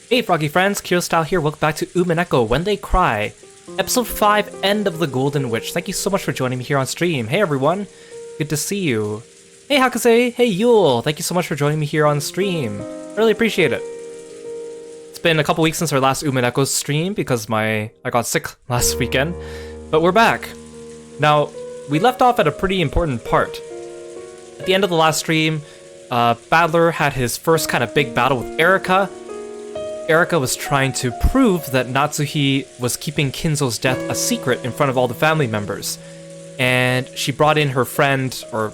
Hey Froggy friends, Kirostyle here, welcome back to Umineko When They Cry, Episode 5, End of the Golden Witch. Thank you so much for joining me here on stream. Hey everyone, good to see you. Hey Hakase, hey Yule, thank you so much for joining me here on stream. I really appreciate it. It's been a couple weeks since our last Umineko stream because I got sick last weekend, but we're back. Now, we left off at a pretty important part. At the end of the last stream, Battler had his first kind of big battle with Erika. Erika was trying to prove that Natsuhi was keeping Kinzo's death a secret in front of all the family members. And she brought in her friend, or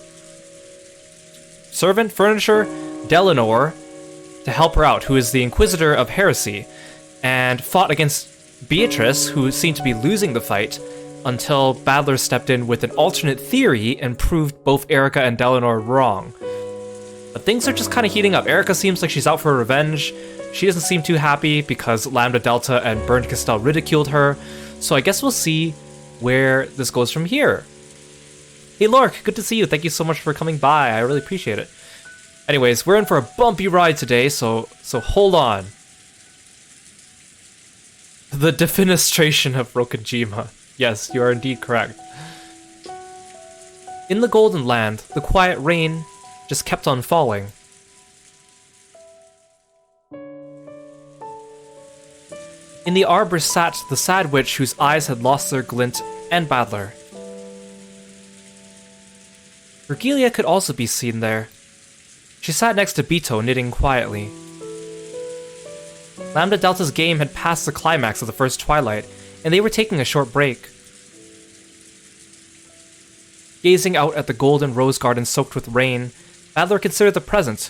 servant, furniture, Delanor, to help her out, who is the Inquisitor of Heresy, and fought against Beatrice, who seemed to be losing the fight, until Battler stepped in with an alternate theory and proved both Erika and Delanor wrong. But things are just kind of heating up. Erika seems like she's out for revenge. She doesn't seem too happy because Lambda Delta and Burned Castell ridiculed her, so I guess we'll see where this goes from here. Hey Lork, good to see you. Thank you so much for coming by. I really appreciate it. Anyways, we're in for a bumpy ride today, so hold on. The defenestration of Rokujima. Yes, you are indeed correct. In the Golden Land, the quiet rain just kept on falling. In the arbor sat the sad witch whose eyes had lost their glint, and Battler. Virgilia could also be seen there. She sat next to Bito, knitting quietly. Lambda Delta's game had passed the climax of the first twilight, and they were taking a short break. Gazing out at the golden rose garden soaked with rain, Battler considered the present,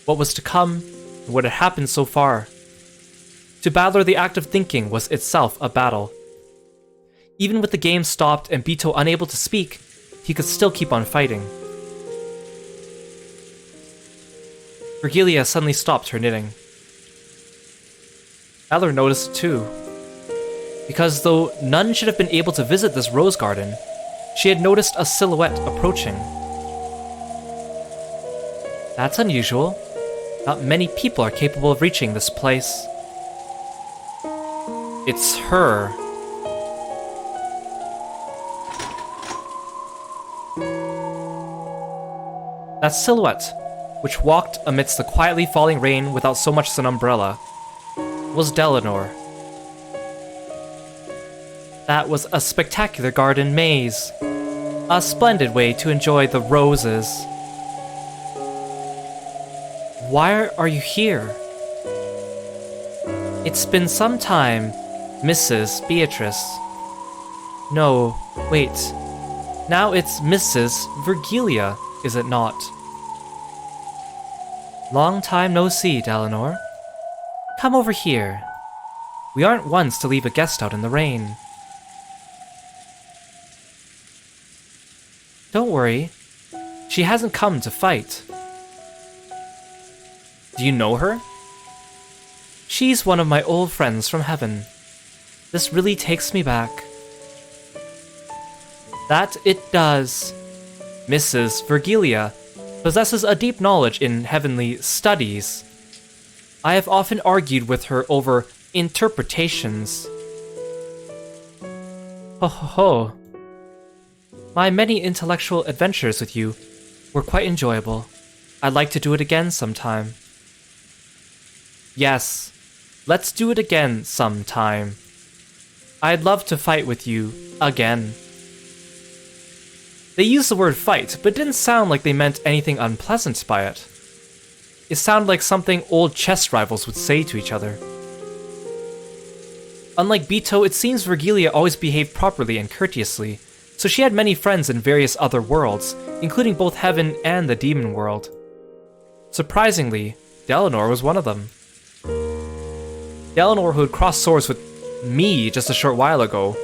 what was to come, and what had happened so far. To Battler, the act of thinking was itself a battle. Even with the game stopped and Bito unable to speak, he could still keep on fighting. Virgilia suddenly stopped her knitting. Battler noticed too. Because though none should have been able to visit this rose garden, she had noticed a silhouette approaching. That's unusual. Not many people are capable of reaching this place. It's her. That silhouette, which walked amidst the quietly falling rain without so much as an umbrella, was Delanor. That was a spectacular garden maze. A splendid way to enjoy the roses. Why are you here? It's been some time, Mrs. Beatrice. No, wait. Now it's Mrs. Virgilia, is it not? Long time no see, Delanor. Come over here. We aren't ones to leave a guest out in the rain. Don't worry. She hasn't come to fight. Do you know her? She's one of my old friends from heaven. This really takes me back. That it does. Mrs. Virgilia possesses a deep knowledge in heavenly studies. I have often argued with her over interpretations. Ho ho ho. My many intellectual adventures with you were quite enjoyable. I'd like to do it again sometime. Yes, let's do it again sometime. I'd love to fight with you again. They used the word fight, but it didn't sound like they meant anything unpleasant by it. It sounded like something old chess rivals would say to each other. Unlike Bito, it seems Virgilia always behaved properly and courteously, so she had many friends in various other worlds, including both heaven and the demon world. Surprisingly, Delanor was one of them. Delanor, who had crossed swords with me just a short while ago,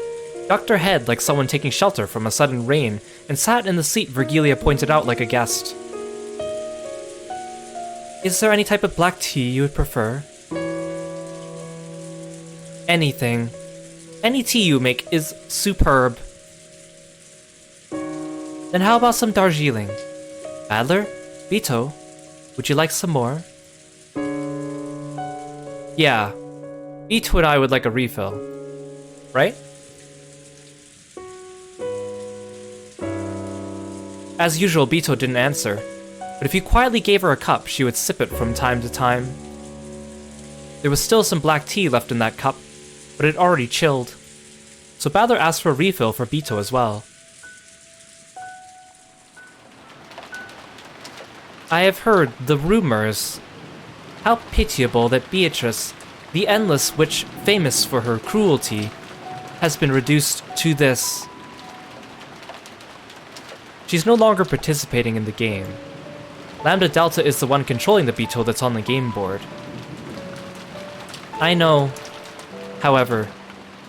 ducked her head like someone taking shelter from a sudden rain and sat in the seat Virgilia pointed out like a guest. Is there any type of black tea you would prefer? Anything. Any tea you make is superb. Then how about some Darjeeling? Adler? Bito? Would you like some more? Yeah. Bito and I would like a refill. Right? As usual, Bito didn't answer. But if you quietly gave her a cup, she would sip it from time to time. There was still some black tea left in that cup, but it had already chilled. So Badler asked for a refill for Bito as well. I have heard the rumors. How pitiable that Beatrice, the endless witch famous for her cruelty, has been reduced to this. She's no longer participating in the game. Lambda Delta is the one controlling the Bito that's on the game board. I know. However,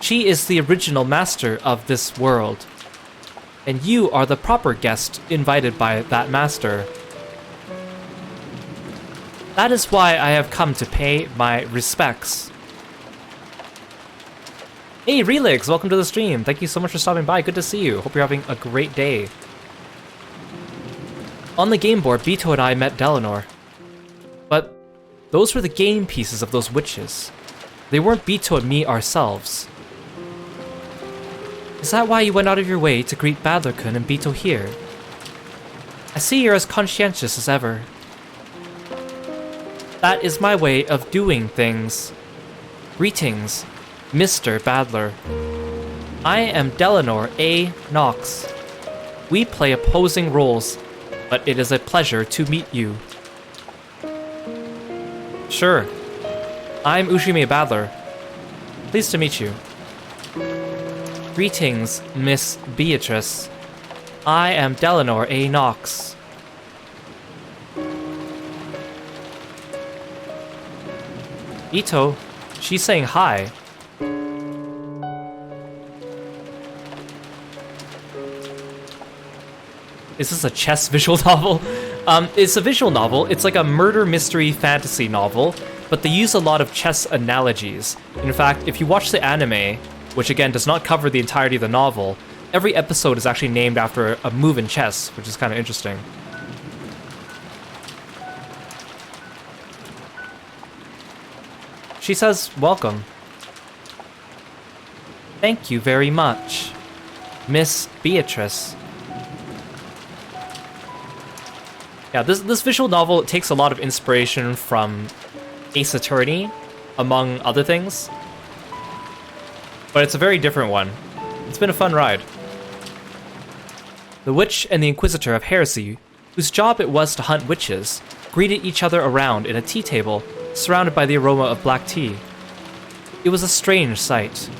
she is the original master of this world. And you are the proper guest invited by that master. That is why I have come to pay my respects. Hey Relix, welcome to the stream. Thank you so much for stopping by. Good to see you. Hope you're having a great day. On the game board, Bito and I met Delanor. But those were the game pieces of those witches. They weren't Bito and me ourselves. Is that why you went out of your way to greet Badler-kun and Bito here? I see you're as conscientious as ever. That is my way of doing things. Greetings, Mr. Badler. I am Delanor A. Knox. We play opposing roles, but it is a pleasure to meet you. Sure. I'm Ushime Badler. Pleased to meet you. Greetings, Miss Beatrice. I am Delanor A. Knox. Ito, she's saying hi. Is this a chess visual novel? It's a visual novel. It's like a murder mystery fantasy novel, but they use a lot of chess analogies. In fact, if you watch the anime, which again does not cover the entirety of the novel, every episode is actually named after a move in chess, which is kind of interesting. She says, welcome. Thank you very much, Miss Beatrice. Yeah, this visual novel takes a lot of inspiration from Ace Attorney, among other things. But it's a very different one. It's been a fun ride. The witch and the Inquisitor of Heresy, whose job it was to hunt witches, greeted each other around in a tea table, surrounded by the aroma of black tea. It was a strange sight.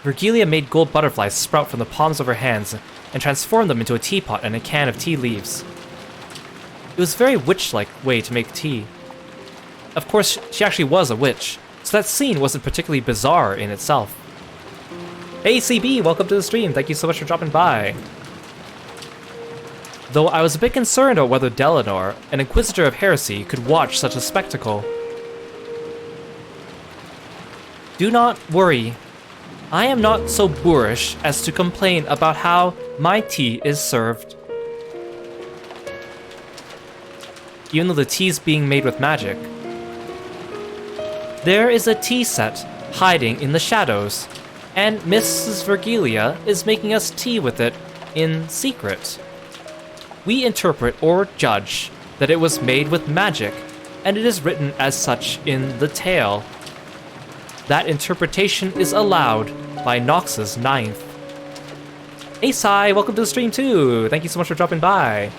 Virgilia made gold butterflies sprout from the palms of her hands and transformed them into a teapot and a can of tea leaves. It was a very witch-like way to make tea. Of course, she actually was a witch, so that scene wasn't particularly bizarre in itself. Hey CB, welcome to the stream. Thank you so much for dropping by. Though I was a bit concerned about whether Delanor, an Inquisitor of Heresy, could watch such a spectacle. Do not worry. I am not so boorish as to complain about how my tea is served. Even though the tea is being made with magic. There is a tea set hiding in the shadows, and Mrs. Virgilia is making us tea with it in secret. We interpret or judge that it was made with magic, and it is written as such in the tale. That interpretation is allowed by Nox's ninth. Hey Sai, welcome to the stream too! Thank you so much for dropping by.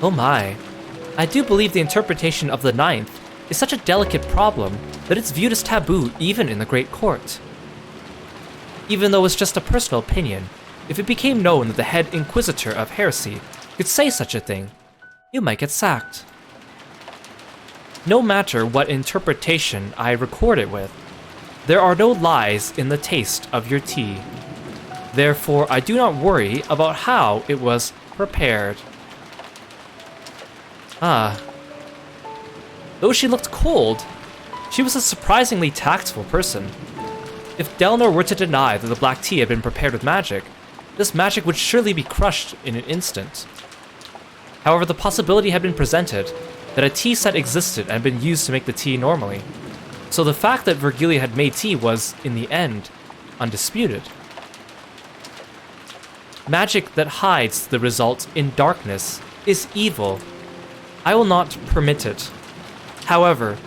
Oh my. I do believe the interpretation of the ninth is such a delicate problem that it's viewed as taboo even in the Great Court. Even though it's just a personal opinion, if it became known that the head Inquisitor of Heresy could say such a thing, you might get sacked. No matter what interpretation I record it with, there are no lies in the taste of your tea. Therefore, I do not worry about how it was prepared. Ah. Though she looked cold, she was a surprisingly tactful person. If Delanor were to deny that the black tea had been prepared with magic, this magic would surely be crushed in an instant. However, the possibility had been presented that a tea set existed and had been used to make the tea normally. So the fact that Virgilia had made tea was, in the end, undisputed. Magic that hides the result in darkness is evil. I will not permit it. However,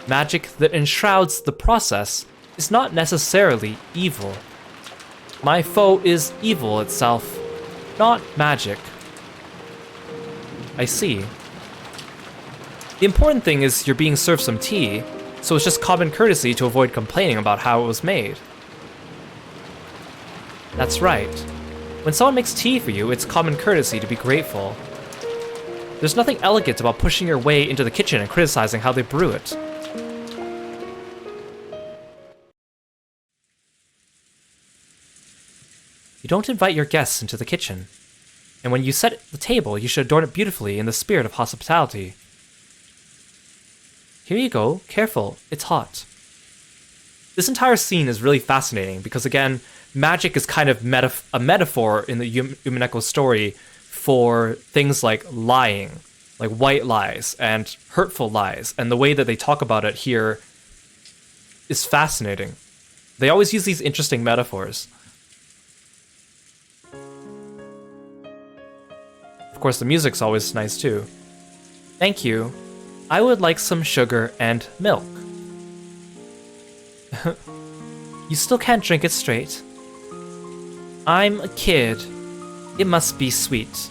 magic that enshrouds the process is not necessarily evil. My foe is evil itself, not magic. I see. The important thing is you're being served some tea, so it's just common courtesy to avoid complaining about how it was made. That's right. When someone makes tea for you, it's common courtesy to be grateful. There's nothing elegant about pushing your way into the kitchen and criticizing how they brew it. You don't invite your guests into the kitchen, and when you set the table, you should adorn it beautifully in the spirit of hospitality. Here you go, careful, it's hot. This entire scene is really fascinating because, again, magic is kind of a metaphor in the Umineko story for things like lying, like white lies and hurtful lies, and the way that they talk about it here is fascinating. They always use these interesting metaphors. Of course, the music's always nice too. Thank you. I would like some sugar and milk. You still can't drink it straight. I'm a kid. It must be sweet.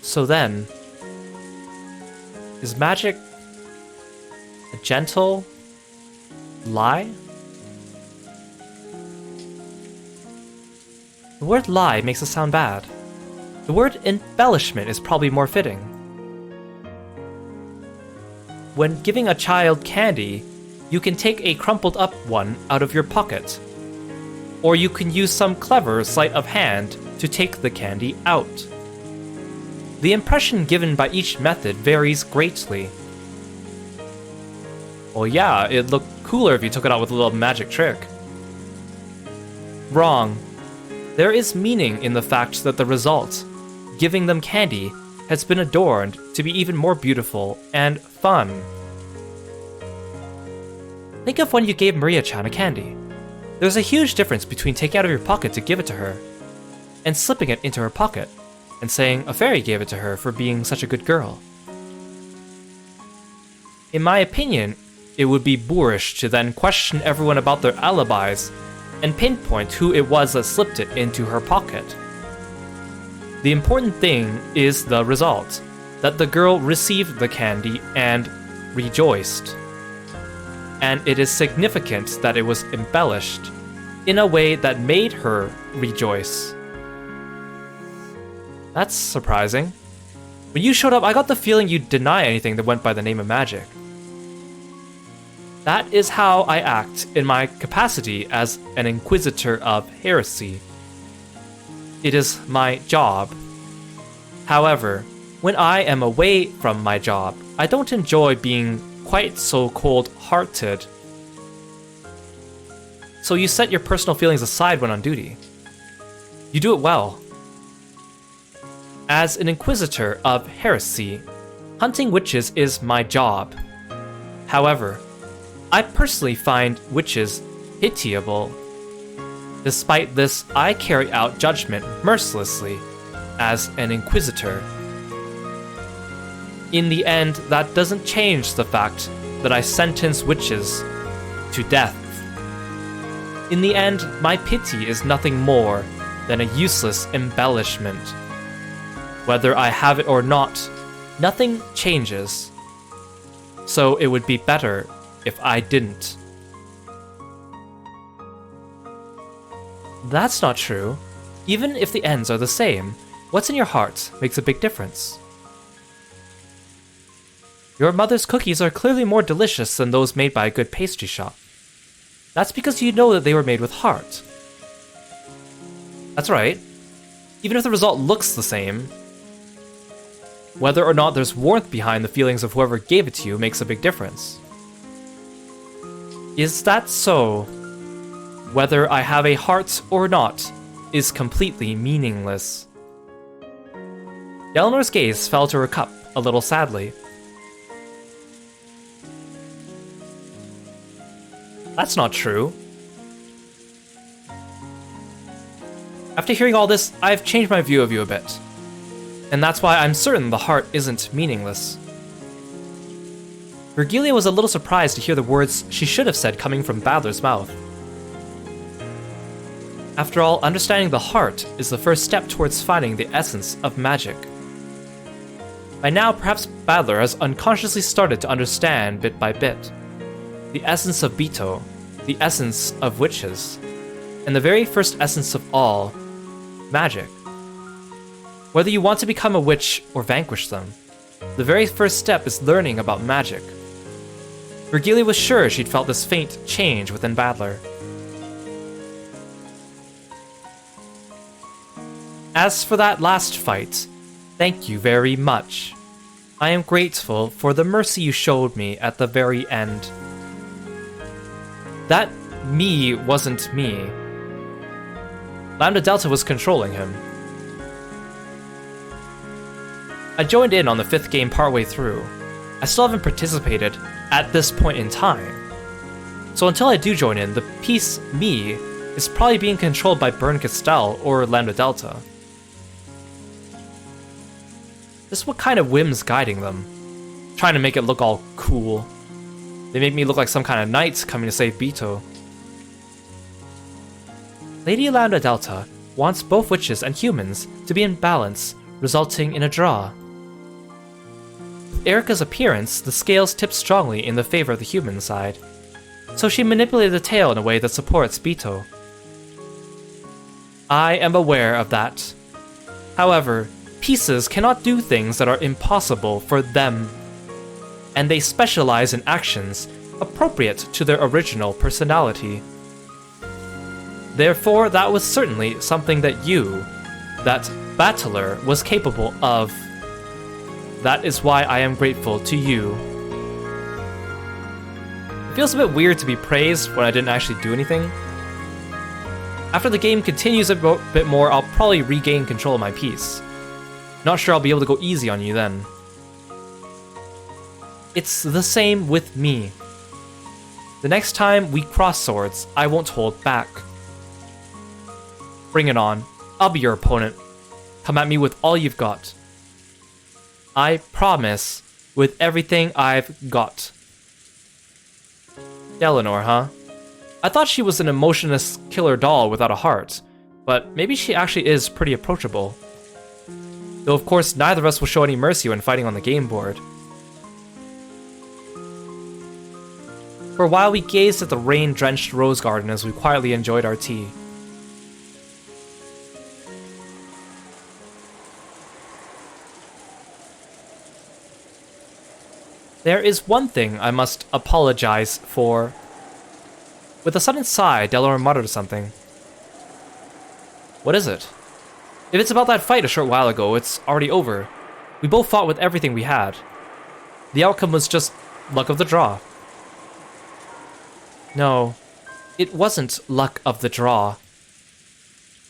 So then, is magic a gentle lie? The word lie makes it sound bad. The word embellishment is probably more fitting. When giving a child candy, you can take a crumpled up one out of your pocket. Or you can use some clever sleight of hand to take the candy out. The impression given by each method varies greatly. Well, yeah, it'd look cooler if you took it out with a little magic trick. Wrong. There is meaning in the fact that the result, giving them candy, has been adorned to be even more beautiful and fun. Think of when you gave Maria-chan a candy. There's a huge difference between taking out of your pocket to give it to her, and slipping it into her pocket, and saying a fairy gave it to her for being such a good girl. In my opinion, it would be boorish to then question everyone about their alibis and pinpoint who it was that slipped it into her pocket. The important thing is the result, that the girl received the candy and rejoiced. And it is significant that it was embellished in a way that made her rejoice. That's surprising. When you showed up, I got the feeling you'd deny anything that went by the name of magic. That is how I act in my capacity as an inquisitor of heresy. It is my job. However, when I am away from my job, I don't enjoy being quite so cold-hearted. So you set your personal feelings aside when on duty. You do it well. As an inquisitor of heresy, hunting witches is my job. However, I personally find witches pitiable. Despite this, I carry out judgment mercilessly as an inquisitor. In the end, that doesn't change the fact that I sentence witches to death. In the end, my pity is nothing more than a useless embellishment. Whether I have it or not, nothing changes. So it would be better if I didn't. That's not true. Even if the ends are the same, what's in your heart makes a big difference. Your mother's cookies are clearly more delicious than those made by a good pastry shop. That's because you know that they were made with heart. That's right. Even if the result looks the same, whether or not there's warmth behind the feelings of whoever gave it to you makes a big difference. Is that so? whether I have a heart or not, is completely meaningless. Eleanor's gaze fell to her cup, a little sadly. That's not true. After hearing all this, I've changed my view of you a bit. And that's why I'm certain the heart isn't meaningless. Virgilia was a little surprised to hear the words she should have said coming from Badler's mouth. After all, understanding the heart is the first step towards finding the essence of magic. By now, perhaps Badler has unconsciously started to understand bit by bit the essence of Bito, the essence of witches, and the very first essence of all, magic. Whether you want to become a witch or vanquish them, the very first step is learning about magic. Virgilia was sure she'd felt this faint change within Badler. As for that last fight, thank you very much. I am grateful for the mercy you showed me at the very end. That me wasn't me. Lambda Delta was controlling him. I joined in on the 5th game partway through. I still haven't participated at this point in time. So until I do join in, the piece me is probably being controlled by Burn Castell or Lambda Delta. Just what kind of whim's guiding them? Trying to make it look all cool. They make me look like some kind of knight coming to save Bito. Lady Lambda Delta wants both witches and humans to be in balance, resulting in a draw. With Erika's appearance, the scales tipped strongly in the favor of the human side, so she manipulated the tail in a way that supports Bito. I am aware of that. However, pieces cannot do things that are impossible for them, and they specialize in actions appropriate to their original personality. Therefore, that was certainly something that Battler was capable of. That is why I am grateful to you. It feels a bit weird to be praised when I didn't actually do anything. After the game continues a bit more, I'll probably regain control of my piece. Not sure I'll be able to go easy on you then. It's the same with me. The next time we cross swords, I won't hold back. Bring it on. I'll be your opponent. Come at me with all you've got. I promise, with everything I've got. Eleanor, huh? I thought she was an emotionless killer doll without a heart, but maybe she actually is pretty approachable. Though of course neither of us will show any mercy when fighting on the game board. For a while we gazed at the rain-drenched rose garden as we quietly enjoyed our tea. There is one thing I must apologize for. With a sudden sigh, Delor muttered something. What is it? If it's about that fight a short while ago, it's already over. We both fought with everything we had. The outcome was just luck of the draw. No, it wasn't luck of the draw.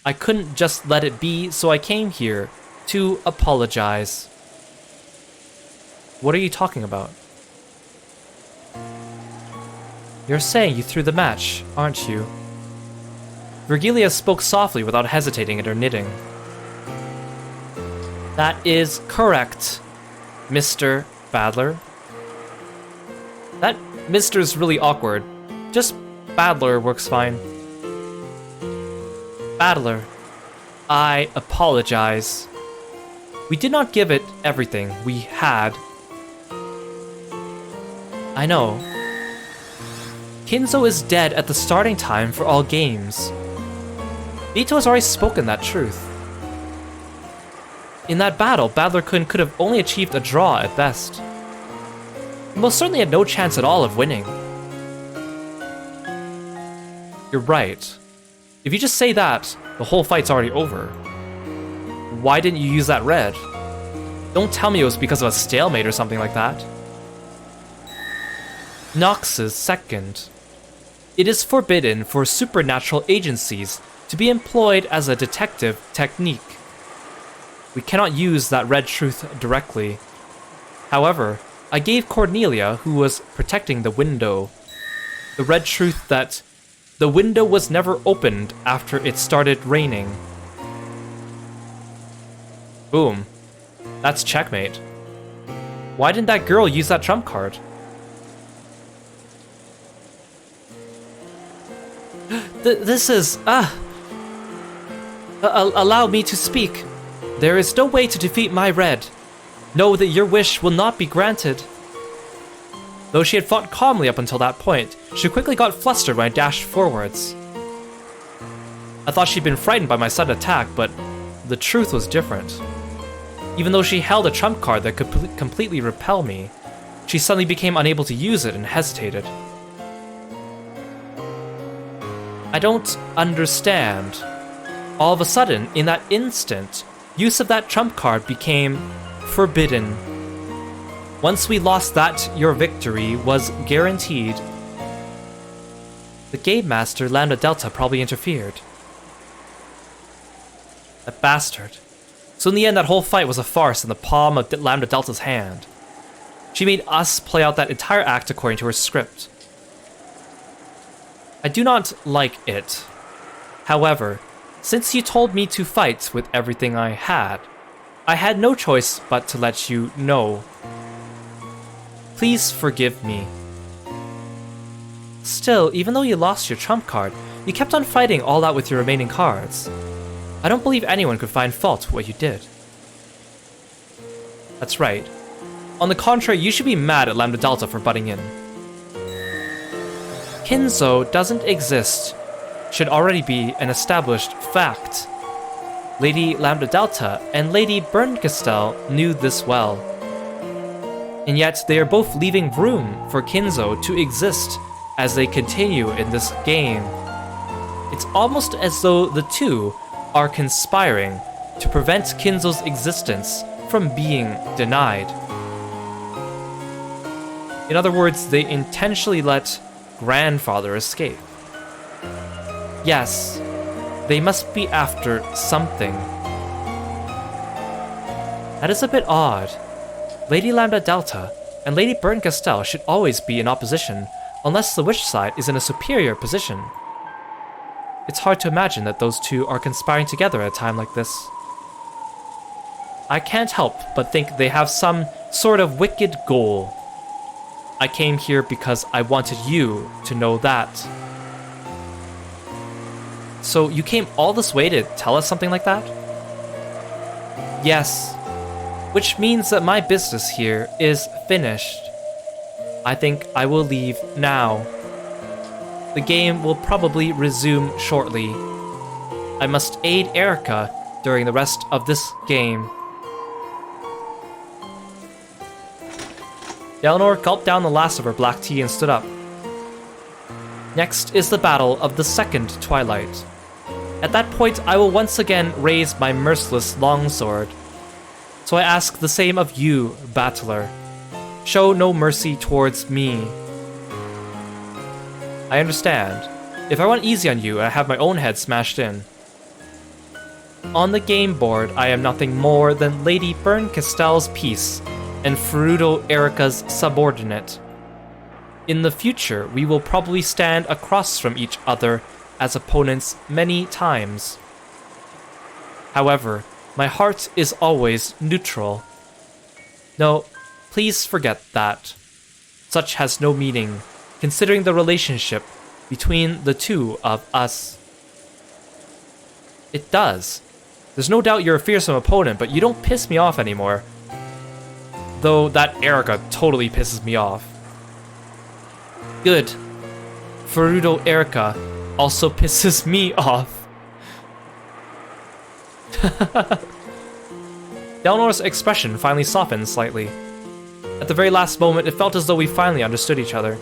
I couldn't just let it be, so I came here to apologize. What are you talking about? You're saying you threw the match, aren't you? Virgilia spoke softly without hesitating at her knitting. That is correct, Mr. Badler. That Mr.'s really awkward. Just Badler works fine. Badler, I apologize. We did not give it everything we had. I know. Kinzo is dead at the starting time for all games. Bito has already spoken that truth. In that battle, Badler-kun could have only achieved a draw at best. He most certainly had no chance at all of winning. You're right. If you just say that, the whole fight's already over. Why didn't you use that red? Don't tell me it was because of a stalemate or something like that. Nox's second. It is forbidden for supernatural agencies to be employed as a detective technique. We cannot use that red truth directly. However, I gave Cornelia, who was protecting the window, the red truth that the window was never opened after it started raining. Boom. That's checkmate. Why didn't that girl use that trump card? This is... allow me to speak. There is no way to defeat my red. Know that your wish will not be granted. Though she had fought calmly up until that point, she quickly got flustered when I dashed forwards. I thought she'd been frightened by my sudden attack, but the truth was different. Even though she held a trump card that could completely repel me, she suddenly became unable to use it and hesitated. I don't understand. All of a sudden, in that instant, use of that trump card became forbidden. Once we lost that, your victory was guaranteed. The game master, Lambda Delta, probably interfered. That bastard. So in the end, that whole fight was a farce in the palm of Lambda Delta's hand. She made us play out that entire act according to her script. I do not like it. However, since you told me to fight with everything I had no choice but to let you know. Please forgive me. Still, even though you lost your trump card, you kept on fighting all out with your remaining cards. I don't believe anyone could find fault with what you did. That's right. On the contrary, you should be mad at Lambda Delta for butting in. Kinzo doesn't exist should already be an established fact. Lady Lambda Delta and Lady Bernkastel knew this well. And yet they are both leaving room for Kinzo to exist as they continue in this game. It's almost as though the two are conspiring to prevent Kinzo's existence from being denied. In other words, they intentionally let Grandfather escape. Yes, they must be after something. That is a bit odd. Lady Lambda Delta and Lady Bernkastel should always be in opposition unless the witch side is in a superior position. It's hard to imagine that those two are conspiring together at a time like this. I can't help but think they have some sort of wicked goal. I came here because I wanted you to know that. So you came all this way to tell us something like that? Yes. Which means that my business here is finished. I think I will leave now. The game will probably resume shortly. I must aid Erica during the rest of this game. Eleanor gulped down the last of her black tea and stood up. Next is the battle of the second twilight. At that point, I will once again raise my merciless longsword. So I ask the same of you, battler. Show no mercy towards me. I understand. If I went easy on you, I have my own head smashed in. On the game board, I am nothing more than Lady Bernkastel's piece and Furudo Erica's subordinate. In the future, we will probably stand across from each other as opponents many times. However, my heart is always neutral. No, please forget that. Such has no meaning, considering the relationship between the two of us. It does. There's no doubt you're a fearsome opponent, but you don't piss me off anymore. Though that Erica totally pisses me off. Good. Furudo Erica also pisses me off. Delnor's expression finally softened slightly. At the very last moment, it felt as though we finally understood each other.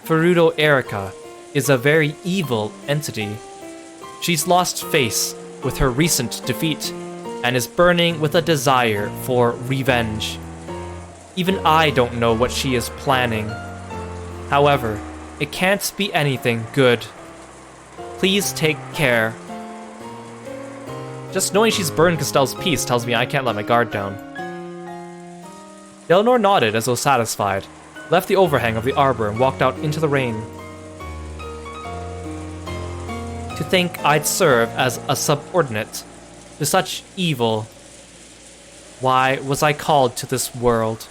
Furudo Erica is a very evil entity. She's lost face with her recent defeat, and is burning with a desire for revenge. Even I don't know what she is planning. However, It can't be anything good. Please take care. Just knowing she's burned Castell's peace tells me I can't let my guard down. Eleanor nodded as though satisfied, left the overhang of the arbor and walked out into the rain. To think I'd serve as a subordinate to such evil. Why was I called to this world?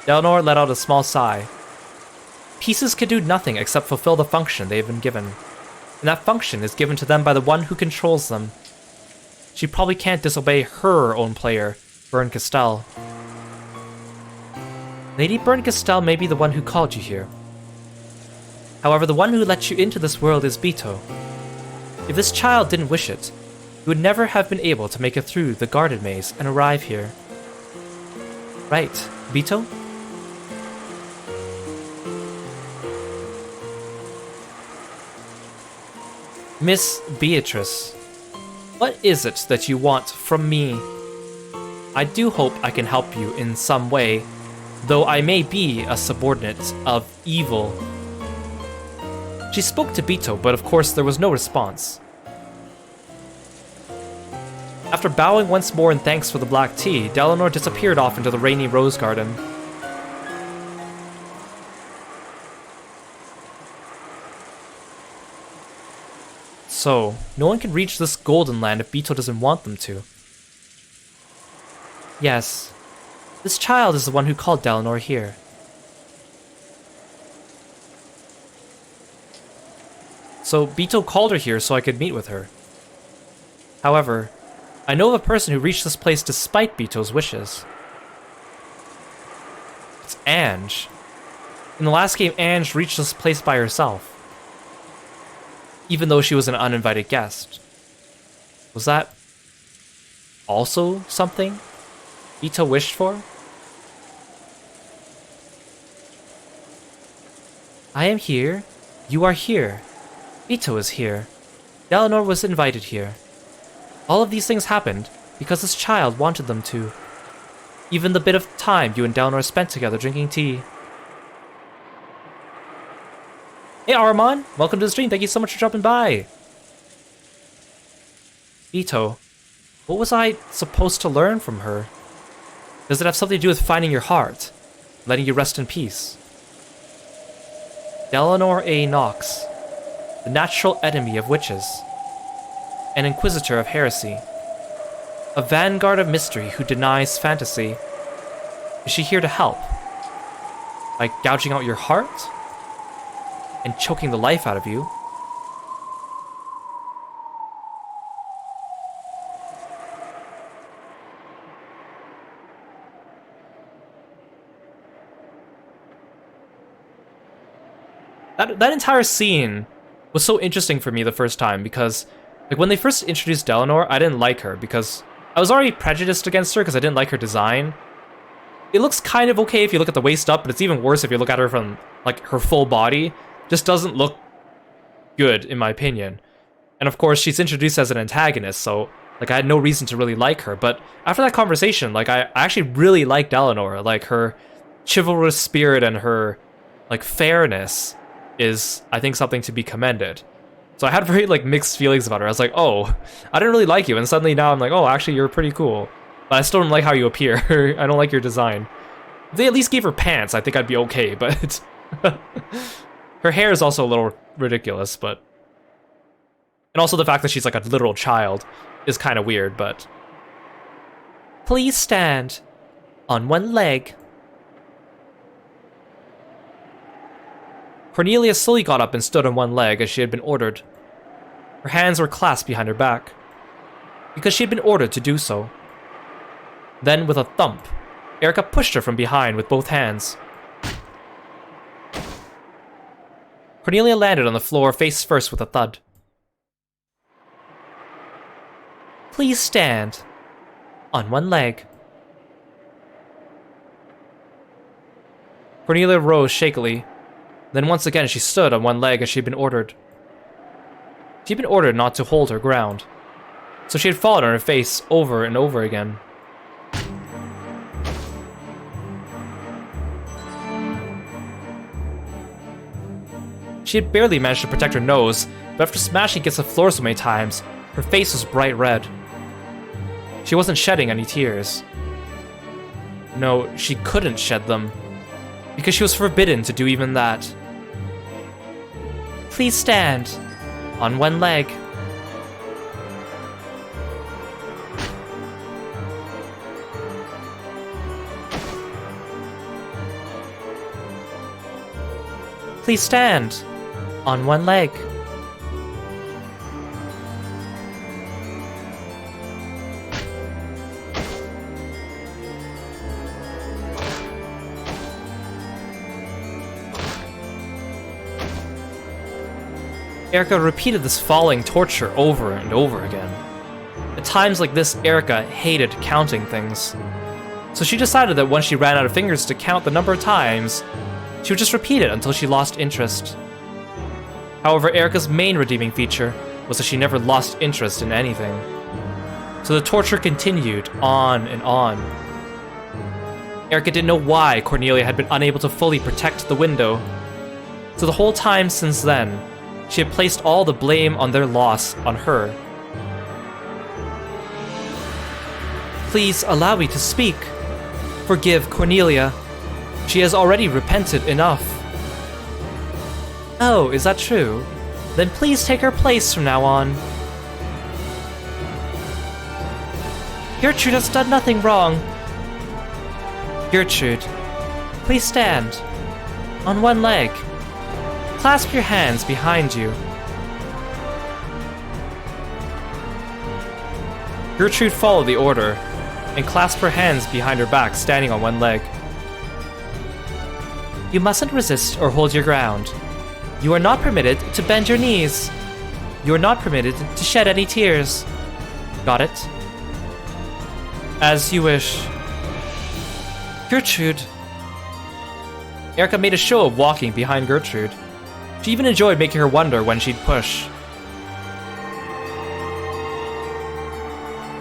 Eleanor let out a small sigh. Pieces can do nothing except fulfill the function they have been given, and that function is given to them by the one who controls them. She probably can't disobey her own player, Burn Castell. Lady Burn Castell may be the one who called you here. However, the one who let you into this world is Bito. If this child didn't wish it, you would never have been able to make it through the guarded maze and arrive here. Right, Bito? Miss Beatrice, what is it that you want from me? I do hope I can help you in some way, though I may be a subordinate of evil. She spoke to Bito, but of course there was no response. After bowing once more in thanks for the black tea, Eleanor disappeared off into the rainy rose garden. So, no one can reach this golden land if Bito doesn't want them to. Yes, this child is the one who called Eleanor here. So Bito called her here so I could meet with her. However, I know of a person who reached this place despite Bito's wishes. It's Ange. In the last game, Ange reached this place by herself, even though she was an uninvited guest. Was that also something Bito wished for? I am here. You are here. Bito is here. Eleanor was invited here. All of these things happened because this child wanted them to. Even the bit of time you and Eleanor spent together drinking tea. Hey Armand, welcome to the stream. Thank you so much for dropping by. Bito, what was I supposed to learn from her? Does it have something to do with finding your heart, letting you rest in peace? Eleanor A. Knox, the natural enemy of witches, an inquisitor of heresy, a vanguard of mystery who denies fantasy. Is she here to help? By gouging out your heart? And choking the life out of you? That entire scene was so interesting for me the first time because, like, when they first introduced Eleanor, I didn't like her because I was already prejudiced against her because I didn't like her design. It looks kind of okay if you look at the waist up, but it's even worse if you look at her from, like, her full body. Just doesn't look good, in my opinion. And of course, she's introduced as an antagonist, so, like, I had no reason to really like her. But after that conversation, like, I actually really liked Eleanor. Like, her chivalrous spirit and her, like, fairness is, I think, something to be commended. So I had very, like, mixed feelings about her. I was like, oh, I didn't really like you, and suddenly now I'm like, oh, actually, you're pretty cool. But I still don't like how you appear. I don't like your design. If they at least gave her pants, I think I'd be okay, but... Her hair is also a little ridiculous, but... And also the fact that she's like a literal child is kind of weird, but... Please stand on one leg. Cornelia slowly got up and stood on one leg as she had been ordered. Her hands were clasped behind her back, because she had been ordered to do so. Then, with a thump, Erica pushed her from behind with both hands. Cornelia landed on the floor face first with a thud. Please stand on one leg. Cornelia rose shakily. Then once again she stood on one leg as she had been ordered. She had been ordered not to hold her ground, so she had fallen on her face over and over again. She had barely managed to protect her nose, but after smashing against the floor so many times, her face was bright red. She wasn't shedding any tears. No, she couldn't shed them, because she was forbidden to do even that. Please stand on one leg. Please stand on one leg. Erica repeated this falling torture over and over again. At times like this, Erica hated counting things. So she decided that once she ran out of fingers to count the number of times, she would just repeat it until she lost interest. However, Erica's main redeeming feature was that she never lost interest in anything. So the torture continued on and on. Erica didn't know why Cornelia had been unable to fully protect the window. So the whole time since then, she had placed all the blame on their loss on her. Please allow me to speak. Forgive Cornelia. She has already repented enough. Oh, is that true? Then please take her place from now on. Gertrude has done nothing wrong. Gertrude, please stand on one leg. Clasp your hands behind you. Gertrude followed the order and clasped her hands behind her back, standing on one leg. You mustn't resist or hold your ground. You are not permitted to bend your knees. You are not permitted to shed any tears. Got it? As you wish. Gertrude. Erica made a show of walking behind Gertrude. She even enjoyed making her wonder when she'd push.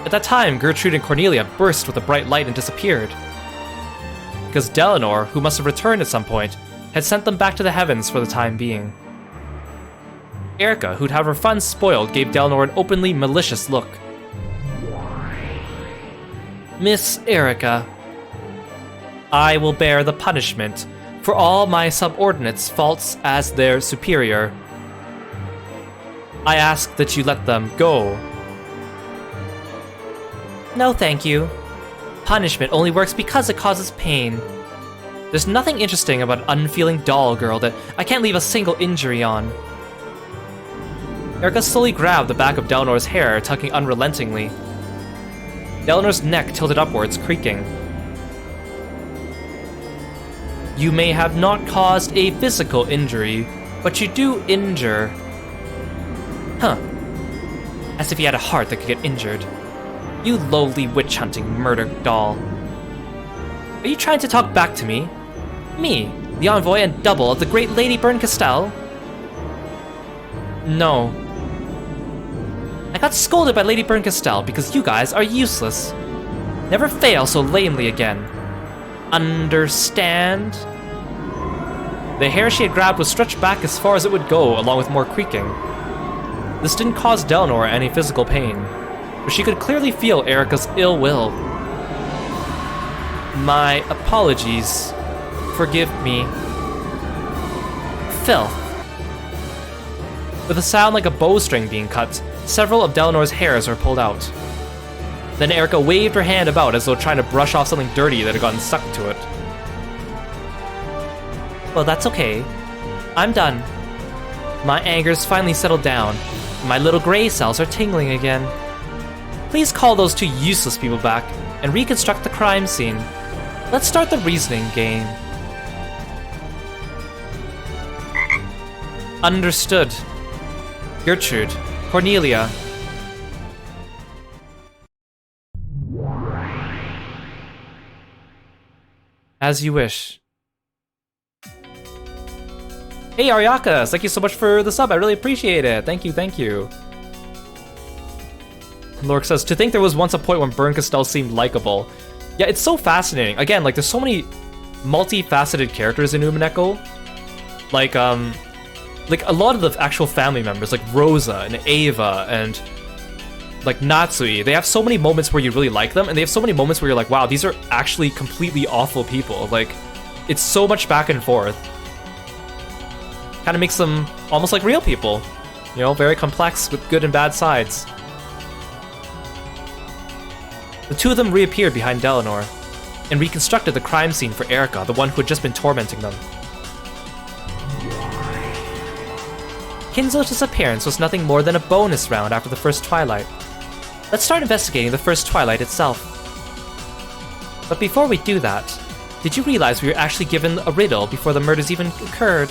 At that time, Gertrude and Cornelia burst with a bright light and disappeared. Because Delanor, who must have returned at some point, had sent them back to the heavens for the time being. Erica, who'd had her fun spoiled, gave Delanor an openly malicious look. Miss Erica, I will bear the punishment for all my subordinates' faults as their superior. I ask that you let them go. No, thank you. Punishment only works because it causes pain. There's nothing interesting about an unfeeling doll girl that I can't leave a single injury on. Erica slowly grabbed the back of Delanor's hair, tugging unrelentingly. Delanor's neck tilted upwards, creaking. You may have not caused a physical injury, but you do injure. Huh. As if you had a heart that could get injured. You lowly witch-hunting murder doll. Are you trying to talk back to me? Me, the envoy and double of the great Lady Berncastel? No. I got scolded by Lady Berncastel because you guys are useless. Never fail so lamely again. Understand? The hair she had grabbed was stretched back as far as it would go, along with more creaking. This didn't cause Delanor any physical pain, but she could clearly feel Erica's ill will. My apologies. Forgive me. Filth. With a sound like a bowstring being cut, several of Delanor's hairs were pulled out. Then Erica waved her hand about as though trying to brush off something dirty that had gotten stuck to it. Well, that's okay. I'm done. My anger's finally settled down, and my little gray cells are tingling again. Please call those two useless people back and reconstruct the crime scene. Let's start the reasoning game. Understood. Gertrude, Cornelia. As you wish. Hey Ariaka, thank you so much for the sub, I really appreciate it. Thank you, thank you. Lork says, to think there was once a point when Berncastel seemed likable. Yeah, it's so fascinating. Again, like, there's so many multifaceted characters in Umineko. Like, like a lot of the actual family members, like Rosa and Ava and like Natsui, they have so many moments where you really like them, and they have so many moments where you're like, wow, these are actually completely awful people. Like, it's so much back and forth. Kind of makes them almost like real people. You know, very complex with good and bad sides. The two of them reappeared behind Delanor and reconstructed the crime scene for Erica, the one who had just been tormenting them. Kinzo's disappearance was nothing more than a bonus round after the first Twilight. Let's start investigating the first Twilight itself. But before we do that, did you realize we were actually given a riddle before the murders even occurred?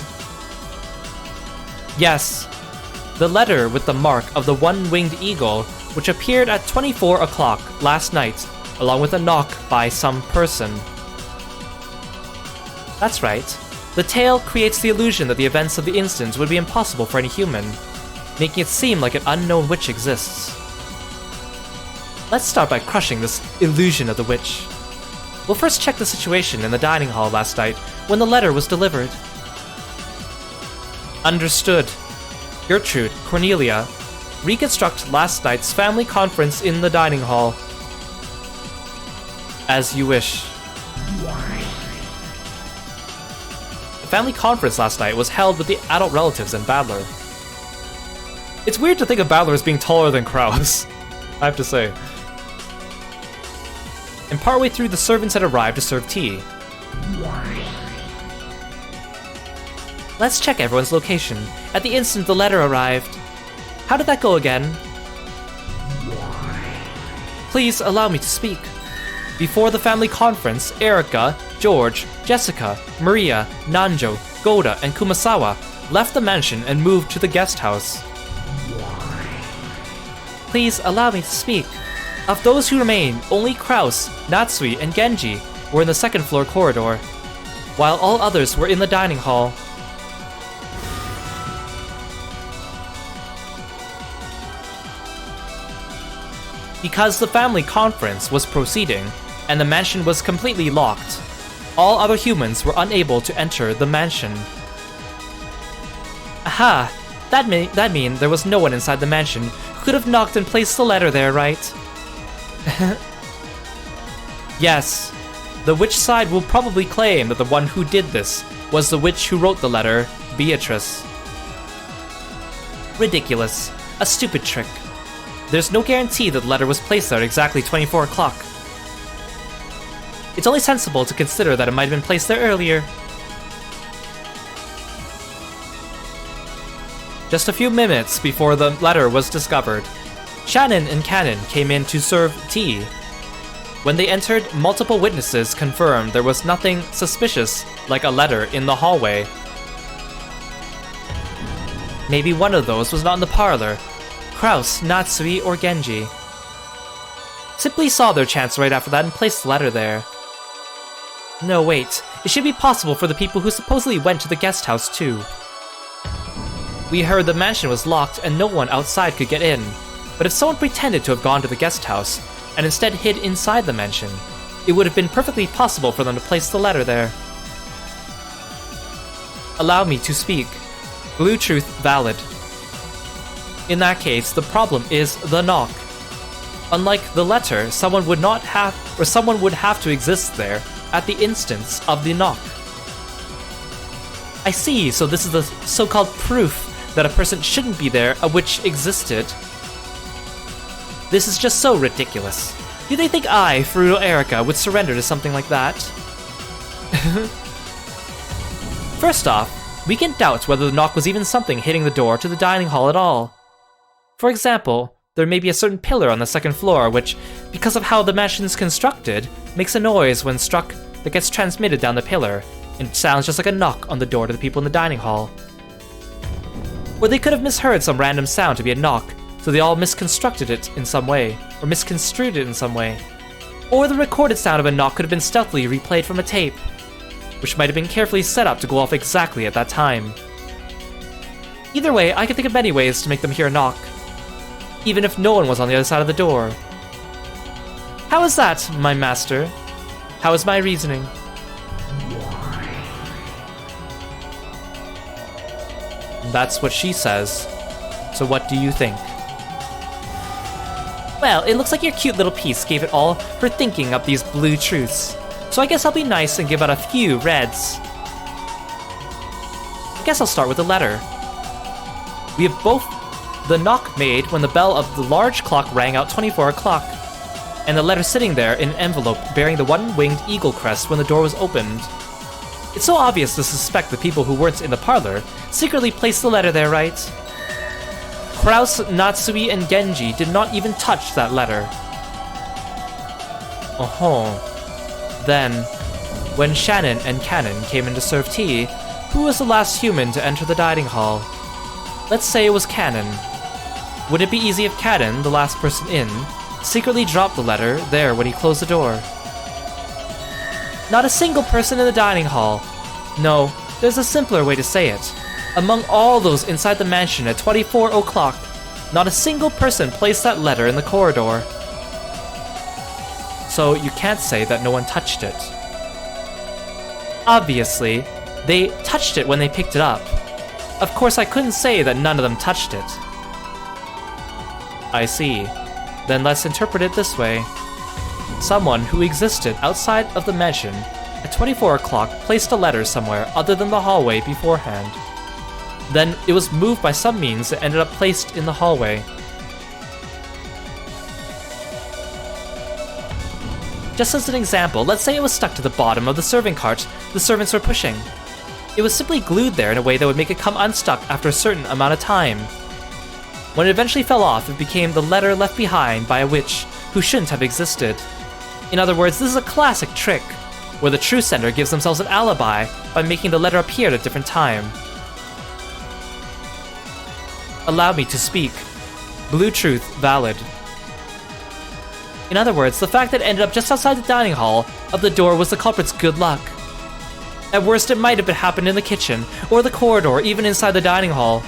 Yes, the letter with the mark of the one-winged eagle, which appeared at 24 o'clock last night, along with a knock by some person. That's right. The tale creates the illusion that the events of the instance would be impossible for any human, making it seem like an unknown witch exists. Let's start by crushing this illusion of the witch. We'll first check the situation in the dining hall last night when the letter was delivered. Understood. Gertrude, Cornelia, reconstruct last night's family conference in the dining hall. As you wish. The family conference last night was held with the adult relatives and Badler. It's weird to think of Badler as being taller than Kraus, I have to say. And partway through, the servants had arrived to serve tea. Let's check everyone's location. At the instant the letter arrived. How did that go again? Please allow me to speak. Before the family conference, Erica, George, Jessica, Maria, Nanjo, Goda, and Kumasawa left the mansion and moved to the guest house. Please allow me to speak. Of those who remain, only Kraus, Natsui, and Genji were in the second floor corridor, while all others were in the dining hall. Because the family conference was proceeding, and the mansion was completely locked, all other humans were unable to enter the mansion. Aha! That means there was no one inside the mansion who could have knocked and placed the letter there, right? Yes. The witch side will probably claim that the one who did this was the witch who wrote the letter, Beatrice. Ridiculous. A stupid trick. There's no guarantee that the letter was placed there at exactly 24 o'clock. It's only sensible to consider that it might have been placed there earlier. Just a few minutes before the letter was discovered, Shannon and Cannon came in to serve tea. When they entered, multiple witnesses confirmed there was nothing suspicious like a letter in the hallway. Maybe one of those was not in the parlor. Kraus, Natsui, or Genji. Simply saw their chance right after that and placed the letter there. No, wait. It should be possible for the people who supposedly went to the guest house too. We heard the mansion was locked and no one outside could get in. But if someone pretended to have gone to the guest house and instead hid inside the mansion, it would have been perfectly possible for them to place the letter there. Allow me to speak. Blue truth valid. In that case, the problem is the knock. Unlike the letter, someone would have to exist there at the instance of the knock. I see, so this is the so-called proof that a person shouldn't be there, a witch existed. This is just so ridiculous. Do they think I, Furuno Erica, would surrender to something like that? First off, we can doubt whether the knock was even something hitting the door to the dining hall at all. For example, there may be a certain pillar on the second floor which, because of how the mansion is constructed, makes a noise when struck that gets transmitted down the pillar, and sounds just like a knock on the door to the people in the dining hall. Or they could have misheard some random sound to be a knock, so they all misconstrued it in some way. Or the recorded sound of a knock could have been stealthily replayed from a tape, which might have been carefully set up to go off exactly at that time. Either way, I can think of many ways to make them hear a knock, even if no one was on the other side of the door. How is that, my master? How is my reasoning? That's what she says. So what do you think? Well, it looks like your cute little piece gave it all for thinking up these blue truths. So I guess I'll be nice and give out a few reds. I guess I'll start with the letter. We have both the knock made when the bell of the large clock rang out 24 o'clock, and the letter sitting there in an envelope bearing the one-winged eagle crest when the door was opened. It's so obvious to suspect the people who weren't in the parlor secretly placed the letter there, right? Kraus, Natsui, and Genji did not even touch that letter. Oh-ho. Then, when Shannon and Cannon came in to serve tea, who was the last human to enter the dining hall? Let's say it was Cannon. Would it be easy if Cannon, the last person in, secretly dropped the letter there when he closed the door? Not a single person in the dining hall. No, there's a simpler way to say it. Among all those inside the mansion at 24 o'clock, not a single person placed that letter in the corridor. So you can't say that no one touched it. Obviously, they touched it when they picked it up. Of course, I couldn't say that none of them touched it. I see. Then let's interpret it this way. Someone who existed outside of the mansion at 24 o'clock placed a letter somewhere other than the hallway beforehand. Then it was moved by some means that ended up placed in the hallway. Just as an example, let's say it was stuck to the bottom of the serving cart the servants were pushing. It was simply glued there in a way that would make it come unstuck after a certain amount of time. When it eventually fell off, it became the letter left behind by a witch who shouldn't have existed. In other words, this is a classic trick, where the true sender gives themselves an alibi by making the letter appear at a different time. Allow me to speak. Blue truth valid. In other words, the fact that it ended up just outside the dining hall of the door was the culprit's good luck. At worst, it might have happened in the kitchen, or the corridor, even inside the dining hall.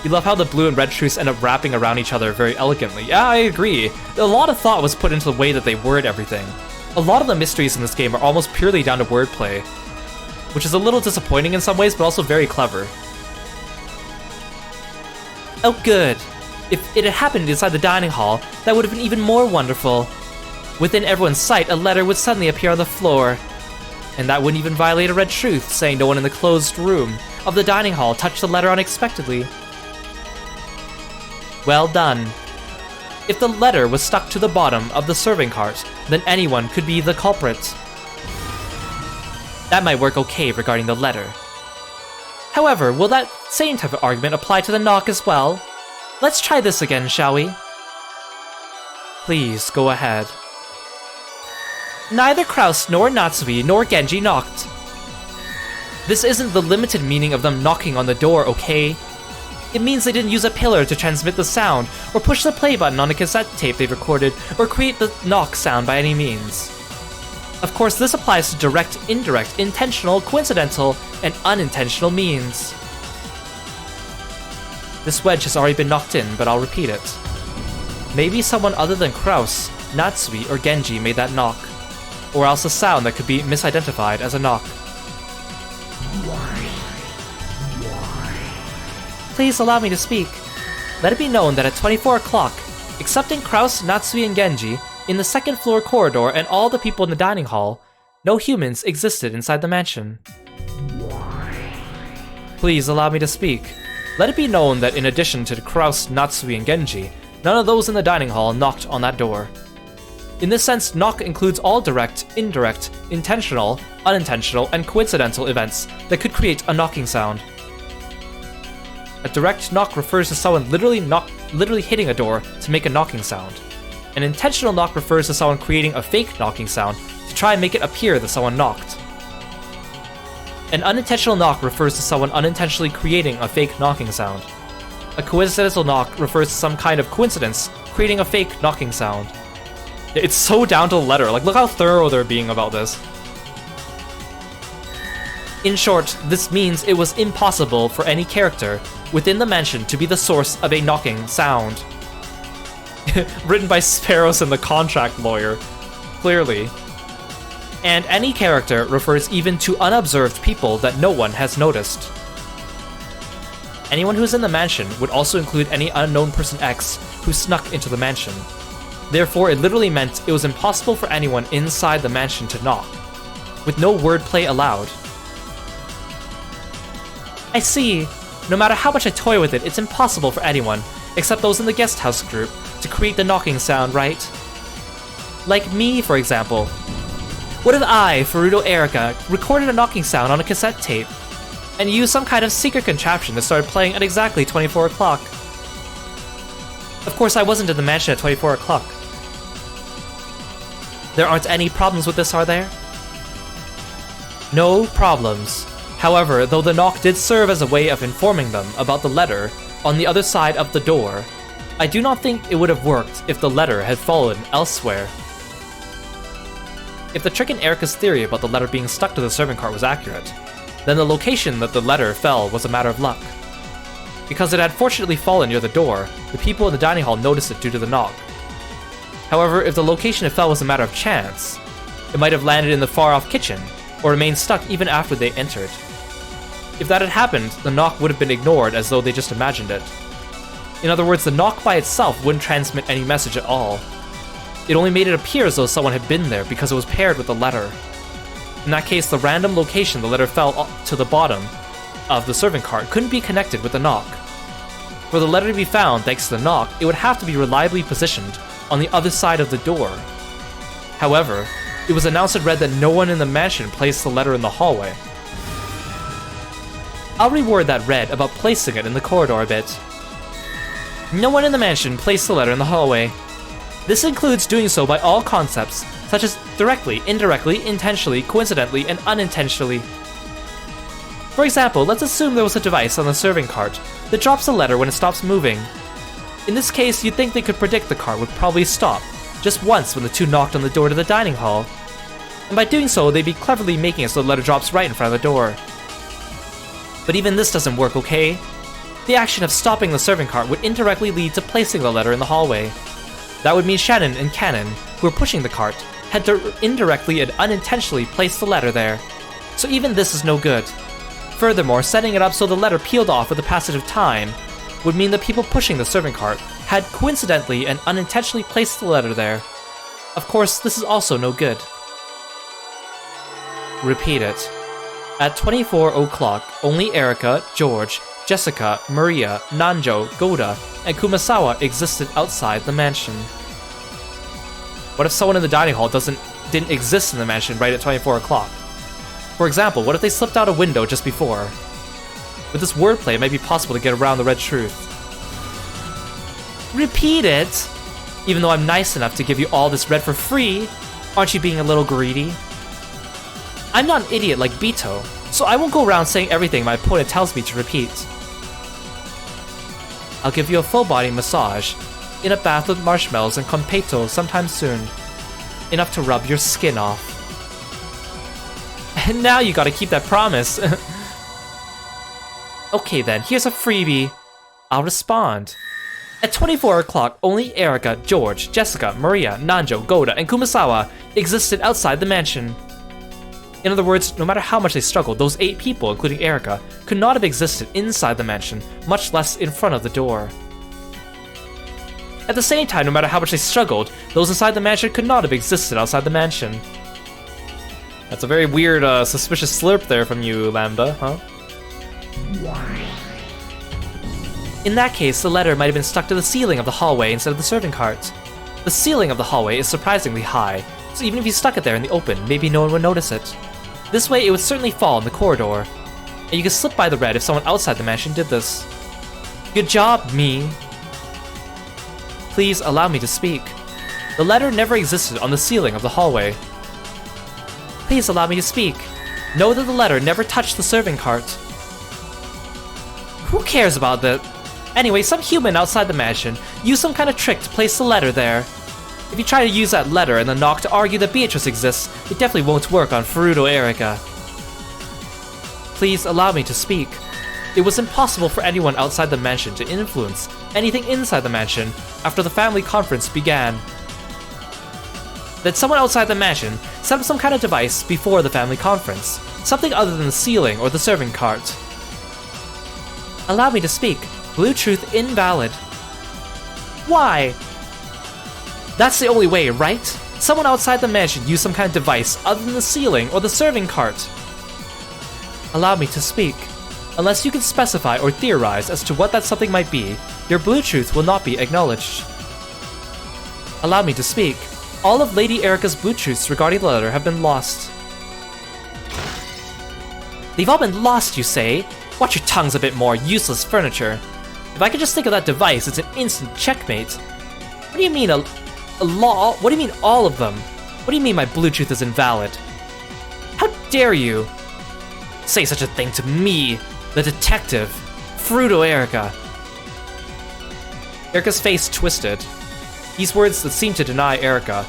You love how the blue and red truths end up wrapping around each other very elegantly. Yeah, I agree. A lot of thought was put into the way that they word everything. A lot of the mysteries in this game are almost purely down to wordplay, which is a little disappointing in some ways, but also very clever. Oh good. If it had happened inside the dining hall, that would have been even more wonderful. Within everyone's sight, a letter would suddenly appear on the floor. And that wouldn't even violate a red truth, saying no one in the closed room of the dining hall touched the letter unexpectedly. Well done. If the letter was stuck to the bottom of the serving cart, then anyone could be the culprit. That might work okay regarding the letter. However, will that same type of argument apply to the knock as well? Let's try this again, shall we? Please, go ahead. Neither Kraus nor Natsui nor Genji knocked. This isn't the limited meaning of them knocking on the door, okay? It means they didn't use a pillar to transmit the sound, or push the play button on a cassette tape they recorded, or create the knock sound by any means. Of course, this applies to direct, indirect, intentional, coincidental, and unintentional means. This wedge has already been knocked in, but I'll repeat it. Maybe someone other than Kraus, Natsui, or Genji made that knock, or else a sound that could be misidentified as a knock. Please allow me to speak. Let it be known that at 24 o'clock, excepting Kraus, Natsui, and Genji, in the second floor corridor and all the people in the dining hall, no humans existed inside the mansion. Please allow me to speak. Let it be known that in addition to Kraus, Natsui, and Genji, none of those in the dining hall knocked on that door. In this sense, knock includes all direct, indirect, intentional, unintentional, and coincidental events that could create a knocking sound. A direct knock refers to someone literally hitting a door to make a knocking sound. An intentional knock refers to someone creating a fake knocking sound to try and make it appear that someone knocked. An unintentional knock refers to someone unintentionally creating a fake knocking sound. A coincidental knock refers to some kind of coincidence creating a fake knocking sound. It's so down to the letter, like look how thorough they're being about this. In short, this means it was impossible for any character within the mansion to be the source of a knocking sound. Written by Sparrows and the contract lawyer, clearly. And any character refers even to unobserved people that no one has noticed. Anyone who is in the mansion would also include any unknown person X who snuck into the mansion. Therefore, it literally meant it was impossible for anyone inside the mansion to knock, with no wordplay allowed. I see. No matter how much I toy with it, it's impossible for anyone, except those in the guest house group, to create the knocking sound, right? Like me, for example. What if I, Furuto Erica, recorded a knocking sound on a cassette tape, and used some kind of secret contraption that started playing at exactly 24 o'clock? Of course, I wasn't in the mansion at 24 o'clock. There aren't any problems with this, are there? No problems. However, though the knock did serve as a way of informing them about the letter on the other side of the door, I do not think it would have worked if the letter had fallen elsewhere. If the trick in Erica's theory about the letter being stuck to the servant cart was accurate, then the location that the letter fell was a matter of luck. Because it had fortunately fallen near the door, the people in the dining hall noticed it due to the knock. However, if the location it fell was a matter of chance, it might have landed in the far-off kitchen, or remained stuck even after they entered. If that had happened, the knock would have been ignored as though they just imagined it. In other words, the knock by itself wouldn't transmit any message at all. It only made it appear as though someone had been there because it was paired with the letter. In that case, the random location the letter fell to the bottom of the servant cart couldn't be connected with the knock. For the letter to be found thanks to the knock, it would have to be reliably positioned on the other side of the door. However, it was announced and read that no one in the mansion placed the letter in the hallway. I'll reword that read about placing it in the corridor a bit. No one in the mansion placed the letter in the hallway. This includes doing so by all concepts, such as directly, indirectly, intentionally, coincidentally, and unintentionally. For example, let's assume there was a device on the serving cart that drops a letter when it stops moving. In this case, you'd think they could predict the cart would probably stop just once when the two knocked on the door to the dining hall. And by doing so, they'd be cleverly making it so the letter drops right in front of the door. But even this doesn't work, okay? The action of stopping the serving cart would indirectly lead to placing the letter in the hallway. That would mean Shannon and Cannon, who were pushing the cart, had to indirectly and unintentionally place the letter there. So even this is no good. Furthermore, setting it up so the letter peeled off with the passage of time would mean the people pushing the serving cart had coincidentally and unintentionally placed the letter there. Of course, this is also no good. Repeat it. At 24 o'clock, only Erica, George, Jessica, Maria, Nanjo, Goda, and Kumasawa existed outside the mansion. What if someone in the dining hall didn't exist in the mansion right at 24 o'clock? For example, what if they slipped out a window just before? With this wordplay, it might be possible to get around the red truth. Repeat it! Even though I'm nice enough to give you all this red for free, aren't you being a little greedy? I'm not an idiot like Bito, so I won't go around saying everything my opponent tells me to repeat. I'll give you a full-body massage, in a bath with marshmallows and competo sometime soon. Enough to rub your skin off. And now you gotta keep that promise. Okay then, here's a freebie. I'll respond. At 24 o'clock, only Erica, George, Jessica, Maria, Nanjo, Goda, and Kumasawa existed outside the mansion. In other words, no matter how much they struggled, those 8 people, including Erica, could not have existed inside the mansion, much less in front of the door. At the same time, no matter how much they struggled, those inside the mansion could not have existed outside the mansion. That's a very weird, suspicious slurp there from you, Lambda, huh? In that case, the letter might have been stuck to the ceiling of the hallway instead of the serving cart. The ceiling of the hallway is surprisingly high, so even if you stuck it there in the open, maybe no one would notice it. This way, it would certainly fall in the corridor, and you could slip by the red if someone outside the mansion did this. Good job, me. Please allow me to speak. The letter never existed on the ceiling of the hallway. Please allow me to speak. Know that the letter never touched the serving cart. Who cares about that? Anyway, some human outside the mansion used some kind of trick to place the letter there. If you try to use that letter and the knock to argue that Beatrice exists, it definitely won't work on Furuto Erica. Please allow me to speak. It was impossible for anyone outside the mansion to influence anything inside the mansion after the family conference began. That someone outside the mansion set up some kind of device before the family conference, something other than the ceiling or the serving cart. Allow me to speak. Bluetooth invalid. Why? That's the only way, right? Someone outside the mansion used some kind of device other than the ceiling or the serving cart. Allow me to speak. Unless you can specify or theorize as to what that something might be, your Bluetooth will not be acknowledged. Allow me to speak. All of Lady Erica's Bluetooths regarding the letter have been lost. They've all been lost, you say? Watch your tongues a bit more, useless furniture. If I could just think of that device, it's an instant checkmate. What do you mean a law? What do you mean all of them? What do you mean my Bluetooth is invalid? How dare you say such a thing to me, the detective, Fruto Erica? Erica's face twisted. These words that seemed to deny Erica.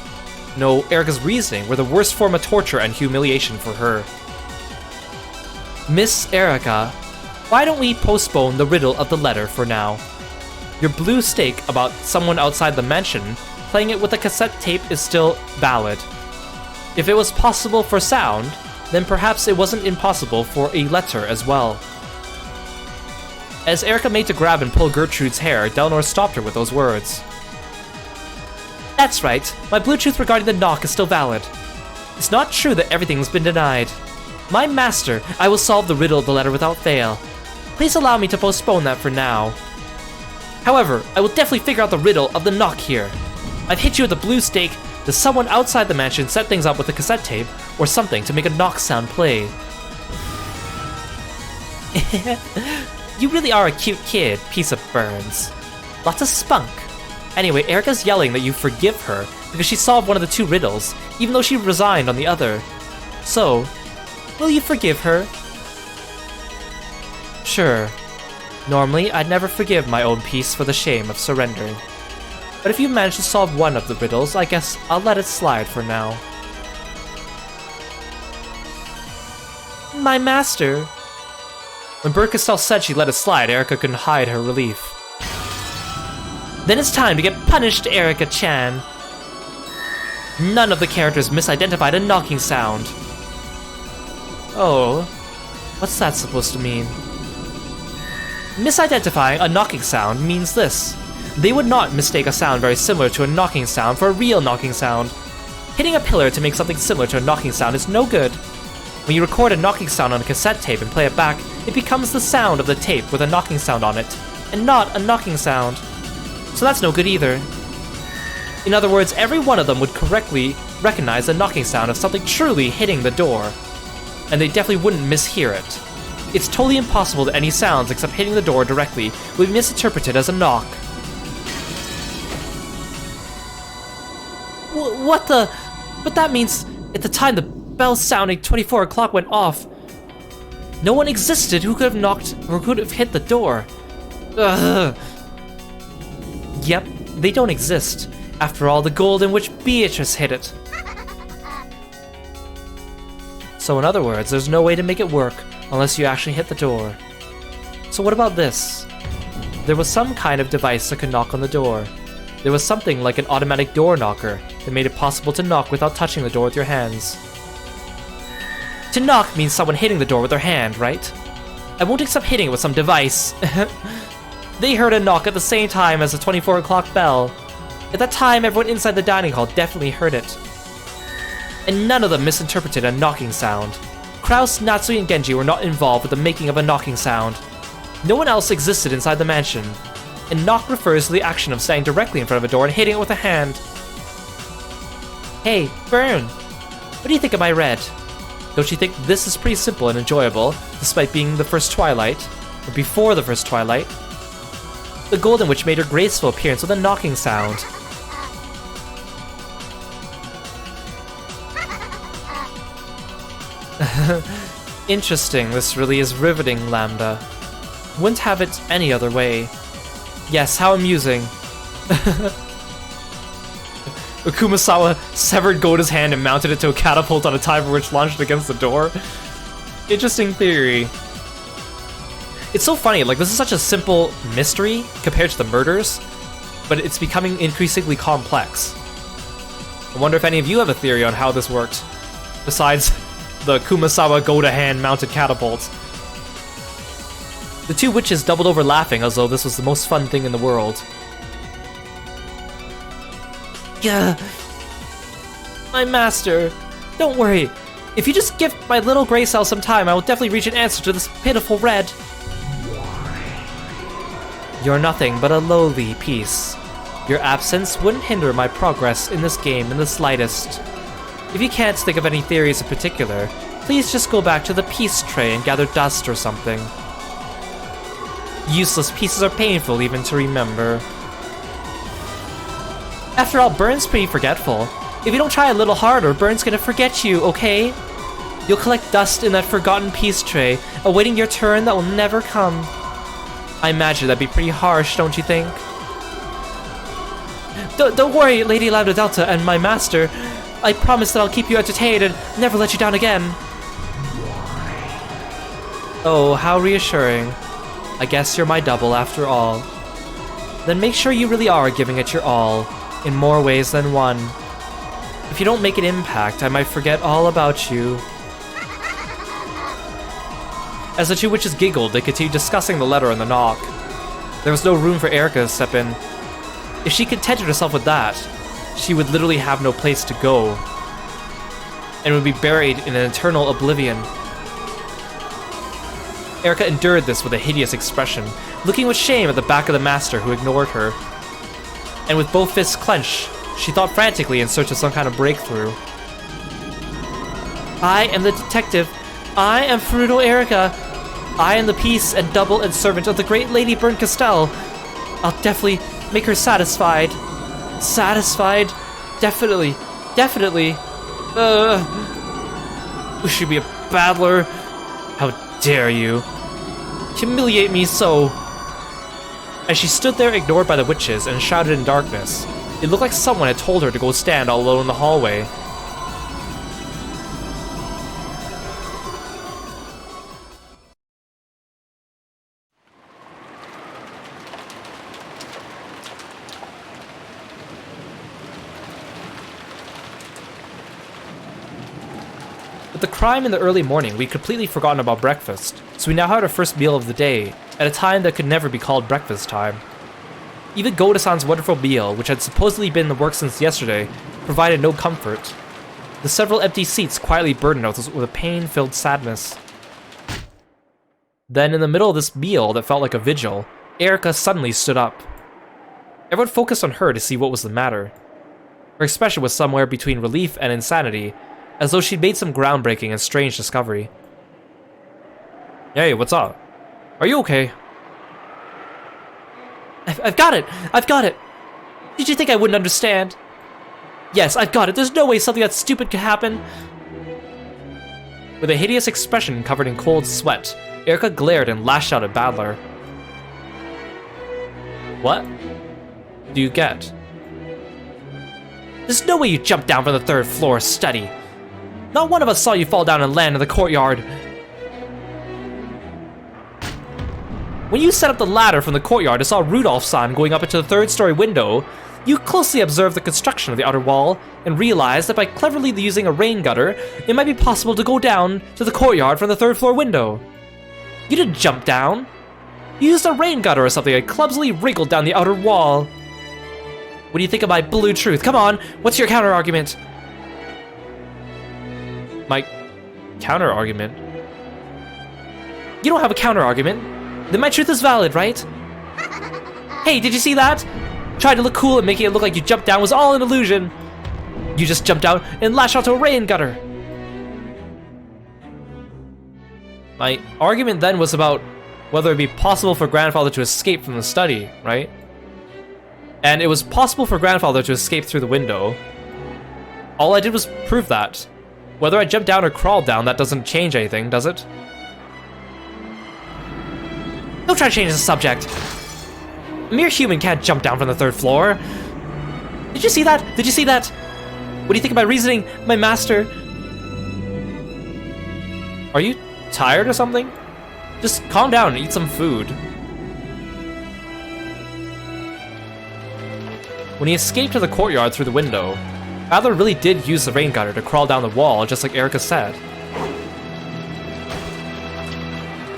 No, Erica's reasoning were the worst form of torture and humiliation for her. Miss Erica, why don't we postpone the riddle of the letter for now? Your blue stake about someone outside the mansion playing it with a cassette tape is still valid. If it was possible for sound, then perhaps it wasn't impossible for a letter as well. As Erica made to grab and pull Gertrude's hair, Delnor stopped her with those words. That's right, my Bluetooth regarding the knock is still valid. It's not true that everything's been denied. My master, I will solve the riddle of the letter without fail. Please allow me to postpone that for now. However, I will definitely figure out the riddle of the knock here. I've hit you with the blue stake. Does someone outside the mansion set things up with a cassette tape or something to make a knock sound play? You really are a cute kid, piece of Burns. Lots of spunk. Anyway, Erica's yelling that you forgive her because she solved one of the two riddles, even though she resigned on the other. So, will you forgive her? Sure. Normally, I'd never forgive my own piece for the shame of surrendering. But if you manage to solve one of the riddles, I guess I'll let it slide for now. My master. When Burkestal said she let it slide, Erica couldn't hide her relief. Then it's time to get punished, Erica-chan. None of the characters misidentified a knocking sound. Oh, what's that supposed to mean? Misidentifying a knocking sound means this. They would not mistake a sound very similar to a knocking sound for a real knocking sound. Hitting a pillar to make something similar to a knocking sound is no good. When you record a knocking sound on a cassette tape and play it back, it becomes the sound of the tape with a knocking sound on it, and not a knocking sound. So that's no good either. In other words, every one of them would correctly recognize the knocking sound of something truly hitting the door, and they definitely wouldn't mishear it. It's totally impossible that any sounds except hitting the door directly would be misinterpreted as a knock. What the? But that means at the time the bell sounding 24 o'clock went off, no one existed who could have knocked or could have hit the door. Ugh. Yep, they don't exist. After all, the golden witch Beatrice hit it. So in other words, there's no way to make it work unless you actually hit the door. So what about this? There was some kind of device that could knock on the door. There was something like an automatic door knocker that made it possible to knock without touching the door with your hands. To knock means someone hitting the door with their hand, right? I won't accept hitting it with some device. They heard a knock at the same time as the 24 o'clock bell. At that time, everyone inside the dining hall definitely heard it. And none of them misinterpreted a knocking sound. Kraus, Natsui, and Genji were not involved with the making of a knocking sound. No one else existed inside the mansion. And knock refers to the action of standing directly in front of a door and hitting it with a hand. Hey, Burn! What do you think of my red? Don't you think this is pretty simple and enjoyable, despite being the first Twilight, or before the first Twilight? The Golden Witch made her graceful appearance with a knocking sound. Interesting, this really is riveting, Lambda. Wouldn't have it any other way. Yes, how amusing. Ukumasawa severed Goda's hand and mounted it to a catapult on a timer which launched against the door. Interesting theory. It's so funny, like this is such a simple mystery compared to the murders, but it's becoming increasingly complex. I wonder if any of you have a theory on how this worked, besides the Kumasawa Goda hand mounted catapult. The two witches doubled over laughing as though this was the most fun thing in the world. Yeah. My master. Don't worry. If you just give my little gray cell some time, I will definitely reach an answer to this pitiful red. You're nothing but a lowly piece. Your absence wouldn't hinder my progress in this game in the slightest. If you can't think of any theories in particular, please just go back to the peace tray and gather dust or something. Useless pieces are painful even to remember. After all, Burn's pretty forgetful. If you don't try a little harder, Burn's gonna forget you, okay? You'll collect dust in that forgotten peace tray, awaiting your turn that will never come. I imagine that'd be pretty harsh, don't you think? Don't worry, Lady Lambda Delta and my master. I promise that I'll keep you entertained and never let you down again. Oh, how reassuring. I guess you're my double after all. Then make sure you really are giving it your all, in more ways than one. If you don't make an impact, I might forget all about you. As the two witches giggled, they continued discussing the letter and the knock. There was no room for Erica to step in. If she contented herself with that, she would literally have no place to go, and would be buried in an eternal oblivion. Erica endured this with a hideous expression, looking with shame at the back of the master who ignored her. And with both fists clenched, she thought frantically in search of some kind of breakthrough. I am the detective. I am Frutal Erica. I am the peace and double and servant of the great Lady Burn Castell. I'll definitely make her satisfied. Satisfied? Definitely. Definitely. We should be a battler. How dare you? Humiliate me so. As she stood there ignored by the witches and shouted in darkness, it looked like someone had told her to go stand all alone in the hallway. With the crime in the early morning, we'd completely forgotten about breakfast, so we now had our first meal of the day, at a time that could never be called breakfast time. Even Goda-san's wonderful meal, which had supposedly been in the works since yesterday, provided no comfort. The several empty seats quietly burdened us with a pain-filled sadness. Then, in the middle of this meal that felt like a vigil, Erica suddenly stood up. Everyone focused on her to see what was the matter. Her expression was somewhere between relief and insanity, as though she'd made some groundbreaking and strange discovery. Hey, what's up? Are you okay? I've got it! I've got it! Did you think I wouldn't understand? Yes, I've got it! There's no way something that stupid could happen! With a hideous expression covered in cold sweat, Erica glared and lashed out at Battler. What do you get? There's no way you jumped down from the 3rd floor study! Not one of us saw you fall down and land in the courtyard! When you set up the ladder from the courtyard and saw Rudolph-san going up into the 3rd-story window, you closely observed the construction of the outer wall and realized that by cleverly using a rain gutter, it might be possible to go down to the courtyard from the 3rd-floor window. You didn't jump down. You used a rain gutter or something and clumsily wriggled down the outer wall. What do you think of my blue truth? Come on, what's your counter-argument? My counter-argument? You don't have a counter-argument. Then my truth is valid, right? Hey, did you see that? Trying to look cool and making it look like you jumped down was all an illusion. You just jumped out and lashed out to a rain gutter. My argument then was about whether it'd be possible for Grandfather to escape from the study, right? And it was possible for Grandfather to escape through the window. All I did was prove that. Whether I jumped down or crawled down, that doesn't change anything, does it? Don't try to change the subject. A mere human can't jump down from the 3rd floor. Did you see that? Did you see that? What do you think of my reasoning, my master? Are you tired or something? Just calm down and eat some food. When he escaped to the courtyard through the window, Adler really did use the rain gutter to crawl down the wall, just like Erica said.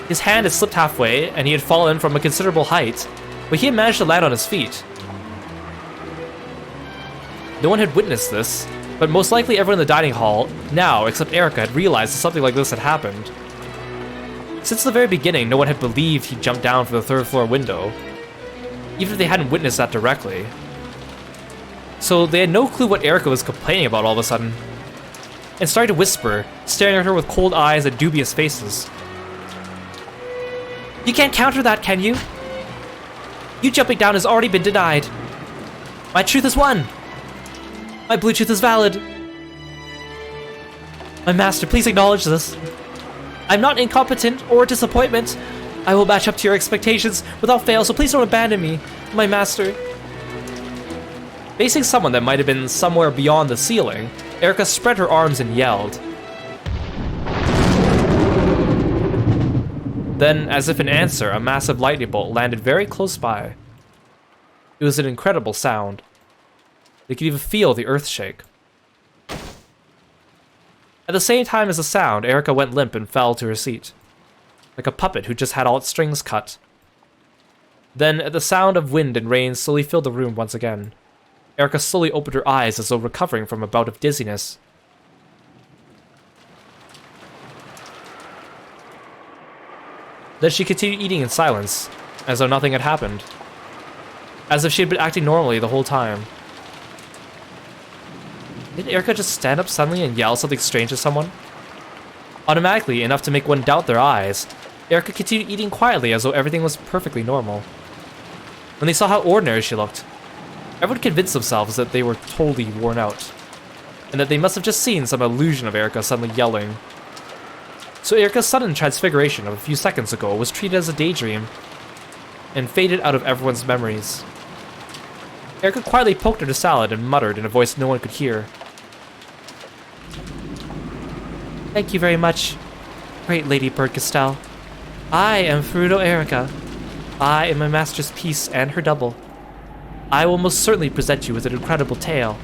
His hand had slipped halfway, and he had fallen from a considerable height, but he had managed to land on his feet. No one had witnessed this, but most likely everyone in the dining hall, now except Erika, had realized that something like this had happened. Since the very beginning, no one had believed he jumped down from the third floor window, even if they hadn't witnessed that directly. So they had no clue what Erika was complaining about all of a sudden, and started to whisper, staring at her with cold eyes and dubious faces. You can't counter that, can you? You jumping down has already been denied. My truth is won. My Bluetooth is valid. My master, please acknowledge this. I'm not incompetent or a disappointment. I will match up to your expectations without fail, so please don't abandon me, my master. Facing someone that might have been somewhere beyond the ceiling, Erika spread her arms and yelled. Then, as if in answer, a massive lightning bolt landed very close by. It was an incredible sound. They could even feel the earth shake. At the same time as the sound, Erika went limp and fell to her seat, like a puppet who just had all its strings cut. Then, at the sound of wind and rain slowly filled the room once again, Erika slowly opened her eyes as though recovering from a bout of dizziness. Then she continued eating in silence, as though nothing had happened. As if she had been acting normally the whole time. Did Erika just stand up suddenly and yell something strange to someone? Automatically, enough to make one doubt their eyes, Erika continued eating quietly as though everything was perfectly normal. When they saw how ordinary she looked, everyone convinced themselves that they were totally worn out, and that they must have just seen some illusion of Erika suddenly yelling. So Erika's sudden transfiguration of a few seconds ago was treated as a daydream, and faded out of everyone's memories. Erika quietly poked at her salad and muttered in a voice no one could hear. Thank you very much, great Lady Birdcastel. I am Furuto Erika. I am my master's piece and her double. I will most certainly present you with an incredible tale.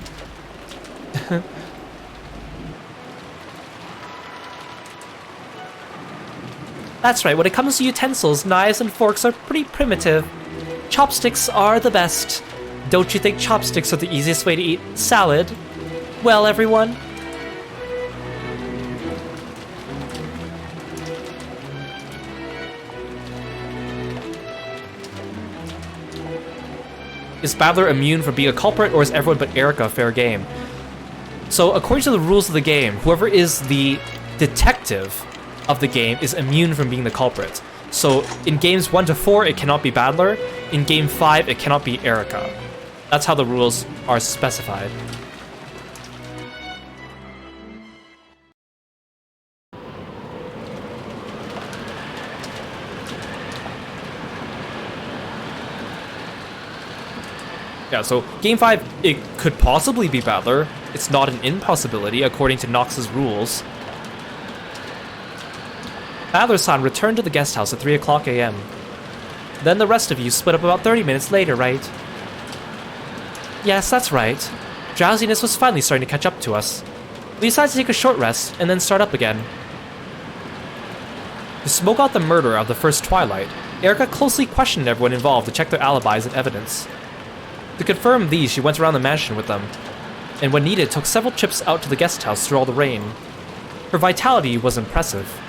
That's right, when it comes to utensils, knives and forks are pretty primitive. Chopsticks are the best. Don't you think chopsticks are the easiest way to eat salad? Well, everyone. Is Battler immune from being a culprit, or is everyone but Erika fair game? So, according to the rules of the game, whoever is the detective of the game is immune from being the culprit. So, in games 1 to 4, it cannot be Battler. In game 5, it cannot be Erika. That's how the rules are specified. Yeah, so Game 5, it could possibly be Battler. It's not an impossibility, according to Nox's rules. Battler-san returned to the guest house at 3 o'clock a.m. Then the rest of you split up about 30 minutes later, right? Yes, that's right. Drowsiness was finally starting to catch up to us. We decided to take a short rest, and then start up again. To smoke out the murder of the first Twilight, Erika closely questioned everyone involved to check their alibis and evidence. To confirm these, she went around the mansion with them, and when needed, took several trips out to the guest house through all the rain. Her vitality was impressive.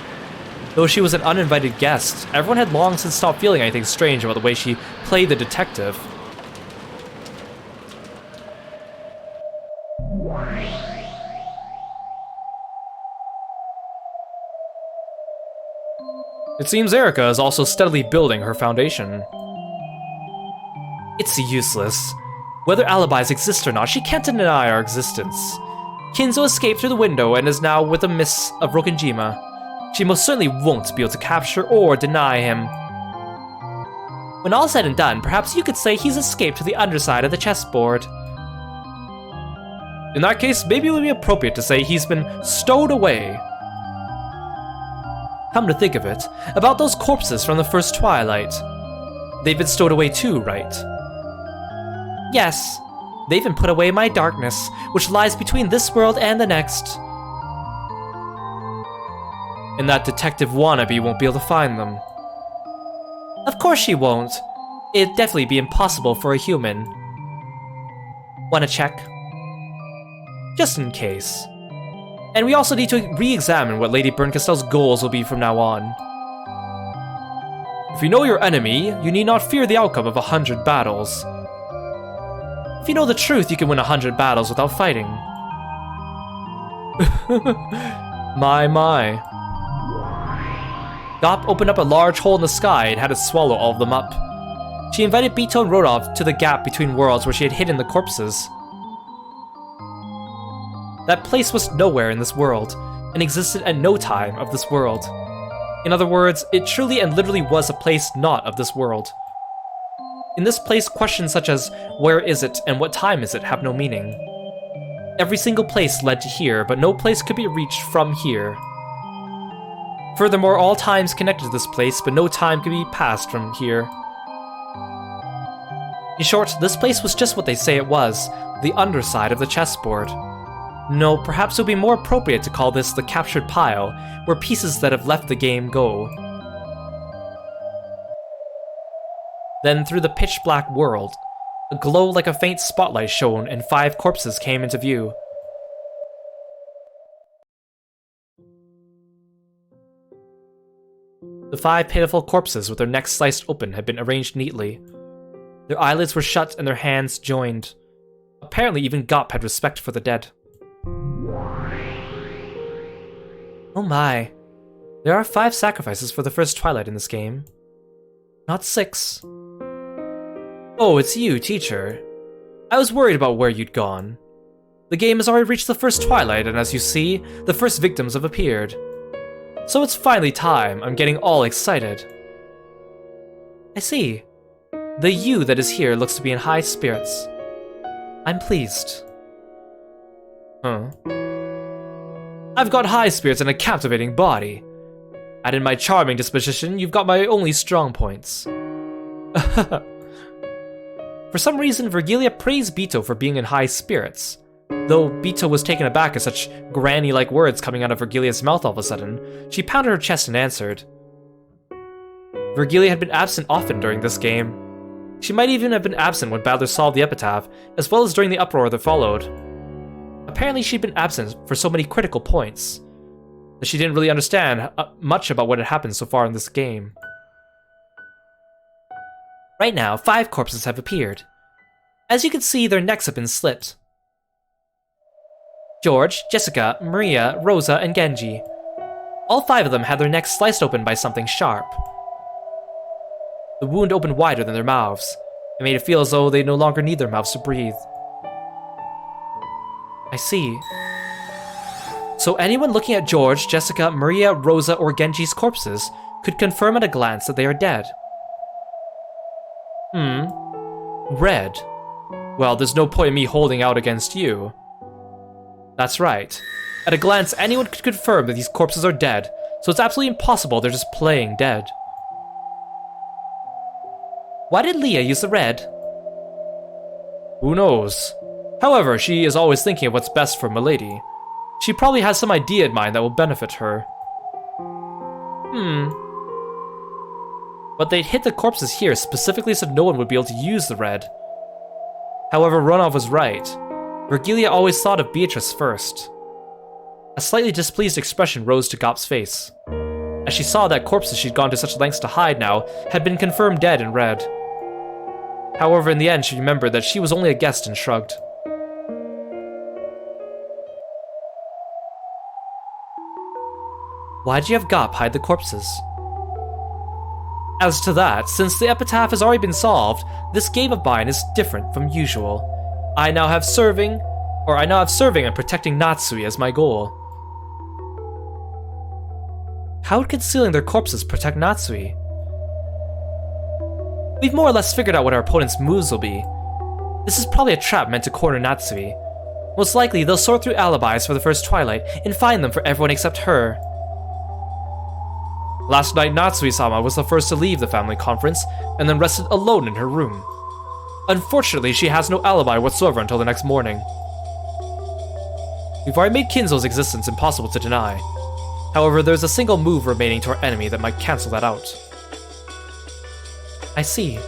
Though she was an uninvited guest, everyone had long since stopped feeling anything strange about the way she played the detective. It seems Erika is also steadily building her foundation. It's useless. Whether alibis exist or not, she can't deny our existence. Kinzo escaped through the window and is now with the Miss of Rokenjima. She most certainly won't be able to capture or deny him. When all's said and done, perhaps you could say he's escaped to the underside of the chessboard. In that case, maybe it would be appropriate to say he's been stowed away. Come to think of it, about those corpses from the first Twilight. They've been stowed away too, right? Yes, they even put away my darkness, which lies between this world and the next. And that detective wannabe won't be able to find them. Of course she won't. It'd definitely be impossible for a human. Wanna check? Just in case. And we also need to re-examine what Lady Burncastell's goals will be from now on. If you know your enemy, you need not fear the outcome of 100 battles. If you know the truth, you can win 100 battles without fighting. My. Gop opened up a large hole in the sky and had to swallow all of them up. She invited Bito and Rodolph to the gap between worlds where she had hidden the corpses. That place was nowhere in this world, and existed at no time of this world. In other words, it truly and literally was a place not of this world. In this place, questions such as, where is it and what time is it have no meaning. Every single place led to here, but no place could be reached from here. Furthermore, all times connected to this place, but no time could be passed from here. In short, this place was just what they say it was, the underside of the chessboard. No, perhaps it would be more appropriate to call this the captured pile, where pieces that have left the game go. Then through the pitch-black world, a glow like a faint spotlight shone and 5 corpses came into view. The 5 pitiful corpses with their necks sliced open had been arranged neatly. Their eyelids were shut and their hands joined. Apparently even Gop had respect for the dead. Oh my. There are 5 sacrifices for the first twilight in this game. Not 6. Oh, it's you, teacher. I was worried about where you'd gone. The game has already reached the first twilight, and as you see, the first victims have appeared. So it's finally time. I'm getting all excited. I see. The you that is here looks to be in high spirits. I'm pleased. Huh? I've got high spirits and a captivating body. Add in my charming disposition, you've got my only strong points. For some reason, Virgilia praised Bito for being in high spirits. Though Bito was taken aback at such granny-like words coming out of Virgilia's mouth all of a sudden, she pounded her chest and answered. Virgilia had been absent often during this game. She might even have been absent when Badler solved the epitaph, as well as during the uproar that followed. Apparently she'd been absent for so many critical points, that she didn't really understand much about what had happened so far in this game. Right now, 5 corpses have appeared. As you can see, their necks have been slit. George, Jessica, Maria, Rosa, and Genji. All 5 of them had their necks sliced open by something sharp. The wound opened wider than their mouths. It made it feel as though they no longer need their mouths to breathe. I see. So anyone looking at George, Jessica, Maria, Rosa, or Genji's corpses could confirm at a glance that they are dead. Red. Well, there's no point in me holding out against you. That's right. At a glance, anyone could confirm that these corpses are dead, so it's absolutely impossible they're just playing dead. Why did Leah use the red? Who knows? However, she is always thinking of what's best for Milady. She probably has some idea in mind that will benefit her. But they'd hit the corpses here specifically so no one would be able to use the red. However, Ronov was right. Virgilia always thought of Beatrice first. A slightly displeased expression rose to Gop's face, as she saw that corpses she'd gone to such lengths to hide now had been confirmed dead in red. However, in the end, she remembered that she was only a guest and shrugged. Why'd you have Gop hide the corpses? As to that, since the epitaph has already been solved, this game of mine is different from usual. I now have serving and protecting Natsui as my goal. How would concealing their corpses protect Natsui? We've more or less figured out what our opponent's moves will be. This is probably a trap meant to corner Natsui. Most likely, they'll sort through alibis for the first twilight and find them for everyone except her. Last night, Natsui-sama was the first to leave the family conference, and then rested alone in her room. Unfortunately, she has no alibi whatsoever until the next morning. We've already made Kinzo's existence impossible to deny. However, there's a single move remaining to our enemy that might cancel that out. I see.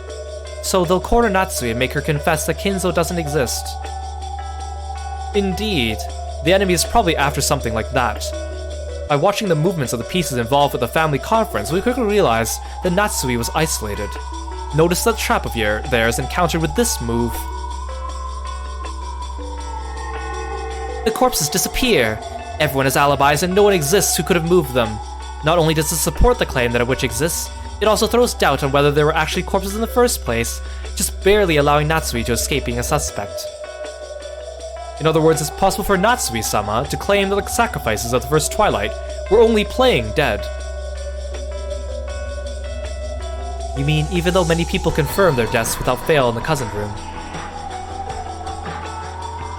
So they'll corner Natsui and make her confess that Kinzo doesn't exist. Indeed. The enemy is probably after something like that. By watching the movements of the pieces involved with the family conference, we quickly realized that Natsui was isolated. Notice that trap of theirs encountered with this move. The corpses disappear. Everyone has alibis and no one exists who could have moved them. Not only does this support the claim that a witch exists, it also throws doubt on whether there were actually corpses in the first place, just barely allowing Natsui to escape being a suspect. In other words, it's possible for Natsui-sama to claim that the sacrifices of the first Twilight were only playing dead. You mean even though many people confirm their deaths without fail in the cousin room?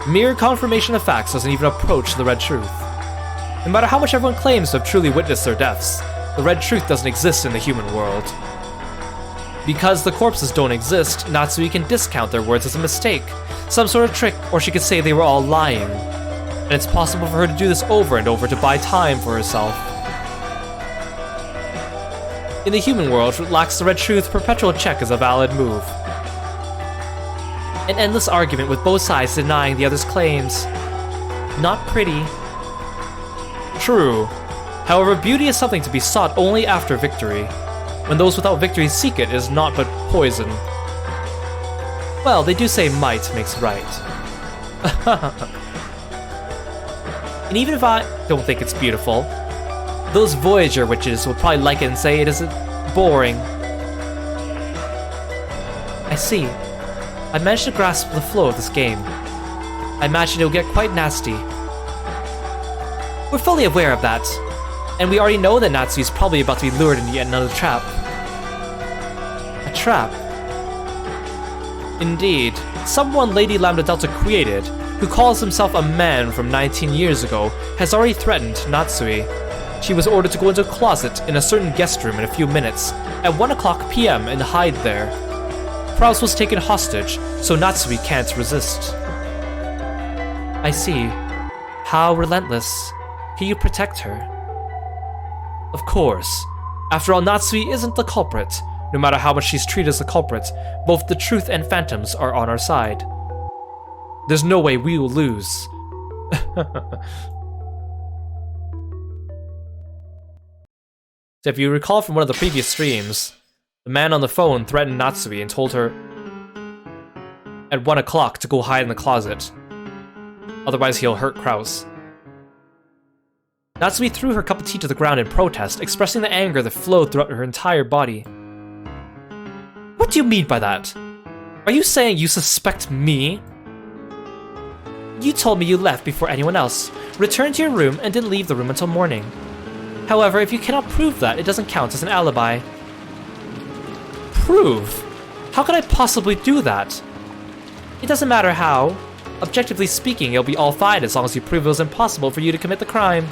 Mere confirmation of facts doesn't even approach the red truth. No matter how much everyone claims to have truly witnessed their deaths, the red truth doesn't exist in the human world. Because the corpses don't exist, Natsui can discount their words as a mistake, some sort of trick, or she could say they were all lying. And it's possible for her to do this over and over to buy time for herself. In the human world, what lacks the red truth, perpetual check is a valid move. An endless argument with both sides denying the other's claims. Not pretty. True. However, beauty is something to be sought only after victory. When those without victory seek it, it is naught but poison. Well, they do say might makes right. And even if I don't think it's beautiful, those Voyager witches will probably like it and say it is boring. I see. I managed to grasp the flow of this game. I imagine it'll get quite nasty. We're fully aware of that. And we already know that Natsui is probably about to be lured into yet another trap. A trap? Indeed. Someone Lady Lambda Delta created, who calls himself a man from 19 years ago, has already threatened Natsui. She was ordered to go into a closet in a certain guest room in a few minutes, at 1:00 p.m. and hide there. Kraus was taken hostage, so Natsui can't resist. I see. How relentless. Can you protect her? Of course. After all, Natsui isn't the culprit. No matter how much she's treated as the culprit, both the truth and phantoms are on our side. There's no way we will lose. So if you recall from one of the previous streams, the man on the phone threatened Natsui and told her at 1:00 to go hide in the closet. Otherwise he'll hurt Kraus. Natsui threw her cup of tea to the ground in protest, expressing the anger that flowed throughout her entire body. What do you mean by that? Are you saying you suspect me? You told me you left before anyone else, returned to your room, and didn't leave the room until morning. However, if you cannot prove that, it doesn't count as an alibi. Prove? How could I possibly do that? It doesn't matter how. Objectively speaking, it'll be all fine as long as you prove it was impossible for you to commit the crime.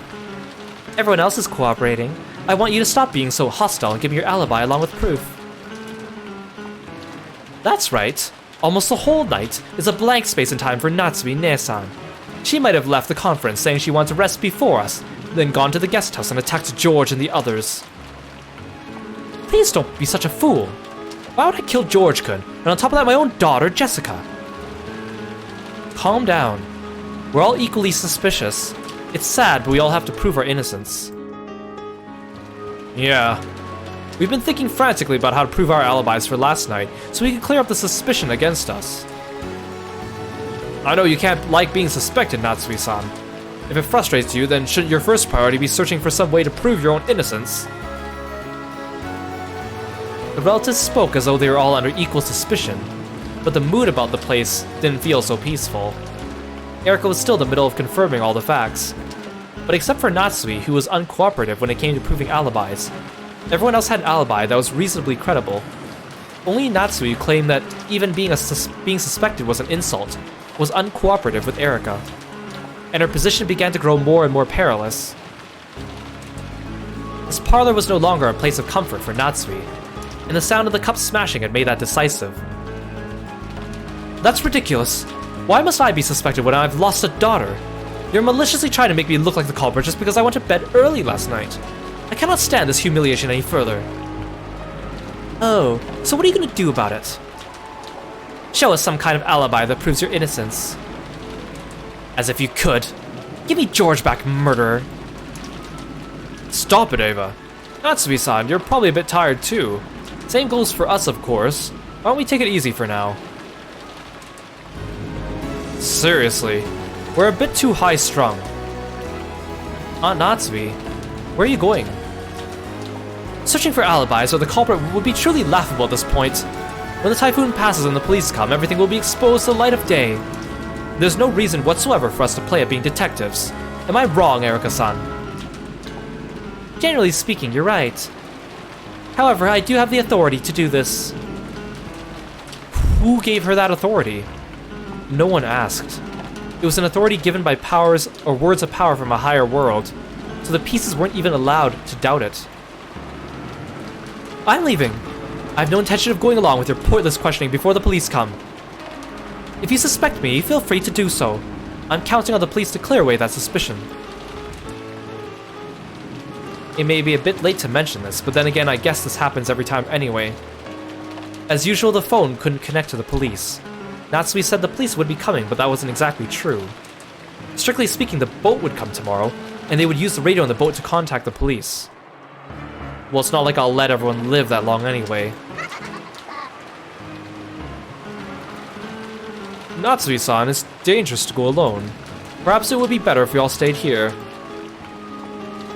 Everyone else is cooperating. I want you to stop being so hostile and give me your alibi along with proof. That's right. Almost the whole night is a blank space in time for Natsui Ne-san. She might have left the conference saying she wanted to rest before us, then gone to the guest house and attacked George and the others. Please don't be such a fool. Why would I kill George-kun, and on top of that my own daughter, Jessica? Calm down. We're all equally suspicious. It's sad, but we all have to prove our innocence. Yeah. We've been thinking frantically about how to prove our alibis for last night, so we can clear up the suspicion against us. I know you can't like being suspected, Natsui-san. If it frustrates you, then shouldn't your first priority be searching for some way to prove your own innocence? The relatives spoke as though they were all under equal suspicion, but the mood about the place didn't feel so peaceful. Erika was still in the middle of confirming all the facts. But except for Natsui, who was uncooperative when it came to proving alibis, everyone else had an alibi that was reasonably credible. Only Natsui claimed that even being suspected was an insult, was uncooperative with Erika, and her position began to grow more and more perilous. This parlor was no longer a place of comfort for Natsui, and the sound of the cup smashing had made that decisive. That's ridiculous. Why must I be suspected when I've lost a daughter? You're maliciously trying to make me look like the culprit just because I went to bed early last night. I cannot stand this humiliation any further. Oh, so what are you gonna do about it? Show us some kind of alibi that proves your innocence. As if you could. Give me George back, murderer. Stop it, Ava. Natsumi-san, you're probably a bit tired too. Same goes for us, of course. Why don't we take it easy for now? Seriously, we're a bit too high-strung. Aunt Natsumi, where are you going? Searching for alibis or the culprit would be truly laughable at this point. When the typhoon passes and the police come, everything will be exposed to the light of day. There's no reason whatsoever for us to play at being detectives. Am I wrong, Erika-san? Generally speaking, you're right. However, I do have the authority to do this. Who gave her that authority? No one asked. It was an authority given by powers or words of power from a higher world, so the pieces weren't even allowed to doubt it. I'm leaving. I have no intention of going along with your pointless questioning before the police come. If you suspect me, feel free to do so. I'm counting on the police to clear away that suspicion. It may be a bit late to mention this, but then again I guess this happens every time anyway. As usual, the phone couldn't connect to the police. Natsumi said the police would be coming, but that wasn't exactly true. Strictly speaking, the boat would come tomorrow, and they would use the radio on the boat to contact the police. Well, it's not like I'll let everyone live that long anyway. Natsumi-san, it's dangerous to go alone. Perhaps it would be better if we all stayed here.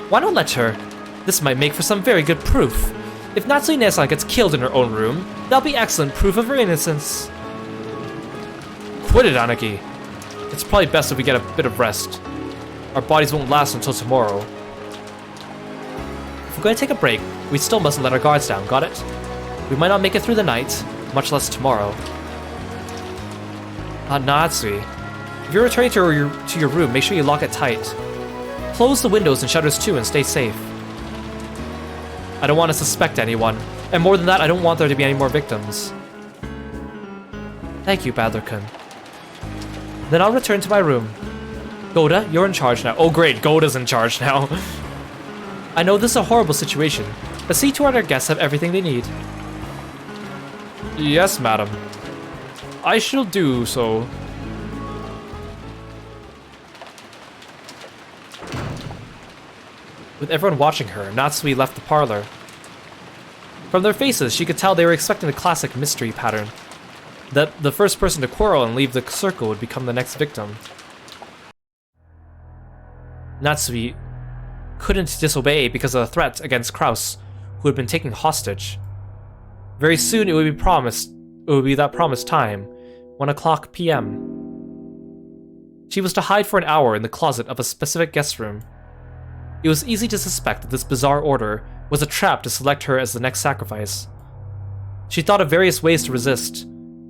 Why not let her? This might make for some very good proof. If Natsumi-san gets killed in her own room, that'll be excellent proof of her innocence. Quit it, Anaki. It's probably best if we get a bit of rest. Our bodies won't last until tomorrow. If we're going to take a break, we still mustn't let our guards down, got it? We might not make it through the night, much less tomorrow. Natsui. If you're returning to your room, make sure you lock it tight. Close the windows and shutters too and stay safe. I don't want to suspect anyone, and more than that, I don't want there to be any more victims. Thank you, Badler-kun. Then I'll return to my room. Goda, you're in charge now. Oh great, Goda's in charge now. I know this is a horrible situation, but see to it our guests have everything they need. Yes, madam. I shall do so. With everyone watching her, Natsui left the parlor. From their faces, she could tell they were expecting the classic mystery pattern. That the first person to quarrel and leave the circle would become the next victim. Natsui couldn't disobey because of the threat against Kraus, who had been taken hostage. Very soon it would be that promised time, 1 o'clock p.m. She was to hide for an hour in the closet of a specific guest room. It was easy to suspect that this bizarre order was a trap to select her as the next sacrifice. She thought of various ways to resist,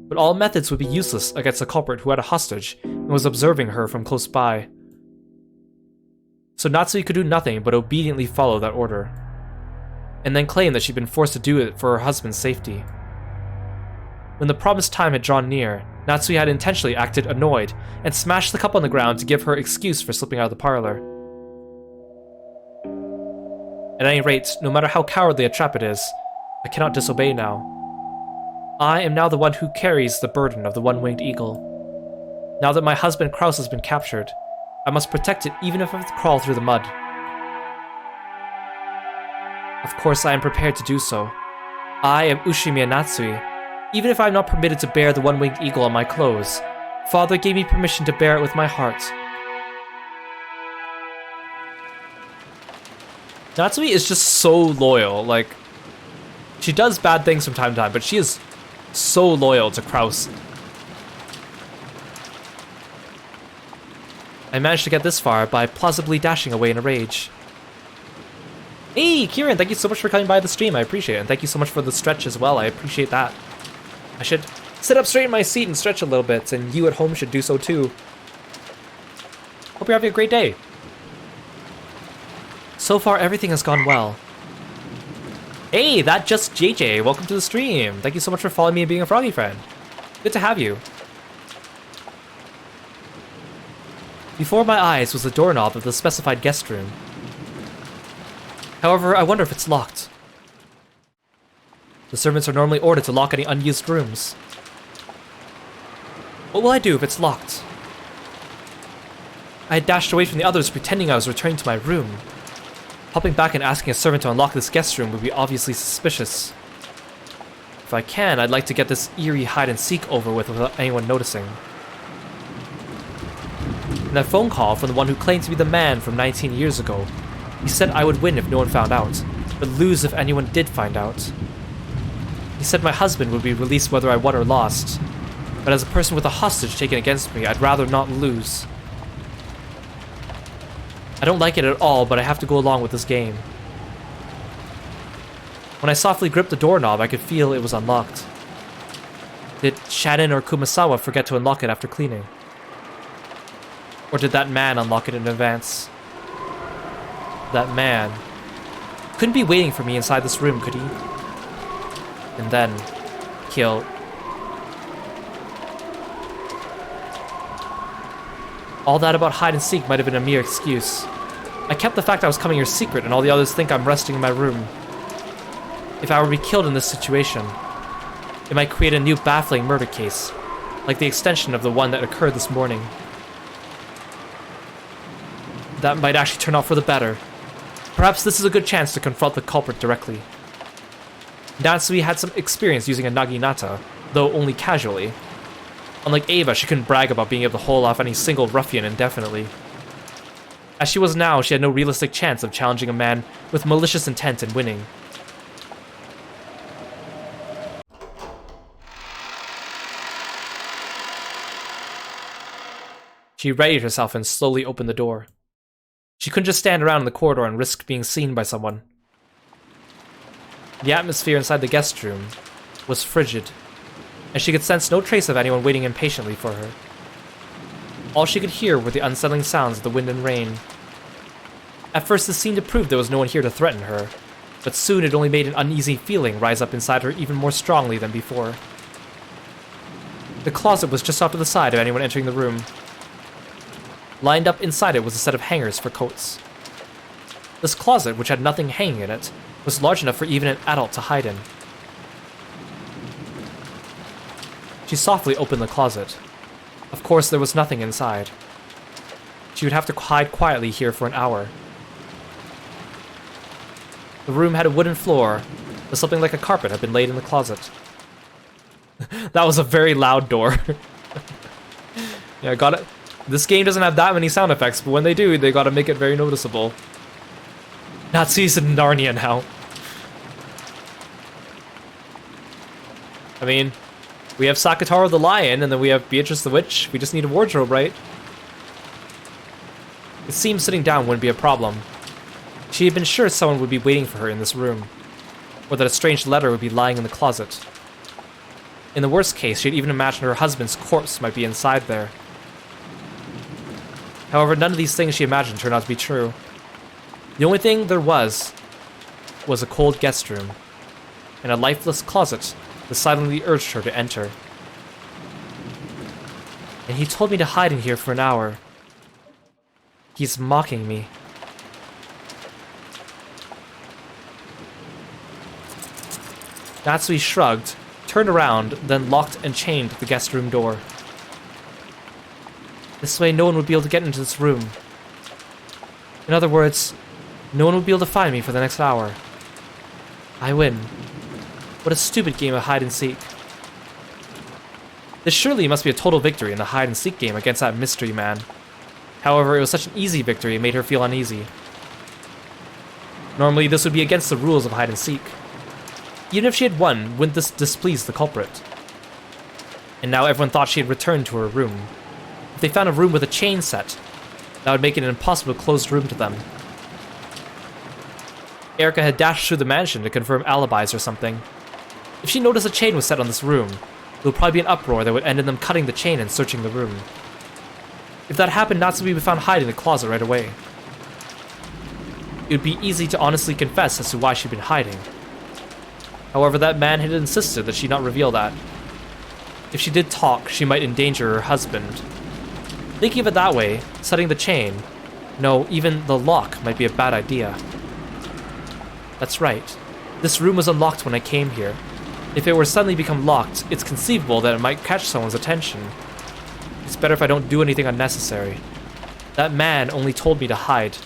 but all methods would be useless against a culprit who had a hostage and was observing her from close by. So Natsui could do nothing but obediently follow that order, and then claim that she'd been forced to do it for her husband's safety. When the promised time had drawn near, Natsui had intentionally acted annoyed and smashed the cup on the ground to give her excuse for slipping out of the parlor. At any rate, no matter how cowardly a trap it is, I cannot disobey now. I am now the one who carries the burden of the one-winged eagle. Now that my husband Kraus has been captured, I must protect it even if I have to crawl through the mud. Of course I am prepared to do so. I am Ushimiya Natsui. Even if I am not permitted to bear the one-winged eagle on my clothes, Father gave me permission to bear it with my heart. Natsumi is just so loyal, like, she does bad things from time to time, but she is so loyal to Kraus. I managed to get this far by plausibly dashing away in a rage. Hey, Kieran, thank you so much for coming by the stream, I appreciate it, and thank you so much for the stretch as well, I appreciate that. I should sit up straight in my seat and stretch a little bit, and you at home should do so too. Hope you're having a great day. So far, everything has gone well. Hey, that just JJ, welcome to the stream. Thank you so much for following me and being a Froggy friend. Good to have you. Before my eyes was the doorknob of the specified guest room. However, I wonder if it's locked. The servants are normally ordered to lock any unused rooms. What will I do if it's locked? I had dashed away from the others, pretending I was returning to my room. Hopping back and asking a servant to unlock this guest room would be obviously suspicious. If I can, I'd like to get this eerie hide-and-seek over with without anyone noticing. In that phone call from the one who claimed to be the man from 19 years ago, he said I would win if no one found out, but lose if anyone did find out. He said my husband would be released whether I won or lost, but as a person with a hostage taken against me, I'd rather not lose. I don't like it at all, but I have to go along with this game. When I softly gripped the doorknob, I could feel it was unlocked. Did Shannon or Kumasawa forget to unlock it after cleaning? Or did that man unlock it in advance? That man couldn't be waiting for me inside this room, could he? And then kill. All that about hide and seek might have been a mere excuse. I kept the fact I was coming here secret, and all the others think I'm resting in my room. If I were to be killed in this situation, it might create a new baffling murder case, like the extension of the one that occurred this morning. That might actually turn out for the better. Perhaps this is a good chance to confront the culprit directly. Natsui had some experience using a naginata, though only casually. Unlike Ava, she couldn't brag about being able to hold off any single ruffian indefinitely. As she was now, she had no realistic chance of challenging a man with malicious intent and winning. She readied herself and slowly opened the door. She couldn't just stand around in the corridor and risk being seen by someone. The atmosphere inside the guest room was frigid, and she could sense no trace of anyone waiting impatiently for her. All she could hear were the unsettling sounds of the wind and rain. At first, this seemed to prove there was no one here to threaten her, but soon it only made an uneasy feeling rise up inside her even more strongly than before. The closet was just off to the side of anyone entering the room. Lined up inside it was a set of hangers for coats. This closet, which had nothing hanging in it, was large enough for even an adult to hide in. She softly opened the closet. Of course, there was nothing inside. She would have to hide quietly here for an hour. The room had a wooden floor, but something like a carpet had been laid in the closet. That was a very loud door. Yeah, got it. This game doesn't have that many sound effects, but when they do, they gotta make it very noticeable. Natsui's in Narnia now. I mean, we have Sakataro the Lion, and then we have Beatrice the Witch. We just need a wardrobe, right? It seemed sitting down wouldn't be a problem. She had been sure someone would be waiting for her in this room, or that a strange letter would be lying in the closet. In the worst case, she had even imagined her husband's corpse might be inside there. However, none of these things she imagined turned out to be true. The only thing there was a cold guest room, and a lifeless closet that silently urged her to enter. And he told me to hide in here for an hour. He's mocking me. Natsui shrugged, turned around, then locked and chained the guest room door. This way no one would be able to get into this room. In other words, no one would be able to find me for the next hour. I win. What a stupid game of hide and seek. This surely must be a total victory in the hide and seek game against that mystery man. However, it was such an easy victory it made her feel uneasy. Normally this would be against the rules of hide and seek. Even if she had won, wouldn't this displease the culprit? And now everyone thought she had returned to her room. If they found a room with a chain set, that would make it an impossible closed room to them. Erica had dashed through the mansion to confirm alibis or something. If she noticed a chain was set on this room, there would probably be an uproar that would end in them cutting the chain and searching the room. If that happened, Natsui would be found hiding in the closet right away. It would be easy to honestly confess as to why she'd been hiding. However, that man had insisted that she not reveal that. If she did talk, she might endanger her husband. Thinking of it that way, setting the chain, no, even the lock might be a bad idea. That's right. This room was unlocked when I came here. If it were suddenly become locked, it's conceivable that it might catch someone's attention. It's better if I don't do anything unnecessary. That man only told me to hide.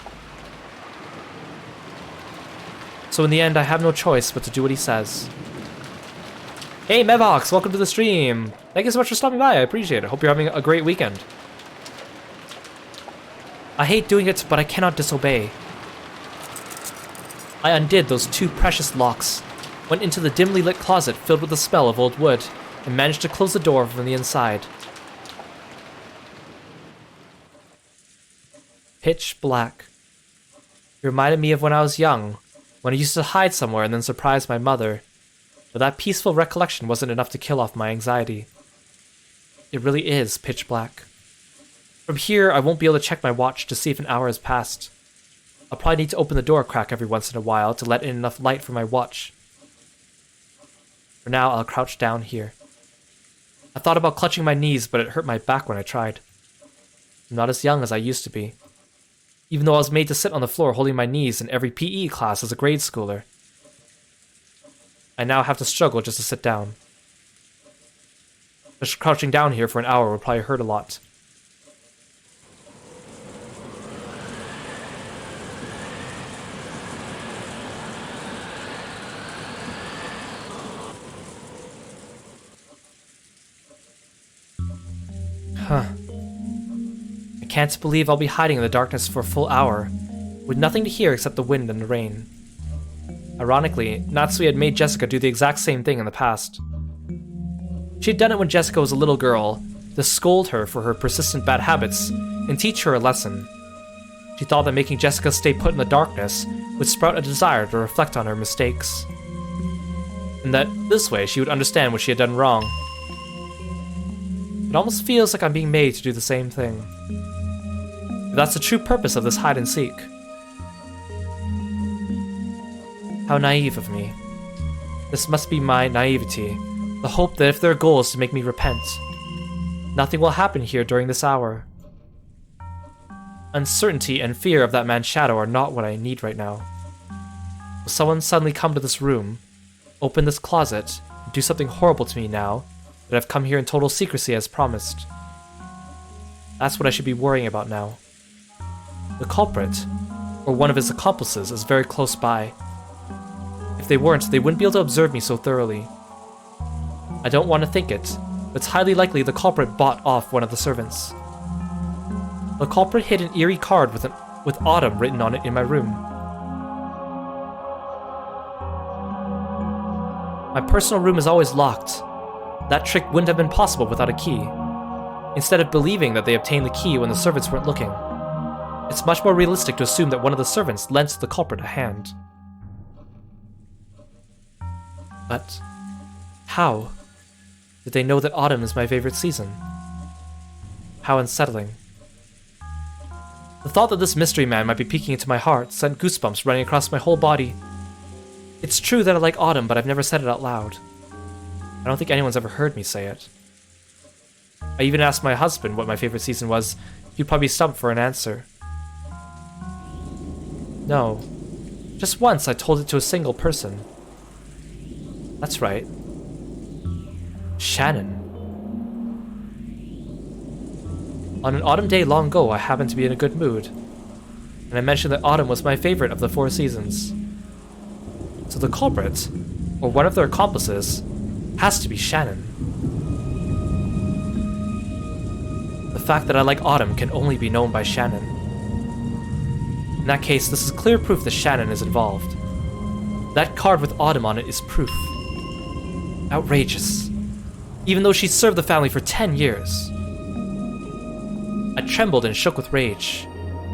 So in the end, I have no choice but to do what he says. Hey Mevox, welcome to the stream! Thank you so much for stopping by, I appreciate it. Hope you're having a great weekend. I hate doing it, but I cannot disobey. I undid those 2 precious locks, went into the dimly lit closet filled with the smell of old wood, and managed to close the door from the inside. Pitch black. It reminded me of when I was young, when I used to hide somewhere and then surprise my mother. But that peaceful recollection wasn't enough to kill off my anxiety. It really is pitch black. From here, I won't be able to check my watch to see if an hour has passed. I'll probably need to open the door crack every once in a while to let in enough light for my watch. For now, I'll crouch down here. I thought about clutching my knees, but it hurt my back when I tried. I'm not as young as I used to be. Even though I was made to sit on the floor holding my knees in every PE class as a grade schooler. I now have to struggle just to sit down. Just crouching down here for an hour would probably hurt a lot. Huh. I can't believe I'll be hiding in the darkness for a full hour, with nothing to hear except the wind and the rain. Ironically, Natsui had made Jessica do the exact same thing in the past. She had done it when Jessica was a little girl, to scold her for her persistent bad habits and teach her a lesson. She thought that making Jessica stay put in the darkness would sprout a desire to reflect on her mistakes. And that this way she would understand what she had done wrong. It almost feels like I'm being made to do the same thing. But that's the true purpose of this hide and seek. How naive of me. This must be my naivety, the hope that if their goal is to make me repent, nothing will happen here during this hour. Uncertainty and fear of that man's shadow are not what I need right now. Will someone suddenly come to this room, open this closet, and do something horrible to me now that I've come here in total secrecy as promised? That's what I should be worrying about now. The culprit, or one of his accomplices, is very close by. If they weren't, they wouldn't be able to observe me so thoroughly. I don't want to think it, but it's highly likely the culprit bought off one of the servants. The culprit hid an eerie card with autumn written on it in my room. My personal room is always locked. That trick wouldn't have been possible without a key. Instead of believing that they obtained the key when the servants weren't looking, it's much more realistic to assume that one of the servants lent the culprit a hand. But how did they know that autumn is my favorite season? How unsettling. The thought that this mystery man might be peeking into my heart sent goosebumps running across my whole body. It's true that I like autumn, but I've never said it out loud. I don't think anyone's ever heard me say it. I even asked my husband what my favorite season was. He'd probably be stumped for an answer. No. Just once I told it to a single person. That's right. Shannon. On an autumn day long ago, I happened to be in a good mood, and I mentioned that autumn was my favorite of the 4 seasons. So the culprit, or one of their accomplices, has to be Shannon. The fact that I like autumn can only be known by Shannon. In that case, this is clear proof that Shannon is involved. That card with autumn on it is proof. Outrageous. Even though she served the family for 10 years. I trembled and shook with rage.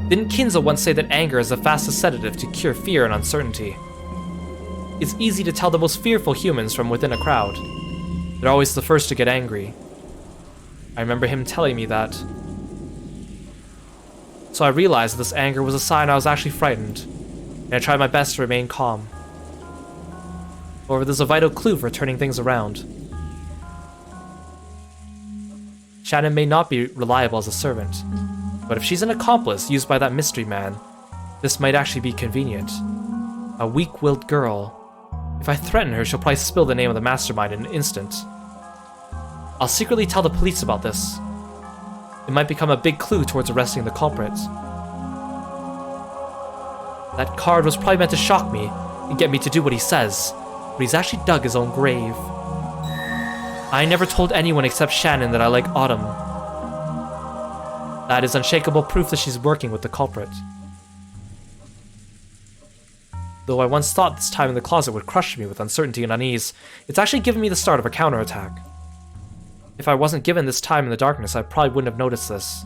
Didn't Kinzo once say that anger is the fastest sedative to cure fear and uncertainty? It's easy to tell the most fearful humans from within a crowd. They're always the first to get angry. I remember him telling me that. So I realized that this anger was a sign I was actually frightened, and I tried my best to remain calm. However, there's a vital clue for turning things around. Shannon may not be reliable as a servant, but if she's an accomplice used by that mystery man, this might actually be convenient. A weak-willed girl. If I threaten her, she'll probably spill the name of the mastermind in an instant. I'll secretly tell the police about this. It might become a big clue towards arresting the culprit. That card was probably meant to shock me and get me to do what he says, but he's actually dug his own grave. I never told anyone except Shannon that I like Autumn. That is unshakable proof that she's working with the culprit. Though I once thought this time in the closet would crush me with uncertainty and unease, it's actually given me the start of a counterattack. If I wasn't given this time in the darkness, I probably wouldn't have noticed this.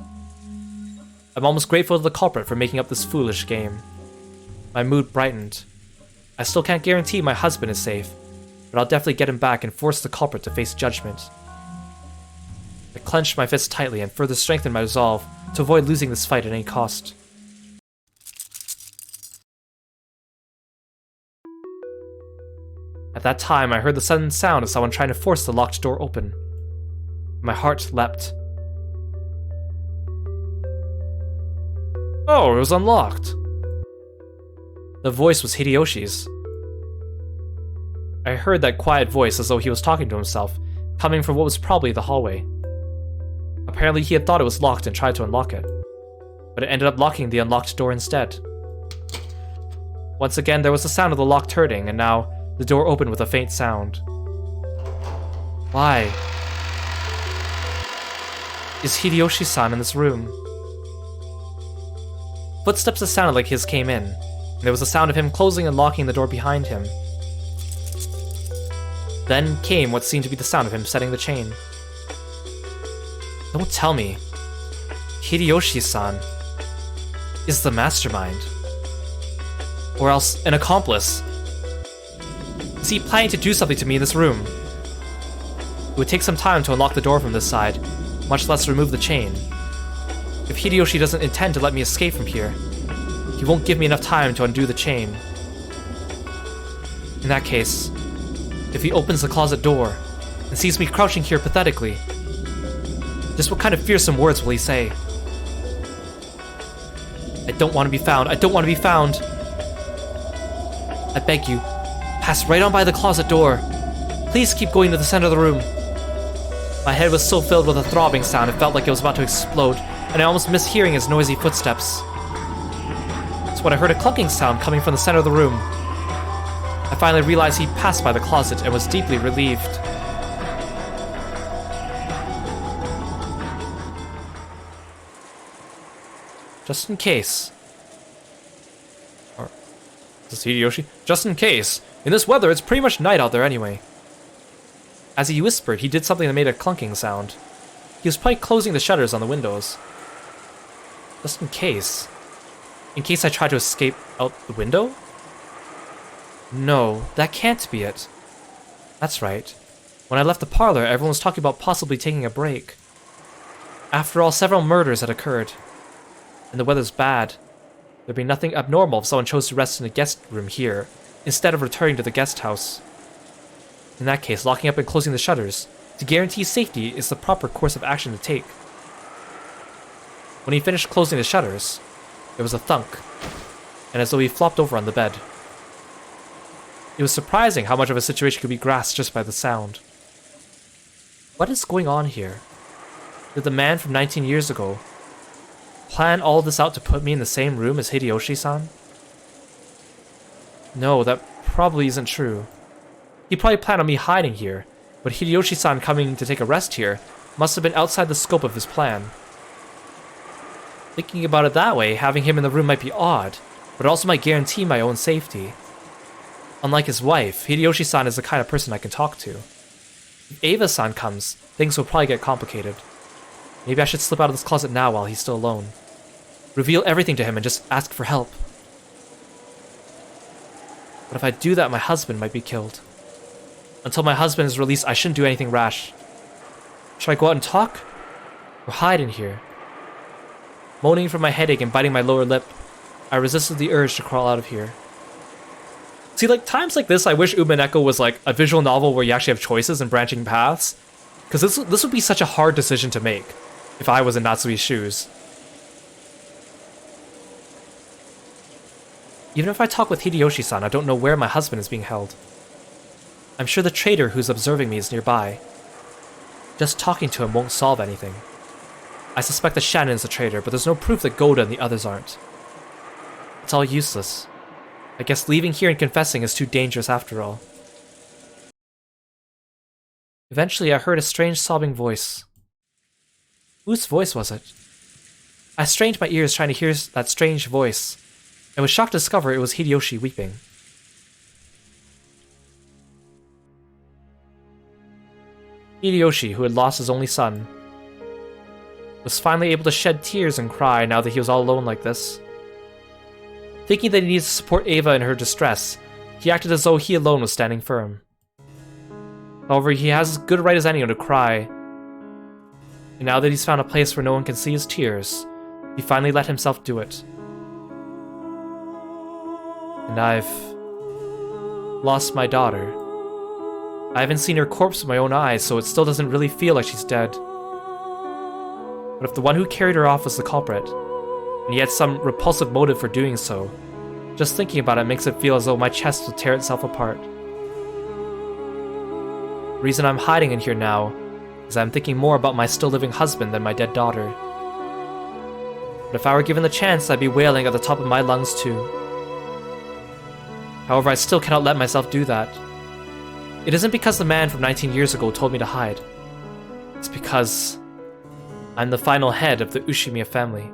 I'm almost grateful to the culprit for making up this foolish game. My mood brightened. I still can't guarantee my husband is safe, but I'll definitely get him back and force the culprit to face judgment. I clenched my fists tightly and further strengthened my resolve to avoid losing this fight at any cost. At that time, I heard the sudden sound of someone trying to force the locked door open. My heart leapt. Oh, it was unlocked. The voice was Hideyoshi's. I heard that quiet voice as though he was talking to himself, coming from what was probably the hallway. Apparently he had thought it was locked and tried to unlock it, but it ended up locking the unlocked door instead. Once again, there was the sound of the lock turning, and now the door opened with a faint sound. Why? Is Hideyoshi-san in this room? Footsteps that sounded like his came in, and there was the sound of him closing and locking the door behind him. Then came what seemed to be the sound of him setting the chain. Don't tell me. Hideyoshi-san is the mastermind. Or else an accomplice. Is he planning to do something to me in this room? It would take some time to unlock the door from this side, much less remove the chain. If Hideyoshi doesn't intend to let me escape from here, he won't give me enough time to undo the chain. In that case, if he opens the closet door and sees me crouching here pathetically, just what kind of fearsome words will he say? I don't want to be found. I don't want to be found. I beg you, pass right on by the closet door. Please keep going to the center of the room. My head was so filled with a throbbing sound it felt like it was about to explode, and I almost missed hearing his noisy footsteps. So when I heard a clunking sound coming from the center of the room, I finally realized he'd passed by the closet and was deeply relieved. Just in case. Or, is this Hideyoshi? Just in case. In this weather, it's pretty much night out there anyway. As he whispered, he did something that made a clunking sound. He was probably closing the shutters on the windows. Just in case. In case I tried to escape out the window? No, that can't be it. That's right. When I left the parlor, everyone was talking about possibly taking a break. After all, several murders had occurred. And the weather's bad. There'd be nothing abnormal if someone chose to rest in a guest room here, instead of returning to the guest house. In that case, locking up and closing the shutters, to guarantee safety, is the proper course of action to take. When he finished closing the shutters, there was a thunk, and as though he flopped over on the bed. It was surprising how much of a situation could be grasped just by the sound. What is going on here? Did the man from 19 years ago plan all this out to put me in the same room as Hideyoshi-san? No, that probably isn't true. He probably planned on me hiding here, but Hideyoshi-san coming to take a rest here must have been outside the scope of his plan. Thinking about it that way, having him in the room might be odd, but it also might guarantee my own safety. Unlike his wife, Hideyoshi-san is the kind of person I can talk to. If Eva-san comes, things will probably get complicated. Maybe I should slip out of this closet now while he's still alone. Reveal everything to him and just ask for help. But if I do that, my husband might be killed. Until my husband is released, I shouldn't do anything rash. Should I go out and talk? Or hide in here? Moaning from my headache and biting my lower lip, I resisted the urge to crawl out of here. See, like, times like this, I wish Umineko was like a visual novel where you actually have choices and branching paths. Because this would be such a hard decision to make if I was in Natsui's shoes. Even if I talk with Hideyoshi-san, I don't know where my husband is being held. I'm sure the trader who's observing me is nearby. Just talking to him won't solve anything. I suspect that Shannon is the traitor, but there's no proof that Goda and the others aren't. It's all useless. I guess leaving here and confessing is too dangerous after all. Eventually, I heard a strange sobbing voice. Whose voice was it? I strained my ears trying to hear that strange voice, and was shocked to discover it was Hideyoshi weeping. Hideyoshi, who had lost his only son, was finally able to shed tears and cry now that he was all alone like this. Thinking that he needed to support Eva in her distress, he acted as though he alone was standing firm. However, he has as good a right as anyone to cry, and now that he's found a place where no one can see his tears, he finally let himself do it. And I've lost my daughter. I haven't seen her corpse with my own eyes, so it still doesn't really feel like she's dead. But if the one who carried her off was the culprit, and he had some repulsive motive for doing so, just thinking about it makes it feel as though my chest will tear itself apart. The reason I'm hiding in here now is I'm thinking more about my still living husband than my dead daughter. But if I were given the chance, I'd be wailing at the top of my lungs too. However, I still cannot let myself do that. It isn't because the man from 19 years ago told me to hide. It's because I'm the final head of the Ushimiya family.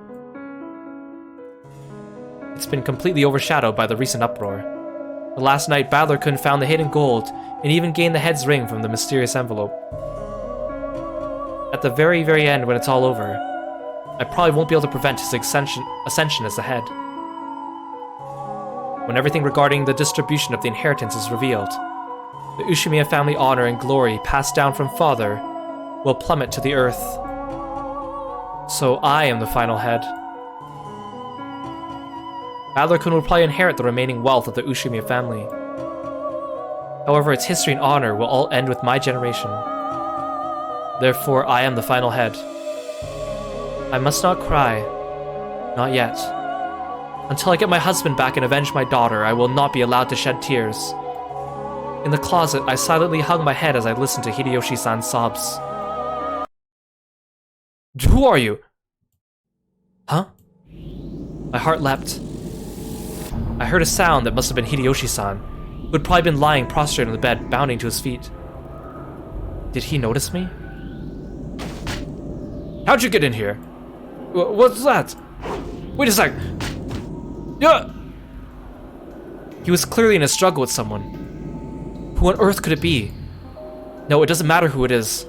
It's been completely overshadowed by the recent uproar. The last night, Battler-kun found the hidden gold, and even gained the head's ring from the mysterious envelope. At the very, very end, when it's all over, I probably won't be able to prevent his ascension as the head. When everything regarding the distribution of the inheritance is revealed, the Ushimiya family honor and glory passed down from father will plummet to the earth. So I am the final head. Battler-kun will probably inherit the remaining wealth of the Ushimiya family. However, its history and honor will all end with my generation. Therefore, I am the final head. I must not cry. Not yet. Until I get my husband back and avenge my daughter, I will not be allowed to shed tears. In the closet, I silently hung my head as I listened to Hideyoshi-san's sobs. Who are you? Huh? My heart leapt. I heard a sound that must have been Hideyoshi-san, who had probably been lying prostrate on the bed, bounding to his feet. Did he notice me? How'd you get in here? What's that? Wait a sec! Yeah! He was clearly in a struggle with someone. Who on earth could it be? No, it doesn't matter who it is.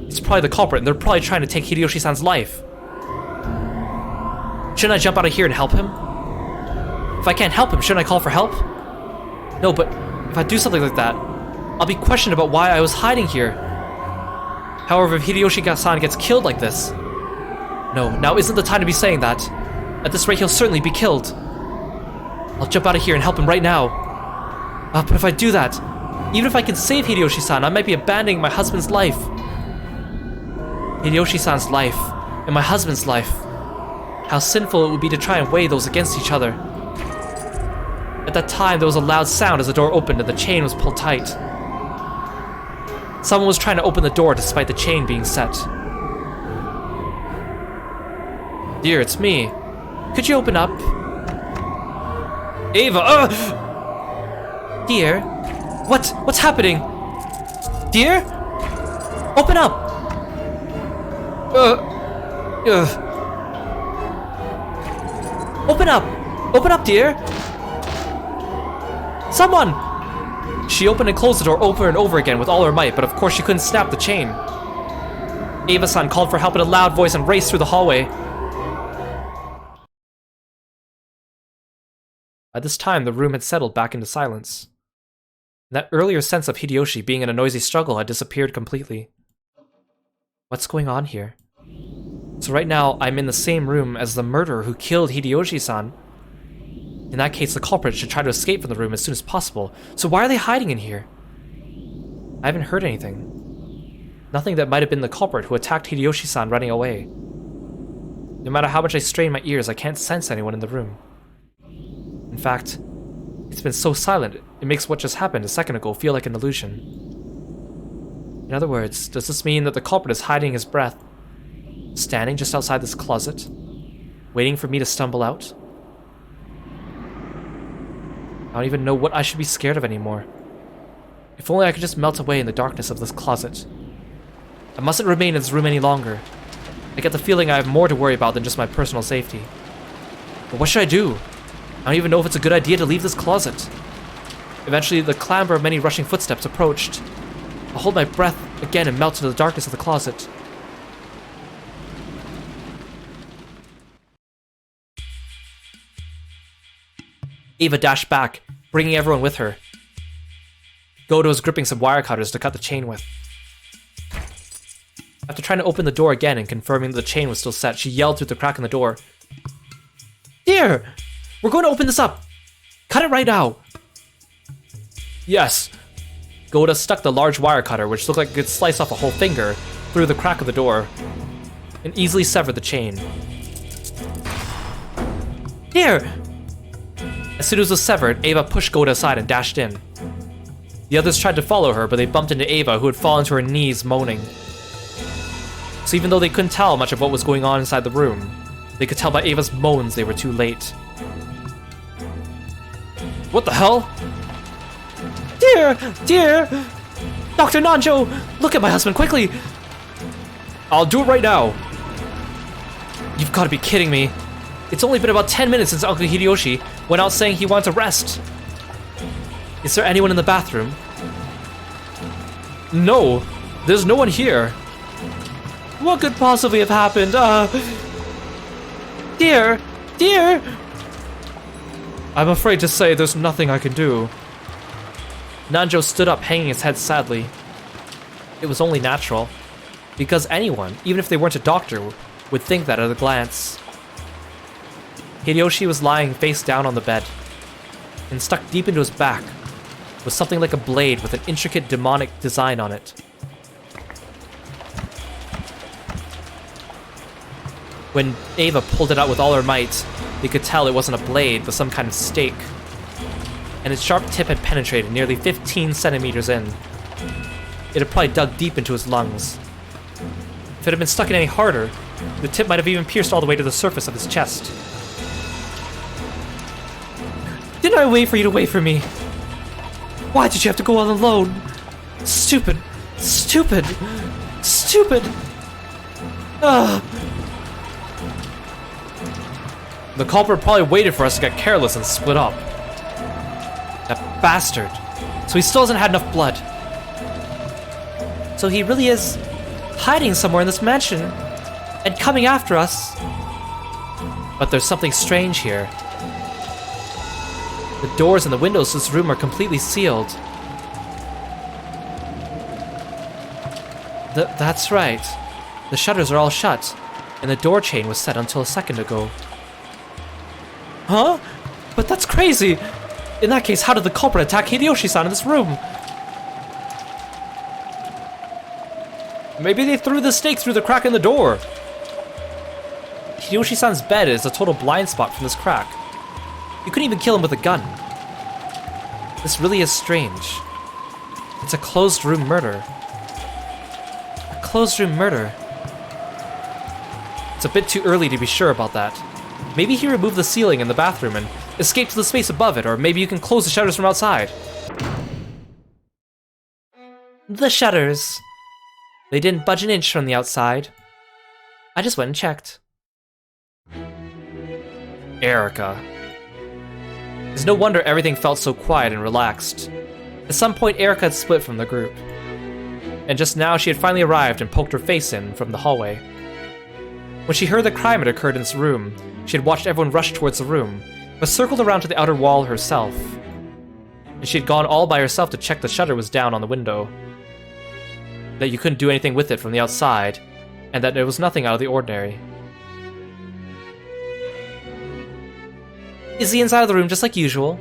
It's probably the culprit, and they're probably trying to take Hideyoshi-san's life. Shouldn't I jump out of here and help him? If I can't help him, shouldn't I call for help? No, but if I do something like that, I'll be questioned about why I was hiding here. However, if Hideyoshi-san gets killed like this... No, now isn't the time to be saying that. At this rate, he'll certainly be killed. I'll jump out of here and help him right now. But if I do that, even if I can save Hideyoshi-san, I might be abandoning my husband's life. Hideyoshi-san's life, and my husband's life. How sinful it would be to try and weigh those against each other. At that time, there was a loud sound as the door opened and the chain was pulled tight. Someone was trying to open the door despite the chain being set. Dear, it's me. Could you open up? Ava, Dear? What's happening? Dear? Open up! Open up! Open up, dear! Someone! She opened and closed the door over and over again with all her might, but of course she couldn't snap the chain. Ava-san called for help in a loud voice and raced through the hallway. By this time, the room had settled back into silence. That earlier sense of Hideyoshi being in a noisy struggle had disappeared completely. What's going on here? So right now, I'm in the same room as the murderer who killed Hideyoshi-san. In that case, the culprit should try to escape from the room as soon as possible. So why are they hiding in here? I haven't heard anything. Nothing that might have been the culprit who attacked Hideyoshi-san running away. No matter how much I strain my ears, I can't sense anyone in the room. In fact, it's been so silent, it makes what just happened a second ago feel like an illusion. In other words, does this mean that the culprit is hiding his breath, standing just outside this closet, waiting for me to stumble out? I don't even know what I should be scared of anymore. If only I could just melt away in the darkness of this closet. I mustn't remain in this room any longer. I get the feeling I have more to worry about than just my personal safety. But what should I do? I don't even know if it's a good idea to leave this closet. Eventually, the clamor of many rushing footsteps approached. I'll hold my breath again and melt into the darkness of the closet. Eva dashed back, bringing everyone with her. Goto was gripping some wire cutters to cut the chain with. After trying to open the door again and confirming that the chain was still set, she yelled through the crack in the door. "Dear! We're going to open this up! Cut it right now!" Yes. Goto stuck the large wire cutter, which looked like it could slice off a whole finger, through the crack of the door, and easily severed the chain. "Dear!" As soon as it was severed, Eva pushed Goto aside and dashed in. The others tried to follow her, but they bumped into Eva, who had fallen to her knees, moaning. So even though they couldn't tell much of what was going on inside the room, they could tell by Ava's moans they were too late. What the hell? Dear! Dear! Dr. Nanjo! Look at my husband, quickly! I'll do it right now! You've got to be kidding me. It's only been about 10 minutes since Uncle Hideyoshi went out saying he wanted to rest. Is there anyone in the bathroom? No, there's no one here. What could possibly have happened? Dear! Dear! I'm afraid to say there's nothing I can do. Nanjo stood up, hanging his head sadly. It was only natural, because anyone, even if they weren't a doctor, would think that at a glance. Hideyoshi was lying face down on the bed, and stuck deep into his back was something like a blade with an intricate demonic design on it. When Eva pulled it out with all her might, they could tell it wasn't a blade, but some kind of stake. And its sharp tip had penetrated nearly 15 centimeters in. It had probably dug deep into his lungs. If it had been stuck in any harder, the tip might have even pierced all the way to the surface of his chest. Didn't I wait for you to wait for me? Why did you have to go all alone? Stupid. Stupid. Stupid. Ugh. The culprit probably waited for us to get careless and split up. That bastard. So he still hasn't had enough blood. So he really is hiding somewhere in this mansion and coming after us. But there's something strange here. The doors and the windows to this room are completely sealed. That's right. The shutters are all shut, and the door chain was set until a second ago. Huh? But that's crazy! In that case, how did the culprit attack Hideyoshi-san in this room? Maybe they threw the stake through the crack in the door. Hideyoshi-san's bed is a total blind spot from this crack. You couldn't even kill him with a gun. This really is strange. It's a closed room murder. A closed room murder. It's a bit too early to be sure about that. Maybe he removed the ceiling in the bathroom and escaped to the space above it, or maybe you can close the shutters from outside. The shutters. They didn't budge an inch from the outside. I just went and checked. Erica. It's no wonder everything felt so quiet and relaxed. At some point, Erica had split from the group. And just now, she had finally arrived and poked her face in from the hallway. When she heard the crime had occurred in this room, she had watched everyone rush towards the room, but circled around to the outer wall herself. And she had gone all by herself to check the shutter was down on the window. That you couldn't do anything with it from the outside, and that there was nothing out of the ordinary. Is the inside of the room just like usual?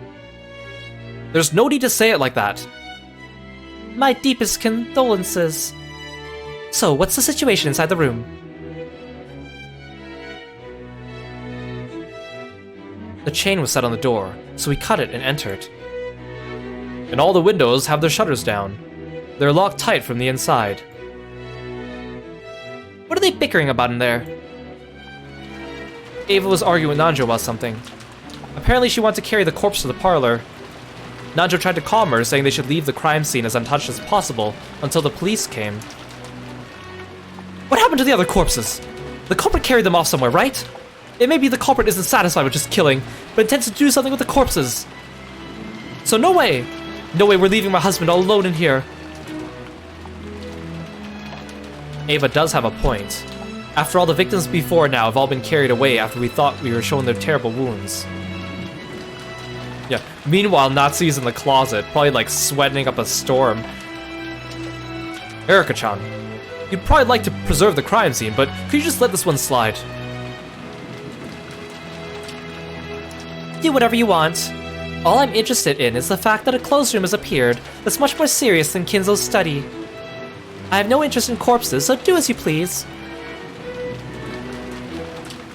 There's no need to say it like that. My deepest condolences. So, what's the situation inside the room? The chain was set on the door, so we cut it and entered. And all the windows have their shutters down. They're locked tight from the inside. What are they bickering about in there? Ava was arguing with Nanjo about something. Apparently she wanted to carry the corpse to the parlor. Nanjo tried to calm her, saying they should leave the crime scene as untouched as possible until the police came. What happened to the other corpses? The culprit carried them off somewhere, right? It may be the culprit isn't satisfied with just killing, but intends to do something with the corpses. So no way! No way we're leaving my husband all alone in here. Ava does have a point. After all, the victims before now have all been carried away after we thought we were shown their terrible wounds. Yeah, meanwhile, Natsu's in the closet, probably like sweating up a storm. Erika-chan, you'd probably like to preserve the crime scene, but could you just let this one slide? Do whatever you want. All I'm interested in is the fact that a closed room has appeared that's much more serious than Kinzo's study. I have no interest in corpses, so do as you please.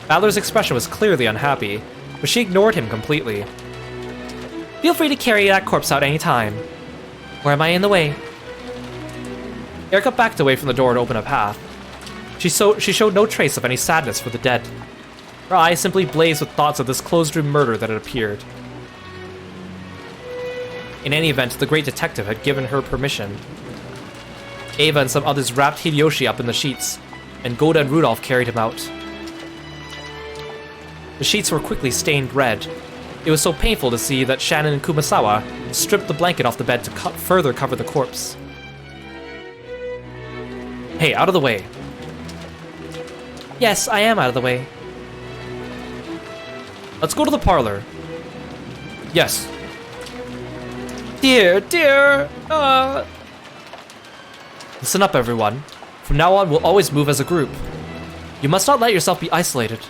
Balor's expression was clearly unhappy, but she ignored him completely. Feel free to carry that corpse out any time. Or am I in the way? Erika backed away from the door to open a path. She showed no trace of any sadness for the dead. Her eyes simply blazed with thoughts of this closed room murder that had appeared. In any event, the great detective had given her permission. Ava and some others wrapped Hideyoshi up in the sheets, and Goda and Rudolph carried him out. The sheets were quickly stained red. It was so painful to see that Shannon and Kumasawa stripped the blanket off the bed to further cover the corpse. Hey, out of the way. Yes, I am out of the way. Let's go to the parlor. Yes. Dear. Listen up, everyone. From now on, we'll always move as a group. You must not let yourself be isolated.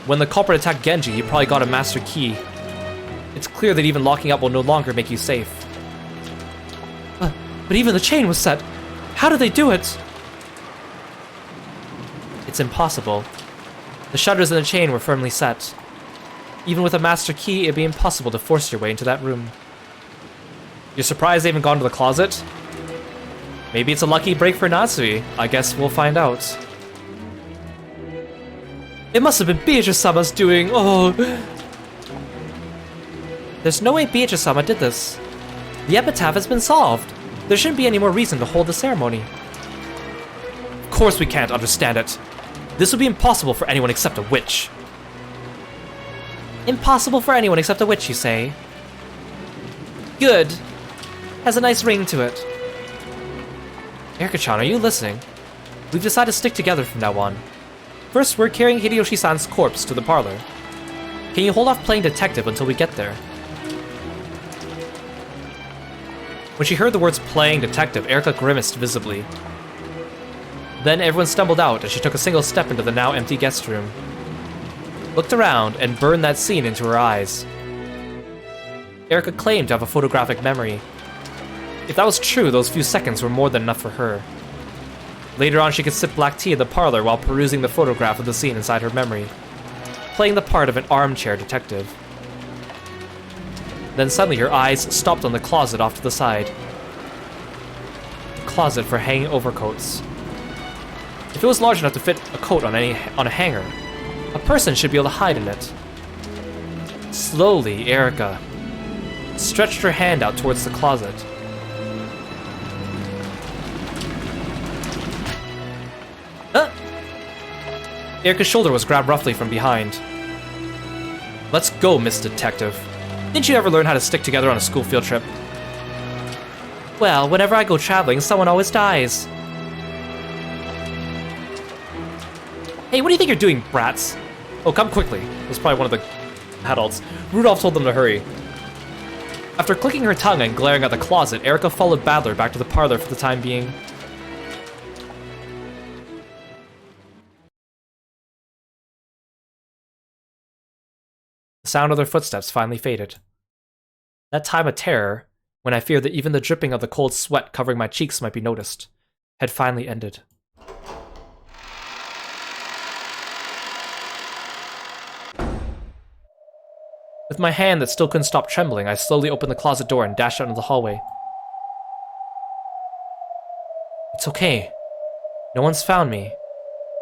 When the culprit attacked Genji, he probably got a master key. It's clear that even locking up will no longer make you safe. But even the chain was set. How did they do it? It's impossible. The shutters in the chain were firmly set. Even with a master key, it'd be impossible to force your way into that room. You're surprised they haven't gone to the closet? Maybe it's a lucky break for Natsui. I guess we'll find out. It must have been Beatrice-sama's doing. Oh. There's no way Beatrice-sama did this. The epitaph has been solved. There shouldn't be any more reason to hold the ceremony. Of course we can't understand it. This would be impossible for anyone except a witch. Impossible for anyone except a witch, you say? Good. Has a nice ring to it. Erika-chan, are you listening? We've decided to stick together from now on. First, we're carrying Hideyoshi-san's corpse to the parlor. Can you hold off playing detective until we get there? When she heard the words playing detective, Erika grimaced visibly. Then everyone stumbled out as she took a single step into the now empty guest room, looked around, and burned that scene into her eyes. Erika claimed to have a photographic memory. If that was true, those few seconds were more than enough for her. Later on, she could sip black tea in the parlor while perusing the photograph of the scene inside her memory, playing the part of an armchair detective. Then suddenly her eyes stopped on the closet off to the side. The closet for hanging overcoats. If it was large enough to fit a coat on a hanger, a person should be able to hide in it. Slowly, Erika stretched her hand out towards the closet. Erika's shoulder was grabbed roughly from behind. Let's go, Miss Detective. Didn't you ever learn how to stick together on a school field trip? Well, whenever I go traveling, someone always dies. Hey, what do you think you're doing, brats? Oh, come quickly. It was probably one of the adults. Rudolph told them to hurry. After clicking her tongue and glaring at the closet, Erika followed Badler back to the parlor for the time being. The sound of their footsteps finally faded. That time of terror, when I feared that even the dripping of the cold sweat covering my cheeks might be noticed, had finally ended. With my hand that still couldn't stop trembling, I slowly opened the closet door and dashed out into the hallway. It's okay. No one's found me.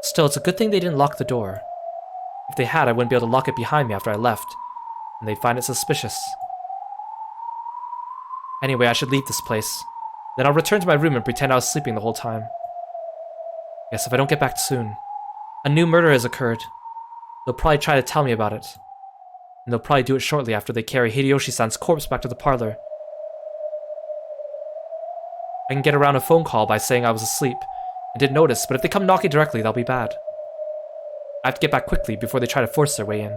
Still, it's a good thing they didn't lock the door. If they had, I wouldn't be able to lock it behind me after I left, and they'd find it suspicious. Anyway, I should leave this place. Then I'll return to my room and pretend I was sleeping the whole time. Yes, if I don't get back soon. A new murder has occurred. They'll probably try to tell me about it. And they'll probably do it shortly after they carry Hideyoshi-san's corpse back to the parlor. I can get around a phone call by saying I was asleep and didn't notice, but if they come knocking directly, that'll be bad. I have to get back quickly before they try to force their way in.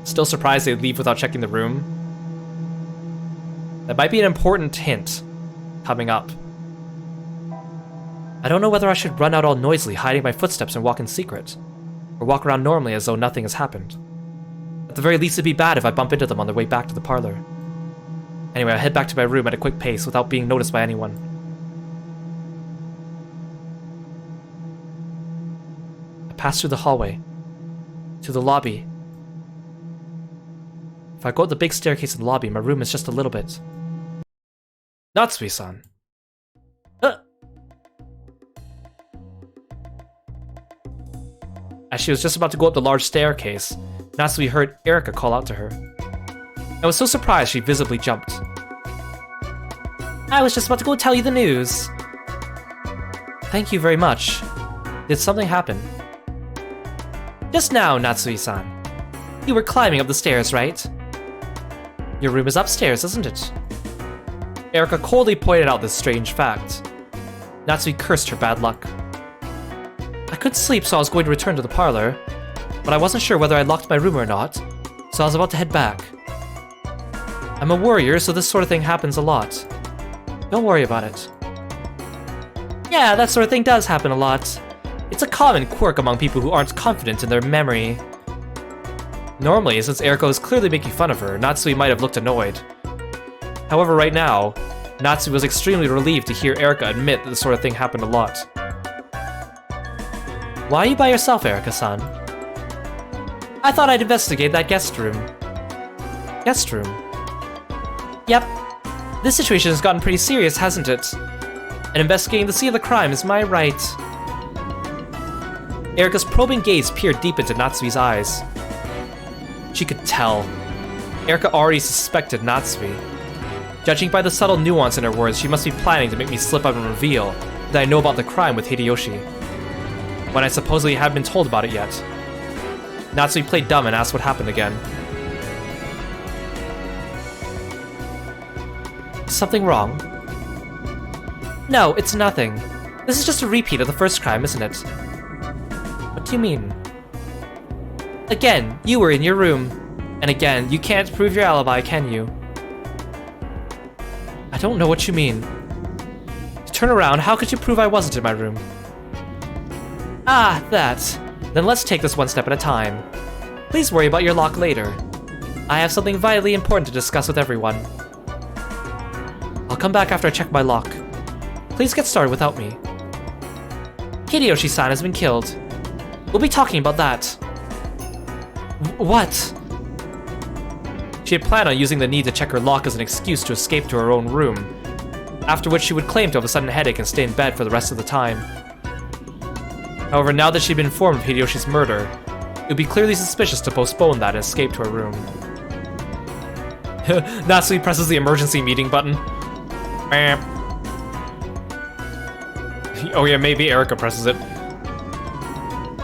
Still surprised they'd leave without checking the room. That might be an important hint coming up. I don't know whether I should run out all noisily, hiding my footsteps and walk in secret, or walk around normally as though nothing has happened. At the very least, it'd be bad if I bump into them on their way back to the parlor. Anyway, I'll head back to my room at a quick pace without being noticed by anyone. I pass through the hallway, to the lobby. If I go up the big staircase in the lobby, my room is just a little bit. Natsui-san. As she was just about to go up the large staircase, Natsui heard Erika call out to her. I was so surprised she visibly jumped. I was just about to go tell you the news. Thank you very much. Did something happen? Just now, Natsui-san. You were climbing up the stairs, right? Your room is upstairs, isn't it? Erika coldly pointed out this strange fact. Natsui cursed her bad luck. I couldn't sleep, so I was going to return to the parlor, but I wasn't sure whether I locked my room or not, so I was about to head back. I'm a warrior, so this sort of thing happens a lot. Don't worry about it. Yeah, that sort of thing does happen a lot. It's a common quirk among people who aren't confident in their memory. Normally, since Erika was clearly making fun of her, Natsui might have looked annoyed. However, right now, Natsui was extremely relieved to hear Erika admit that this sort of thing happened a lot. Why are you by yourself, Erika-san? I thought I'd investigate that guest room. Guest room? Yep. This situation has gotten pretty serious, hasn't it? And investigating the scene of the crime is my right. Erika's probing gaze peered deep into Natsui's eyes. She could tell. Erika already suspected Natsui. Judging by the subtle nuance in her words, she must be planning to make me slip up and reveal that I know about the crime with Hideyoshi, when I supposedly hadn't been told about it yet. Natsui played dumb and asked what happened again. Is something wrong? No, it's nothing. This is just a repeat of the first crime, isn't it? What do you mean? Again, you were in your room. And again, you can't prove your alibi, can you? I don't know what you mean. To turn around, how could you prove I wasn't in my room? Ah, that. Then let's take this one step at a time. Please worry about your lock later. I have something vitally important to discuss with everyone. I'll come back after I check my lock. Please get started without me. Hideyoshi-san has been killed. We'll be talking about that. What? She had planned on using the need to check her lock as an excuse to escape to her own room, after which she would claim to have a sudden headache and stay in bed for the rest of the time. However, now that she'd been informed of Hideyoshi's murder, it would be clearly suspicious to postpone that and escape to her room. Natsui presses the emergency meeting button. Oh yeah, maybe Erika presses it.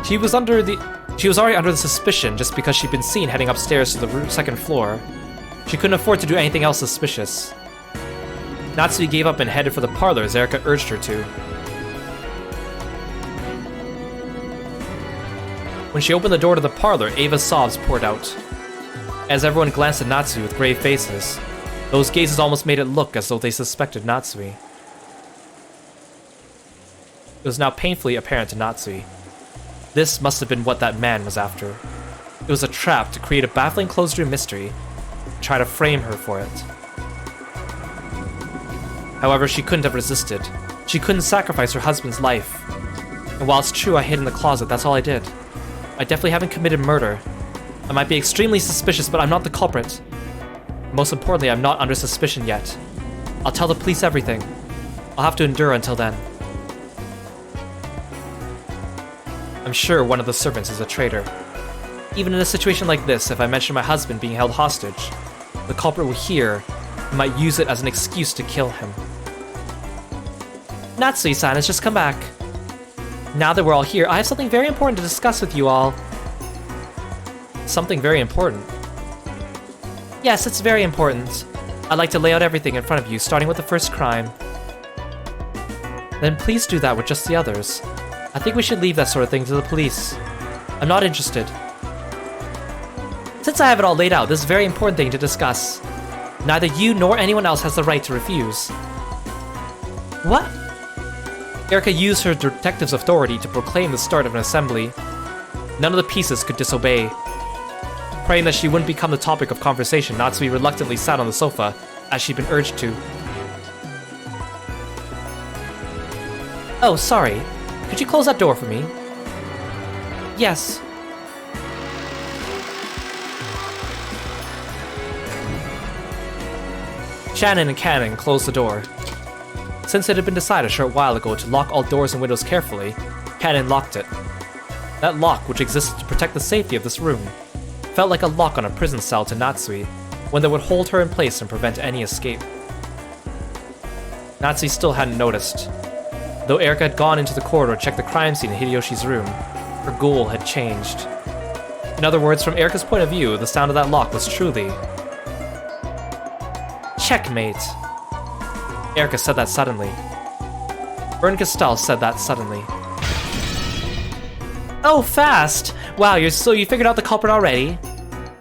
She was already under the suspicion just because she'd been seen heading upstairs to the second floor. She couldn't afford to do anything else suspicious. Natsui gave up and headed for the parlor as Erika urged her to. When she opened the door to the parlor, Ava's sobs poured out. As everyone glanced at Natsui with grave faces, those gazes almost made it look as though they suspected Natsui. It was now painfully apparent to Natsui. This must have been what that man was after. It was a trap to create a baffling closed-room mystery, and try to frame her for it. However, she couldn't have resisted. She couldn't sacrifice her husband's life. And while it's true I hid in the closet, that's all I did. I definitely haven't committed murder. I might be extremely suspicious, but I'm not the culprit. Most importantly, I'm not under suspicion yet. I'll tell the police everything. I'll have to endure until then. I'm sure one of the servants is a traitor. Even in a situation like this, if I mention my husband being held hostage, the culprit will hear and might use it as an excuse to kill him. Natsui-san has just come back. Now that we're all here, I have something very important to discuss with you all. Something very important? Yes, it's very important. I'd like to lay out everything in front of you, starting with the first crime. Then please do that with just the others. I think we should leave that sort of thing to the police. I'm not interested. Since I have it all laid out, this is a very important thing to discuss. Neither you nor anyone else has the right to refuse. What? Erika used her detective's authority to proclaim the start of an assembly. None of the pieces could disobey. Praying that she wouldn't become the topic of conversation, Natsui reluctantly sat on the sofa, as she'd been urged to. Oh, sorry. Could you close that door for me? Yes. Shannon and Cannon closed the door. Since it had been decided a short while ago to lock all doors and windows carefully, Cannon locked it. That lock, which existed to protect the safety of this room, felt like a lock on a prison cell to Natsui, one that would hold her in place and prevent any escape. Natsui still hadn't noticed. Though Erika had gone into the corridor to check the crime scene in Hideyoshi's room, her goal had changed. In other words, from Erika's point of view, the sound of that lock was truly... checkmate. Erika said that suddenly. Kirostyle said that suddenly. Oh, fast! Wow, you figured out the culprit already?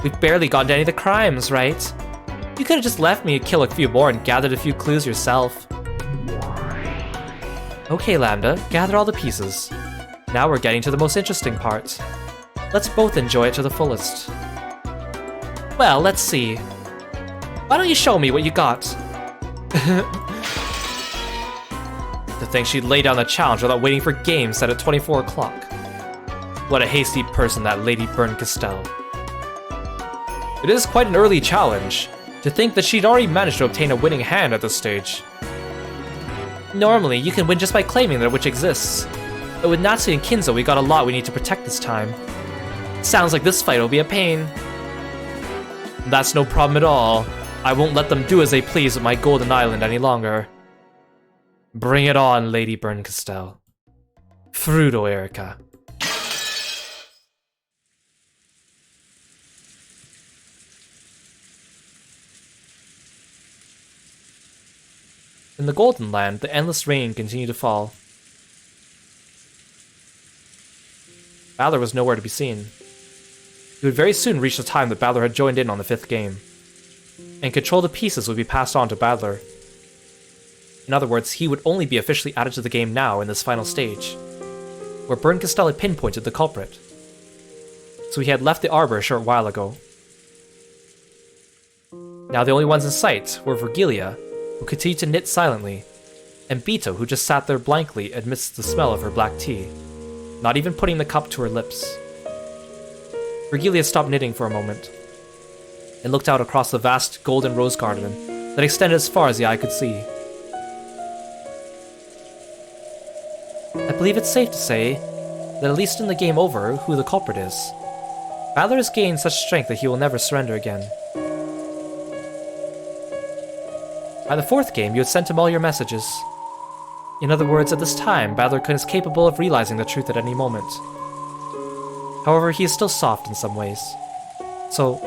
We've barely gotten to any of the crimes, right? You could've just left me to kill a few more and gathered a few clues yourself. Okay, Lambda, gather all the pieces. Now we're getting to the most interesting part. Let's both enjoy it to the fullest. Well, let's see. Why don't you show me what you got? To think she'd lay down the challenge without waiting for game set at 24 o'clock. What a hasty person that Lady Kirostyle. It is quite an early challenge. To think that she'd already managed to obtain a winning hand at this stage. Normally, you can win just by claiming that a witch exists. But with Natsui and Kinzo, we got a lot we need to protect this time. Sounds like this fight will be a pain. That's no problem at all. I won't let them do as they please with my golden island any longer. Bring it on, Lady Kirostyle. Frudo, Erika. In the Golden Land, the endless rain continued to fall. Balor was nowhere to be seen. He would very soon reach the time that Balor had joined in on the 5th game, and control of the pieces would be passed on to Balor. In other words, he would only be officially added to the game now in this final stage, where Kirostyle had pinpointed the culprit. So he had left the arbor a short while ago. Now the only ones in sight were Virgilia, who continued to knit silently, and Bito, who just sat there blankly amidst the smell of her black tea, not even putting the cup to her lips. Virgilia stopped knitting for a moment, and looked out across the vast golden rose garden that extended as far as the eye could see. I believe it's safe to say that at least in the game over, who the culprit is. Balor has gained such strength that he will never surrender again. By the 4th game, you had sent him all your messages. In other words, at this time, Balor is capable of realizing the truth at any moment. However, he is still soft in some ways. So,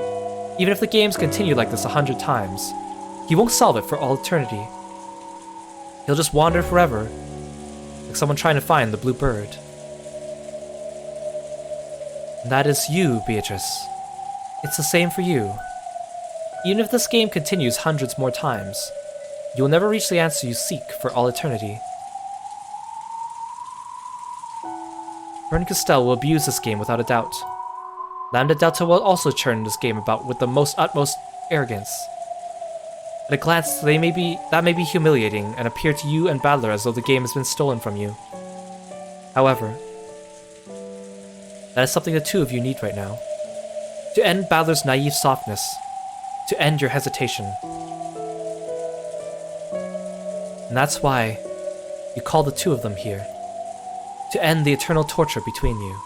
even if the games continue like this 100 times, he won't solve it for all eternity. He'll just wander forever, like someone trying to find the blue bird. And that is you, Beatrice. It's the same for you. Even if this game continues hundreds more times, you will never reach the answer you seek for all eternity. Kirostyle will abuse this game without a doubt. Lambda Delta will also churn this game about with the utmost arrogance. At a glance, that may be humiliating and appear to you and Battler as though the game has been stolen from you. However, that is something the two of you need right now. To end Battler's naive softness. To end your hesitation. And that's why you call the two of them here. To end the eternal torture between you.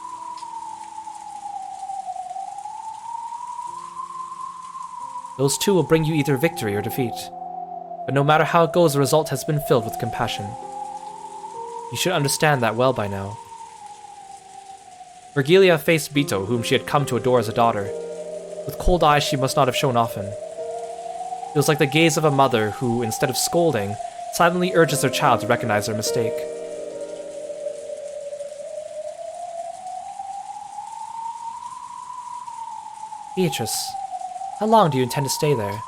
Those two will bring you either victory or defeat. But no matter how it goes, the result has been filled with compassion. You should understand that well by now. Virgilia faced Bito, whom she had come to adore as a daughter, with cold eyes she must not have shown often. It was like the gaze of a mother who, instead of scolding, silently urges their child to recognize their mistake. Beatrice, how long do you intend to stay there?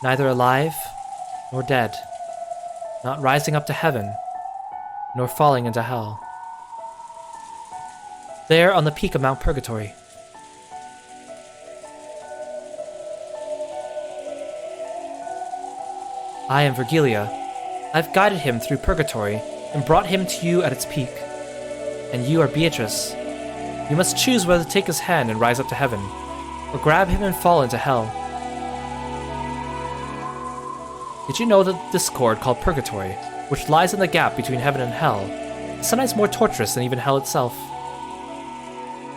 Neither alive nor dead, not rising up to heaven, nor falling into hell. There on the peak of Mount Purgatory. I am Virgilia. I've guided him through Purgatory and brought him to you at its peak. And you are Beatrice. You must choose whether to take his hand and rise up to heaven, or grab him and fall into hell. Did you know that this discord called Purgatory, which lies in the gap between heaven and hell, is sometimes more torturous than even hell itself?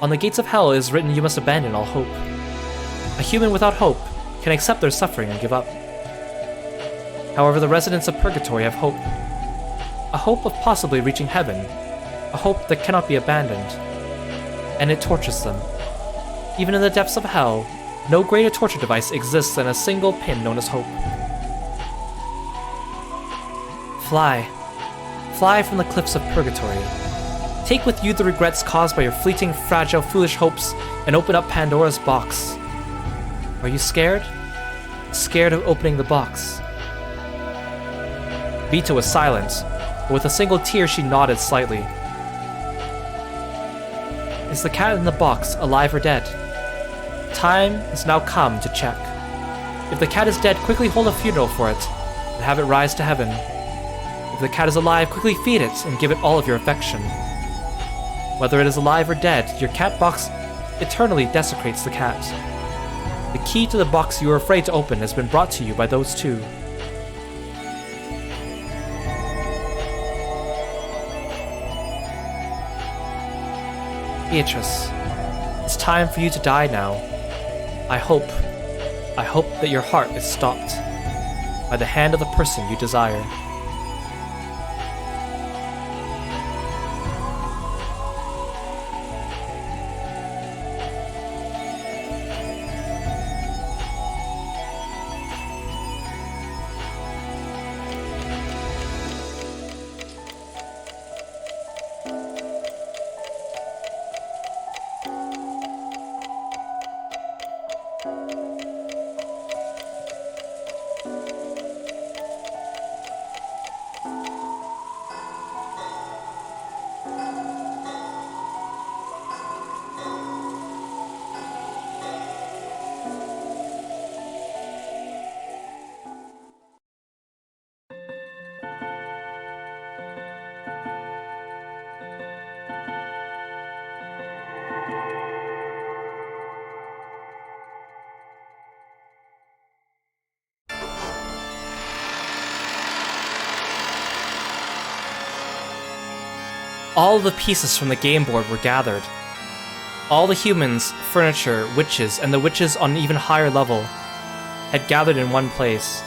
On the gates of hell is written you must abandon all hope. A human without hope can accept their suffering and give up. However, the residents of Purgatory have hope. A hope of possibly reaching heaven. A hope that cannot be abandoned. And it tortures them. Even in the depths of hell, no greater torture device exists than a single pin known as hope. Fly. Fly from the cliffs of Purgatory. Take with you the regrets caused by your fleeting, fragile, foolish hopes and open up Pandora's box. Are you scared? Scared of opening the box? Vito was silent, but with a single tear she nodded slightly. Is the cat in the box alive or dead? Time has now come to check. If the cat is dead, quickly hold a funeral for it and have it rise to heaven. If the cat is alive, quickly feed it and give it all of your affection. Whether it is alive or dead, your cat box eternally desecrates the cat. The key to the box you were afraid to open has been brought to you by those two. Beatrice, it's time for you to die now. I hope that your heart is stopped by the hand of the person you desire. All the pieces from the game board were gathered. All the humans, furniture, witches, and the witches on an even higher level had gathered in one place.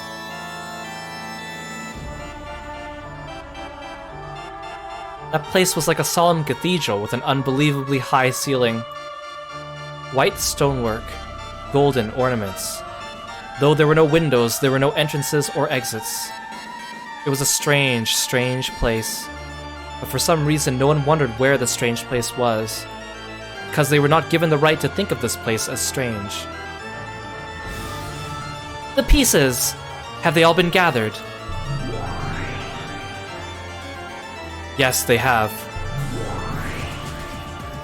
That place was like a solemn cathedral with an unbelievably high ceiling. White stonework, golden ornaments. Though there were no windows, there were no entrances or exits. It was a strange, strange place. But for some reason, no one wondered where the strange place was, because they were not given the right to think of this place as strange. The pieces! Have they all been gathered? Yes, they have.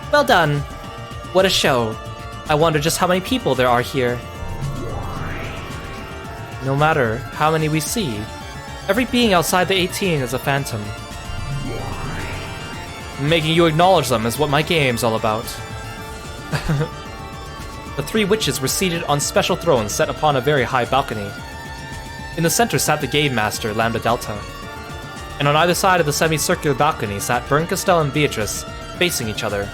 Well done! What a show! I wonder just how many people there are here. No matter how many we see, every being outside the 18 is a phantom. Making you acknowledge them is what my game's all about. The three witches were seated on special thrones set upon a very high balcony. In the center sat the game master, Lambda Delta. And on either side of the semicircular balcony sat Kirostyle and Beatrice, facing each other.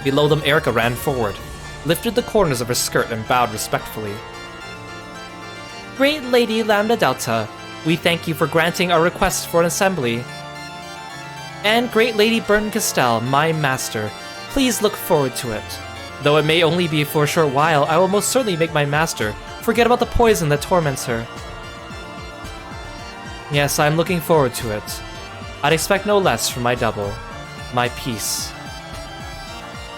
Below them, Erica ran forward, lifted the corners of her skirt and bowed respectfully. Great Lady Lambda Delta, we thank you for granting our request for an assembly. And Great Lady Kirostyle, my master, please look forward to it. Though it may only be for a short while, I will most certainly make my master forget about the poison that torments her. Yes, I'm looking forward to it. I'd expect no less from my double, my peace.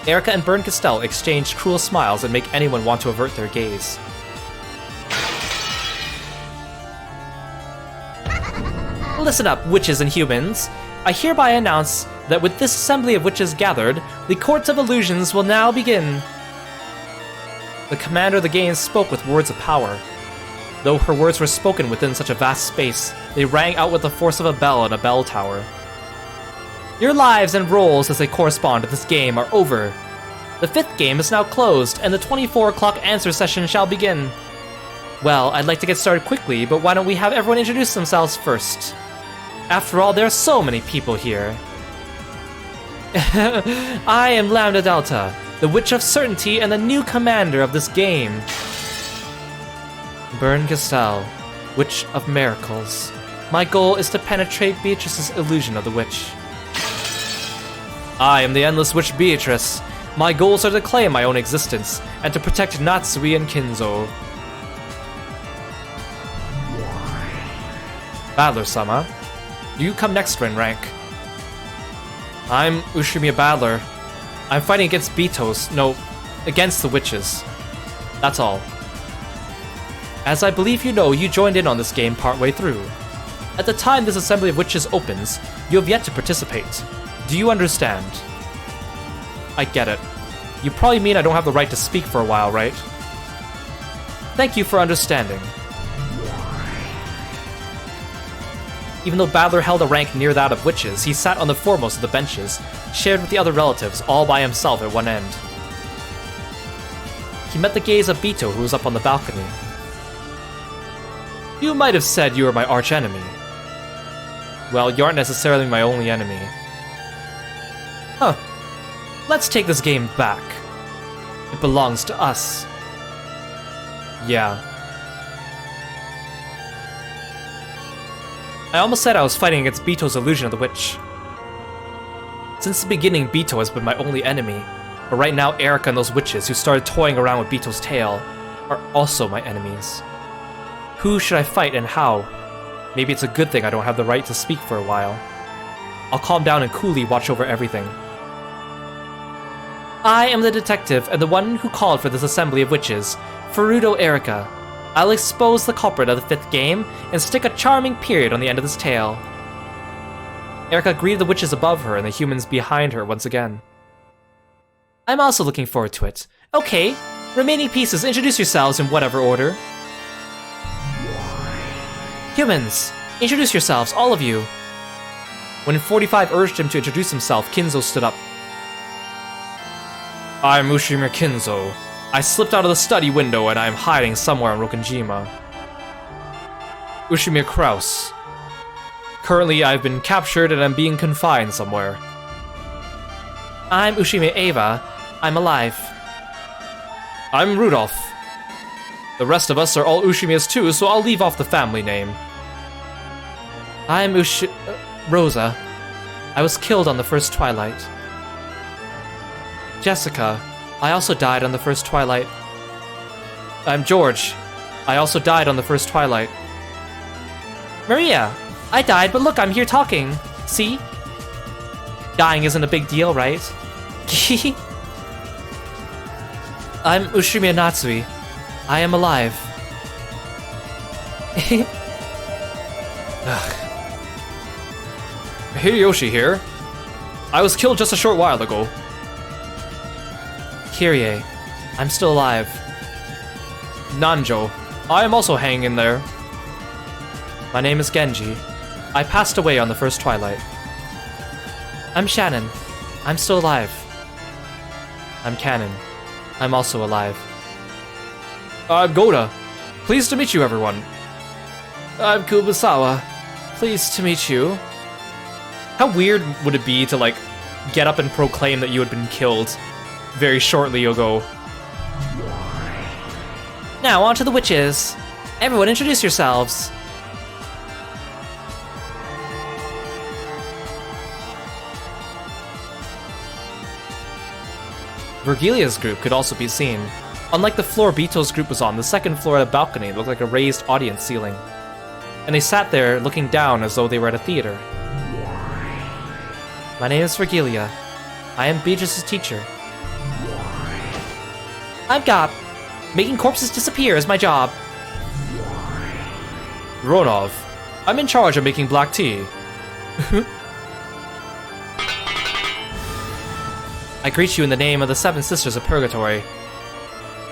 Erica and Kirostyle exchanged cruel smiles that make anyone want to avert their gaze. Listen up, witches and humans. I hereby announce that with this assembly of witches gathered, the Court of Illusions will now begin. The commander of the game spoke with words of power. Though her words were spoken within such a vast space, they rang out with the force of a bell in a bell tower. Your lives and roles as they correspond to this game are over. The 5th game is now closed, and the 24 o'clock answer session shall begin. Well, I'd like to get started quickly, but why don't we have everyone introduce themselves first? After all, there are so many people here. I am Lambda Delta, the Witch of Certainty and the new commander of this game. Kirostyle, Witch of Miracles. My goal is to penetrate Beatrice's illusion of the witch. I am the Endless Witch Beatrice. My goals are to claim my own existence and to protect Natsui and Kinzo. Battler-sama, you come next in rank. I'm Ushimiya Battler. I'm fighting against Beatos, no, against the witches. That's all. As I believe you know, you joined in on this game partway through. At the time this assembly of witches opens, you have yet to participate. Do you understand? I get it. You probably mean I don't have the right to speak for a while, right? Thank you for understanding. Even though Battler held a rank near that of witches, he sat on the foremost of the benches, shared with the other relatives, all by himself at one end. He met the gaze of Bito, who was up on the balcony. You might have said you were my arch-enemy. Well, you aren't necessarily my only enemy. Huh. Let's take this game back. It belongs to us. Yeah. I almost said I was fighting against Bito's illusion of the witch. Since the beginning, Bito has been my only enemy, but right now Erica and those witches who started toying around with Bito's tail are also my enemies. Who should I fight and how? Maybe it's a good thing I don't have the right to speak for a while. I'll calm down and coolly watch over everything. I am the detective and the one who called for this assembly of witches, Furuto Erica. I'll expose the culprit of the 5th game and stick a charming period on the end of this tale. Erica greeted the witches above her and the humans behind her once again. I'm also looking forward to it. Okay, remaining pieces, introduce yourselves in whatever order. Humans, introduce yourselves, all of you. When 45 urged him to introduce himself, Kinzo stood up. I'm Ushimiya Kinzo. I slipped out of the study window and I am hiding somewhere in Rokkenjima. Ushimiya Kraus. Currently, I've been captured and I'm being confined somewhere. I'm Ushimiya Eva. I'm alive. I'm Rudolph. The rest of us are all Ushimiyas too, so I'll leave off the family name. I'm Rosa. I was killed on the first twilight. Jessica. I also died on the first twilight. I'm George. I also died on the first twilight. Maria. I died, but look, I'm here talking. See? Dying isn't a big deal, right? I'm Ushimiya Natsui. I am alive. Hideyoshi here. I was killed just a short while ago. Kyrie, I'm still alive. Nanjo, I am also hanging in there. My name is Genji. I passed away on the first twilight. I'm Shannon. I'm still alive. I'm Canon. I'm also alive. I'm Goda. Pleased to meet you, everyone. I'm Kubusawa. Pleased to meet you. How weird would it be to, like, get up and proclaim that you had been killed very shortly ago? Now, on to the witches. Everyone introduce yourselves. Virgilia's group could also be seen. Unlike the floor Bito's group was on, the second floor had a balcony that looked like a raised audience ceiling. And they sat there looking down as though they were at a theater. My name is Virgilia. I am Beatrice's teacher. I'm Gop. Making corpses disappear is my job. Ronov. I'm in charge of making black tea. I greet you in the name of the Seven Sisters of Purgatory.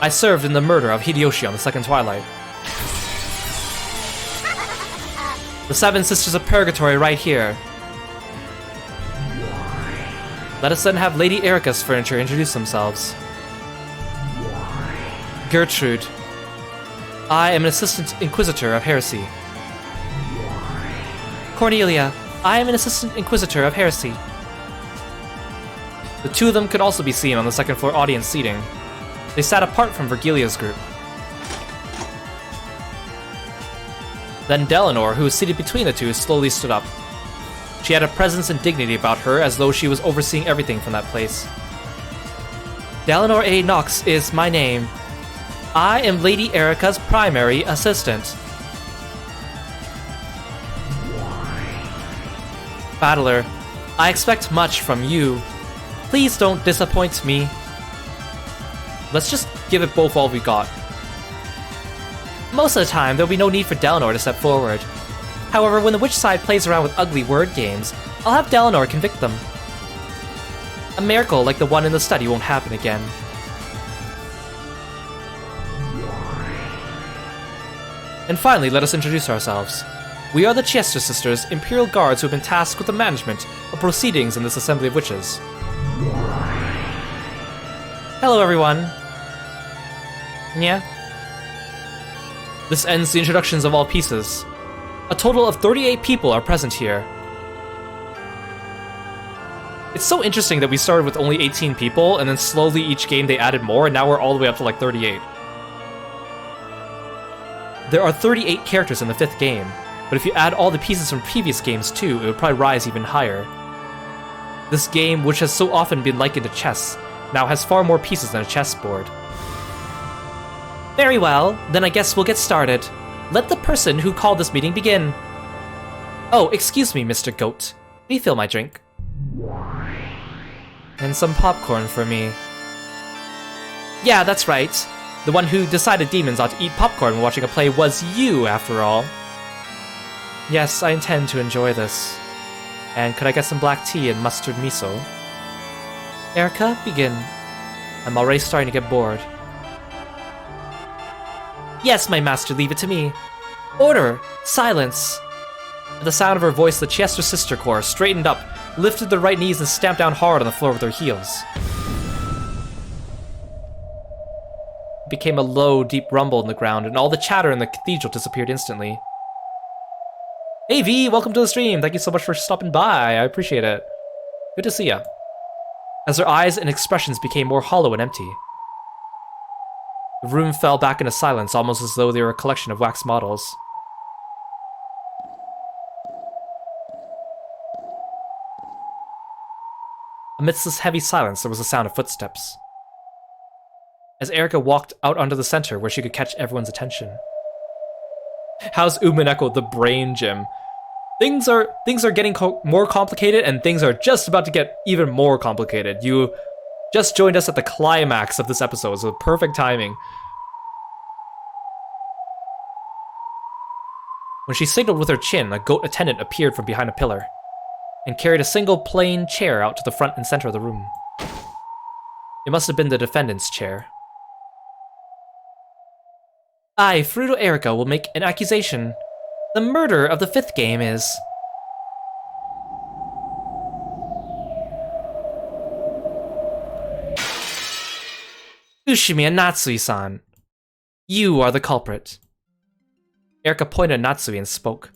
I served in the murder of Hideyoshi on the second twilight. The Seven Sisters of Purgatory right here. Let us then have Lady Erica's furniture introduce themselves. Gertrude. I am an Assistant Inquisitor of Heresy. Cornelia. I am an Assistant Inquisitor of Heresy. The two of them could also be seen on the second floor audience seating. They sat apart from Virgilia's group. Then Delanor, who was seated between the two, slowly stood up. She had a presence and dignity about her, as though she was overseeing everything from that place. Delanor A. Knox is my name. I am Lady Erica's primary assistant. Battler, I expect much from you. Please don't disappoint me. Let's just give it both all we got. Most of the time, there'll be no need for Delanor to step forward. However, when the witch side plays around with ugly word games, I'll have Delanor convict them. A miracle like the one in the study won't happen again. And finally, let us introduce ourselves. We are the Chester Sisters, Imperial Guards who have been tasked with the management of proceedings in this assembly of witches. Hello, everyone. Yeah. This ends the introductions of all pieces. A total of 38 people are present here. It's so interesting that we started with only 18 people, and then slowly each game they added more, and now we're all the way up to like 38. There are 38 characters in the 5th game, but if you add all the pieces from previous games too, it would probably rise even higher. This game, which has so often been likened to chess, now has far more pieces than a chessboard. Very well, then I guess we'll get started. Let the person who called this meeting begin. Oh, excuse me, Mr. Goat. Refill my drink. And some popcorn for me. Yeah, that's right. The one who decided demons ought to eat popcorn when watching a play was you, after all. Yes, I intend to enjoy this. And could I get some black tea and mustard miso? Erica, begin. I'm already starting to get bored. Yes, my master, leave it to me. Order! Silence! At the sound of her voice, the Chester Sister Corps straightened up, lifted their right knees, and stamped down hard on the floor with their heels. It became a low, deep rumble in the ground, and all the chatter in the cathedral disappeared instantly. Hey V, welcome to the stream! Thank you so much for stopping by, I appreciate it. Good to see ya. As their eyes and expressions became more hollow and empty, the room fell back into silence, almost as though they were a collection of wax models. Amidst this heavy silence, there was a sound of footsteps. As Erica walked out onto the center where she could catch everyone's attention. How's Umineko the brain gym? Things are getting more complicated, and things are just about to get even more complicated. You just joined us at the climax of this episode, so perfect timing. When she signaled with her chin, a goat attendant appeared from behind a pillar and carried a single plain chair out to the front and center of the room. It must have been the defendant's chair. I, Fruto Erica, will make an accusation. The murder of the 5th game is... Ushimi and Natsui-san. You are the culprit. Erica pointed at Natsui and spoke.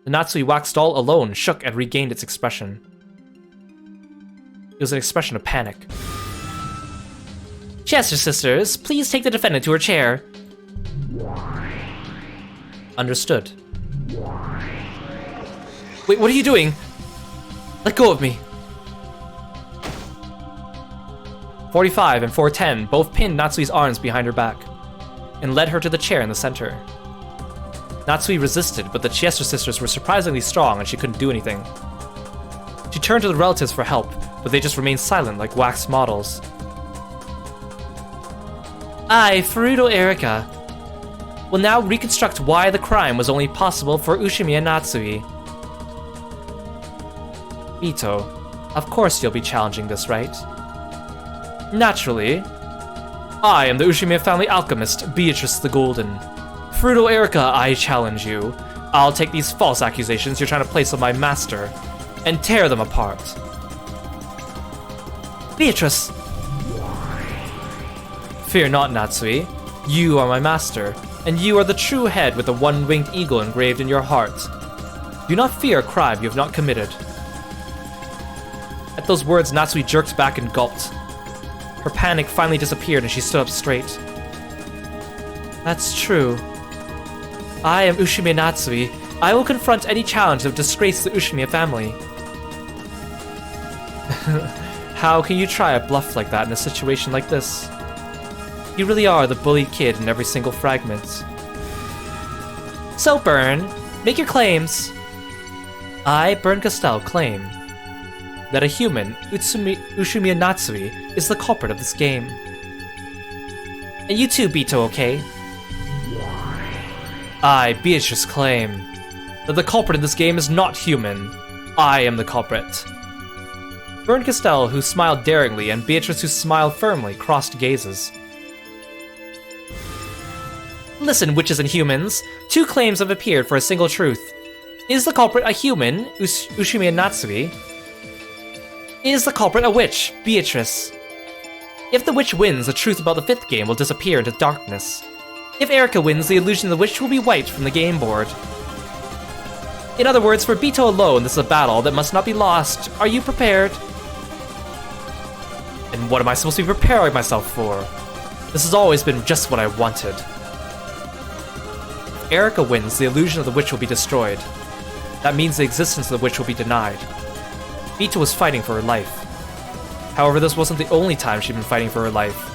The Natsui wax doll alone shook and regained its expression. It was an expression of panic. Chester sisters, please take the defendant to her chair. Understood. Wait, what are you doing? Let go of me. 45 and 410 both pinned Natsui's arms behind her back and led her to the chair in the center. Natsui resisted, but the Chester sisters were surprisingly strong and she couldn't do anything. She turned to the relatives for help, but they just remained silent like wax models. I, Fruto Erica, will now reconstruct why the crime was only possible for Ushimi and Natsui. Ito, of course you'll be challenging this, right? Naturally. I am the Ushimi family alchemist, Beatrice the Golden. Fruto Erica, I challenge you. I'll take these false accusations you're trying to place on my master and tear them apart. Beatrice! Fear not, Natsui. You are my master, and you are the true head with the one-winged eagle engraved in your heart. Do not fear a crime you have not committed. At those words, Natsui jerked back and gulped. Her panic finally disappeared and she stood up straight. That's true. I am Ushimi Natsui. I will confront any challenge that would disgrace the Ushimi family. How can you try a bluff like that in a situation like this? You really are the bullied kid in every single fragment. So, Burn, make your claims. I, Burn Castell, claim that a human, Ushimi Natsui, is the culprit of this game. And you too, Bito, okay? I, Beatrice, claim that the culprit in this game is not human. I am the culprit. Burn Castell, who smiled daringly, and Beatrice, who smiled firmly, crossed gazes. Listen, witches and humans. 2 claims have appeared for a single truth. Is the culprit a human, Ushimi Natsui? Is the culprit a witch, Beatrice? If the witch wins, the truth about the 5th game will disappear into darkness. If Erica wins, the illusion of the witch will be wiped from the game board. In other words, for Bito alone, this is a battle that must not be lost. Are you prepared? And what am I supposed to be preparing myself for? This has always been just what I wanted. If Erica wins, the illusion of the witch will be destroyed. That means the existence of the witch will be denied. Bito was fighting for her life. However, this wasn't the only time she'd been fighting for her life.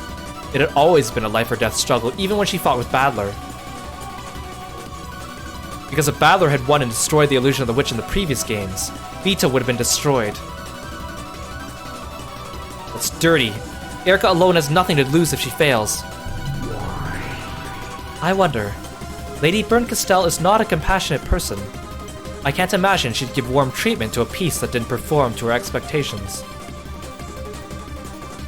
It had always been a life-or-death struggle, even when she fought with Badler. Because if Badler had won and destroyed the illusion of the witch in the previous games, Bito would have been destroyed. That's dirty. Erica alone has nothing to lose if she fails. I wonder. Lady Burn Castell is not a compassionate person. I can't imagine she'd give warm treatment to a piece that didn't perform to her expectations.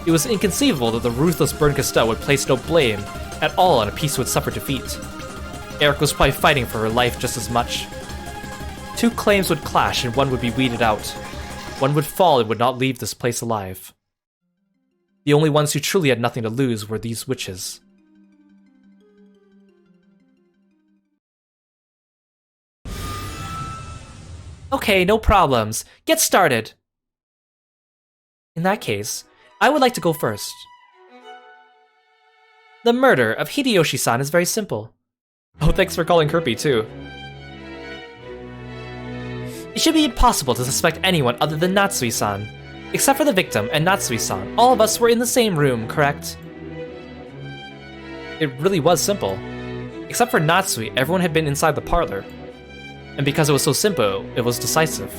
It was inconceivable that the ruthless Burn Castell would place no blame at all on a piece who had suffered defeat. Eric was probably fighting for her life just as much. 2 claims would clash and one would be weeded out. One would fall and would not leave this place alive. The only ones who truly had nothing to lose were these witches. Okay, no problems. Get started. In that case, I would like to go first. The murder of Hideyoshi-san is very simple. Oh, thanks for calling Kirby too. It should be impossible to suspect anyone other than Natsui-san. Except for the victim and Natsui-san, all of us were in the same room, correct? It really was simple. Except for Natsui, everyone had been inside the parlor. And because it was so simple, it was decisive.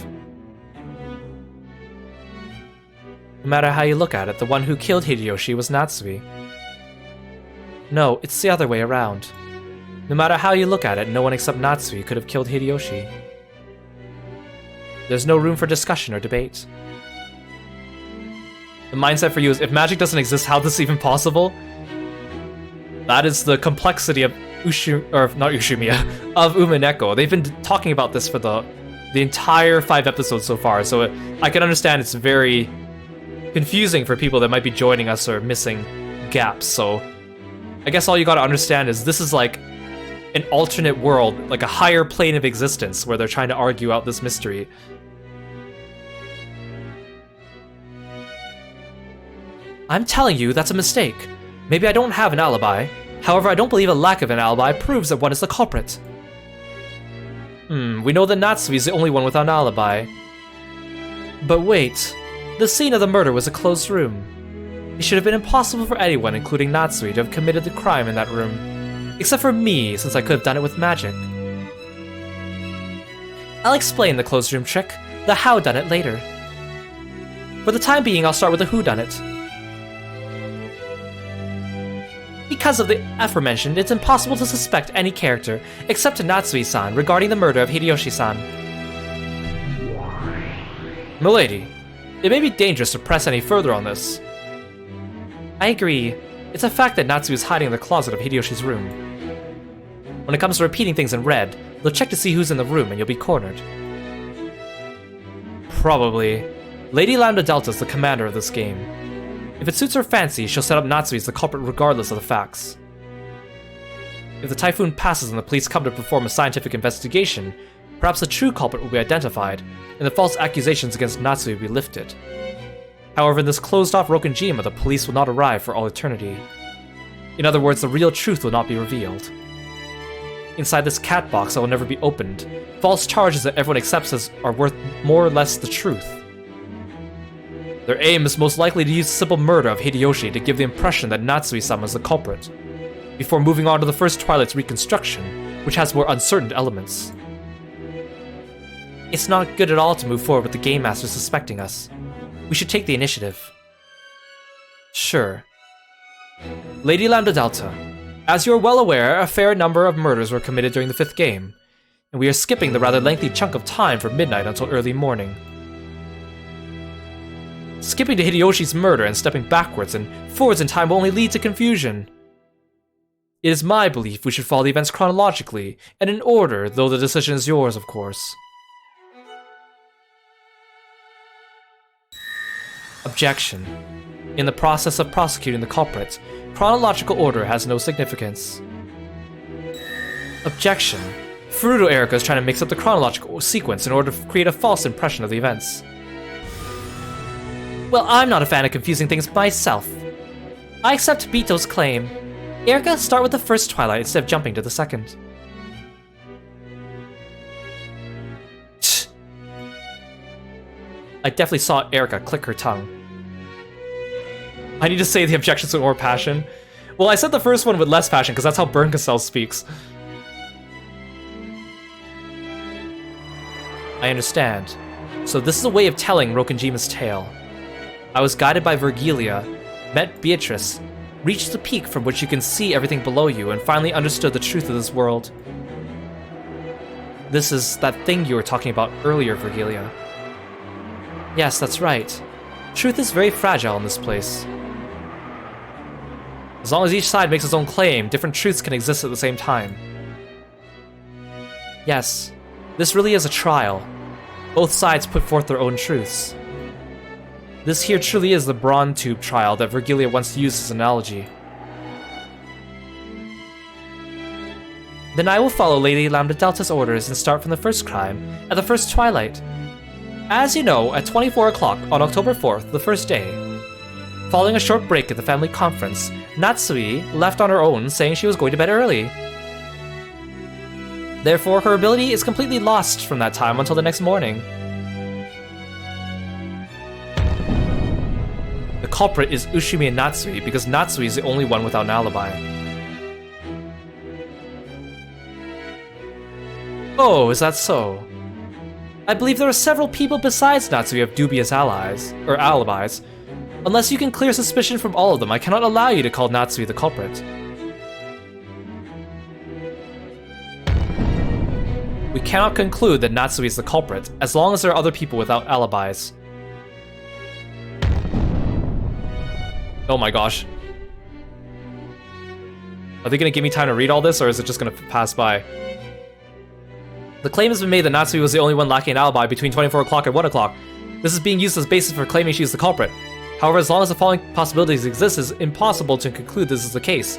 No matter how you look at it, the one who killed Hideyoshi was Natsui. No, it's the other way around. No matter how you look at it, no one except Natsui could have killed Hideyoshi. There's no room for discussion or debate. The mindset for you is, if magic doesn't exist, how is this even possible? That is the complexity of of Umineko. They've been talking about this for the entire 5 episodes so far, so I can understand it's very confusing for people that might be joining us or missing gaps. So I guess all you gotta understand is this is like an alternate world, like a higher plane of existence where they're trying to argue out this mystery. I'm telling you, that's a mistake. Maybe I don't have an alibi. However, I don't believe a lack of an alibi proves that one is the culprit. We know that Natsui is the only one without an alibi. But wait, the scene of the murder was a closed room. It should have been impossible for anyone, including Natsui, to have committed the crime in that room. Except for me, since I could have done it with magic. I'll explain the closed room trick, the how done it later. For the time being, I'll start with the who done it. Because of the aforementioned, it's impossible to suspect any character, except Natsui-san, regarding the murder of Hideyoshi-san. Milady, it may be dangerous to press any further on this. I agree. It's a fact that Natsui is hiding in the closet of Hideyoshi's room. When it comes to repeating things in red, they'll check to see who's in the room and you'll be cornered. Probably. Lady Lambda Delta is the commander of this game. If it suits her fancy, she'll set up Natsui as the culprit regardless of the facts. If the typhoon passes and the police come to perform a scientific investigation, perhaps the true culprit will be identified, and the false accusations against Natsui will be lifted. However, in this closed-off Rokonjima, the police will not arrive for all eternity. In other words, the real truth will not be revealed. Inside this cat box that will never be opened, false charges that everyone accepts as are worth more or less the truth. Their aim is most likely to use the simple murder of Hideyoshi to give the impression that Natsui-sama is the culprit, before moving on to the first Twilight's reconstruction, which has more uncertain elements. It's not good at all to move forward with the Game Master suspecting us. We should take the initiative. Sure. Lady Lambda Delta, as you are well aware, a fair number of murders were committed during the 5th game, and we are skipping the rather lengthy chunk of time from midnight until early morning. Skipping to Hideyoshi's murder and stepping backwards and forwards in time will only lead to confusion. It is my belief we should follow the events chronologically, and in order, though the decision is yours, of course. Objection. In the process of prosecuting the culprit, chronological order has no significance. Objection. Furuto Erika is trying to mix up the chronological sequence in order to create a false impression of the events. Well, I'm not a fan of confusing things myself. I accept Bito's claim. Erika, start with the first Twilight instead of jumping to the second. I definitely saw Erika click her tongue. I need to say the objections with more passion. Well, I said the first one with less passion because that's how Burn Cassell speaks. I understand. So this is a way of telling Rokonjima's tale. I was guided by Virgilia, met Beatrice, reached the peak from which you can see everything below you, and finally understood the truth of this world. This is that thing you were talking about earlier, Virgilia. Yes, that's right. Truth is very fragile in this place. As long as each side makes its own claim, different truths can exist at the same time. Yes, this really is a trial. Both sides put forth their own truths. This here truly is the Braun Tube trial that Virgilia once used as an analogy. Then I will follow Lady Lambda Delta's orders and start from the first crime, at the first Twilight. As you know, at 24 o'clock on October 4th, the first day. Following a short break at the family conference, Natsui left on her own saying she was going to bed early. Therefore, her ability is completely lost from that time until the next morning. The culprit is Ushimi and Natsui because Natsui is the only one without an alibi. Oh, is that so? I believe there are several people besides Natsui who have dubious alibis. Unless you can clear suspicion from all of them, I cannot allow you to call Natsui the culprit. We cannot conclude that Natsui is the culprit, as long as there are other people without alibis. Oh my gosh. Are they gonna give me time to read all this, or is it just gonna pass by? The claim has been made that Natsui was the only one lacking an alibi between 24 o'clock and 1 o'clock. This is being used as basis for claiming she is the culprit. However, as long as the following possibilities exist, it is impossible to conclude this is the case.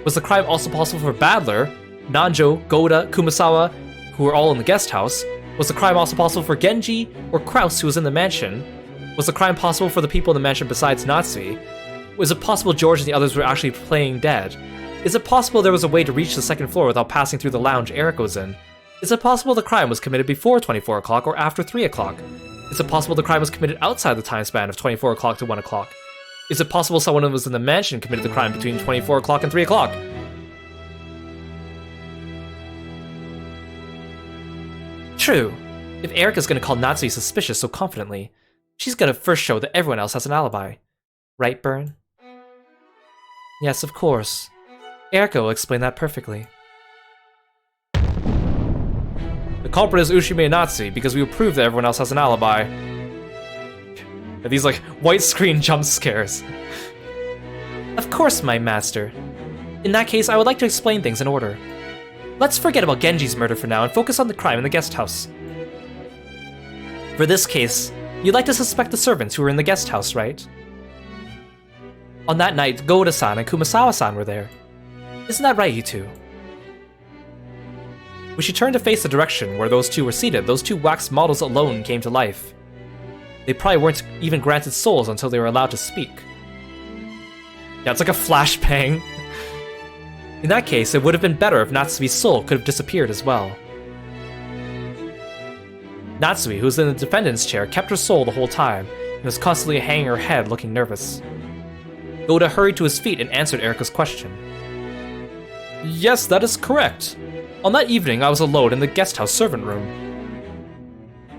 Was the crime also possible for Badler, Nanjo, Goda, Kumasawa, who were all in the guest house? Was the crime also possible for Genji or Kraus, who was in the mansion? Was the crime possible for the people in the mansion besides Natsui? Was it possible George and the others were actually playing dead? Is it possible there was a way to reach the second floor without passing through the lounge Eric was in? Is it possible the crime was committed before 24 o'clock or after 3 o'clock? Is it possible the crime was committed outside the time span of 24 o'clock to 1 o'clock? Is it possible someone who was in the mansion committed the crime between 24 o'clock and 3 o'clock? True. If Erica's gonna call Natsui suspicious so confidently, she's gonna first show that everyone else has an alibi. Right, Burn? Yes, of course. Erica will explain that perfectly. The culprit is Ushime Natsui because we will prove that everyone else has an alibi. And these like white screen jump scares. Of course, my master. In that case, I would like to explain things in order. Let's forget about Genji's murder for now and focus on the crime in the guest house. For this case, you'd like to suspect the servants who were in the guest house, right? On that night, Goda-san and Kumasawa-san were there. Isn't that right, you two? When she turned to face the direction where those two were seated, those two wax models alone came to life. They probably weren't even granted souls until they were allowed to speak. Yeah, it's like a flashbang. In that case, it would have been better if Natsui's soul could have disappeared as well. Natsui, who was in the defendant's chair, kept her soul the whole time, and was constantly hanging her head looking nervous. Goda hurried to his feet and answered Erica's question. Yes, that is correct. On that evening, I was alone in the guest house servant room.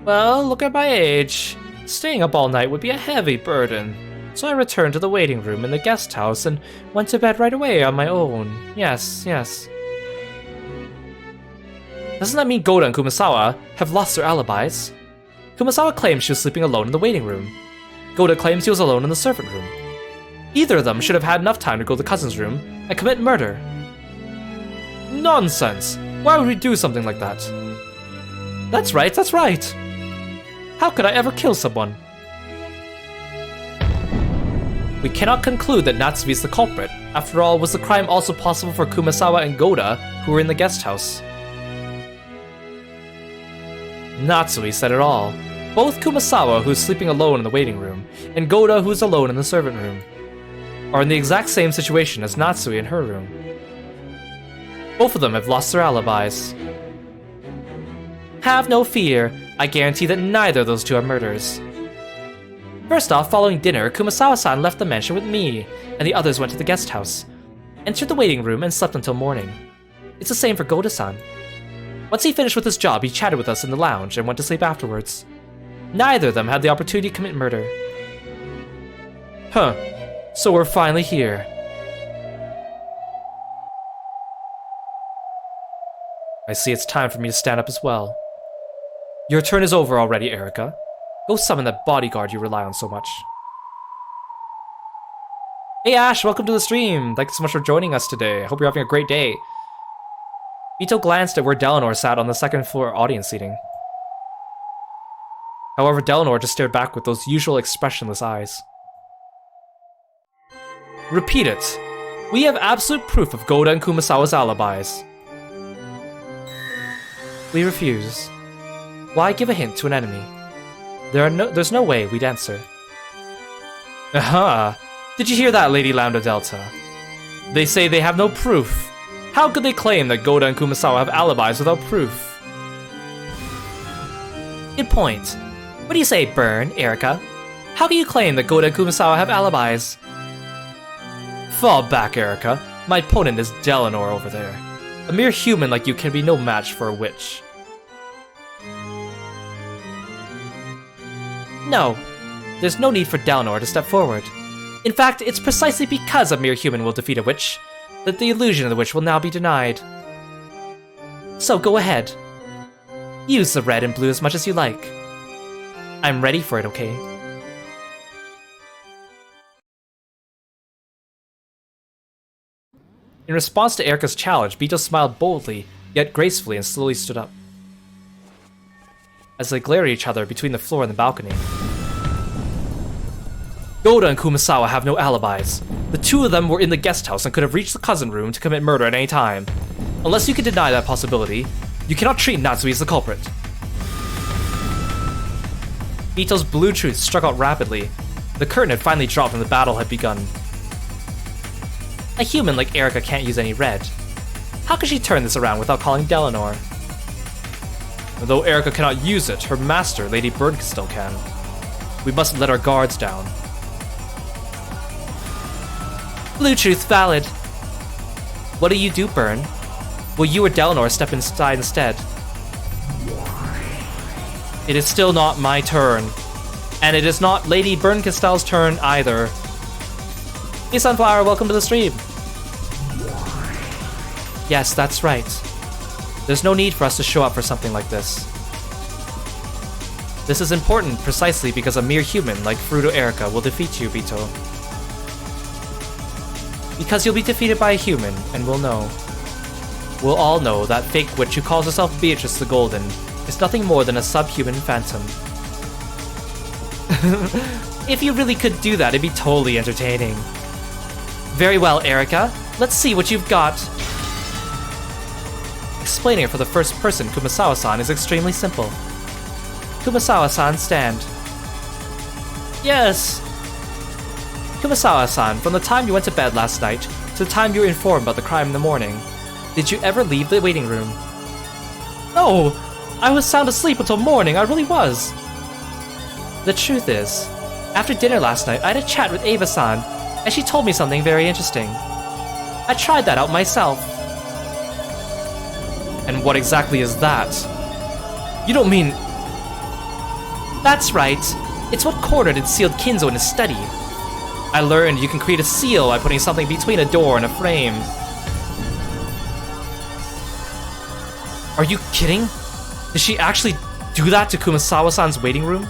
Well, look at my age. Staying up all night would be a heavy burden. So I returned to the waiting room in the guest house and went to bed right away on my own. Yes. Doesn't that mean Goda and Kumasawa have lost their alibis? Kumasawa claims she was sleeping alone in the waiting room. Goda claims he was alone in the servant room. Either of them should have had enough time to go to the cousin's room and commit murder. Nonsense! Why would we do something like that? That's right! How could I ever kill someone? We cannot conclude that Natsui is the culprit. After all, was the crime also possible for Kumasawa and Goda, who were in the guest house? Natsui said it all. Both Kumasawa, who is sleeping alone in the waiting room, and Goda, who is alone in the servant room, are in the exact same situation as Natsui in her room. Both of them have lost their alibis. Have no fear, I guarantee that neither of those two are murderers. First off, following dinner, Kumasawa-san left the mansion with me, and the others went to the guest house, entered the waiting room, and slept until morning. It's the same for Goda-san. Once he finished with his job, he chatted with us in the lounge and went to sleep afterwards. Neither of them had the opportunity to commit murder. Huh, so we're finally here. I see it's time for me to stand up as well. Your turn is over already, Erica. Go summon that bodyguard you rely on so much. Hey Ash, welcome to the stream! Thanks so much for joining us today. I hope you're having a great day. Vito glanced at where Delanor sat on the second floor audience seating. However, Delanor just stared back with those usual expressionless eyes. Repeat it. We have absolute proof of Goda and Kumasawa's alibis. We refuse. Why give a hint to an enemy? There's no way we'd answer. Aha! Did you hear that, Lady Lambda Delta? They say they have no proof. How could they claim that Goda and Kumasawa have alibis without proof? Good point. What do you say, Burn, Erica? How can you claim that Goda and Kumasawa have alibis? Fall back, Erica. My opponent is Delanor over there. A mere human like you can be no match for a witch. No, there's no need for Delanor to step forward. In fact, it's precisely because a mere human will defeat a witch that the illusion of the witch will now be denied. So go ahead. Use the red and blue as much as you like. I'm ready for it, okay? In response to Erika's challenge, Bito smiled boldly, yet gracefully, and slowly stood up. As they glared at each other between the floor and the balcony. Goda and Kumasawa have no alibis. The two of them were in the guest house and could have reached the cousin room to commit murder at any time. Unless you can deny that possibility, you cannot treat Natsui as the culprit. Bito's blue truth struck out rapidly. The curtain had finally dropped and the battle had begun. A human like Erika can't use any red. How could she turn this around without calling Delanor? Though Erika cannot use it, her master, Lady Bernkastel, can. We must let our guards down. Blue truth valid. What do you do, Bern? Will you or Delanor step inside instead? It is still not my turn. And it is not Lady Bernkastel's turn either. Hey Sunflower, welcome to the stream. Yes, that's right. There's no need for us to show up for something like this. This is important precisely because a mere human like Furuto Erika will defeat you, Bito. Because you'll be defeated by a human, and we'll know. We'll all know that fake witch who calls herself Beatrice the Golden is nothing more than a subhuman phantom. If you really could do that, it'd be totally entertaining. Very well, Erika. Let's see what you've got. Explaining it for the first person, Kumasawa-san, is extremely simple. Kumasawa-san, stand. Yes! Kumasawa-san, from the time you went to bed last night to the time you were informed about the crime in the morning, did you ever leave the waiting room? No! I was sound asleep until morning, I really was! The truth is, after dinner last night, I had a chat with Ava-san, and she told me something very interesting. I tried that out myself. And what exactly is that? You don't mean... That's right. It's what cornered and sealed Kinzo in his study. I learned you can create a seal by putting something between a door and a frame. Are you kidding? Did she actually do that to Kumasawa-san's waiting room?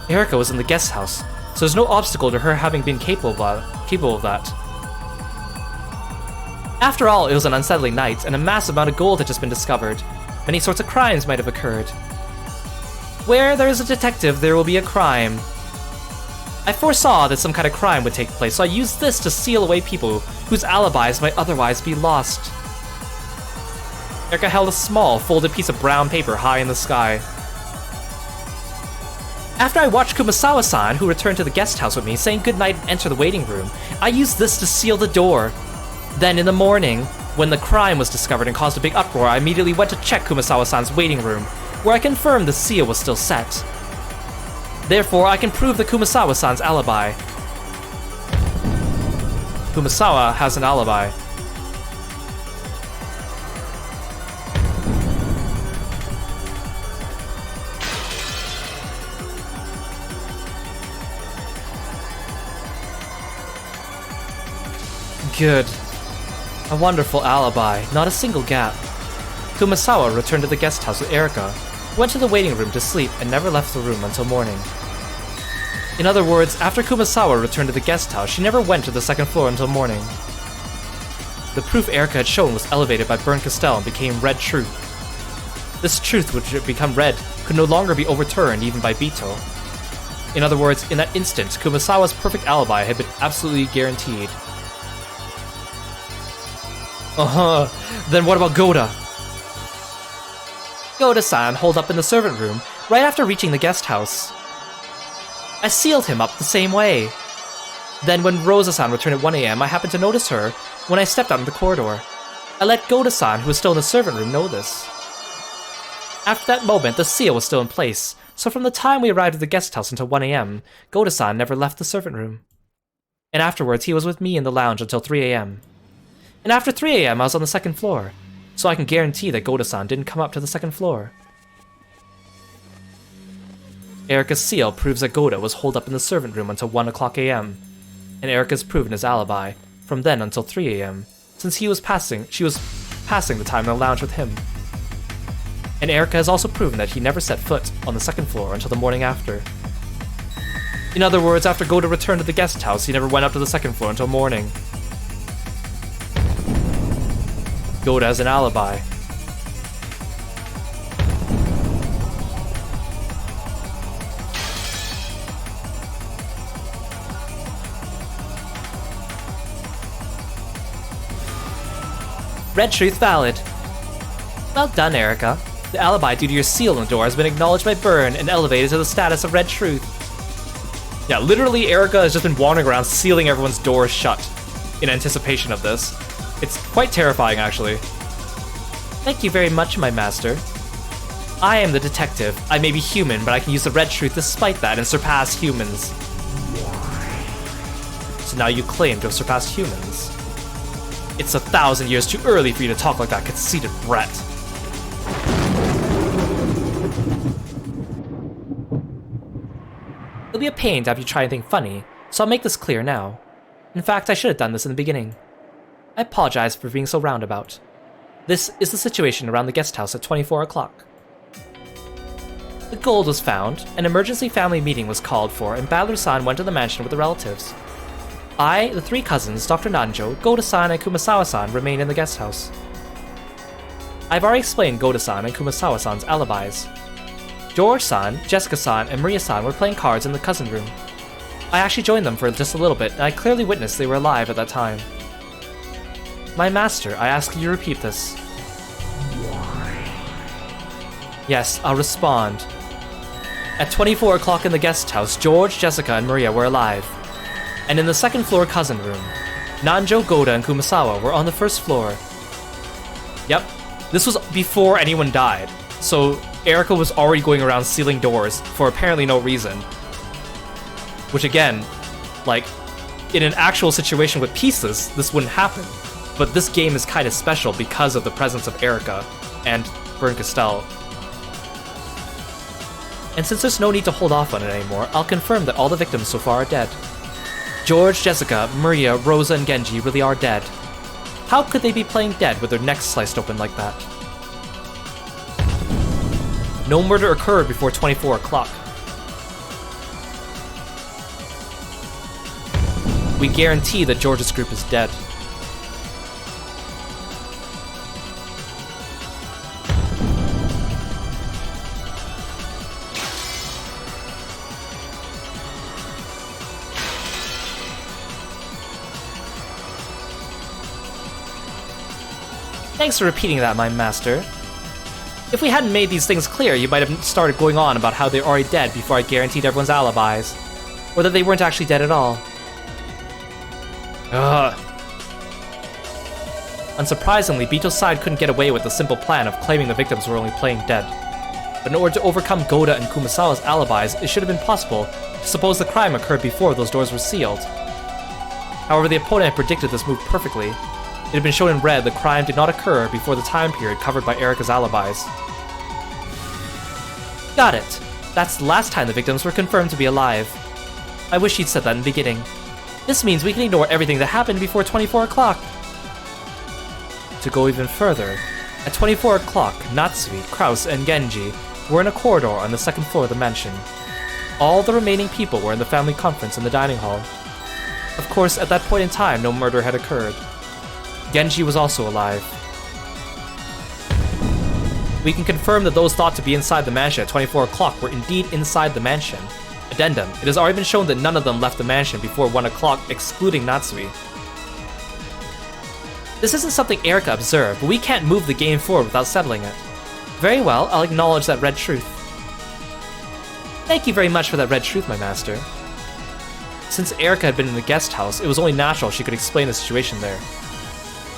Erika was in the guest house, so there's no obstacle to her having been capable of that. After all, it was an unsettling night, and a massive amount of gold had just been discovered. Many sorts of crimes might have occurred. Where there is a detective, there will be a crime. I foresaw that some kind of crime would take place, so I used this to seal away people whose alibis might otherwise be lost. Erika held a small, folded piece of brown paper high in the sky. After I watched Kumasawa-san, who returned to the guest house with me, saying goodnight and enter the waiting room, I used this to seal the door. Then in the morning, when the crime was discovered and caused a big uproar, I immediately went to check Kumasawa-san's waiting room, where I confirmed the seal was still set. Therefore, I can prove the Kumasawa-san's alibi. Kumasawa has an alibi. Good. A wonderful alibi, not a single gap. Kumasawa returned to the guest house with Erika, went to the waiting room to sleep, and never left the room until morning. In other words, after Kumasawa returned to the guest house, she never went to the second floor until morning. The proof Erika had shown was elevated by Bernkastel and became red truth. This truth, which had become red, could no longer be overturned even by Bito. In other words, in that instant, Kumasawa's perfect alibi had been absolutely guaranteed. Then what about Goda? Goda-san holed up in the servant room right after reaching the guest house. I sealed him up the same way. Then when Rosa-san returned at 1 AM, I happened to notice her when I stepped out in the corridor. I let Goda-san, who was still in the servant room, know this. After that moment, the seal was still in place, so from the time we arrived at the guest house until 1 AM, Goda-san never left the servant room. And afterwards, he was with me in the lounge until 3 AM. And after 3 AM, I was on the second floor, so I can guarantee that Goda-san didn't come up to the second floor. Erika's seal proves that Goda was holed up in the servant room until 1 o'clock AM, and Erika's proven his alibi from then until 3 AM, since she was passing the time in the lounge with him. And Erika has also proven that he never set foot on the second floor until the morning after. In other words, after Goda returned to the guest house, he never went up to the second floor until morning. Goda has an alibi. Red truth valid. Well done, Erica. The alibi due to your seal on the door has been acknowledged by Burn and elevated to the status of red truth. Yeah, literally Erica has just been wandering around sealing everyone's doors shut in anticipation of this. It's quite terrifying, actually. Thank you very much, my master. I am the detective. I may be human, but I can use the red truth despite that and surpass humans. So now you claim to have surpassed humans. It's 1,000 years too early for you to talk like that conceited brat. It'll be a pain to have you try anything funny, so I'll make this clear now. In fact, I should have done this in the beginning. I apologize for being so roundabout. This is the situation around the guest house at 24 o'clock. The gold was found, an emergency family meeting was called for, and Battler-san went to the mansion with the relatives. I, the 3 cousins, Dr. Nanjo, Goda-san, and Kumasawa-san remained in the guest house. I've already explained Goda-san and Kumasawa-san's alibis. George-san, Jessica-san, and Maria-san were playing cards in the cousin room. I actually joined them for just a little bit, and I clearly witnessed they were alive at that time. My master, I ask you to repeat this. Yes, I'll respond. At 24 o'clock in the guest house, George, Jessica, and Maria were alive. And in the second floor cousin room, Nanjo, Goda, and Kumasawa were on the first floor. Yep, this was before anyone died, so Erica was already going around sealing doors for apparently no reason. Which again, like, in an actual situation with pieces, this wouldn't happen. But this game is kind of special because of the presence of Erica and Burn Castell. And since there's no need to hold off on it anymore, I'll confirm that all the victims so far are dead. George, Jessica, Maria, Rosa, and Genji really are dead. How could they be playing dead with their necks sliced open like that? No murder occurred before 24 o'clock. We guarantee that George's group is dead. Thanks for repeating that, my master. If we hadn't made these things clear, you might have started going on about how they're already dead before I guaranteed everyone's alibis. Or that they weren't actually dead at all. Ugh. Unsurprisingly, Bito's side couldn't get away with the simple plan of claiming the victims were only playing dead. But in order to overcome Goda and Kumasawa's alibis, it should have been possible to suppose the crime occurred before those doors were sealed. However, the opponent had predicted this move perfectly. It had been shown in red the crime did not occur before the time period covered by Erica's alibis. Got it. That's the last time the victims were confirmed to be alive. I wish you'd said that in the beginning. This means we can ignore everything that happened before 24 o'clock. To go even further, at 24 o'clock, Natsui, Kraus, and Genji were in a corridor on the second floor of the mansion. All the remaining people were in the family conference in the dining hall. Of course, at that point in time, no murder had occurred. Genji was also alive. We can confirm that those thought to be inside the mansion at 24 o'clock were indeed inside the mansion. Addendum, it has already been shown that none of them left the mansion before 1 o'clock, excluding Natsui. This isn't something Erica observed, but we can't move the game forward without settling it. Very well, I'll acknowledge that red truth. Thank you very much for that red truth, my master. Since Erica had been in the guest house, it was only natural she could explain the situation there.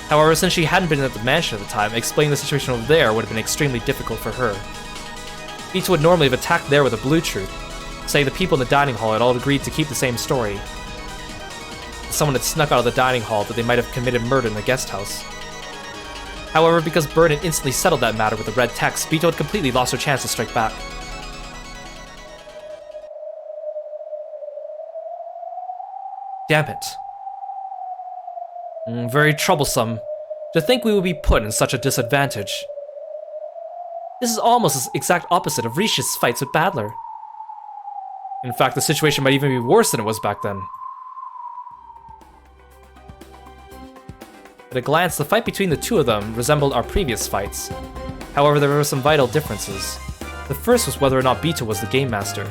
However, since she hadn't been at the mansion at the time, explaining the situation over there would have been extremely difficult for her. Vito would normally have attacked there with a blue truth, saying the people in the dining hall had all agreed to keep the same story. Someone had snuck out of the dining hall that they might have committed murder in the guest house. However, because Bird had instantly settled that matter with the red text, Vito had completely lost her chance to strike back. Damn it. Very troublesome. To think we would be put in such a disadvantage. This is almost the exact opposite of Rish's fights with Badler. In fact, the situation might even be worse than it was back then. At a glance, the fight between the two of them resembled our previous fights. However, there were some vital differences. The first was whether or not Bito was the Game Master.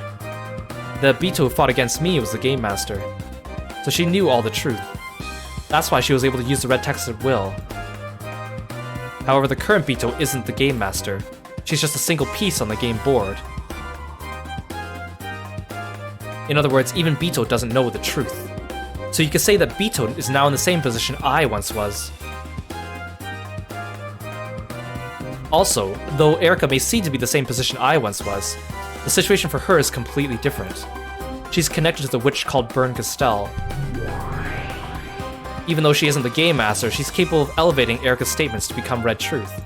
The Bito who fought against me was the Game Master, so she knew all the truth. That's why she was able to use the red text at will. However, the current Bito isn't the Game Master. She's just a single piece on the game board. In other words, even Bito doesn't know the truth. So you could say that Bito is now in the same position I once was. Also, though Erika may seem to be the same position I once was, the situation for her is completely different. She's connected to the witch called Castell. Even though she isn't the Game Master, she's capable of elevating Erika's statements to become Red Truth.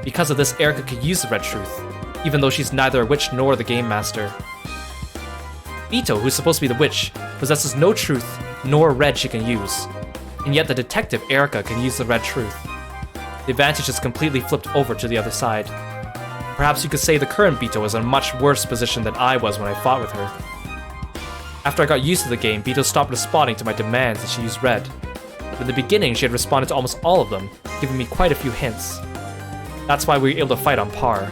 Because of this, Erika could use the Red Truth, even though she's neither a witch nor the Game Master. Bito, who's supposed to be the witch, possesses no truth nor red she can use, and yet the detective Erika can use the Red Truth. The advantage is completely flipped over to the other side. Perhaps you could say the current Bito is in a much worse position than I was when I fought with her. After I got used to the game, Bito stopped responding to my demands and she used red. But in the beginning, she had responded to almost all of them, giving me quite a few hints. That's why we were able to fight on par.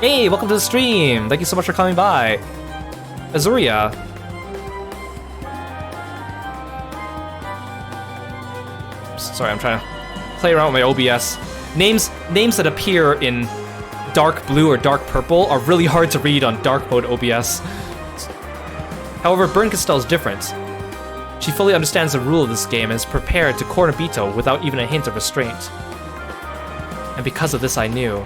Hey, welcome to the stream! Thank you so much for coming by. Azuria. Sorry, I'm trying to play around with my OBS. Names that appear in dark blue or dark purple are really hard to read on dark mode OBS. However, Castell is different. She fully understands the rule of this game and is prepared to corner Bito without even a hint of restraint. And because of this, I knew.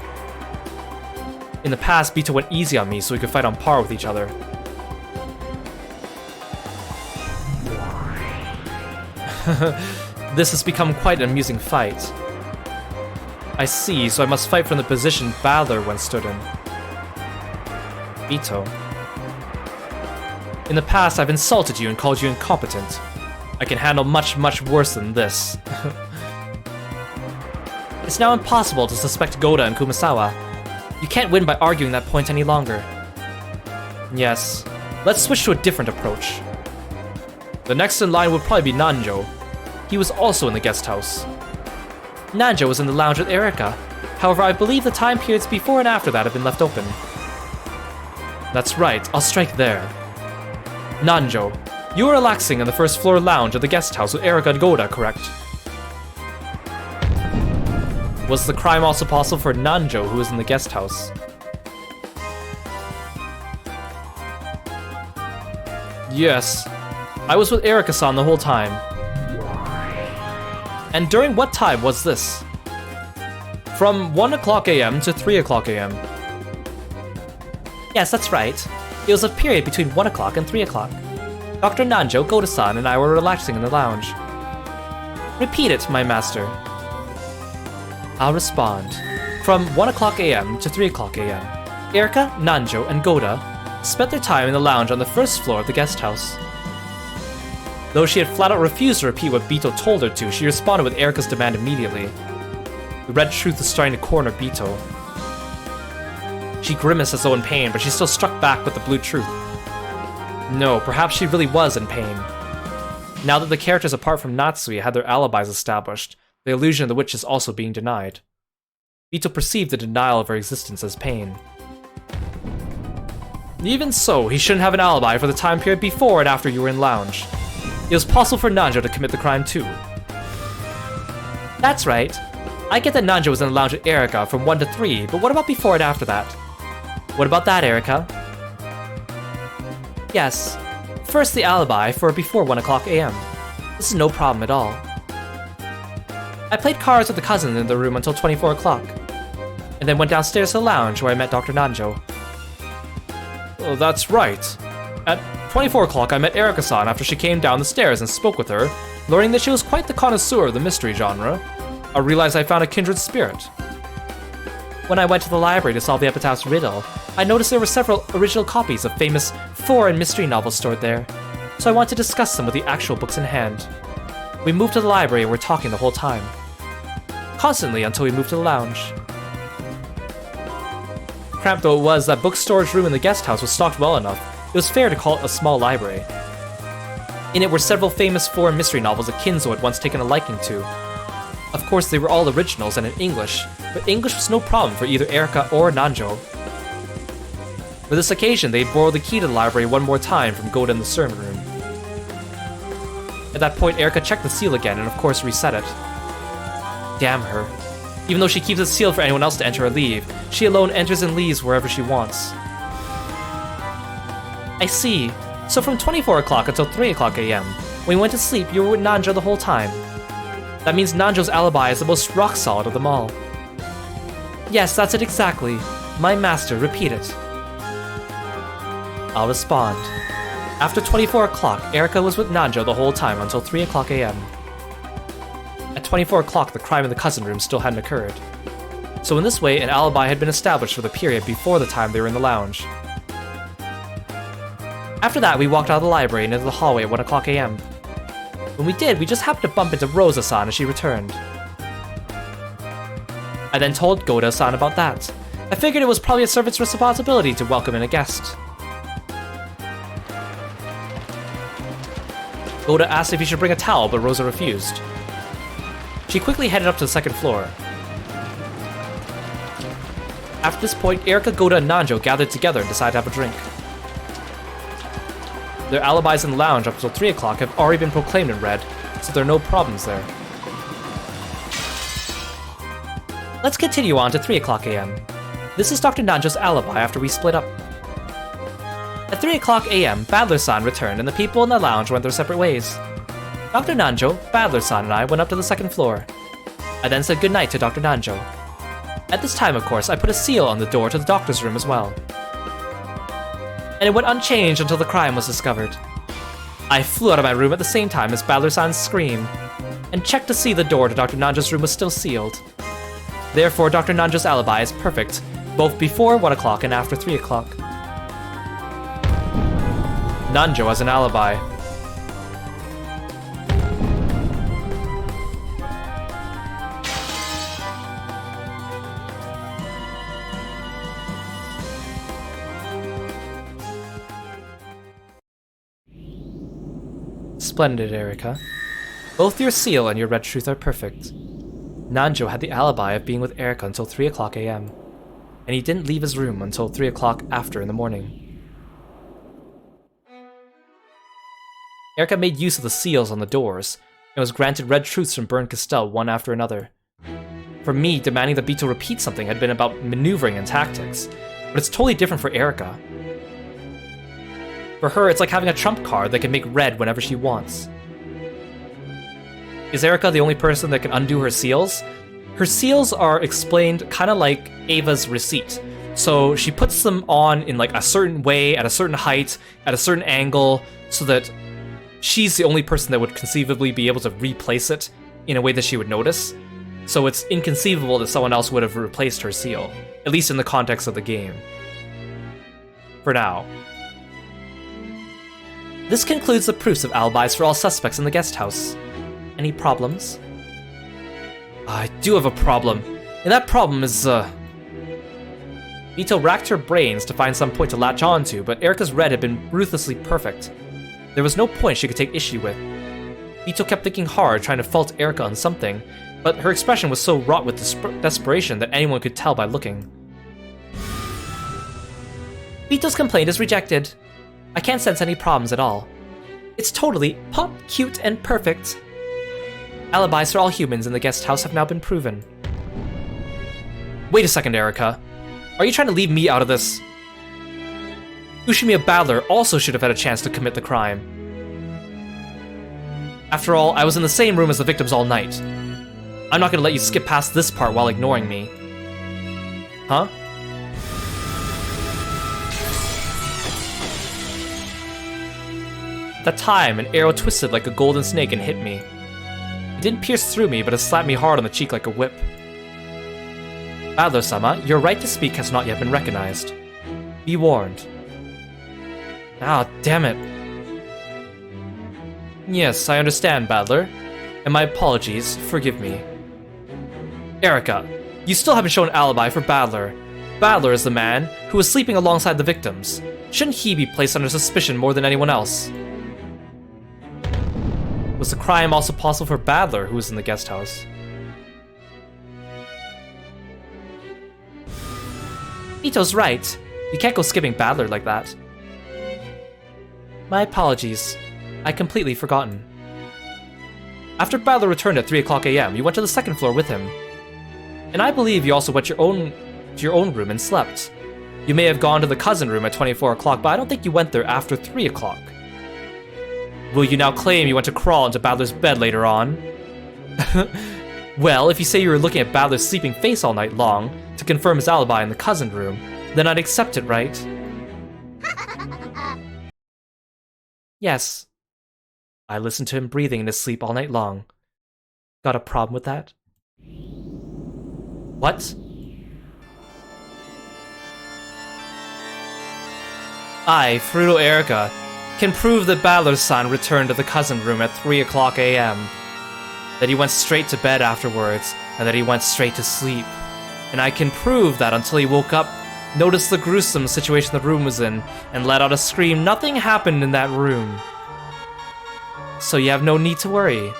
In the past, Bito went easy on me so we could fight on par with each other. This has become quite an amusing fight. I see, so I must fight from the position Battler once stood in. Bito. In the past, I've insulted you and called you incompetent. I can handle much, much worse than this. It's now impossible to suspect Goda and Kumasawa. You can't win by arguing that point any longer. Yes, let's switch to a different approach. The next in line would probably be Nanjo. He was also in the guest house. Nanjo was in the lounge with Erika. However, I believe the time periods before and after that have been left open. That's right, I'll strike there. Nanjo, you were relaxing in the first floor lounge of the guest house with Erika and Goda, correct? Was the crime also possible for Nanjo, who was in the guest house? Yes, I was with Erika-san the whole time. And during what time was this? From 1 o'clock AM to 3 o'clock AM. Yes, that's right. It was a period between 1 o'clock and 3 o'clock. Dr. Nanjo, Goda-san, and I were relaxing in the lounge. Repeat it, my master. I'll respond. From 1 o'clock AM to 3 o'clock AM, Erika, Nanjo, and Goda spent their time in the lounge on the first floor of the guest house. Though she had flat out refused to repeat what Bito told her to, she responded with Erika's demand immediately. The Red Truth was starting to corner Bito. She grimaced as though in pain, but she still struck back with the Blue Truth. No, perhaps she really was in pain. Now that the characters apart from Natsui had their alibis established, the illusion of the witch is also being denied. Bito perceived the denial of her existence as pain. Even so, he shouldn't have an alibi for the time period before and after you were in lounge. It was possible for Nanjo to commit the crime too. That's right. I get that Nanjo was in the lounge with Erika from 1 to 3, but what about before and after that? What about that, Erika? Yes. First, the alibi for before 1 o'clock AM. This is no problem at all. I played cards with the cousin in the room until 24 o'clock, and then went downstairs to the lounge where I met Dr. Nanjo. Oh, that's right. At 24 o'clock, I met Erika-san after she came down the stairs and spoke with her, learning that she was quite the connoisseur of the mystery genre. I realized I found a kindred spirit. When I went to the library to solve the Epitaph's riddle, I noticed there were several original copies of famous foreign mystery novels stored there, so I wanted to discuss them with the actual books in hand. We moved to the library and were talking the whole time. Constantly until we moved to the lounge. Cramped though it was, that book storage room in the guest house was stocked well enough. It was fair to call it a small library. In it were several famous foreign mystery novels that Kinzo had once taken a liking to. Of course, they were all originals and in English, but English was no problem for either Erika or Nanjo. For this occasion, they borrowed the key to the library one more time from Goda in the sermon room. At that point, Erika checked the seal again and of course reset it. Damn her. Even though she keeps it sealed for anyone else to enter or leave, she alone enters and leaves wherever she wants. I see. So from 24 o'clock until 3 o'clock AM, when you went to sleep, you were with Nanjo the whole time. That means Nanjo's alibi is the most rock solid of them all. Yes, that's it exactly. My master, repeat it. I'll respond. After 24 o'clock, Erika was with Nanjo the whole time until 3 o'clock AM. At 24 o'clock, the crime in the cousin room still hadn't occurred. So in this way, an alibi had been established for the period before the time they were in the lounge. After that, we walked out of the library and into the hallway at 1 o'clock AM. When we did, we just happened to bump into Rosa-san as she returned. I then told Goda-san about that. I figured it was probably a servant's responsibility to welcome in a guest. Goda asked if he should bring a towel, but Rosa refused. She quickly headed up to the second floor. After this point, Erika, Goda, and Nanjo gathered together and decided to have a drink. Their alibis in the lounge up until 3 o'clock have already been proclaimed in red, so there are no problems there. Let's continue on to 3 o'clock AM. This is Dr. Nanjo's alibi after we split up. At 3 o'clock AM, Badler-san returned and the people in the lounge went their separate ways. Dr. Nanjo, Badler-san, and I went up to the second floor. I then said goodnight to Dr. Nanjo. At this time, of course, I put a seal on the door to the doctor's room as well. And it went unchanged until the crime was discovered. I flew out of my room at the same time as Badler-san's scream, and checked to see the door to Dr. Nanjo's room was still sealed. Therefore, Dr. Nanjo's alibi is perfect, both before 1 o'clock and after 3 o'clock. Nanjo has an alibi. Splendid, Erika. Both your seal and your red truth are perfect. Nanjo had the alibi of being with Erika until 3 o'clock AM, and he didn't leave his room until 3 o'clock after in the morning. Erika made use of the seals on the doors, and was granted red truths from Bern Castell one after another. For me, demanding that Bito repeat something had been about maneuvering and tactics, but it's totally different for Erika. For her, it's like having a trump card that can make red whenever she wants. Is Erika the only person that can undo her seals? Her seals are explained kind of like Ava's receipt. So she puts them on in like a certain way, at a certain height, at a certain angle, so that she's the only person that would conceivably be able to replace it in a way that she would notice. So it's inconceivable that someone else would have replaced her seal, at least in the context of the game. For now. This concludes the proofs of alibis for all suspects in the guest house. Any problems? I do have a problem, and that problem is, Vito racked her brains to find some point to latch on to, but Erika's red had been ruthlessly perfect. There was no point she could take issue with. Vito kept thinking hard, trying to fault Erika on something, but her expression was so wrought with desperation that anyone could tell by looking. Vito's complaint is rejected. I can't sense any problems at all. It's totally pop, cute, and perfect. Alibis for all humans in the guest house have now been proven. Wait a second, Erika. Are you trying to leave me out of this? Ushimiya Badler also should have had a chance to commit the crime. After all, I was in the same room as the victims all night. I'm not gonna let you skip past this part while ignoring me. Huh? At that time, an arrow twisted like a golden snake and hit me. It didn't pierce through me, but it slapped me hard on the cheek like a whip. Badler-sama, your right to speak has not yet been recognized. Be warned. Ah, damn it. Yes, I understand, Badler. And my apologies, forgive me. Erika, you still haven't shown an alibi for Badler. Badler is the man who was sleeping alongside the victims. Shouldn't he be placed under suspicion more than anyone else? Was the crime also possible for Badler, who was in the guest house? Ito's right. You can't go skipping Badler like that. My apologies. I completely forgotten. After Badler returned at 3 o'clock AM, you went to the second floor with him. And I believe you also went to your own room and slept. You may have gone to the cousin room at 24 o'clock, but I don't think you went there after 3 o'clock. Will you now claim you went to crawl into Badler's bed later on? Well, if you say you were looking at Badler's sleeping face all night long to confirm his alibi in the cousin room, then I'd accept it, right? Yes. I listened to him breathing in his sleep all night long. Got a problem with that? What? I, Fruto Erica, can prove that Badler's-san returned to the cousin room at 3 o'clock AM, that he went straight to bed afterwards, and that he went straight to sleep. And I can prove that until he woke up, noticed the gruesome situation the room was in, and let out a scream, nothing happened in that room. So you have no need to worry.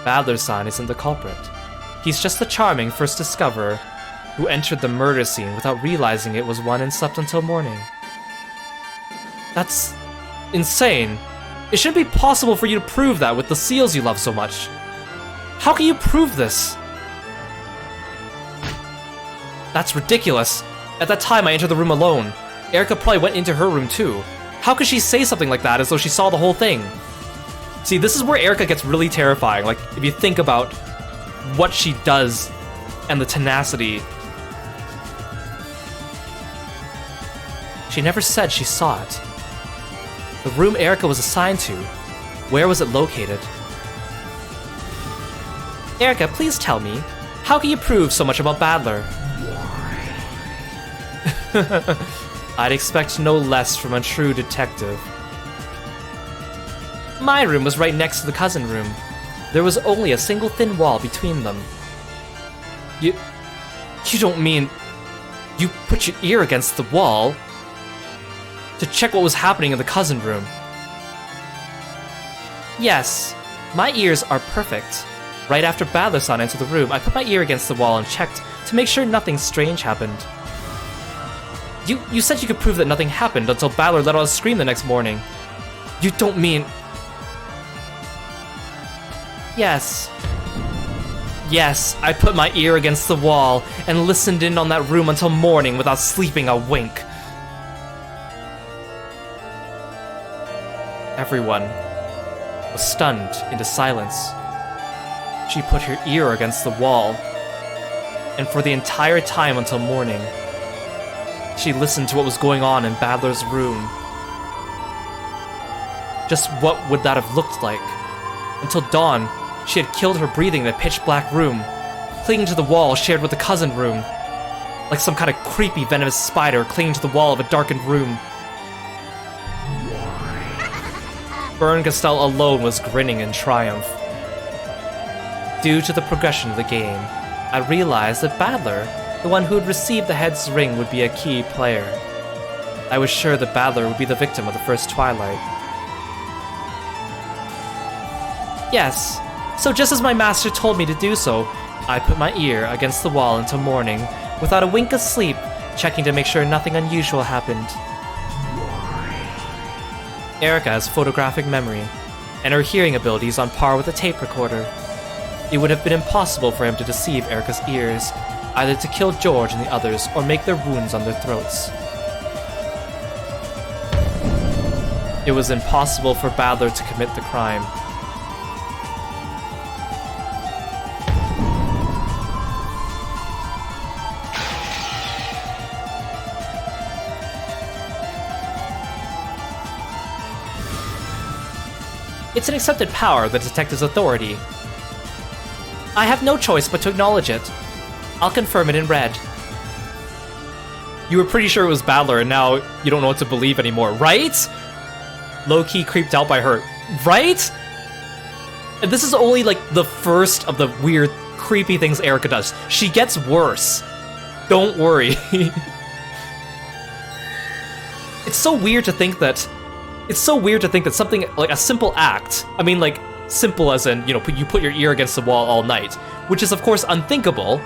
Badler-san isn't the culprit. He's just the charming first discoverer who entered the murder scene without realizing it was one and slept until morning. That's insane. It shouldn't be possible for you to prove that with the seals you love so much. How can you prove this? That's ridiculous. At that time, I entered the room alone. Erica probably went into her room too. How could she say something like that as though she saw the whole thing? See, this is where Erica gets really terrifying. Like, if you think about what she does and the tenacity. She never said she saw it. The room Erica was assigned to, where was it located? Erica, please tell me, how can you prove so much about Badler? I'd expect no less from a true detective. My room was right next to the cousin room. There was only a single thin wall between them. You don't mean you put your ear against the wall to check what was happening in the cousin room? Yes, my ears are perfect. Right after Badler-san entered the room, I put my ear against the wall and checked to make sure nothing strange happened. You said you could prove that nothing happened until Badler let out a scream the next morning. You don't mean... Yes. Yes, I put my ear against the wall and listened in on that room until morning without sleeping a wink. Everyone was stunned into silence. She put her ear against the wall, and for the entire time until morning, she listened to what was going on in Badler's room. Just what would that have looked like? Until dawn, she had killed her breathing in a pitch-black room, clinging to the wall shared with the cousin room, like some kind of creepy venomous spider clinging to the wall of a darkened room. Kirostyle alone was grinning in triumph. Due to the progression of the game, I realized that Badler, the one who had received the head's ring, would be a key player. I was sure that Badler would be the victim of the first Twilight. Yes, so just as my master told me to do so, I put my ear against the wall until morning, without a wink of sleep, checking to make sure nothing unusual happened. Erica has photographic memory, and her hearing ability is on par with a tape recorder. It would have been impossible for him to deceive Erica's ears, either to kill George and the others or make their wounds on their throats. It was impossible for Badler to commit the crime. It's an accepted power, the detective's authority. I have no choice but to acknowledge it. I'll confirm it in red. You were pretty sure it was Badler, and now you don't know what to believe anymore, right? Low-key creeped out by her, right? And this is only like the first of the weird, creepy things Erica does. She gets worse. Don't worry. It's so weird to think that something like a simple act, I mean, like, simple as in, you know, you put your ear against the wall all night, which is of course unthinkable,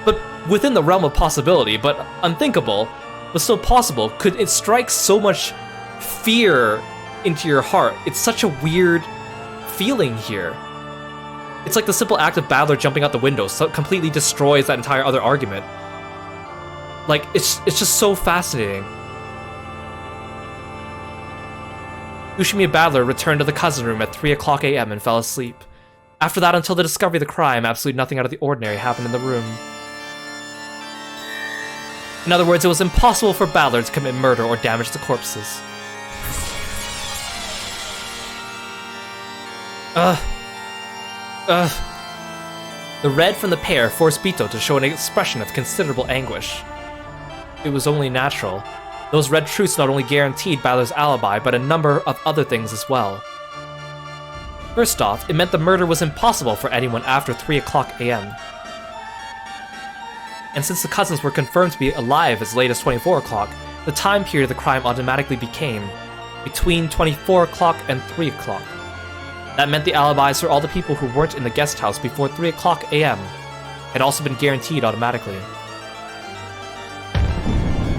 but within the realm of possibility, but unthinkable, but still possible. Could it strike so much fear into your heart? It's such a weird feeling here. It's like the simple act of Battler jumping out the window so completely destroys that entire other argument. Like, it's just so fascinating. Ushimi Battler returned to the cousin room at 3 o'clock a.m. and fell asleep. After that, until the discovery of the crime, absolutely nothing out of the ordinary happened in the room. In other words, it was impossible for Battler to commit murder or damage the corpses. The red from the pair forced Bito to show an expression of considerable anguish. It was only natural. Those red truths not only guaranteed Battler's alibi, but a number of other things as well. First off, it meant the murder was impossible for anyone after 3 o'clock a.m. And since the cousins were confirmed to be alive as late as 24 o'clock, the time period of the crime automatically became between 24 o'clock and 3 o'clock. That meant the alibis for all the people who weren't in the guest house before 3 o'clock a.m. had also been guaranteed automatically.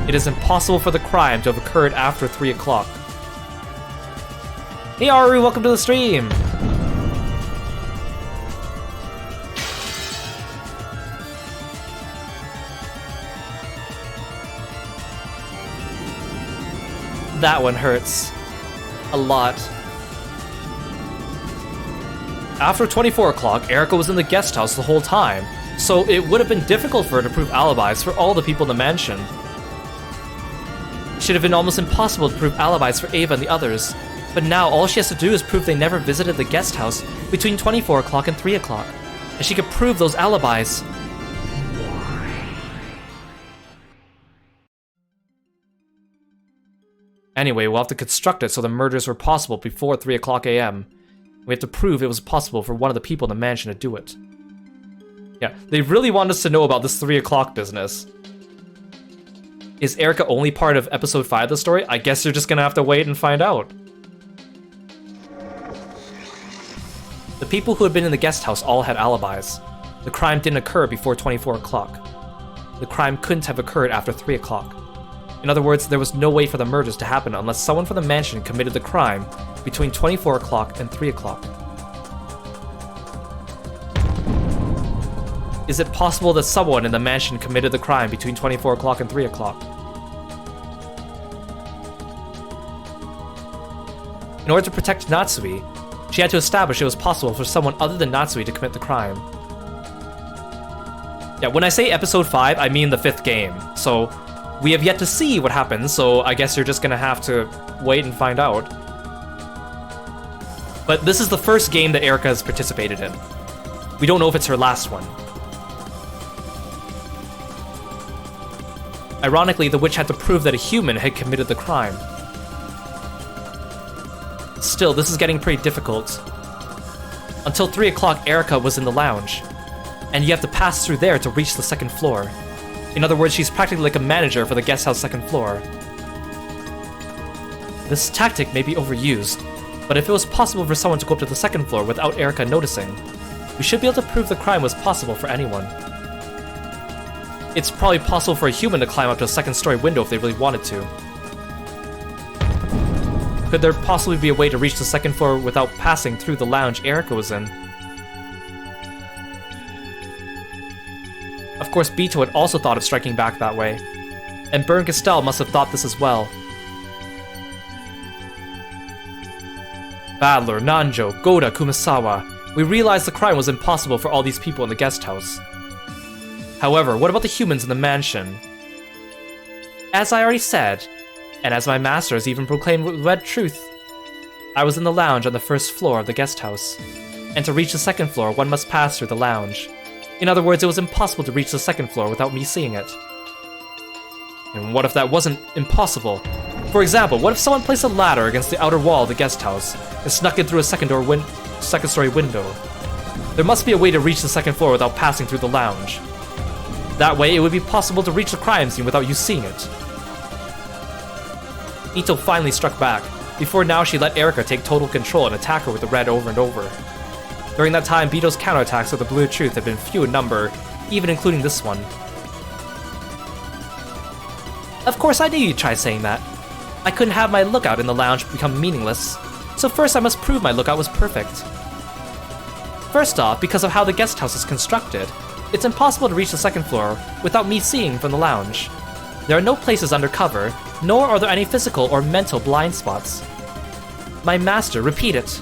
It is impossible for the crime to have occurred after 3 o'clock. Hey Aru, welcome to the stream! That one hurts. A lot. After 24 o'clock, Erika was in the guest house the whole time, so it would have been difficult for her to prove alibis for all the people in the mansion. It should have been almost impossible to prove alibis for Ava and the others, but now all she has to do is prove they never visited the guest house between 24 o'clock and 3 o'clock, and she could prove those alibis. Anyway, we'll have to construct it so the murders were possible before 3 o'clock a.m. We have to prove it was possible for one of the people in the mansion to do it. Yeah, they really want us to know about this 3 o'clock business. Is Erika only part of episode 5 of the story? I guess you're just gonna have to wait and find out. The people who had been in the guest house all had alibis. The crime didn't occur before 24 o'clock. The crime couldn't have occurred after 3 o'clock. In other words, there was no way for the murders to happen unless someone from the mansion committed the crime between 24 o'clock and 3 o'clock. Is it possible that someone in the mansion committed the crime between 24 o'clock and 3 o'clock? In order to protect Natsui, she had to establish it was possible for someone other than Natsui to commit the crime. Yeah, when I say episode 5, I mean the 5th game, so we have yet to see what happens, so I guess you're just gonna have to wait and find out. But this is the first game that Erika has participated in. We don't know if it's her last one. Ironically, the witch had to prove that a human had committed the crime. Still, this is getting pretty difficult. Until 3 o'clock, Erika was in the lounge, and you have to pass through there to reach the 2nd floor. In other words, she's practically like a manager for the guest house 2nd floor. This tactic may be overused, but if it was possible for someone to go up to the 2nd floor without Erika noticing, we should be able to prove the crime was possible for anyone. It's probably possible for a human to climb up to a 2nd story window if they really wanted to. Could there possibly be a way to reach the 2nd floor without passing through the lounge Erika was in? Of course, Bito had also thought of striking back that way, and Burn Castell must have thought this as well. Battler, Nanjo, Goda, Kumasawa, we realized the crime was impossible for all these people in the guest house. However, what about the humans in the mansion? As I already said, and as my master has even proclaimed with red truth, I was in the lounge on the 1st floor of the guest house, and to reach the 2nd floor, one must pass through the lounge. In other words, it was impossible to reach the 2nd floor without me seeing it. And what if that wasn't impossible? For example, what if someone placed a ladder against the outer wall of the guest house and snuck in through a 2nd story window? There must be a way to reach the 2nd floor without passing through the lounge. That way, it would be possible to reach the crime scene without you seeing it. Ito finally struck back. Before now, she let Erika take total control and attack her with the red over and over. During that time, Bito's counterattacks with the Blue Truth have been few in number, even including this one. Of course, I knew you'd try saying that. I couldn't have my lookout in the lounge become meaningless, so first I must prove my lookout was perfect. First off, because of how the guest house is constructed, it's impossible to reach the second floor without me seeing from the lounge. There are no places under cover, nor are there any physical or mental blind spots. My master, repeat it.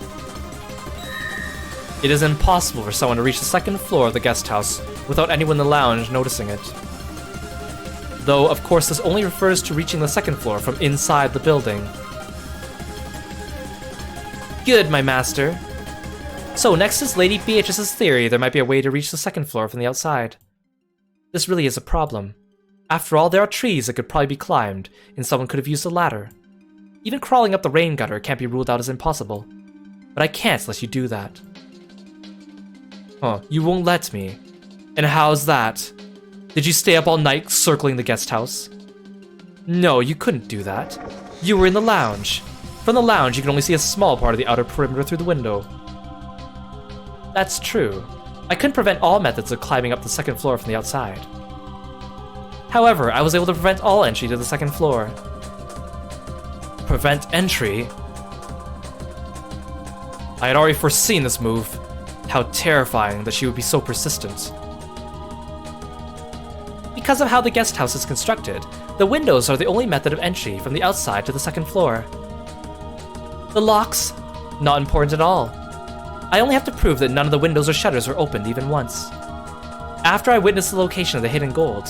It is impossible for someone to reach the second floor of the guest house without anyone in the lounge noticing it. Though, of course, this only refers to reaching the second floor from inside the building. Good, my master. So next is Lady Beatrice's theory there might be a way to reach the second floor from the outside. This really is a problem. After all, there are trees that could probably be climbed, and someone could have used a ladder. Even crawling up the rain gutter can't be ruled out as impossible. But I can't unless you do that. Huh, you won't let me. And how's that? Did you stay up all night circling the guest house? No, you couldn't do that. You were in the lounge. From the lounge, you can only see a small part of the outer perimeter through the window. That's true. I couldn't prevent all methods of climbing up the second floor from the outside. However, I was able to prevent all entry to the second floor. Prevent entry? I had already foreseen this move. How terrifying that she would be so persistent. Because of how the guest house is constructed, the windows are the only method of entry from the outside to the second floor. The locks? Not important at all. I only have to prove that none of the windows or shutters were opened even once. After I witnessed the location of the hidden gold,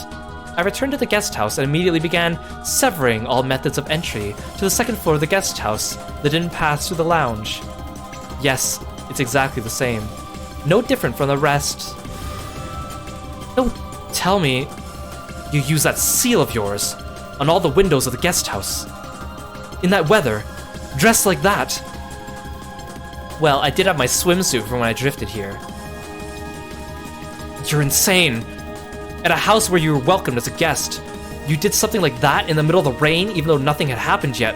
I returned to the guest house and immediately began severing all methods of entry to the second floor of the guest house that didn't pass through the lounge. Yes, it's exactly the same. No different from the rest. Don't tell me you use that seal of yours on all the windows of the guest house. In that weather, dressed like that. Well, I did have my swimsuit from when I drifted here. You're insane. At a house where you were welcomed as a guest, you did something like that in the middle of the rain even though nothing had happened yet.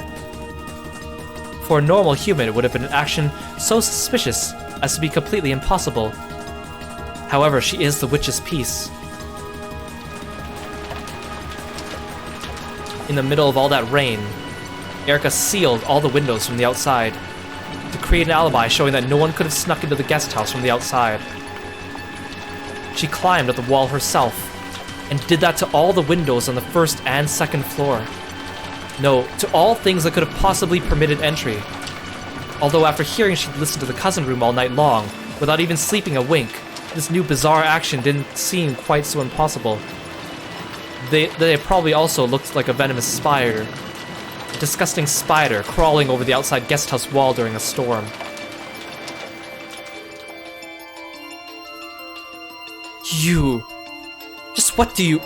For a normal human, it would have been an action so suspicious as to be completely impossible. However, she is the witch's piece. In the middle of all that rain, Erica sealed all the windows from the outside to create an alibi showing that no one could have snuck into the guest house from the outside. She climbed up the wall herself and did that to all the windows on the first and second floor. No, to all things that could have possibly permitted entry. Although after hearing she'd listened to the cousin room all night long, without even sleeping a wink, this new bizarre action didn't seem quite so impossible. They probably also looked like a venomous spider. A disgusting spider crawling over the outside guest house wall during a storm. You... Just what do you...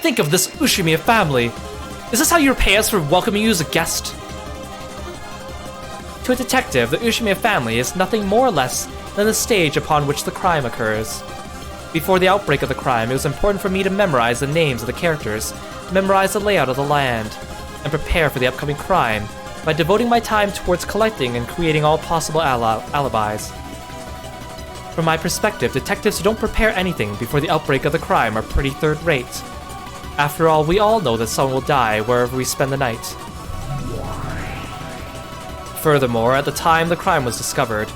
think of this Ushimiya family? Is this how you repay us for welcoming you as a guest? To a detective, the Ushimiya family is nothing more or less than the stage upon which the crime occurs. Before the outbreak of the crime, it was important for me to memorize the names of the characters, memorize the layout of the land, and prepare for the upcoming crime by devoting my time towards collecting and creating all possible alibis. From my perspective, detectives who don't prepare anything before the outbreak of the crime are pretty third-rate. After all, we all know that someone will die wherever we spend the night. Furthermore, at the time the crime was discovered,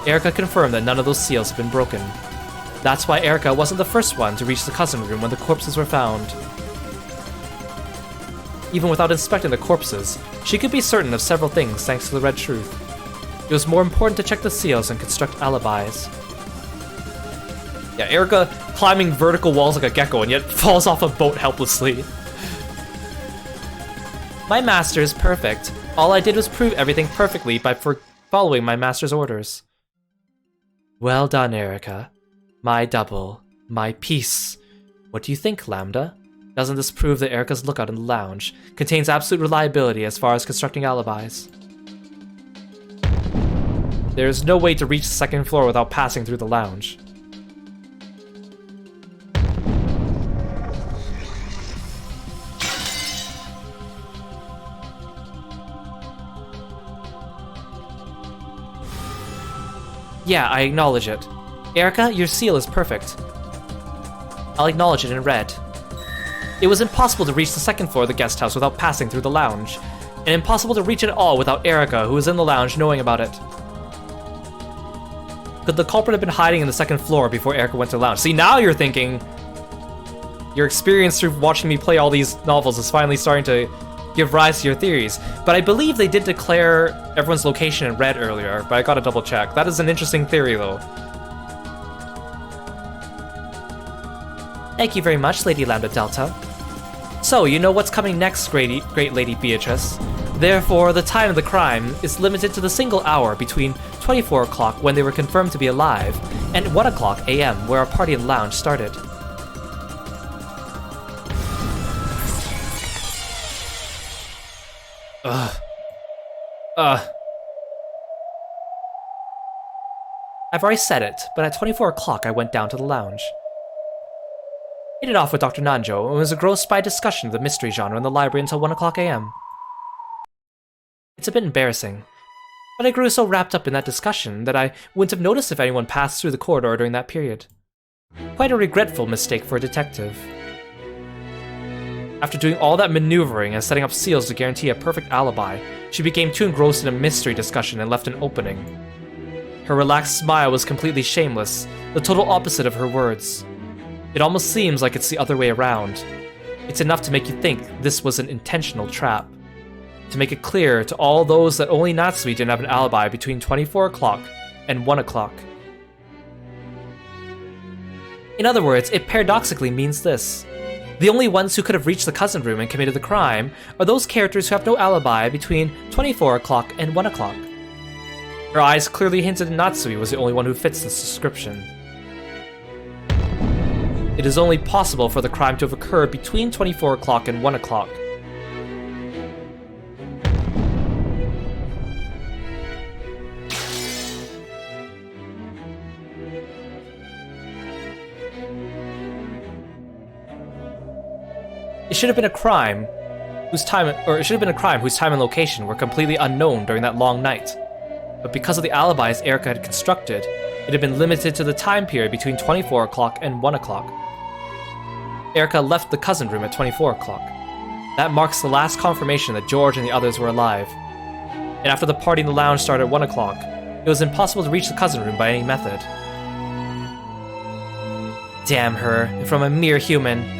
Erica confirmed that none of those seals had been broken. That's why Erica wasn't the first one to reach the cousin room when the corpses were found. Even without inspecting the corpses, she could be certain of several things thanks to the Red Truth. It was more important to check the seals and construct alibis. Yeah, Erica climbing vertical walls like a gecko and yet falls off a boat helplessly. My master is perfect. All I did was prove everything perfectly by following my master's orders. Well done, Erica. My double. My piece. What do you think, Lambda? Doesn't this prove that Erica's lookout in the lounge contains absolute reliability as far as constructing alibis? There is no way to reach the second floor without passing through the lounge. Yeah, I acknowledge it. Erica, your seal is perfect. I'll acknowledge it in red. It was impossible to reach the second floor of the guest house without passing through the lounge, and impossible to reach it at all without Erica, who was in the lounge, knowing about it. Could the culprit have been hiding in the second floor before Erica went to the lounge? See, now you're thinking... Your experience through watching me play all these novels is finally starting to give rise to your theories. But I believe they did declare everyone's location in red earlier, but I gotta double check. That is an interesting theory, though. Thank you very much, Lady Lambda Delta. So, you know what's coming next, Great Lady Beatrice. Therefore, the time of the crime is limited to the single hour between 24 o'clock, when they were confirmed to be alive, and 1 o'clock a.m., where our party in the lounge started. I've already said it, but at 24 o'clock I went down to the lounge. Hit it off with Dr. Nanjo and was engrossed by a discussion of the mystery genre in the library until 1 o'clock a.m. It's a bit embarrassing, but I grew so wrapped up in that discussion that I wouldn't have noticed if anyone passed through the corridor during that period. Quite a regretful mistake for a detective. After doing all that maneuvering and setting up seals to guarantee a perfect alibi, she became too engrossed in a mystery discussion and left an opening. Her relaxed smile was completely shameless, the total opposite of her words. It almost seems like it's the other way around. It's enough to make you think this was an intentional trap. To make it clear to all those that only Natsui didn't have an alibi between 24 o'clock and 1 o'clock. In other words, it paradoxically means this. The only ones who could have reached the cousin room and committed the crime are those characters who have no alibi between 24 o'clock and 1 o'clock. Her eyes clearly hinted Natsui was the only one who fits this description. It is only possible for the crime to have occurred between 24 o'clock and 1 o'clock. It should have been a crime whose time and location were completely unknown during that long night. But because of the alibis Erica had constructed, it had been limited to the time period between 24 o'clock and 1 o'clock. Erica left the cousin room at 24 o'clock. That marks the last confirmation that George and the others were alive. And after the party in the lounge started at 1 o'clock, it was impossible to reach the cousin room by any method. Damn her, and from a mere human.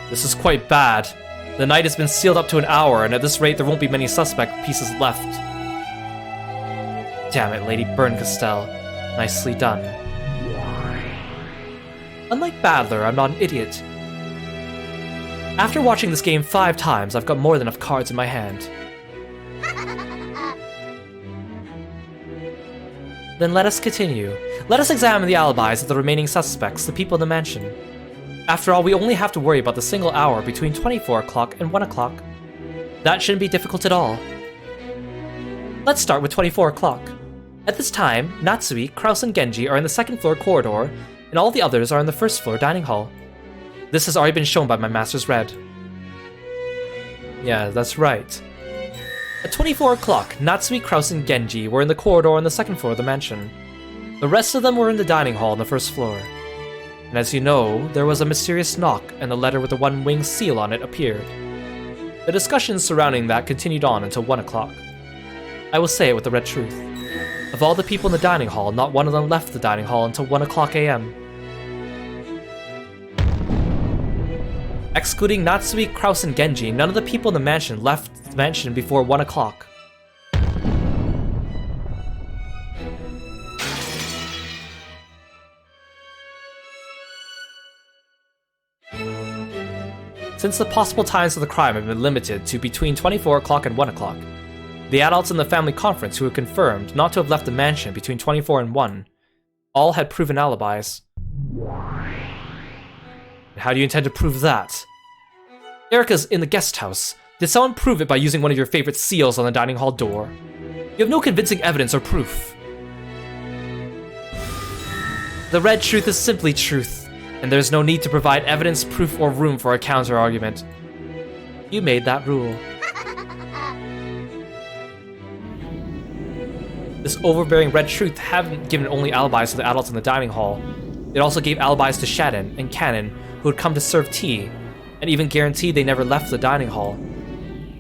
This is quite bad. The night has been sealed up to an hour, and at this rate there won't be many suspect pieces left. Damn it, Lady Burncastel. Nicely done. Unlike Badler, I'm not an idiot. After watching this game 5 times, I've got more than enough cards in my hand. Then let us continue. Let us examine the alibis of the remaining suspects, the people in the mansion. After all, we only have to worry about the single hour between 24 o'clock and 1 o'clock. That shouldn't be difficult at all. Let's start with 24 o'clock. At this time, Natsui, Kraus, and Genji are in the second floor corridor, and all the others are in the first floor dining hall. This has already been shown by my master's red. Yeah, that's right. At 24 o'clock, Natsui, Kraus, and Genji were in the corridor on the second floor of the mansion. The rest of them were in the dining hall on the first floor. And as you know, there was a mysterious knock, and the letter with the one-winged seal on it appeared. The discussions surrounding that continued on until 1 o'clock. I will say it with the red truth. Of all the people in the dining hall, not one of them left the dining hall until 1 o'clock a.m. Excluding Natsui, Kraus, and Genji, none of the people in the mansion left the mansion before 1 o'clock. Since the possible times of the crime have been limited to between 24 o'clock and 1 o'clock, the adults in the family conference who had confirmed not to have left the mansion between 24 and 1 all had proven alibis. How do you intend to prove that? Erica's in the guest house. Did someone prove it by using one of your favorite seals on the dining hall door? You have no convincing evidence or proof. The red truth is simply truth, and there's no need to provide evidence, proof, or room for a counter-argument. You made that rule. This overbearing red truth hadn't given only alibis to the adults in the dining hall. It also gave alibis to Shannon and Cannon, who had come to serve tea, and even guaranteed they never left the dining hall.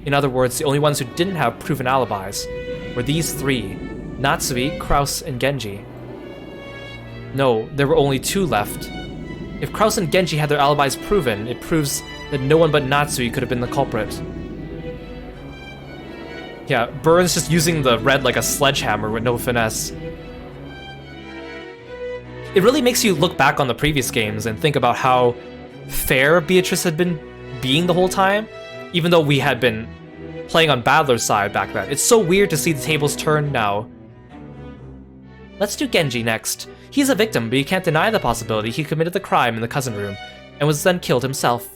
In other words, the only ones who didn't have proven alibis were these three: Natsui, Kraus, and Genji. No, there were only two left. If Kraus and Genji had their alibis proven, it proves that no one but Natsui could have been the culprit. Yeah, Burns just using the red like a sledgehammer with no finesse. It really makes you look back on the previous games and think about how fair Beatrice had been being the whole time, even though we had been playing on Battler's side back then. It's so weird to see the tables turn now. Let's do Genji next. He's a victim, but you can't deny the possibility he committed the crime in the cousin room, and was then killed himself.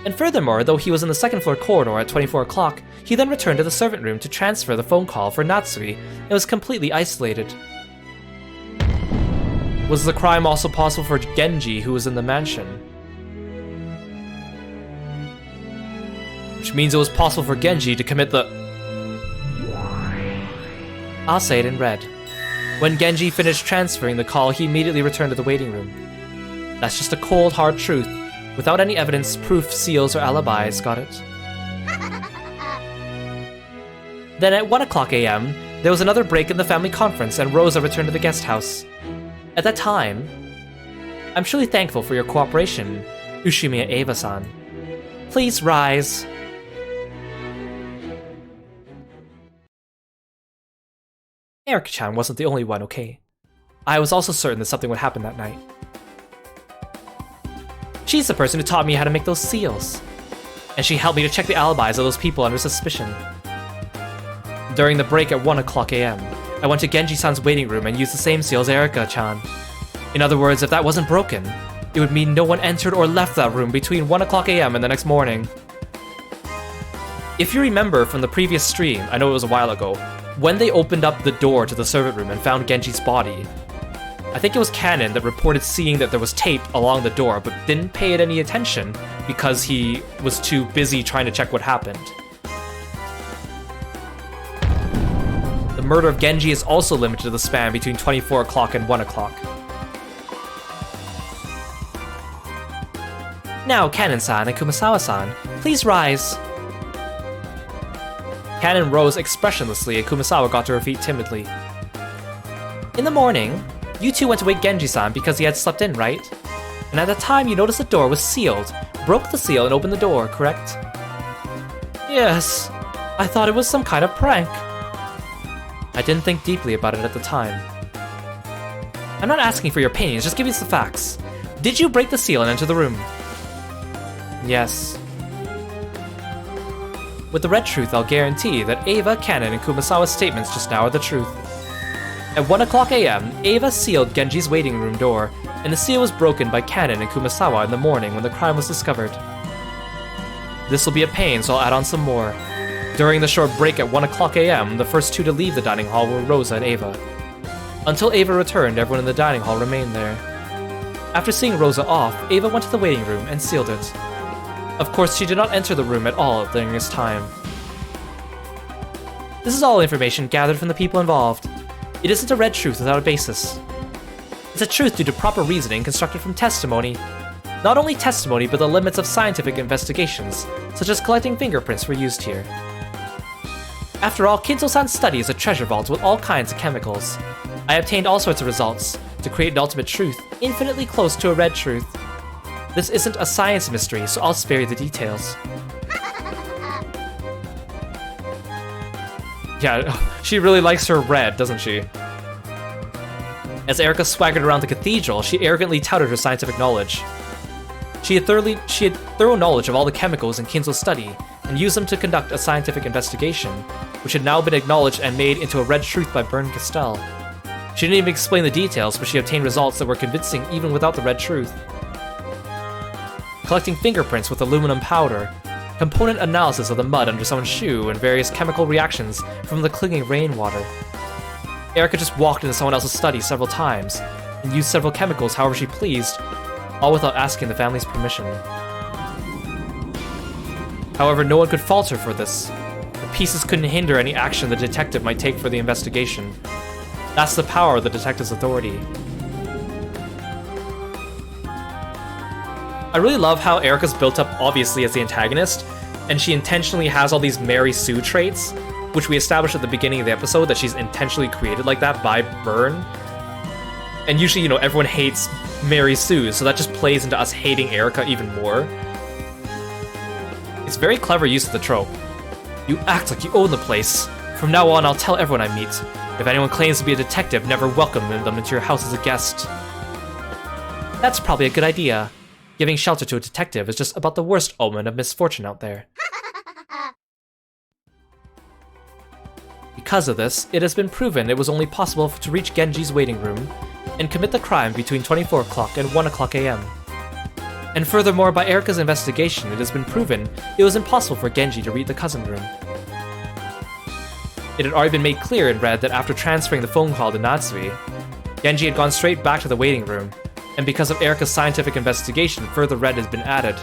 And furthermore, though he was in the second floor corridor at 24 o'clock, he then returned to the servant room to transfer the phone call for Natsui, and was completely isolated. Was the crime also possible for Genji, who was in the mansion? Which means it was possible for Genji to commit the... I'll say it in red. When Genji finished transferring the call, he immediately returned to the waiting room. That's just a cold, hard truth, without any evidence, proof, seals, or alibis, got it? Then at 1 o'clock a.m., there was another break in the family conference and Rosa returned to the guest house. At that time, I'm truly thankful for your cooperation, Ushimiya Eva-san. Please rise. Erika-chan wasn't the only one, okay? I was also certain that something would happen that night. She's the person who taught me how to make those seals. And she helped me to check the alibis of those people under suspicion. During the break at 1 o'clock a.m., I went to Genji-san's waiting room and used the same seal as Erika-chan. In other words, if that wasn't broken, it would mean no one entered or left that room between 1 o'clock a.m. and the next morning. If you remember from the previous stream, I know it was a while ago, when they opened up the door to the servant room and found Genji's body, I think it was Cannon that reported seeing that there was tape along the door, but didn't pay it any attention because he was too busy trying to check what happened. The murder of Genji is also limited to the span between 24 o'clock and 1 o'clock. Now, Cannon-san and Kumasawa-san, please rise. Cannon rose expressionlessly and Kumasawa got to her feet timidly. In the morning, you two went to wake Genji-san because he had slept in, right? And at the time you noticed the door was sealed, broke the seal and opened the door, correct? Yes, I thought it was some kind of prank. I didn't think deeply about it at the time. I'm not asking for your opinions, just give us the facts. Did you break the seal and enter the room? Yes. With the red truth, I'll guarantee that Ava, Cannon, and Kumasawa's statements just now are the truth. At 1 o'clock a.m., Ava sealed Genji's waiting room door, and the seal was broken by Cannon and Kumasawa in the morning when the crime was discovered. This will be a pain, so I'll add on some more. During the short break at 1 o'clock a.m., the first two to leave the dining hall were Rosa and Ava. Until Ava returned, everyone in the dining hall remained there. After seeing Rosa off, Ava went to the waiting room and sealed it. Of course, she did not enter the room at all during this time. This is all information gathered from the people involved. It isn't a red truth without a basis. It's a truth due to proper reasoning constructed from testimony. Not only testimony, but the limits of scientific investigations, such as collecting fingerprints, were used here. After all, Kinzo-san's study is a treasure vault with all kinds of chemicals. I obtained all sorts of results to create an ultimate truth, infinitely close to a red truth. This isn't a science mystery, so I'll spare you the details. Yeah, she really likes her red, doesn't she? As Erika swaggered around the cathedral, she arrogantly touted her scientific knowledge. She had thorough knowledge of all the chemicals in Kinzo's study, and used them to conduct a scientific investigation, which had now been acknowledged and made into a red truth by Bern Castell. She didn't even explain the details, but she obtained results that were convincing even without the red truth. Collecting fingerprints with aluminum powder, component analysis of the mud under someone's shoe, and various chemical reactions from the clinging rainwater. Erika just walked into someone else's study several times, and used several chemicals however she pleased, all without asking the family's permission. However, no one could fault her for this. The pieces couldn't hinder any action the detective might take for the investigation. That's the power of the detective's authority. I really love how Erika's built up obviously as the antagonist, and she intentionally has all these Mary Sue traits, which we established at the beginning of the episode that she's intentionally created like that by Byrne. And usually, everyone hates Mary Sue, so that just plays into us hating Erika even more. It's very clever use of the trope. You act like you own the place. From now on, I'll tell everyone I meet. If anyone claims to be a detective, never welcome them into your house as a guest. That's probably a good idea. Giving shelter to a detective is just about the worst omen of misfortune out there. Because of this, it has been proven it was only possible to reach Genji's waiting room and commit the crime between 24 o'clock and 1 o'clock AM. And furthermore, by Erika's investigation, it has been proven it was impossible for Genji to read the cousin room. It had already been made clear in red that after transferring the phone call to Natsui, Genji had gone straight back to the waiting room, and because of Erika's scientific investigation, further red has been added,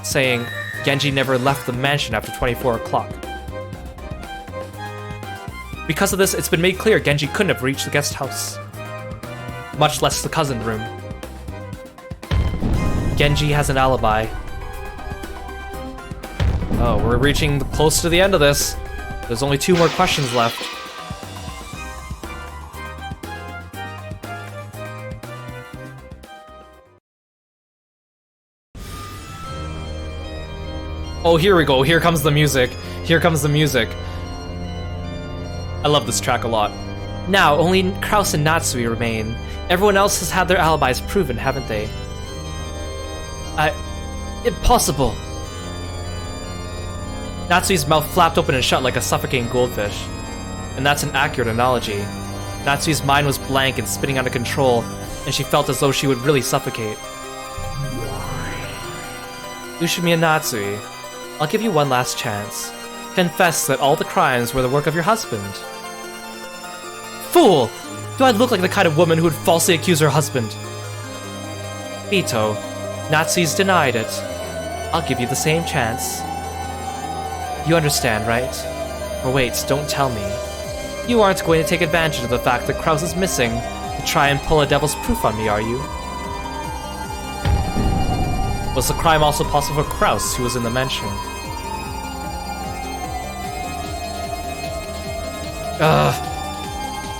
saying Genji never left the mansion after 24 o'clock. Because of this, it's been made clear Genji couldn't have reached the guest house, much less the cousin room. Genji has an alibi. Oh, we're reaching close to the end of this. There's only 2 more questions left. Oh, here we go. Here comes the music. Here comes the music. I love this track a lot. Now, only Kraus and Natsui remain. Everyone else has had their alibis proven, haven't they? Impossible. Natsui's mouth flapped open and shut like a suffocating goldfish. And that's an accurate analogy. Natsui's mind was blank and spinning out of control, and she felt as though she would really suffocate. Ushimi and Natsui, I'll give you one last chance. Confess that all the crimes were the work of your husband. Fool! Do I look like the kind of woman who would falsely accuse her husband? Vito, Natsui's denied it. I'll give you the same chance. You understand, right? Or wait, don't tell me. You aren't going to take advantage of the fact that Kraus is missing to try and pull a devil's proof on me, are you? Was the crime also possible for Kraus, who was in the mansion?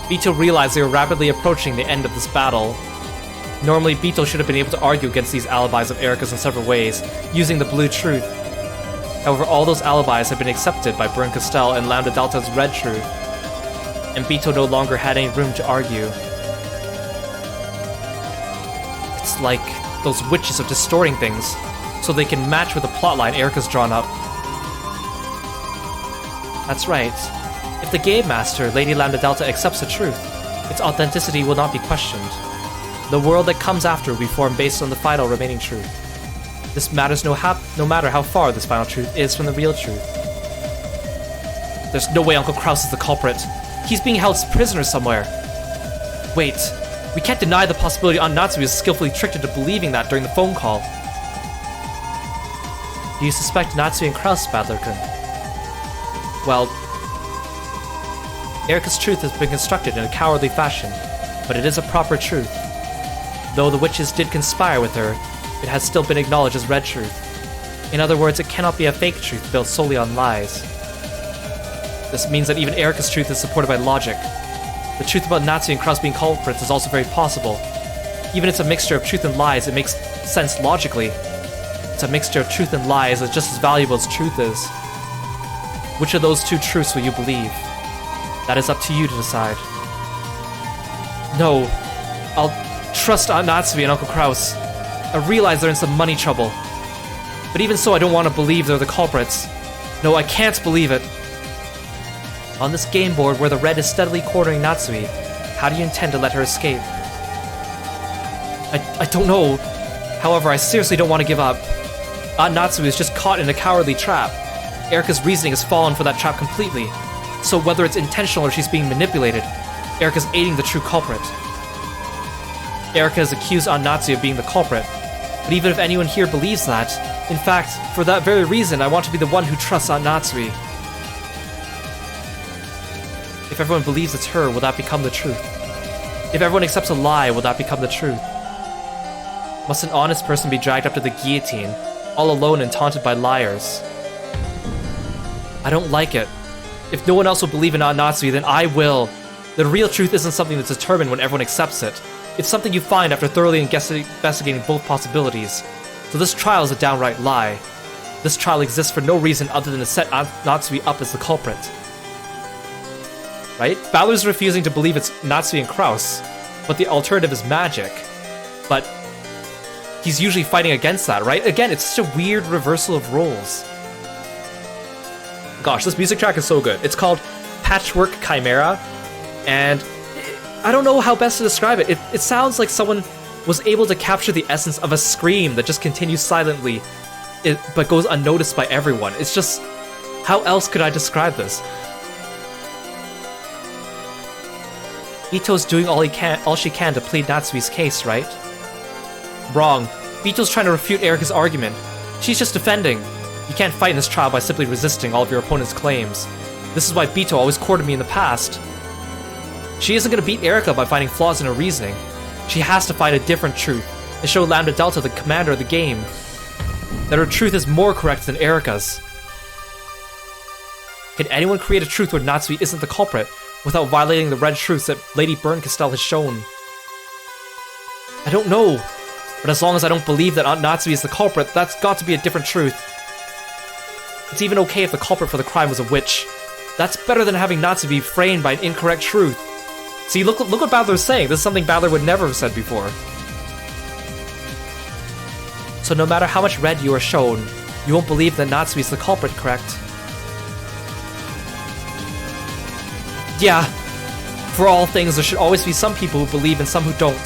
Vito realized they were rapidly approaching the end of this battle. Normally, Vito should have been able to argue against these alibis of Erika's in several ways, using the blue truth. However, all those alibis had been accepted by Byrne Castell and Lambda Delta's red truth, and Vito no longer had any room to argue. It's like those witches are distorting things, so they can match with the plotline Erika's drawn up. That's right. If the Game Master, Lady Lambda Delta, accepts the truth, its authenticity will not be questioned. The world that comes after will be formed based on the final remaining truth. This matters no matter how far this final truth is from the real truth. There's no way Uncle Kraus is the culprit. He's being held prisoner somewhere. Wait, we can't deny the possibility Aunt Natsui was skillfully tricked into believing that during the phone call. Do you suspect Natsui and Kraus, Badler-kun? Well, Erika's truth has been constructed in a cowardly fashion, but it is a proper truth. Though the witches did conspire with her, it has still been acknowledged as red truth. In other words, it cannot be a fake truth built solely on lies. This means that even Erika's truth is supported by logic. The truth about Natsui and Kraus being culprits is also very possible. Even if it's a mixture of truth and lies, it makes sense logically. It's a mixture of truth and lies that's just as valuable as truth is. Which of those 2 truths will you believe? That is up to you to decide. No, I'll trust Aunt Natsui and Uncle Kraus. I realize they're in some money trouble. But even so, I don't want to believe they're the culprits. No, I can't believe it. On this game board where the red is steadily cornering Natsui, how do you intend to let her escape? I don't know. However, I seriously don't want to give up. Aunt Natsui is just caught in a cowardly trap. Erika's reasoning has fallen for that trap completely. So whether it's intentional or she's being manipulated, Erika's aiding the true culprit. Erika has accused Aunt Natsui of being the culprit, but even if anyone here believes that, in fact, for that very reason, I want to be the one who trusts Aunt Natsui. If everyone believes it's her, will that become the truth? If everyone accepts a lie, will that become the truth? Must an honest person be dragged up to the guillotine, all alone and taunted by liars? I don't like it. If no one else will believe in Natsui, then I will. The real truth isn't something that's determined when everyone accepts it. It's something you find after thoroughly investigating both possibilities. So this trial is a downright lie. This trial exists for no reason other than to set Natsui up as the culprit. Right? Balor's refusing to believe it's Natsui and Kraus, but the alternative is magic. But he's usually fighting against that, right? Again, it's such a weird reversal of roles. Gosh, this music track is so good. It's called Patchwork Chimera, and I don't know how best to describe it. It sounds like someone was able to capture the essence of a scream that just continues silently, but goes unnoticed by everyone. It's just, how else could I describe this? Ito's doing all she can to plead Natsui's case, right? Wrong. Ito's trying to refute Erika's argument. She's just defending. You can't fight in this trial by simply resisting all of your opponent's claims. This is why Bito always courted me in the past. She isn't going to beat Erika by finding flaws in her reasoning. She has to find a different truth, and show Lambda Delta, the commander of the game, that her truth is more correct than Erika's. Can anyone create a truth where Natsui isn't the culprit, without violating the red truths that Lady Burncastel has shown? I don't know, but as long as I don't believe that Aunt Natsui is the culprit, that's got to be a different truth. It's even okay if the culprit for the crime was a witch. That's better than having Natsui be framed by an incorrect truth. See, look what Badler's saying. This is something Badler would never have said before. So no matter how much red you are shown, you won't believe that Natsui is the culprit, correct? Yeah. For all things, there should always be some people who believe and some who don't.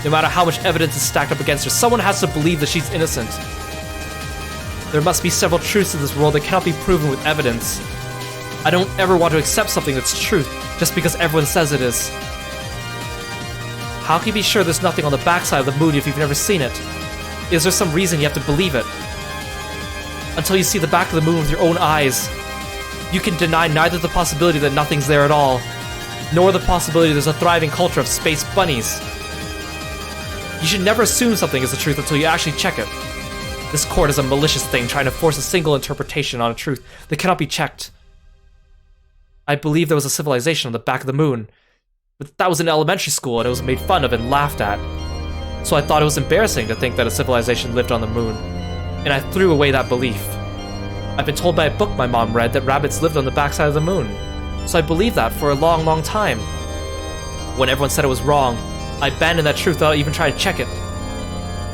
No matter how much evidence is stacked up against her, someone has to believe that she's innocent. There must be several truths in this world that cannot be proven with evidence. I don't ever want to accept something that's truth just because everyone says it is. How can you be sure there's nothing on the backside of the moon if you've never seen it? Is there some reason you have to believe it? Until you see the back of the moon with your own eyes, you can deny neither the possibility that nothing's there at all, nor the possibility there's a thriving culture of space bunnies. You should never assume something is the truth until you actually check it. This court is a malicious thing trying to force a single interpretation on a truth that cannot be checked. I believe there was a civilization on the back of the moon, but that was in elementary school and it was made fun of and laughed at. So I thought it was embarrassing to think that a civilization lived on the moon, and I threw away that belief. I've been told by a book my mom read that rabbits lived on the backside of the moon, so I believed that for a long, long time. When everyone said it was wrong, I abandoned that truth without even trying to check it.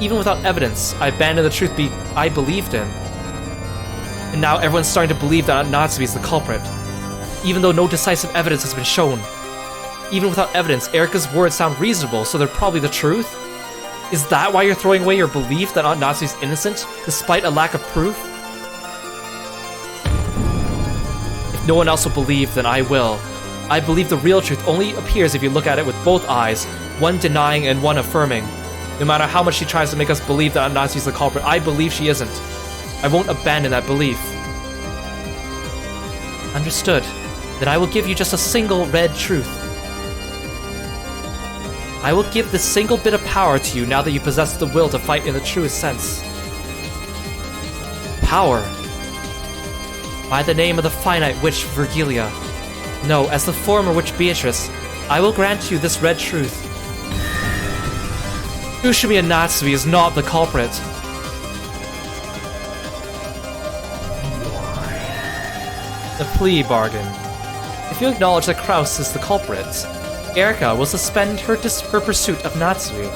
Even without evidence, I abandoned the truth I believed in. And now everyone's starting to believe that Natsui is the culprit, even though no decisive evidence has been shown. Even without evidence, Erika's words sound reasonable, so they're probably the truth? Is that why you're throwing away your belief that Aunt Natsui's innocent, despite a lack of proof? If no one else will believe, then I will. I believe the real truth only appears if you look at it with both eyes, one denying and one affirming. No matter how much she tries to make us believe that Aunt Natsui's the culprit, I believe she isn't. I won't abandon that belief. Understood. Then I will give you just a single red truth. I will give this single bit of power to you now that you possess the will to fight in the truest sense. Power. By the name of the finite witch Virgilia. No, as the former witch Beatrice, I will grant you this red truth. Ushimi Natsui is not the culprit. The plea bargain. If you acknowledge that Kraus is the culprit, Erika will suspend her pursuit of Natsui.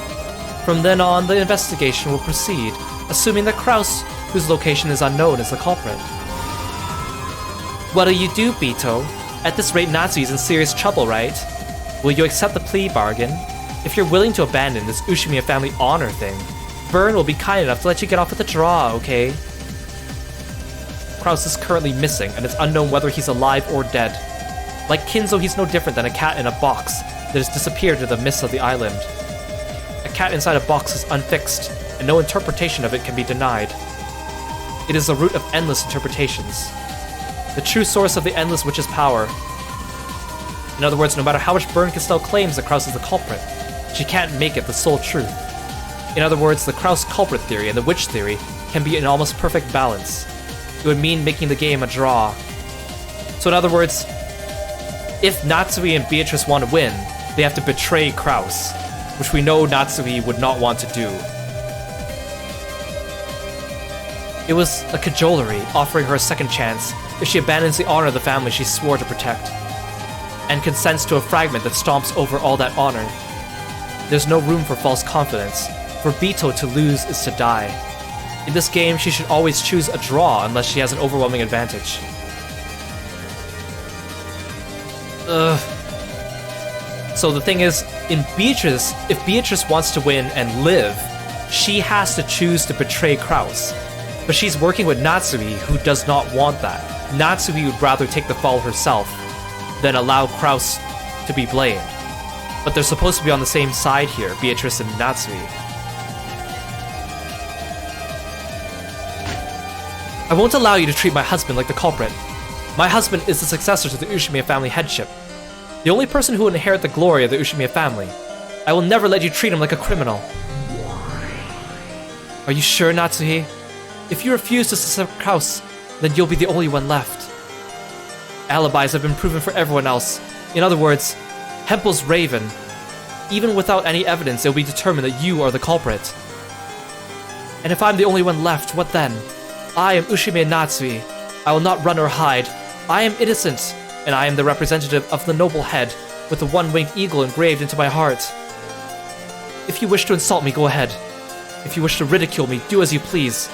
From then on, the investigation will proceed, assuming that Kraus, whose location is unknown, is the culprit. What'll you do, Bito? At this rate, Natsui is in serious trouble, right? Will you accept the plea bargain? If you're willing to abandon this Ushimiya family honor thing, Burn will be kind enough to let you get off with a draw, okay? Kraus is currently missing, and it's unknown whether he's alive or dead. Like Kinzo, he's no different than a cat in a box that has disappeared into the mists of the island. A cat inside a box is unfixed, and no interpretation of it can be denied. It is the root of endless interpretations. The true source of the endless witch's power. In other words, no matter how much Burn-Castell claims that Kraus is the culprit, she can't make it the sole truth. In other words, the Kraus culprit theory and the witch theory can be in almost perfect balance. It would mean making the game a draw. So in other words, if Natsui and Beatrice want to win, they have to betray Kraus, which we know Natsui would not want to do. It was a cajolery, offering her a second chance if she abandons the honor of the family she swore to protect, and consents to a fragment that stomps over all that honor. There's no room for false confidence. For Bito, to lose is to die. In this game, she should always choose a draw unless she has an overwhelming advantage. So the thing is, if Beatrice wants to win and live, she has to choose to betray Kraus. But she's working with Natsui, who does not want that. Natsui would rather take the fall herself than allow Kraus to be blamed. But they're supposed to be on the same side here, Beatrice and Natsui. I won't allow you to treat my husband like the culprit. My husband is the successor to the Ushimiya family headship, the only person who will inherit the glory of the Ushimiya family. I will never let you treat him like a criminal. Are you sure, Natsuhi? If you refuse to suspect Kraus, then you'll be the only one left. Alibis have been proven for everyone else. In other words, Hempel's Raven. Even without any evidence, it will be determined that you are the culprit. And if I'm the only one left, what then? I am Ushimiya Natsui. I will not run or hide. I am innocent, and I am the representative of the noble head, with the one-winged eagle engraved into my heart. If you wish to insult me, go ahead. If you wish to ridicule me, do as you please.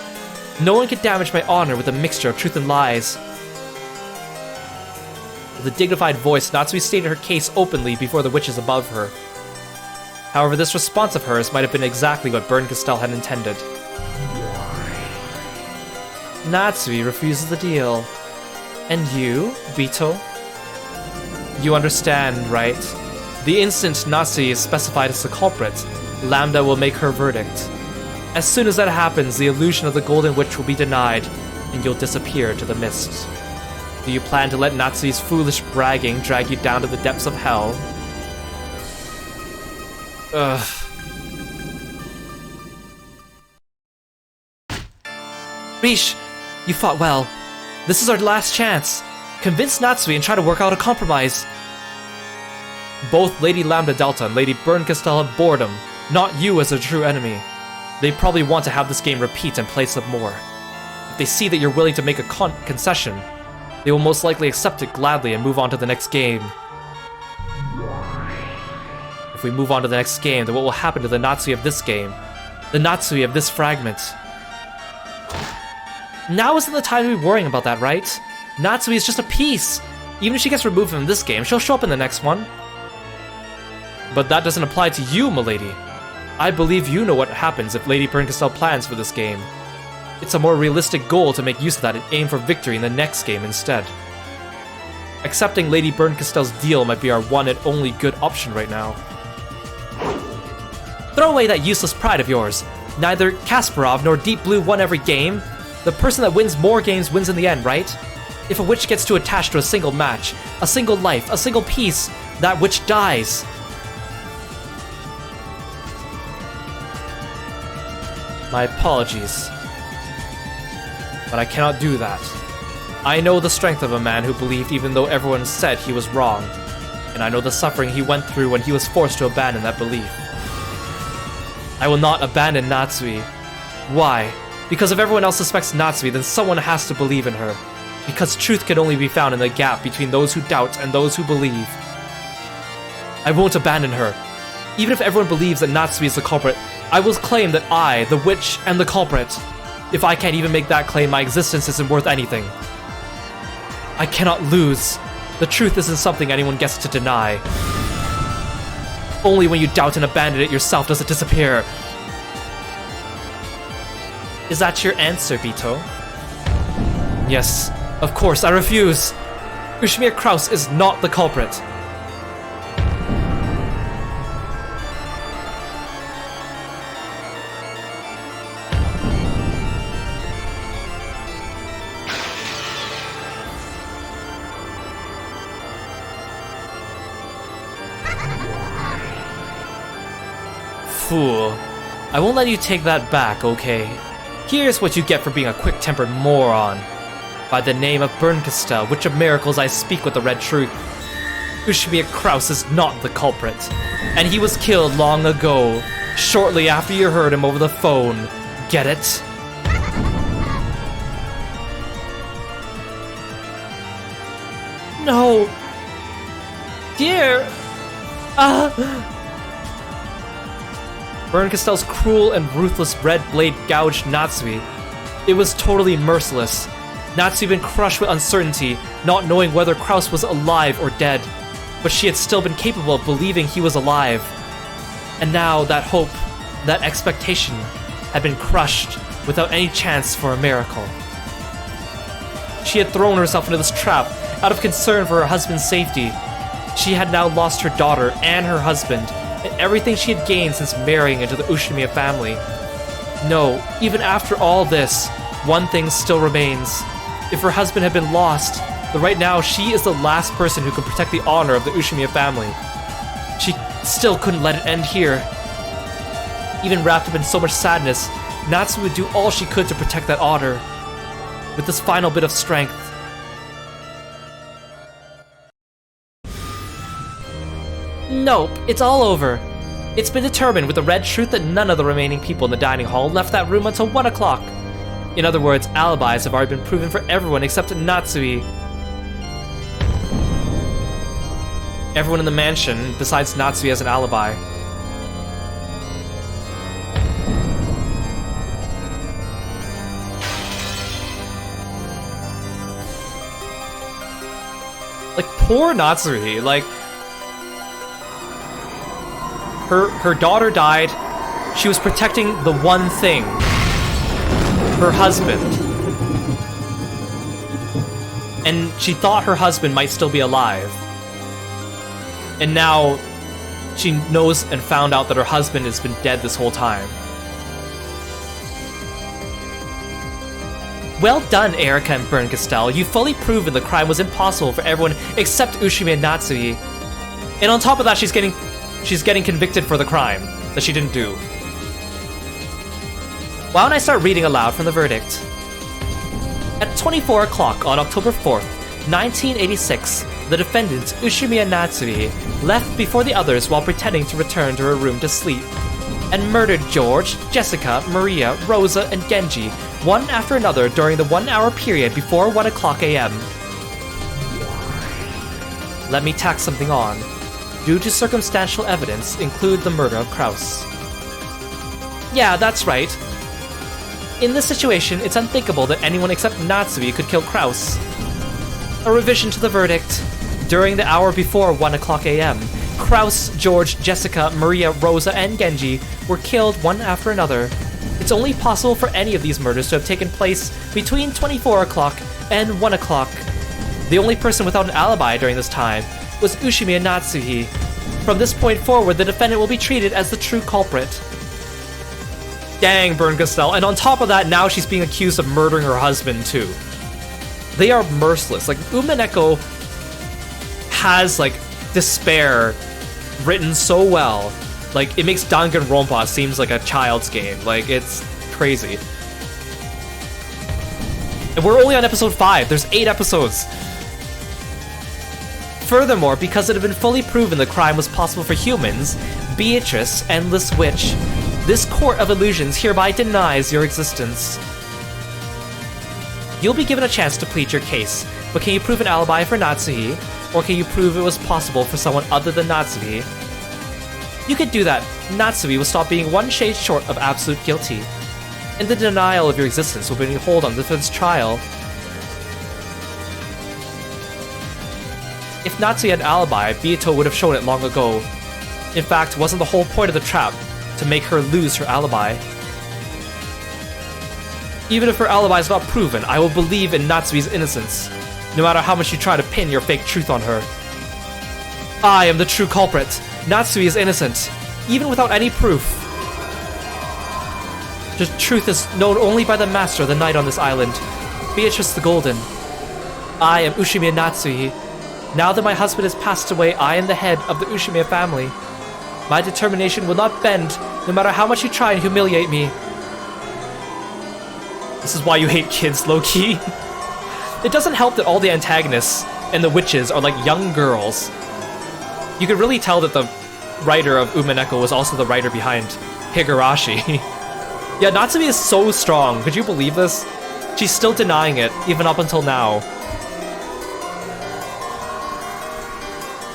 No one can damage my honor with a mixture of truth and lies. With a dignified voice, Natsui stated her case openly before the witches above her. However, this response of hers might have been exactly what Burn-Castell had intended. Natsui refuses the deal. And you, Bito? You understand, right? The instant Natsui is specified as the culprit, Lambda will make her verdict. As soon as that happens, the illusion of the Golden Witch will be denied, and you'll disappear to the mist. Do you plan to let Natsui's foolish bragging drag you down to the depths of hell? Rish, you fought well. This is our last chance. Convince Natsui and try to work out a compromise. Both Lady Lambda Delta and Lady Burn-Castell have boredom, not you as a true enemy. They probably want to have this game repeat and play some more. If they see that you're willing to make a concession, they will most likely accept it gladly and move on to the next game. If we move on to the next game, then what will happen to the Natsui of this game? The Natsui of this fragment? Now isn't the time to be worrying about that, right? Natsui is just a piece. Even if she gets removed from this game, she'll show up in the next one. But that doesn't apply to you, milady. I believe you know what happens if Lady Burn-Castell plans for this game. It's a more realistic goal to make use of that and aim for victory in the next game instead. Accepting Lady Burn-Castell's deal might be our one and only good option right now. Throw away that useless pride of yours. Neither Kasparov nor Deep Blue won every game. The person that wins more games wins in the end, right? If a witch gets too attached to a single match, a single life, a single piece, that witch dies. My apologies, but I cannot do that. I know the strength of a man who believed even though everyone said he was wrong, and I know the suffering he went through when he was forced to abandon that belief. I will not abandon Natsui. Why? Because if everyone else suspects Natsui, then someone has to believe in her. Because truth can only be found in the gap between those who doubt and those who believe. I won't abandon her. Even if everyone believes that Natsui is the culprit, I will claim that I, the witch, am the culprit. If I can't even make that claim, my existence isn't worth anything. I cannot lose. The truth isn't something anyone gets to deny. Only when you doubt and abandon it yourself does it disappear. Is that your answer, Bito? Yes, of course, I refuse. Ushimiya Kraus is not the culprit. fool. I won't let you take that back, okay? Here's what you get for being a quick-tempered moron. By the name of Bernkastel, which of miracles I speak with the red truth. Ushimiya Kraus is not the culprit, and he was killed long ago, shortly after you heard him over the phone. Get it? No. Dear. Bernkastel's cruel and ruthless red blade gouged Natsui. It was totally merciless. Natsui had been crushed with uncertainty, not knowing whether Kraus was alive or dead, but she had still been capable of believing he was alive. And now that hope, that expectation, had been crushed without any chance for a miracle. She had thrown herself into this trap out of concern for her husband's safety. She had now lost her daughter and her husband, and everything she had gained since marrying into the Ushimiya family. No, even after all this, one thing still remains. If her husband had been lost, then right now she is the last person who could protect the honor of the Ushimiya family. She still couldn't let it end here. Even wrapped up in so much sadness, Natsui would do all she could to protect that honor. With this final bit of strength. Nope, it's all over. It's been determined with the red truth that none of the remaining people in the dining hall left that room until 1 o'clock. In other words, alibis have already been proven for everyone except Natsui. Everyone in the mansion, besides Natsui, has an alibi. Like, poor Natsui, like... Her daughter died. She was protecting the one thing. Her husband. And she thought her husband might still be alive. And now she knows and found out that her husband has been dead this whole time. Well done, Erika and Bernkastel. You've fully proven the crime was impossible for everyone except Ushimiya and Natsui. And on top of that, she's getting convicted for the crime that she didn't do. Why don't I start reading aloud from the verdict? At 24 o'clock on October 4th, 1986, the defendant, Ushimiya Natsui, left before the others while pretending to return to her room to sleep, and murdered George, Jessica, Maria, Rosa, and Genji, one after another during the 1 hour period before 1 o'clock a.m. Let me tack something on. Due to circumstantial evidence, include the murder of Kraus. Yeah, that's right. In this situation, it's unthinkable that anyone except Natsui could kill Kraus. A revision to the verdict. During the hour before 1 o'clock a.m., Kraus, George, Jessica, Maria, Rosa, and Genji were killed one after another. It's only possible for any of these murders to have taken place between 24 o'clock and 1 o'clock. The only person without an alibi during this time was Ushimiya Natsui. From this point forward, the defendant will be treated as the true culprit. Dang, Bernkastel. And on top of that, now she's being accused of murdering her husband, too. They are merciless. Like, Umineko has, like, despair written so well. Like, it makes Danganronpa seems like a child's game. Like, it's crazy. And we're only on episode 5. There's 8 episodes. Furthermore, because it had been fully proven the crime was possible for humans, Beatrice, Endless Witch, this court of illusions hereby denies your existence. You'll be given a chance to plead your case, but can you prove an alibi for Natsui? Or can you prove it was possible for someone other than Natsui? You could do that. Natsui will stop being one shade short of absolute guilty. And the denial of your existence will be hold on the defense trial. If Natsui had an alibi, Beato would have shown it long ago. In fact, wasn't the whole point of the trap to make her lose her alibi? Even if her alibi is not proven, I will believe in Natsui's innocence, no matter how much you try to pin your fake truth on her. I am the true culprit. Natsui is innocent, even without any proof. The truth is known only by the master of the night on this island, Beatrice the Golden. I am Ushimiya Natsui. Now that my husband has passed away, I am the head of the Ushimiya family. My determination will not bend, no matter how much you try and humiliate me. This is why you hate kids, low-key. It doesn't help that all the antagonists and the witches are like young girls. You could really tell that the writer of Umineko was also the writer behind Higurashi. Yeah, Natsumi is so strong. Could you believe this? She's still denying it, even up until now.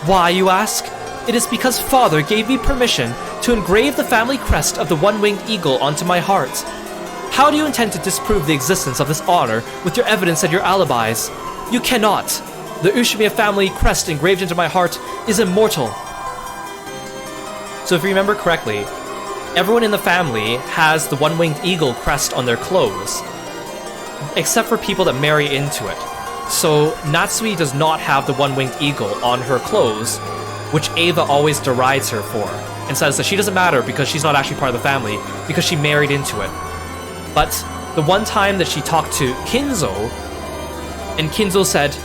Why, you ask? It is because Father gave me permission to engrave the family crest of the one-winged eagle onto my heart. How do you intend to disprove the existence of this honor with your evidence and your alibis? You cannot. The Ushimiya family crest engraved into my heart is immortal. So if you remember correctly, everyone in the family has the one-winged eagle crest on their clothes, except for people that marry into it. So Natsui does not have the one-winged eagle on her clothes, which Ava always derides her for, and says that she doesn't matter because she's not actually part of the family, because she married into it. But the one time that she talked to Kinzo, and Kinzo said,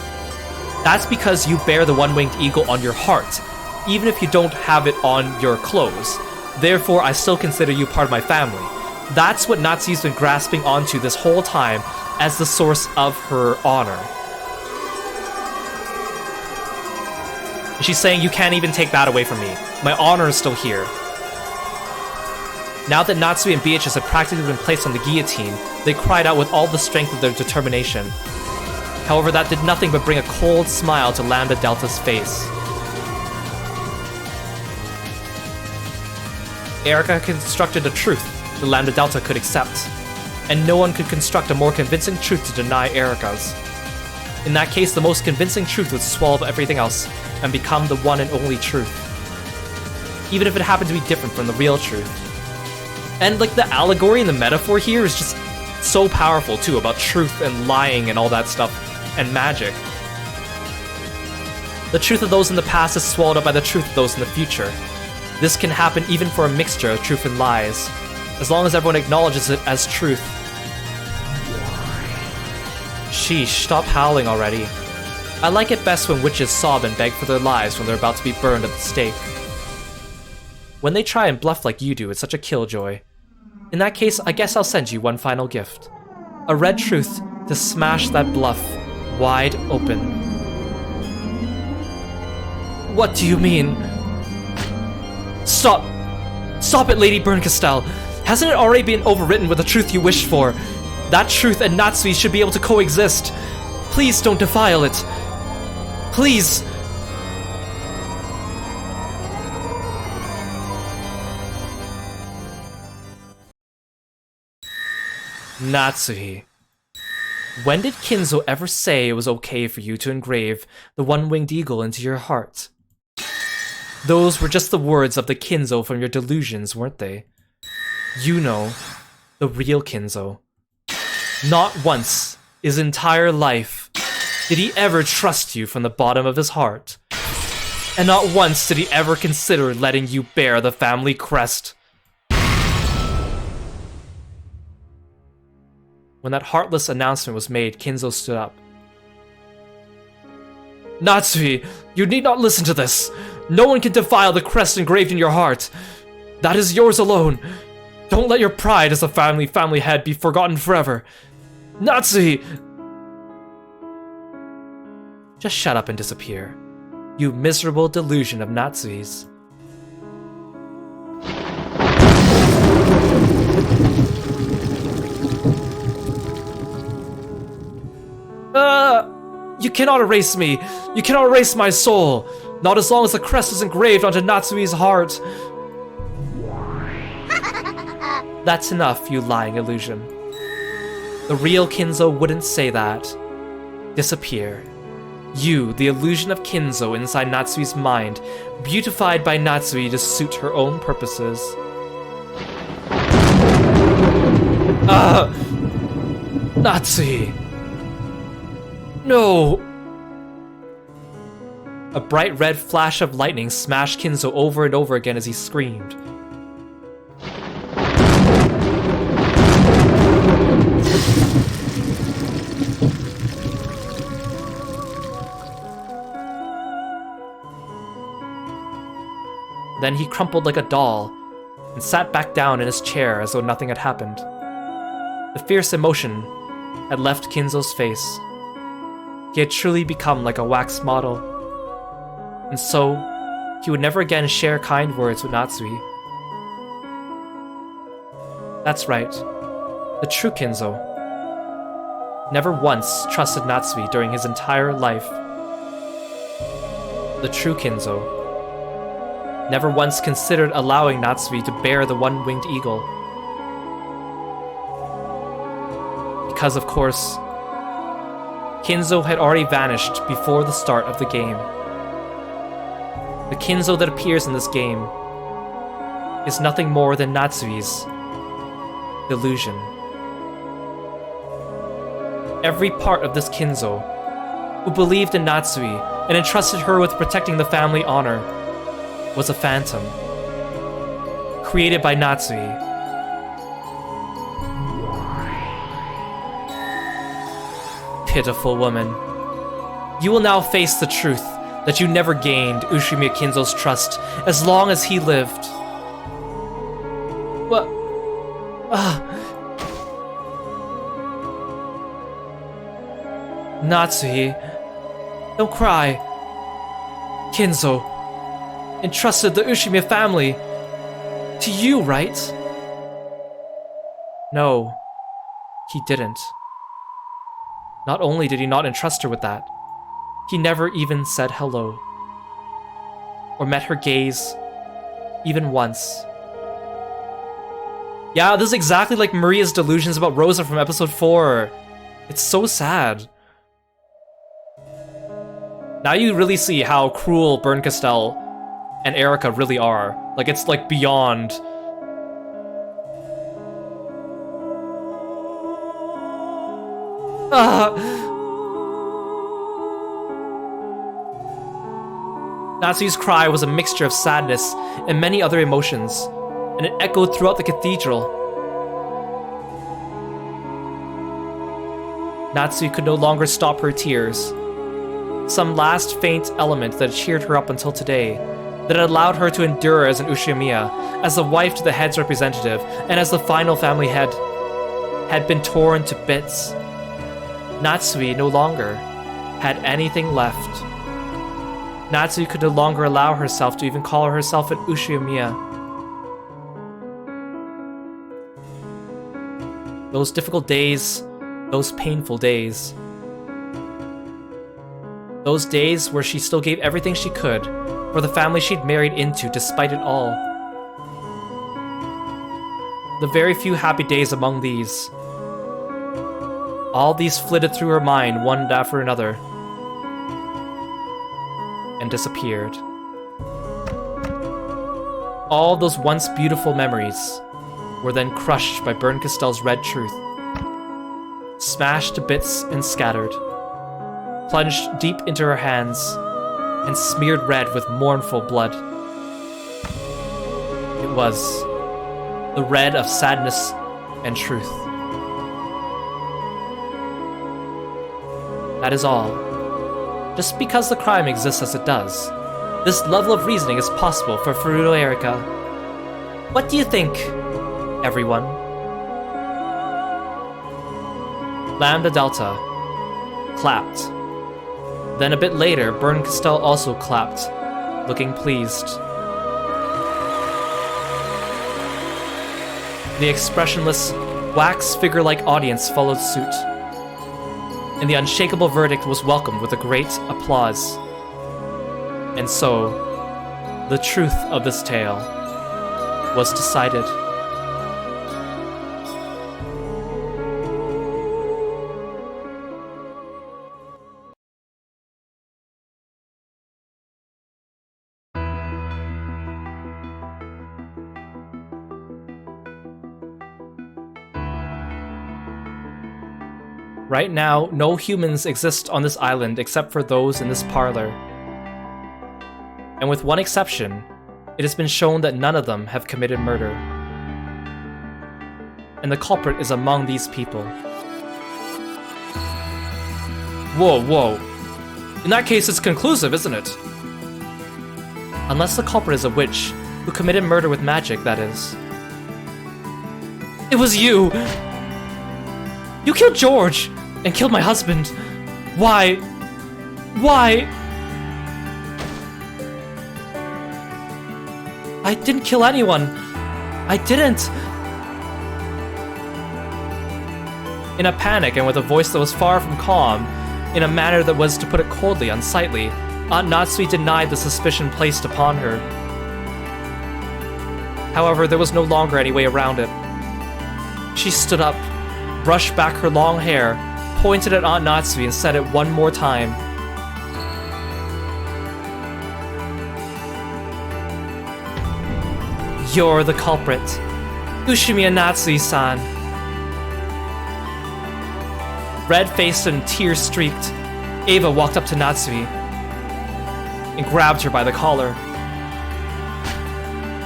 that's because you bear the one-winged eagle on your heart, even if you don't have it on your clothes. Therefore, I still consider you part of my family. That's what Natsui's been grasping onto this whole time as the source of her honor. She's saying, you can't even take that away from me. My honor is still here. Now that Natsui and Beatrice had practically been placed on the guillotine, they cried out with all the strength of their determination. However, that did nothing but bring a cold smile to Lambda Delta's face. Erica constructed a truth that Lambda Delta could accept, and no one could construct a more convincing truth to deny Erica's. In that case, the most convincing truth would swallow everything else and become the one and only truth, even if it happened to be different from the real truth. And like the allegory and the metaphor here is just so powerful too, about truth and lying and all that stuff, and magic. The truth of those in the past is swallowed up by the truth of those in the future. This can happen even for a mixture of truth and lies, as long as everyone acknowledges it as truth. Sheesh, stop howling already. I like it best when witches sob and beg for their lives when they're about to be burned at the stake. When they try and bluff like you do, it's such a killjoy. In that case, I guess I'll send you one final gift. A red truth to smash that bluff wide open. What do you mean? Stop! Stop it, Lady Burncastel! Hasn't it already been overwritten with the truth you wished for? That truth and Natsui should be able to coexist. Please don't defile it. Please! Natsui. When did Kinzo ever say it was okay for you to engrave the one-winged eagle into your heart? Those were just the words of the Kinzo from your delusions, weren't they? You know, the real Kinzo. Not once, his entire life, did he ever trust you from the bottom of his heart. And not once did he ever consider letting you bear the family crest. When that heartless announcement was made, Kinzo stood up. Natsui, you need not listen to this. No one can defile the crest engraved in your heart. That is yours alone. Don't let your pride as a family head be forgotten forever. Natsui! Just shut up and disappear. You miserable delusion of Natsui's. You cannot erase me! You cannot erase my soul! Not as long as the crest is engraved onto Natsui's heart! That's enough, you lying illusion. The real Kinzo wouldn't say that. Disappear. You, the illusion of Kinzo inside Natsui's mind, beautified by Natsui to suit her own purposes. Natsui! No! A bright red flash of lightning smashed Kinzo over and over again as he screamed. Then he crumpled like a doll and sat back down in his chair as though nothing had happened. The fierce emotion had left Kinzo's face. He had truly become like a wax model. And so, he would never again share kind words with Natsui. That's right, the true Kinzo never once trusted Natsui during his entire life. The true Kinzo never once considered allowing Natsui to bear the one-winged eagle. Because, of course, Kinzo had already vanished before the start of the game. The Kinzo that appears in this game is nothing more than Natsui's delusion. Every part of this Kinzo, who believed in Natsui and entrusted her with protecting the family honor, was a phantom, created by Natsui. Pitiful woman. You will now face the truth that you never gained Ushimiya Kinzo's trust as long as he lived. What? Natsui, don't cry. Kinzo entrusted the Ushimiya family to you, right? No, he didn't. Not only did he not entrust her with that, he never even said hello, or met her gaze, even once. Yeah, this is exactly like Maria's delusions about Rosa from episode 4. It's so sad. Now you really see how cruel Bernkastel and Erica really are. Like, it's like beyond. Natsui's cry was a mixture of sadness and many other emotions, and it echoed throughout the cathedral. Natsui could no longer stop her tears. Some last faint element that had cheered her up until today, that had allowed her to endure as an Ushimiya, as the wife to the head's representative, and as the final family head, had been torn to bits. Natsui no longer had anything left. Natsui could no longer allow herself to even call herself an Ushimiya. Those difficult days, those painful days. Those days where she still gave everything she could for the family she'd married into despite it all. The very few happy days among these. All these flitted through her mind one after another and disappeared. All those once beautiful memories were then crushed by Bernkastel's red truth, smashed to bits and scattered, plunged deep into her hands, and smeared red with mournful blood. It was the red of sadness and truth. That is all. Just because the crime exists as it does, this level of reasoning is possible for Furuno Erika. What do you think, everyone? Lambda Delta clapped. Then a bit later, Bernkastel also clapped, looking pleased. The expressionless, wax figure-like audience followed suit, and the unshakable verdict was welcomed with a great applause. And so, the truth of this tale was decided. Right now, no humans exist on this island except for those in this parlor. And with one exception, it has been shown that none of them have committed murder. And the culprit is among these people. Whoa, whoa. In that case, it's conclusive, isn't it? Unless the culprit is a witch, who committed murder with magic, that is. It was you! You killed George! And killed my husband! Why? Why? I didn't kill anyone! I didn't! In a panic and with a voice that was far from calm, in a manner that was, to put it coldly, unsightly, Aunt Natsui denied the suspicion placed upon her. However, there was no longer any way around it. She stood up, brushed back her long hair, pointed at Aunt Natsui and said it one more time. You're the culprit. Ushimiya Natsui-san. Red-faced and tear-streaked, Eva walked up to Natsui and grabbed her by the collar.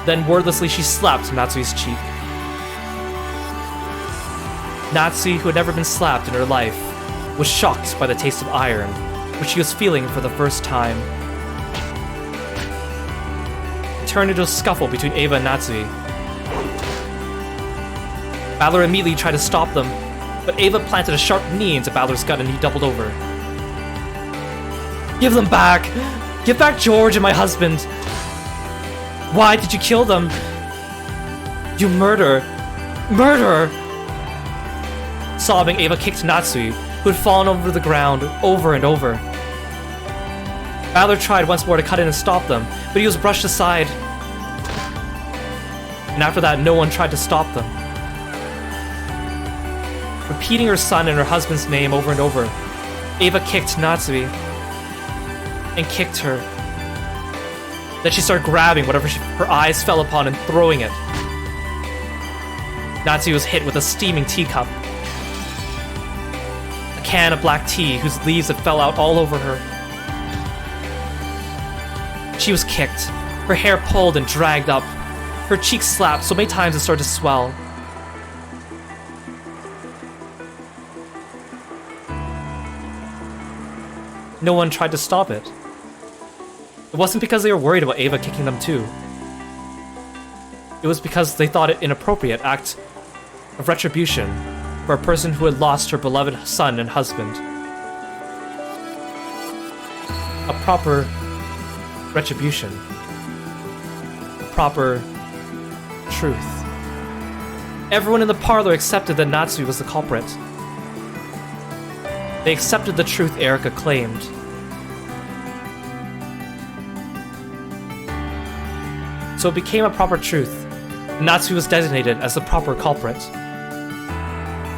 Then wordlessly she slapped Natsui's cheek. Natsui, who had never been slapped in her life, was shocked by the taste of iron, which she was feeling for the first time. It turned into a scuffle between Eva and Natsui. Balor immediately tried to stop them, but Eva planted a sharp knee into Balor's gut and he doubled over. Give them back! Give back George and my husband! Why did you kill them? You murderer! Murderer! Sobbing, Eva kicked Natsui, who had fallen over the ground over and over. Balor tried once more to cut in and stop them, but he was brushed aside. And after that, no one tried to stop them. Repeating her son and her husband's name over and over, Eva kicked Natsui and kicked her. Then she started grabbing whatever her eyes fell upon and throwing it. Natsui was hit with a steaming teacup, a can of black tea whose leaves had fell out all over her. She was kicked, her hair pulled and dragged up, her cheeks slapped so many times it started to swell. No one tried to stop it. It wasn't because they were worried about Eva kicking them too. It was because they thought it an inappropriate act of retribution for a person who had lost her beloved son and husband. A proper retribution. A proper truth. Everyone in the parlor accepted that Natsui was the culprit. They accepted the truth Erika claimed. So it became a proper truth. Natsui was designated as the proper culprit.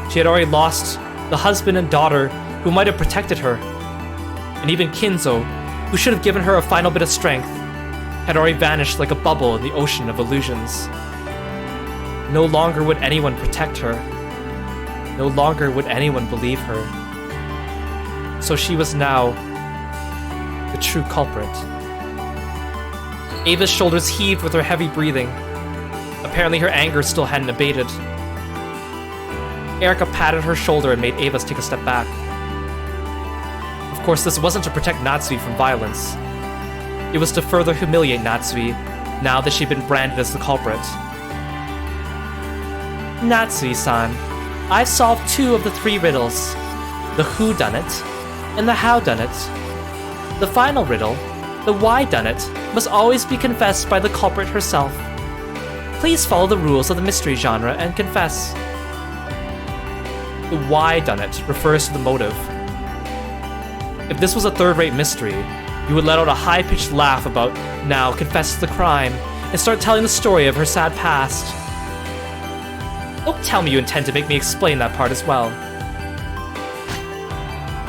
She had already lost the husband and daughter who might have protected her, and even Kinzo, who should have given her a final bit of strength, had already vanished like a bubble in the ocean of illusions. No longer would anyone protect her. No longer would anyone believe her. So she was now the true culprit. Eva's shoulders heaved with her heavy breathing. Apparently her anger still hadn't abated. Erika patted her shoulder and made Eva take a step back. Of course, this wasn't to protect Natsui from violence. It was to further humiliate Natsui, now that she'd been branded as the culprit. Natsui-san, I've solved 2 of the 3 riddles. The whodunit and the howdunit. The final riddle, the whydunit, must always be confessed by the culprit herself. Please follow the rules of the mystery genre and confess. The whydunit refers to the motive. If this was a third-rate mystery, you would let out a high-pitched laugh about, now confess the crime, and start telling the story of her sad past. Don't tell me you intend to make me explain that part as well.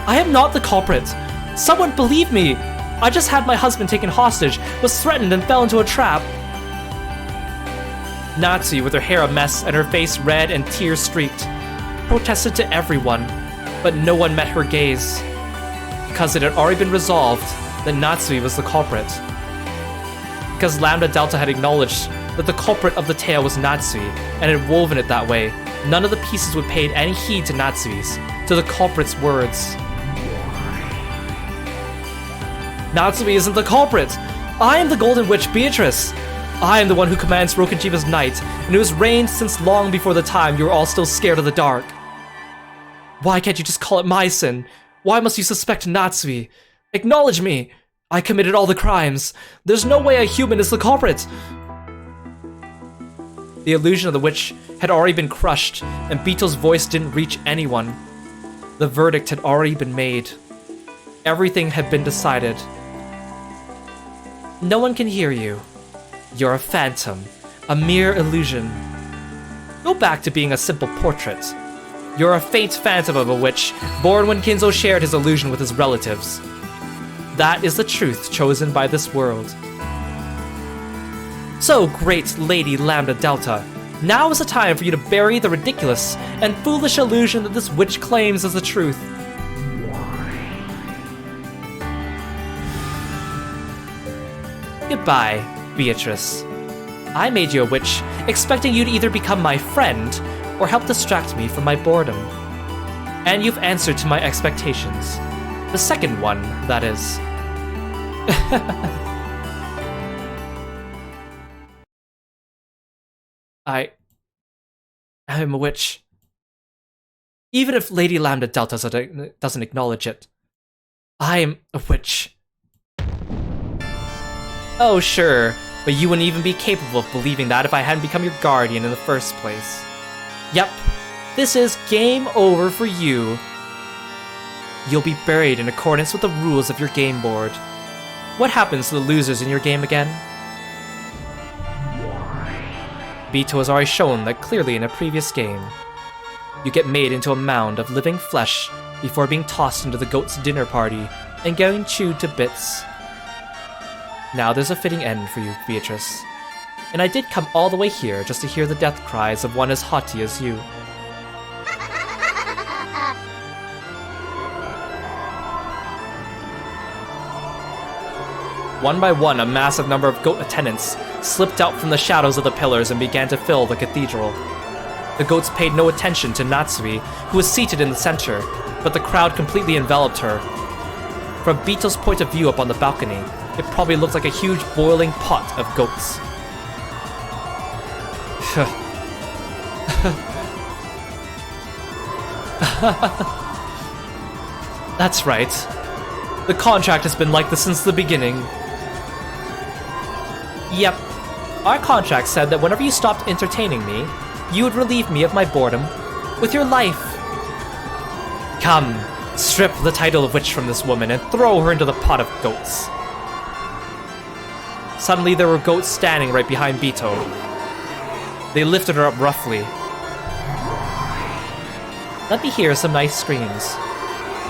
I am not the culprit. Someone believe me. I just had my husband taken hostage, was threatened and fell into a trap. Natsui, with her hair a mess and her face red and tear-streaked, protested to everyone, but no one met her gaze, because it had already been resolved that Natsui was the culprit. Because Lambda Delta had acknowledged that the culprit of the tale was Natsui, and had woven it that way, none of the pieces would pay any heed to Natsui's, to the culprit's words. Natsui isn't the culprit! I am the Golden Witch Beatrice! I am the one who commands Rokenjiva's night, and who has reigned since long before the time you were all still scared of the dark. Why can't you just call it my sin? Why must you suspect Natsui? Acknowledge me! I committed all the crimes. There's no way a human is the culprit. The illusion of the witch had already been crushed, and Bito's voice didn't reach anyone. The verdict had already been made. Everything had been decided. No one can hear you. You're a phantom, a mere illusion. Go back to being a simple portrait. You're a faint phantom of a witch, born when Kinzo shared his illusion with his relatives. That is the truth chosen by this world. So, great Lady Lambda Delta, now is the time for you to bury the ridiculous and foolish illusion that this witch claims as the truth. Goodbye, Beatrice. I made you a witch, expecting you to either become my friend or help distract me from my boredom. And you've answered to my expectations. The second one, that is. I'm a witch. Even if Lady Lambda Delta doesn't acknowledge it, I'm a witch. Oh, sure, but you wouldn't even be capable of believing that if I hadn't become your guardian in the first place. Yep, this is game over for you. You'll be buried in accordance with the rules of your game board. What happens to the losers in your game again? Bito has already shown that clearly in a previous game. You get made into a mound of living flesh before being tossed into the goat's dinner party and getting chewed to bits. Now there's a fitting end for you, Beatrice. And I did come all the way here just to hear the death cries of one as haughty as you. One by one, a massive number of goat attendants slipped out from the shadows of the pillars and began to fill the cathedral. The goats paid no attention to Natsui, who was seated in the center, but the crowd completely enveloped her. From Bito's point of view up on the balcony, it probably looked like a huge boiling pot of goats. That's right. The contract has been like this since the beginning. Yep. Our contract said that whenever you stopped entertaining me, you would relieve me of my boredom with your life. Come, strip the title of witch from this woman and throw her into the pot of goats. Suddenly there were goats standing right behind Bito. They lifted her up roughly. Let me hear some nice screams.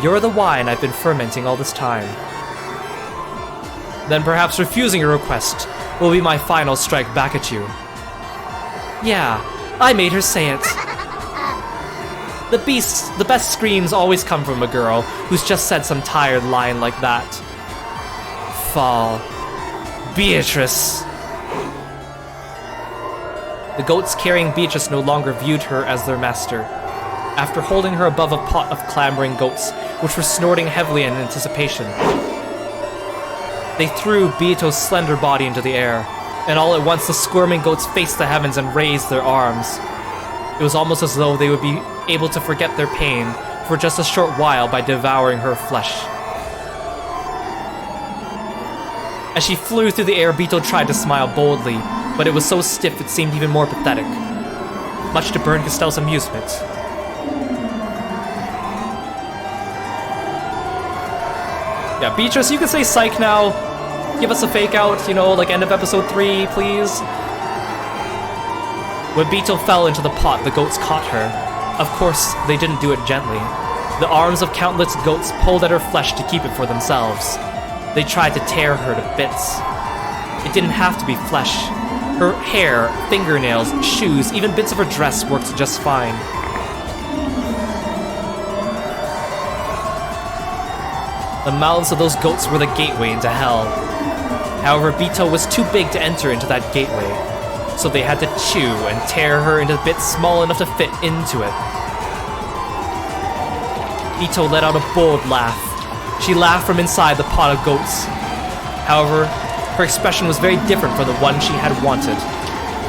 You're the wine I've been fermenting all this time. Then perhaps refusing your request will be my final strike back at you. Yeah, I made her say it. The best screams always come from a girl who's just said some tired line like that. Fall. Beatrice. The goats carrying Beatrice no longer viewed her as their master. After holding her above a pot of clamoring goats, which were snorting heavily in anticipation, they threw Bito's slender body into the air, and all at once the squirming goats faced the heavens and raised their arms. It was almost as though they would be able to forget their pain for just a short while by devouring her flesh. As she flew through the air, Bito tried to smile boldly, but it was so stiff it seemed even more pathetic. Much to Burn Castell's amusement. Yeah, Beatrice, you can say psych now. Give us a fake out, you know, like end of episode 3, please. When Bito fell into the pot, the goats caught her. Of course, they didn't do it gently. The arms of countless goats pulled at her flesh to keep it for themselves. They tried to tear her to bits. It didn't have to be flesh. Her hair, fingernails, shoes, even bits of her dress worked just fine. The mouths of those goats were the gateway into hell. However, Bito was too big to enter into that gateway, so they had to chew and tear her into bits small enough to fit into it. Bito let out a bold laugh. She laughed from inside the pot of goats. However, Her expression was very different from the one she had wanted.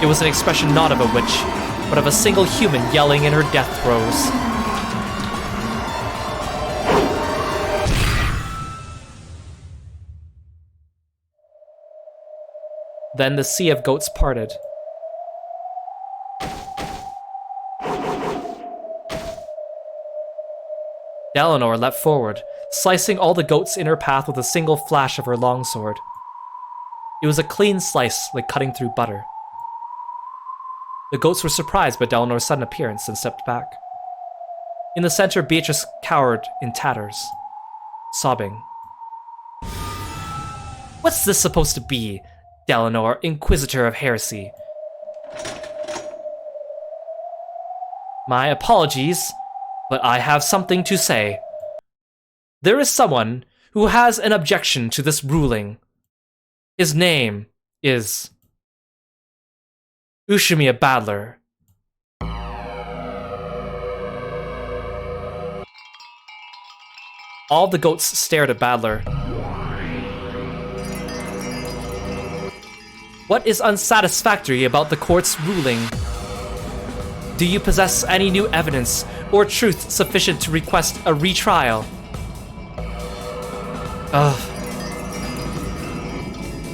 It was an expression not of a witch, but of a single human yelling in her death throes. Then the sea of goats parted. Dalinar leapt forward, slicing all the goats in her path with a single flash of her longsword. It was a clean slice, like cutting through butter. The goats were surprised by Dalinar's sudden appearance and stepped back. In the center, Beatrice cowered in tatters, sobbing. What's this supposed to be, Dalinar, Inquisitor of Heresy? My apologies, but I have something to say. There is someone who has an objection to this ruling. His name is Ushimiya Badler. All the goats stared at Badler. What is unsatisfactory about the court's ruling? Do you possess any new evidence or truth sufficient to request a retrial?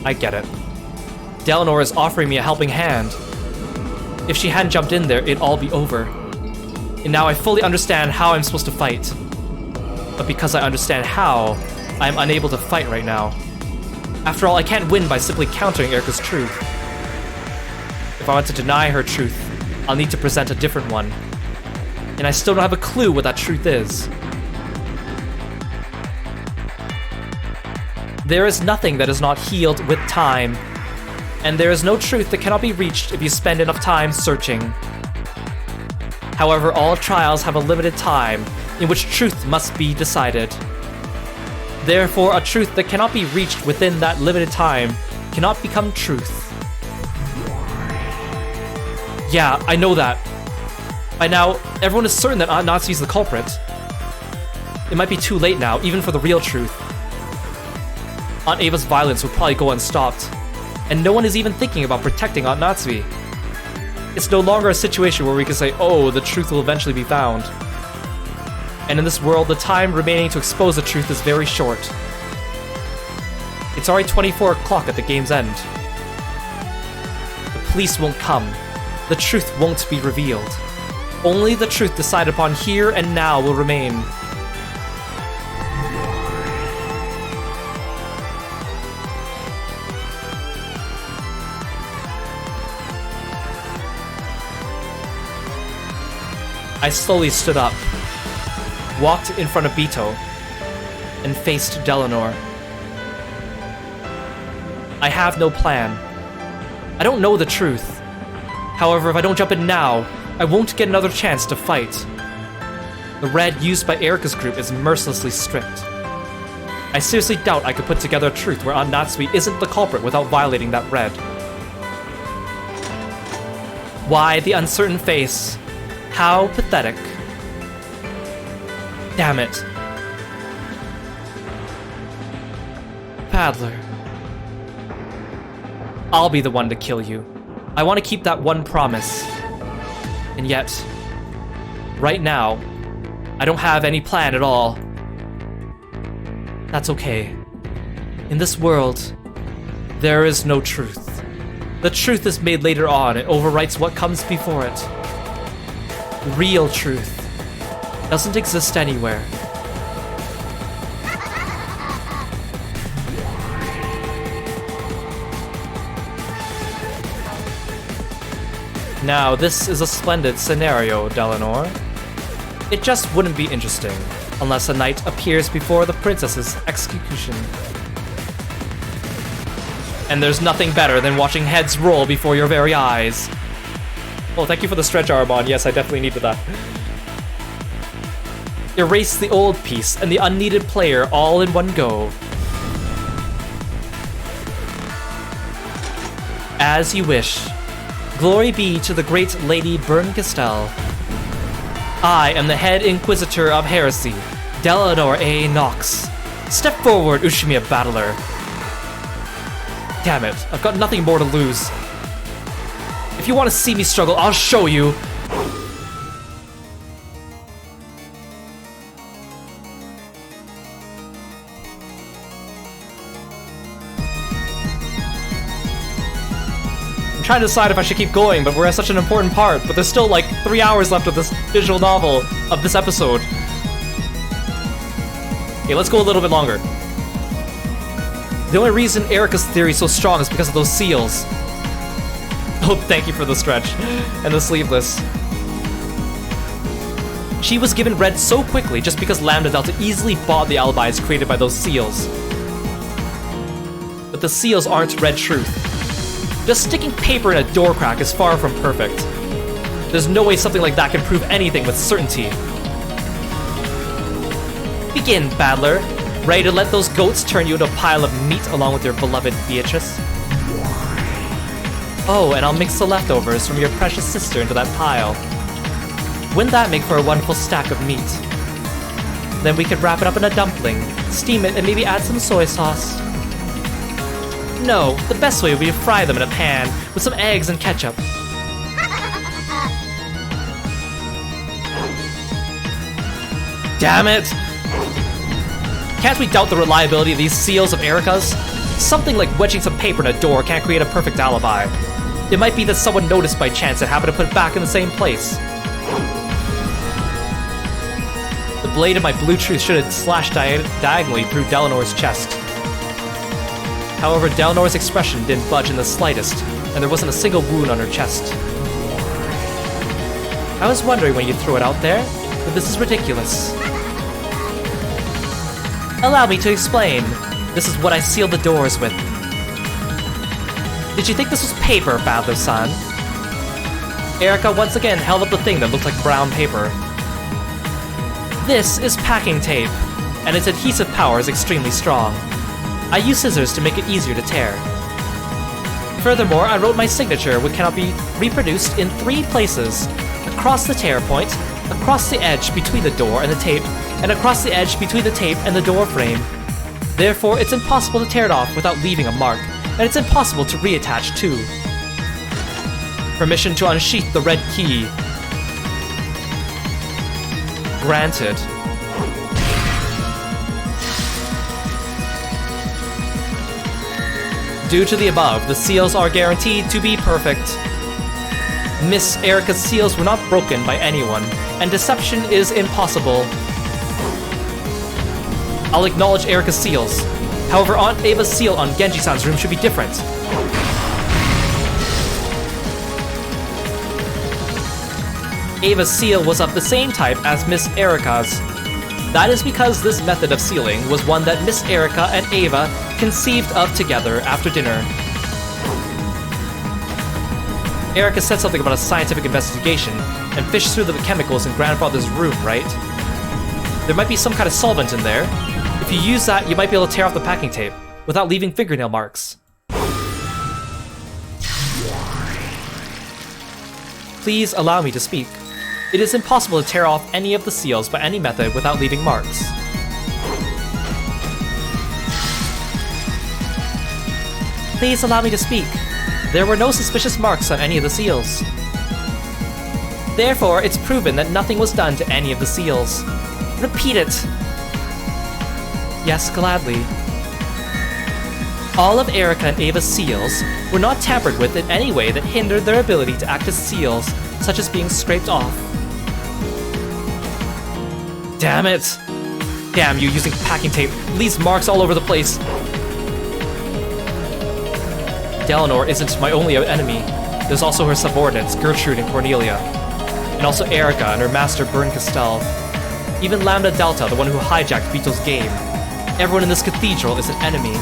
I get it. Dalinar is offering me a helping hand. If she hadn't jumped in there, it'd all be over. And now I fully understand how I'm supposed to fight. But because I understand how, I am unable to fight right now. After all, I can't win by simply countering Erika's truth. If I want to deny her truth, I'll need to present a different one. And I still don't have a clue what that truth is. There is nothing that is not healed with time, and there is no truth that cannot be reached if you spend enough time searching. However, all trials have a limited time in which truth must be decided. Therefore, a truth that cannot be reached within that limited time cannot become truth. Yeah, I know that. By now, everyone is certain that Aunt Natsu's the culprit. It might be too late now, even for the real truth. Aunt Ava's violence will probably go unstopped, and no one is even thinking about protecting Aunt Natsu. It's no longer a situation where we can say, oh, the truth will eventually be found. And in this world, the time remaining to expose the truth is very short. It's already 24 o'clock at the game's end. The police won't come. The truth won't be revealed. Only the truth decided upon here and now will remain. I slowly stood up, walked in front of Bito, and faced Dalinar. I have no plan. I don't know the truth. However, if I don't jump in now, I won't get another chance to fight. The red used by Erika's group is mercilessly strict. I seriously doubt I could put together a truth where Aunt Natsu isn't the culprit without violating that red. Why the uncertain face? How pathetic. Damn it. Badler. I'll be the one to kill you. I want to keep that one promise. And yet, right now, I don't have any plan at all. That's okay. In this world, there is no truth. The truth is made later on. It overwrites what comes before it. Real truth doesn't exist anywhere. Now, this is a splendid scenario, Dalinar. It just wouldn't be interesting unless a knight appears before the princess's execution. And there's nothing better than watching heads roll before your very eyes. Oh, thank you for the stretch arm-on. Yes, I definitely needed that. Erase the old piece and the unneeded player all in one go. As you wish. Glory be to the great Lady Burncastel. I am the head Inquisitor of Heresy, Dalinar A. Nox. Step forward, Ushimiya Battler. Damn it, I've got nothing more to lose. If you want to see me struggle, I'll show you. I'm trying to decide if I should keep going, but we're at such an important part, but there's still like 3 hours left of this visual novel, of this episode. Okay, let's go a little bit longer. The only reason Erika's theory is so strong is because of those seals. Oh, thank you for the stretch. And the sleeveless. She was given red so quickly just because Lambda Delta easily bought the alibis created by those seals. But the seals aren't red truth. Just sticking paper in a door crack is far from perfect. There's no way something like that can prove anything with certainty. Begin, Battler. Ready to let those goats turn you into a pile of meat along with your beloved Beatrice? Oh, and I'll mix the leftovers from your precious sister into that pile. Wouldn't that make for a wonderful stack of meat? Then we could wrap it up in a dumpling, steam it, and maybe add some soy sauce. No, the best way would be to fry them in a pan with some eggs and ketchup. Damn it! Can't we doubt the reliability of these seals of Erika's? Something like wedging some paper in a door can't create a perfect alibi. It might be that someone noticed by chance and happened to put it back in the same place. The blade of my blue truth should have slashed diagonally through Delanor's chest. However, Delanor's expression didn't budge in the slightest, and there wasn't a single wound on her chest. I was wondering when you threw it out there, but this is ridiculous. Allow me to explain. This is what I sealed the doors with. Did you think this was paper, Battler-san? Erika once again held up the thing that looked like brown paper. This is packing tape, and its adhesive power is extremely strong. I use scissors to make it easier to tear. Furthermore, I wrote my signature, which cannot be reproduced in 3 places: across the tear point, across the edge between the door and the tape, and across the edge between the tape and the door frame. Therefore, it's impossible to tear it off without leaving a mark, and it's impossible to reattach too. Permission to unsheath the red key. Granted. Due to the above, the seals are guaranteed to be perfect. Miss Erika's seals were not broken by anyone, and deception is impossible. I'll acknowledge Erika's seals. However, Aunt Ava's seal on Genji-san's room should be different. Ava's seal was of the same type as Miss Erika's. That is because this method of sealing was one that Miss Erika and Ava conceived of together after dinner. Erika said something about a scientific investigation and fished through the chemicals in grandfather's room, right? There might be some kind of solvent in there. If you use that, you might be able to tear off the packing tape without leaving fingernail marks. Please allow me to speak. It is impossible to tear off any of the seals by any method without leaving marks. Please allow me to speak. There were no suspicious marks on any of the seals. Therefore, it's proven that nothing was done to any of the seals. Repeat it. Yes, gladly. All of Erika and Ava's seals were not tampered with in any way that hindered their ability to act as seals, such as being scraped off. Damn it! Damn you using packing tape leaves marks all over the place. Delanor isn't my only enemy. There's also her subordinates, Gertrude and Cornelia. And also Erika and her master, Bern Castell. Even Lambda Delta, the one who hijacked Vito's game. Everyone in this cathedral is an enemy.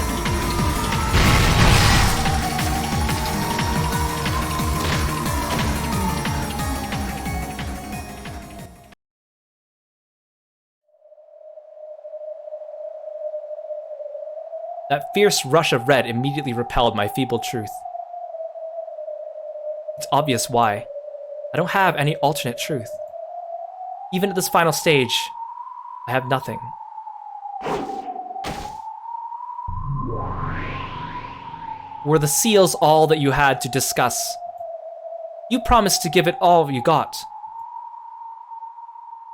That fierce rush of red immediately repelled my feeble truth. It's obvious why. I don't have any alternate truth. Even at this final stage, I have nothing. . ' Were the seals all that you had to discuss? You promised to give it all you got.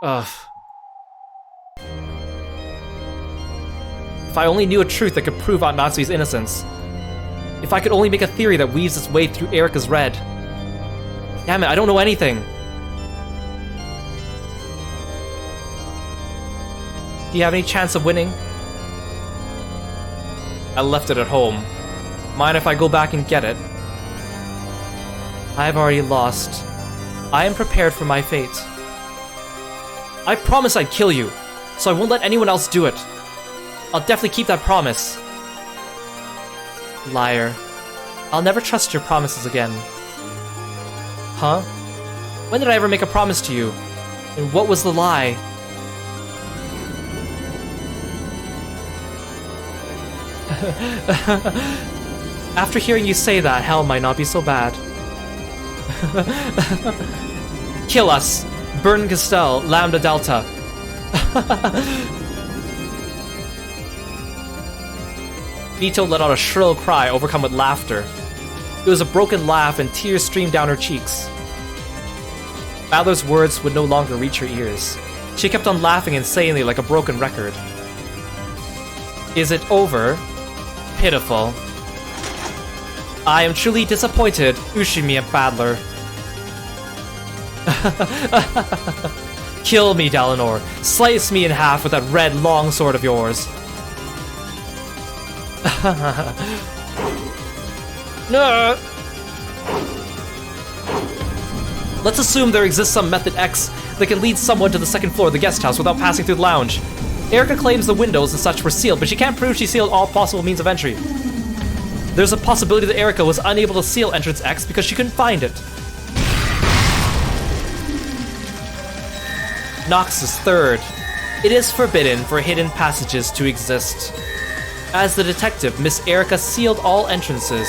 Ugh. If I only knew a truth that could prove Aunt Natsui's innocence. If I could only make a theory that weaves its way through Erika's red. Damn it, I don't know anything. Do you have any chance of winning? I left it at home. Mind if I go back and get it? I have already lost. I am prepared for my fate. I promised I'd kill you, so I won't let anyone else do it. I'll definitely keep that promise. Liar. I'll never trust your promises again. Huh? When did I ever make a promise to you? And what was the lie? After hearing you say that, hell might not be so bad. Kill us! Burn Castell, Lambda Delta. Vito let out a shrill cry, overcome with laughter. It was a broken laugh, and tears streamed down her cheeks. Balor's words would no longer reach her ears. She kept on laughing insanely like a broken record. Is it over? Pitiful. I am truly disappointed, Ushimiya Battler. Kill me, Dalinor. Slice me in half with that red long sword of yours. No. Let's assume there exists some method X that can lead someone to the second floor of the guest house without passing through the lounge. Erika claims the windows and such were sealed, but she can't prove she sealed all possible means of entry. There's a possibility that Erika was unable to seal entrance X because she couldn't find it. Nox's third. It is forbidden for hidden passages to exist. As the detective, Miss Erika sealed all entrances.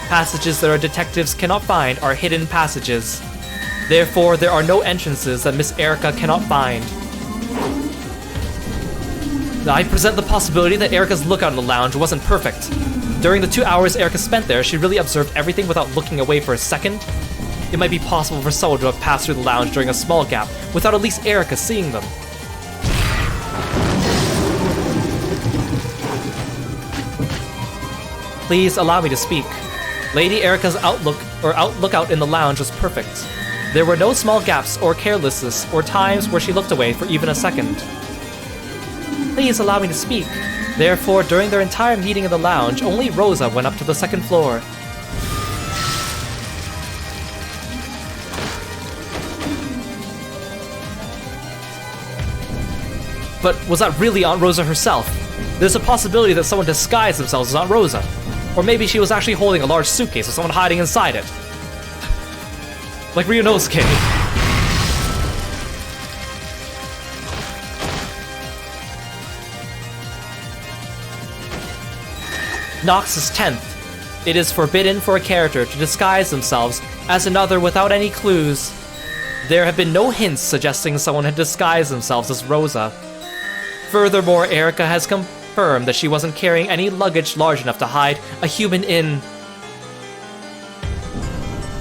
Passages that our detectives cannot find are hidden passages. Therefore, there are no entrances that Miss Erika cannot find. I present the possibility that Erika's lookout in the lounge wasn't perfect. During the 2 hours Erika spent there, she really observed everything without looking away for a second. It might be possible for someone to have passed through the lounge during a small gap without at least Erika seeing them. Please allow me to speak. Lady Erika's lookout in the lounge was perfect. There were no small gaps or carelessness or times where she looked away for even a second. Please allow me to speak. Therefore, during their entire meeting in the lounge, only Rosa went up to the second floor. But was that really Aunt Rosa herself? There's a possibility that someone disguised themselves as Aunt Rosa. Or maybe she was actually holding a large suitcase with someone hiding inside it. Like Ryunosuke. Nox's 10th. It is forbidden for a character to disguise themselves as another without any clues. There have been no hints suggesting someone had disguised themselves as Rosa. Furthermore, Erika has confirmed that she wasn't carrying any luggage large enough to hide a human in.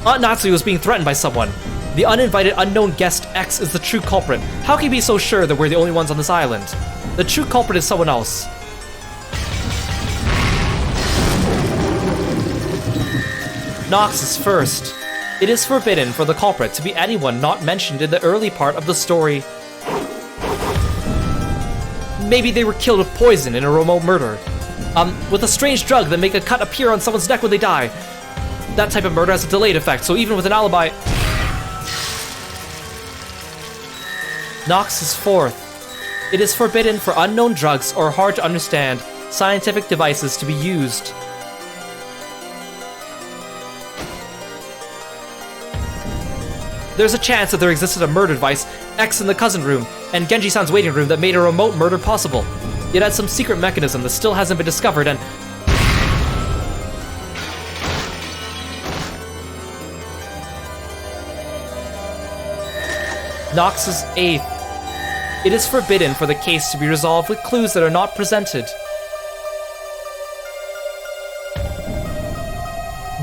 Aunt Natsui was being threatened by someone. The uninvited unknown guest X is the true culprit. How can you be so sure that we're the only ones on this island? The true culprit is someone else. Nox is first. It is forbidden for the culprit to be anyone not mentioned in the early part of the story. Maybe they were killed with poison in a remote murder. With a strange drug that make a cut appear on someone's neck when they die. That type of murder has a delayed effect, so even with an alibi... Nox is fourth. It is forbidden for unknown drugs or hard to understand scientific devices to be used. There's a chance that there existed a murder device, X in the cousin room, and Genji-san's waiting room that made a remote murder possible. It had some secret mechanism that still hasn't been discovered and... Nox is 8th. It is forbidden for the case to be resolved with clues that are not presented.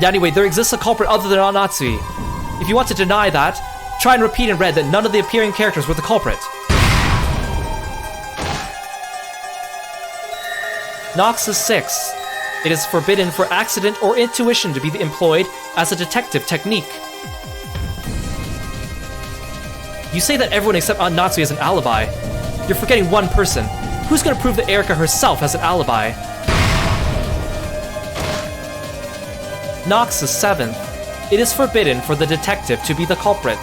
Anyway, there exists a culprit other than Natsui. If you want to deny that, try and repeat in red that none of the appearing characters were the culprit. Nox is 6. It is forbidden for accident or intuition to be employed as a detective technique. You say that everyone except Aunt Natsui has an alibi. You're forgetting one person. Who's gonna prove that Erika herself has an alibi? Nox is 7th. It is forbidden for the detective to be the culprit.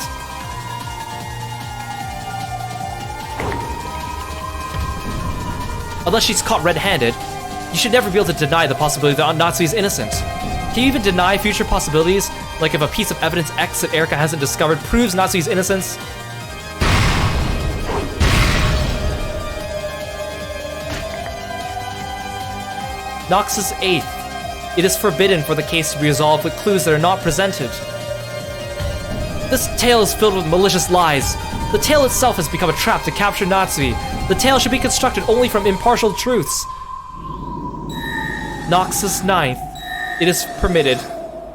Unless she's caught red-handed, you should never be able to deny the possibility that Aunt Natsui is innocent. Can you even deny future possibilities? Like if a piece of evidence X that Erika hasn't discovered proves Natsui's innocence? Nox is 8th. It is forbidden for the case to be resolved with clues that are not presented. This tale is filled with malicious lies. The tale itself has become a trap to capture Natsui. The tale should be constructed only from impartial truths. Nox is 9th. It is permitted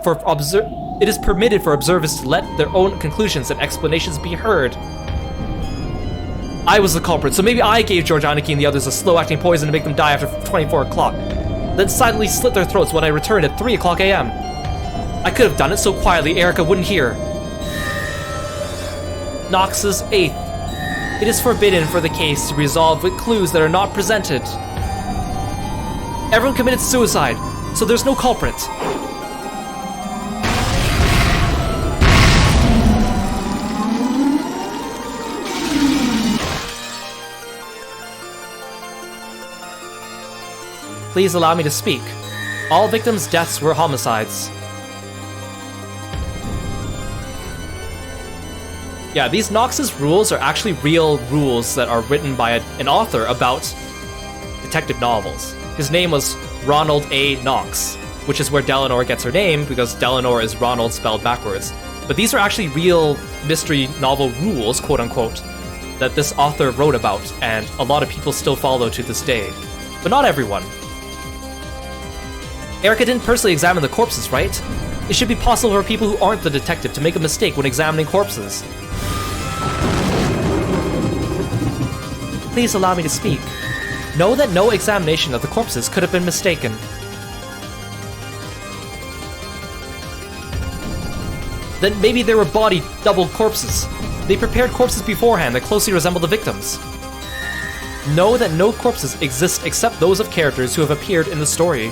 for observers to let their own conclusions and explanations be heard. I was the culprit, so maybe I gave George Aniki and the others a slow-acting poison to make them die after 24 o'clock. Then silently slit their throats when I returned at 3 o'clock a.m. I could have done it so quietly Erika wouldn't hear. Nox is 8th. It is forbidden for the case to be resolved with clues that are not presented. Everyone committed suicide, so there's no culprit. Please allow me to speak. All victims' deaths were homicides. Yeah, these Nox's rules are actually real rules that are written by an author about detective novels. His name was Ronald A. Knox, which is where Delanor gets her name, because Delanor is Ronald spelled backwards. But these are actually real mystery novel rules, quote-unquote, that this author wrote about, and a lot of people still follow to this day. But not everyone. Erika didn't personally examine the corpses, right? It should be possible for people who aren't the detective to make a mistake when examining corpses. Please allow me to speak. Know that no examination of the corpses could have been mistaken. Then maybe they were body double corpses. They prepared corpses beforehand that closely resemble the victims. Know that no corpses exist except those of characters who have appeared in the story.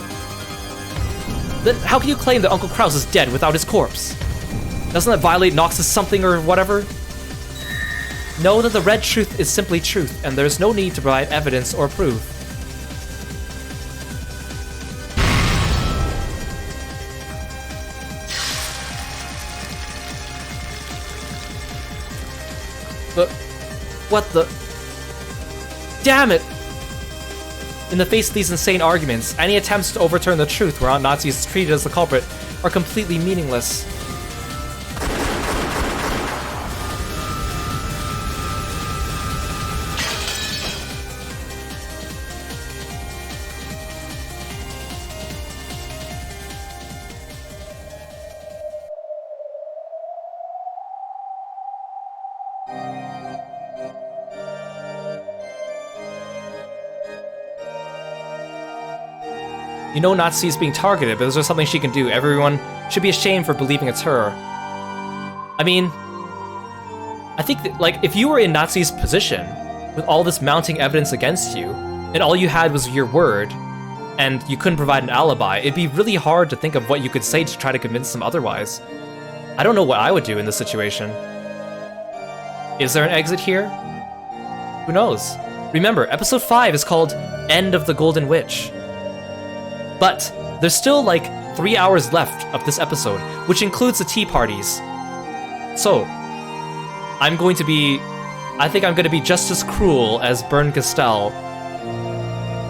Then how can you claim that Uncle Kraus is dead without his corpse? Doesn't that violate Nox's something or whatever? Know that the red truth is simply truth, and there's no need to provide evidence or proof. But what the? Damn it! In the face of these insane arguments, any attempts to overturn the truth where Aunt Natsui is treated as the culprit are completely meaningless. You know Natsui's being targeted, but is there something she can do? Everyone should be ashamed for believing it's her. I mean, I think that, like, if you were in Natsui's position, with all this mounting evidence against you, and all you had was your word, and you couldn't provide an alibi, it'd be really hard to think of what you could say to try to convince them otherwise. I don't know what I would do in this situation. Is there an exit here? Who knows? Remember, episode 5 is called End of the Golden Witch. But there's still like 3 hours left of this episode, which includes the tea parties. So, I think I'm going to be just as cruel as Bern Castell.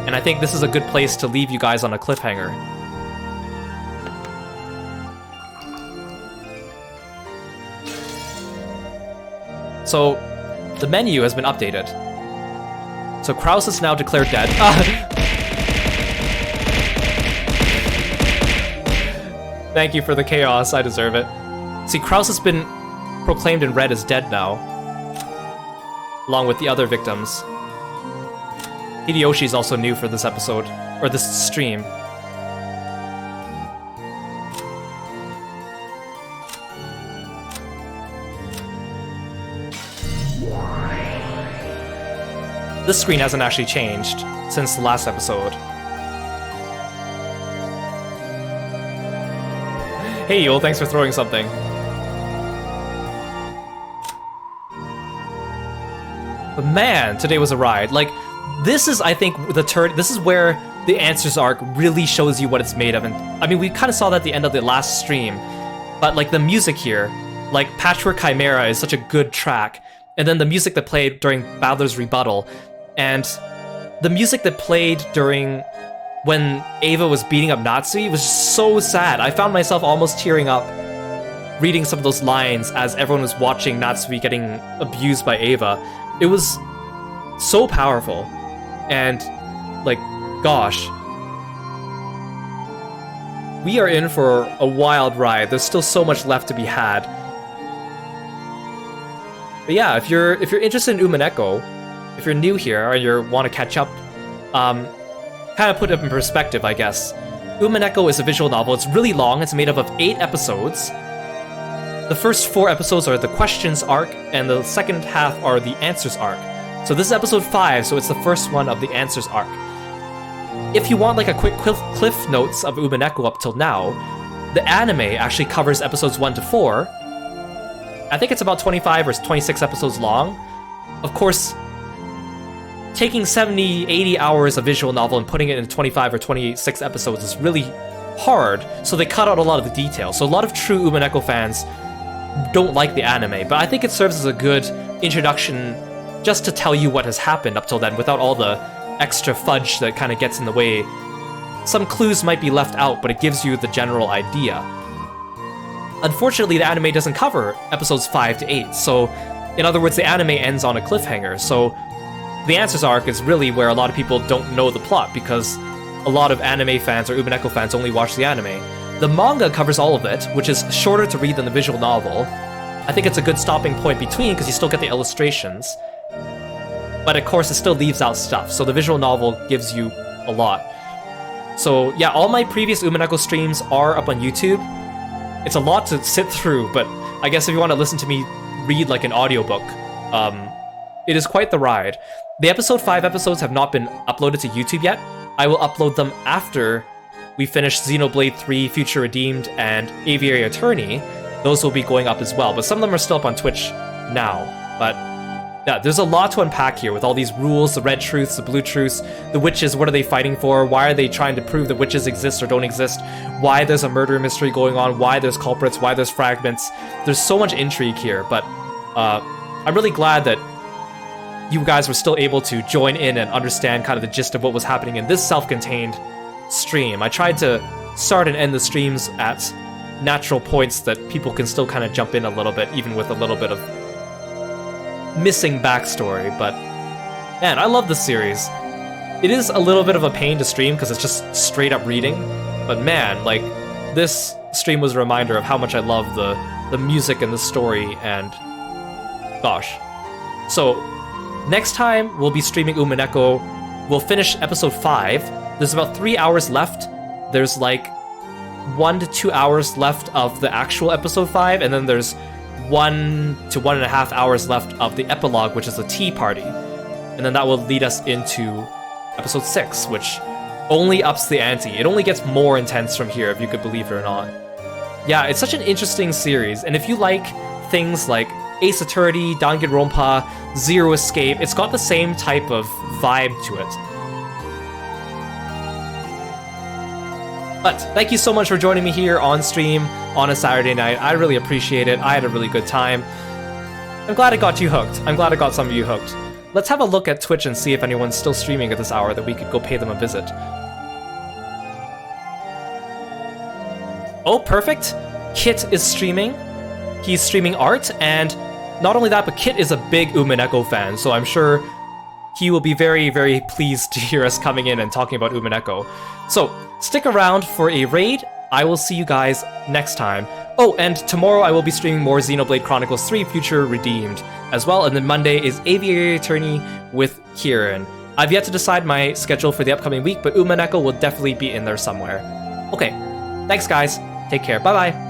And I think this is a good place to leave you guys on a cliffhanger. So, the menu has been updated. So Kraus is now declared dead. Thank you for the chaos, I deserve it. See, Kraus has been proclaimed in red as dead now, along with the other victims. Hideyoshi's also new for this episode, or this stream. This screen hasn't actually changed since the last episode. Hey Yul, thanks for throwing something. But man, today was a ride. Like, this is, I think, this is where the Answers arc really shows you what it's made of. And I mean, we kind of saw that at the end of the last stream. But like the music here, like Patchwork Chimera is such a good track. And then the music that played during Battler's Rebuttal. And the music that played during when Ava was beating up Natsui was just so sad. I found myself almost tearing up reading some of those lines as everyone was watching Natsui getting abused by Ava. It was so powerful. And, like, gosh. We are in for a wild ride. There's still so much left to be had. But yeah, if you're interested in Umineko, if you're new here or you want to catch up, kind of put it in perspective, I guess. Umineko is a visual novel. It's really long. It's made up of 8 episodes. The first 4 episodes are the questions arc, and the second half are the answers arc. So this is episode 5, so it's the first one of the answers arc. If you want like a quick cliff notes of Umineko up till now, the anime actually covers episodes 1 to 4. I think it's about 25 or 26 episodes long. Of course, taking 70, 80 hours of visual novel and putting it into 25 or 26 episodes is really hard, so they cut out a lot of the details. So a lot of true Umineko fans don't like the anime, but I think it serves as a good introduction just to tell you what has happened up till then without all the extra fudge that kind of gets in the way. Some clues might be left out, but it gives you the general idea. Unfortunately, the anime doesn't cover episodes 5 to 8, so in other words, the anime ends on a cliffhanger, so the Answers arc is really where a lot of people don't know the plot, because a lot of anime fans or Umineko fans only watch the anime. The manga covers all of it, which is shorter to read than the visual novel. I think it's a good stopping point between, because you still get the illustrations. But of course, it still leaves out stuff, so the visual novel gives you a lot. So yeah, all my previous Umineko streams are up on YouTube. It's a lot to sit through, but I guess if you want to listen to me read like an audiobook, it is quite the ride. The episode 5 episodes have not been uploaded to YouTube yet. I will upload them after we finish Xenoblade 3, Future Redeemed, and Aviary Attorney. Those will be going up as well, but some of them are still up on Twitch now. But yeah, there's a lot to unpack here with all these rules, the red truths, the blue truths, the witches, what are they fighting for, why are they trying to prove that witches exist or don't exist, why there's a murder mystery going on, why there's culprits, why there's fragments. There's so much intrigue here, but I'm really glad that you guys were still able to join in and understand kind of the gist of what was happening in this self-contained stream. I tried to start and end the streams at natural points that people can still kind of jump in a little bit, even with a little bit of missing backstory, but man, I love this series. It is a little bit of a pain to stream because it's just straight up reading, but man, like, this stream was a reminder of how much I love the music and the story, and gosh. So, next time we'll be streaming Umineko. We'll finish episode 5. There's about 3 hours left. There's like 1 to 2 hours left of the actual episode 5, and then there's 1 to 1.5 hours left of the epilogue, which is the tea party. And then that will lead us into episode 6, which only ups the ante. It only gets more intense from here, if you could believe it or not. Yeah, it's such an interesting series, and if you like things like Ace Attorney, Danganronpa, Zero Escape, it's got the same type of vibe to it. But thank you so much for joining me here on stream on a Saturday night. I really appreciate it. I had a really good time. I'm glad I got you hooked. I'm glad I got some of you hooked. Let's have a look at Twitch and see if anyone's still streaming at this hour that we could go pay them a visit. Oh, perfect. Kit is streaming. He's streaming art, and not only that, but Kit is a big Umineko fan, so I'm sure he will be very, very pleased to hear us coming in and talking about Umineko. So, stick around for a raid I will see you guys next time. Oh, and tomorrow I will be streaming more Xenoblade Chronicles 3 Future Redeemed as well, and then Monday is Aviary Attorney with Kieran. I've yet to decide my schedule for the upcoming week, but Umineko will definitely be in there somewhere. Okay, thanks guys, take care, bye-bye.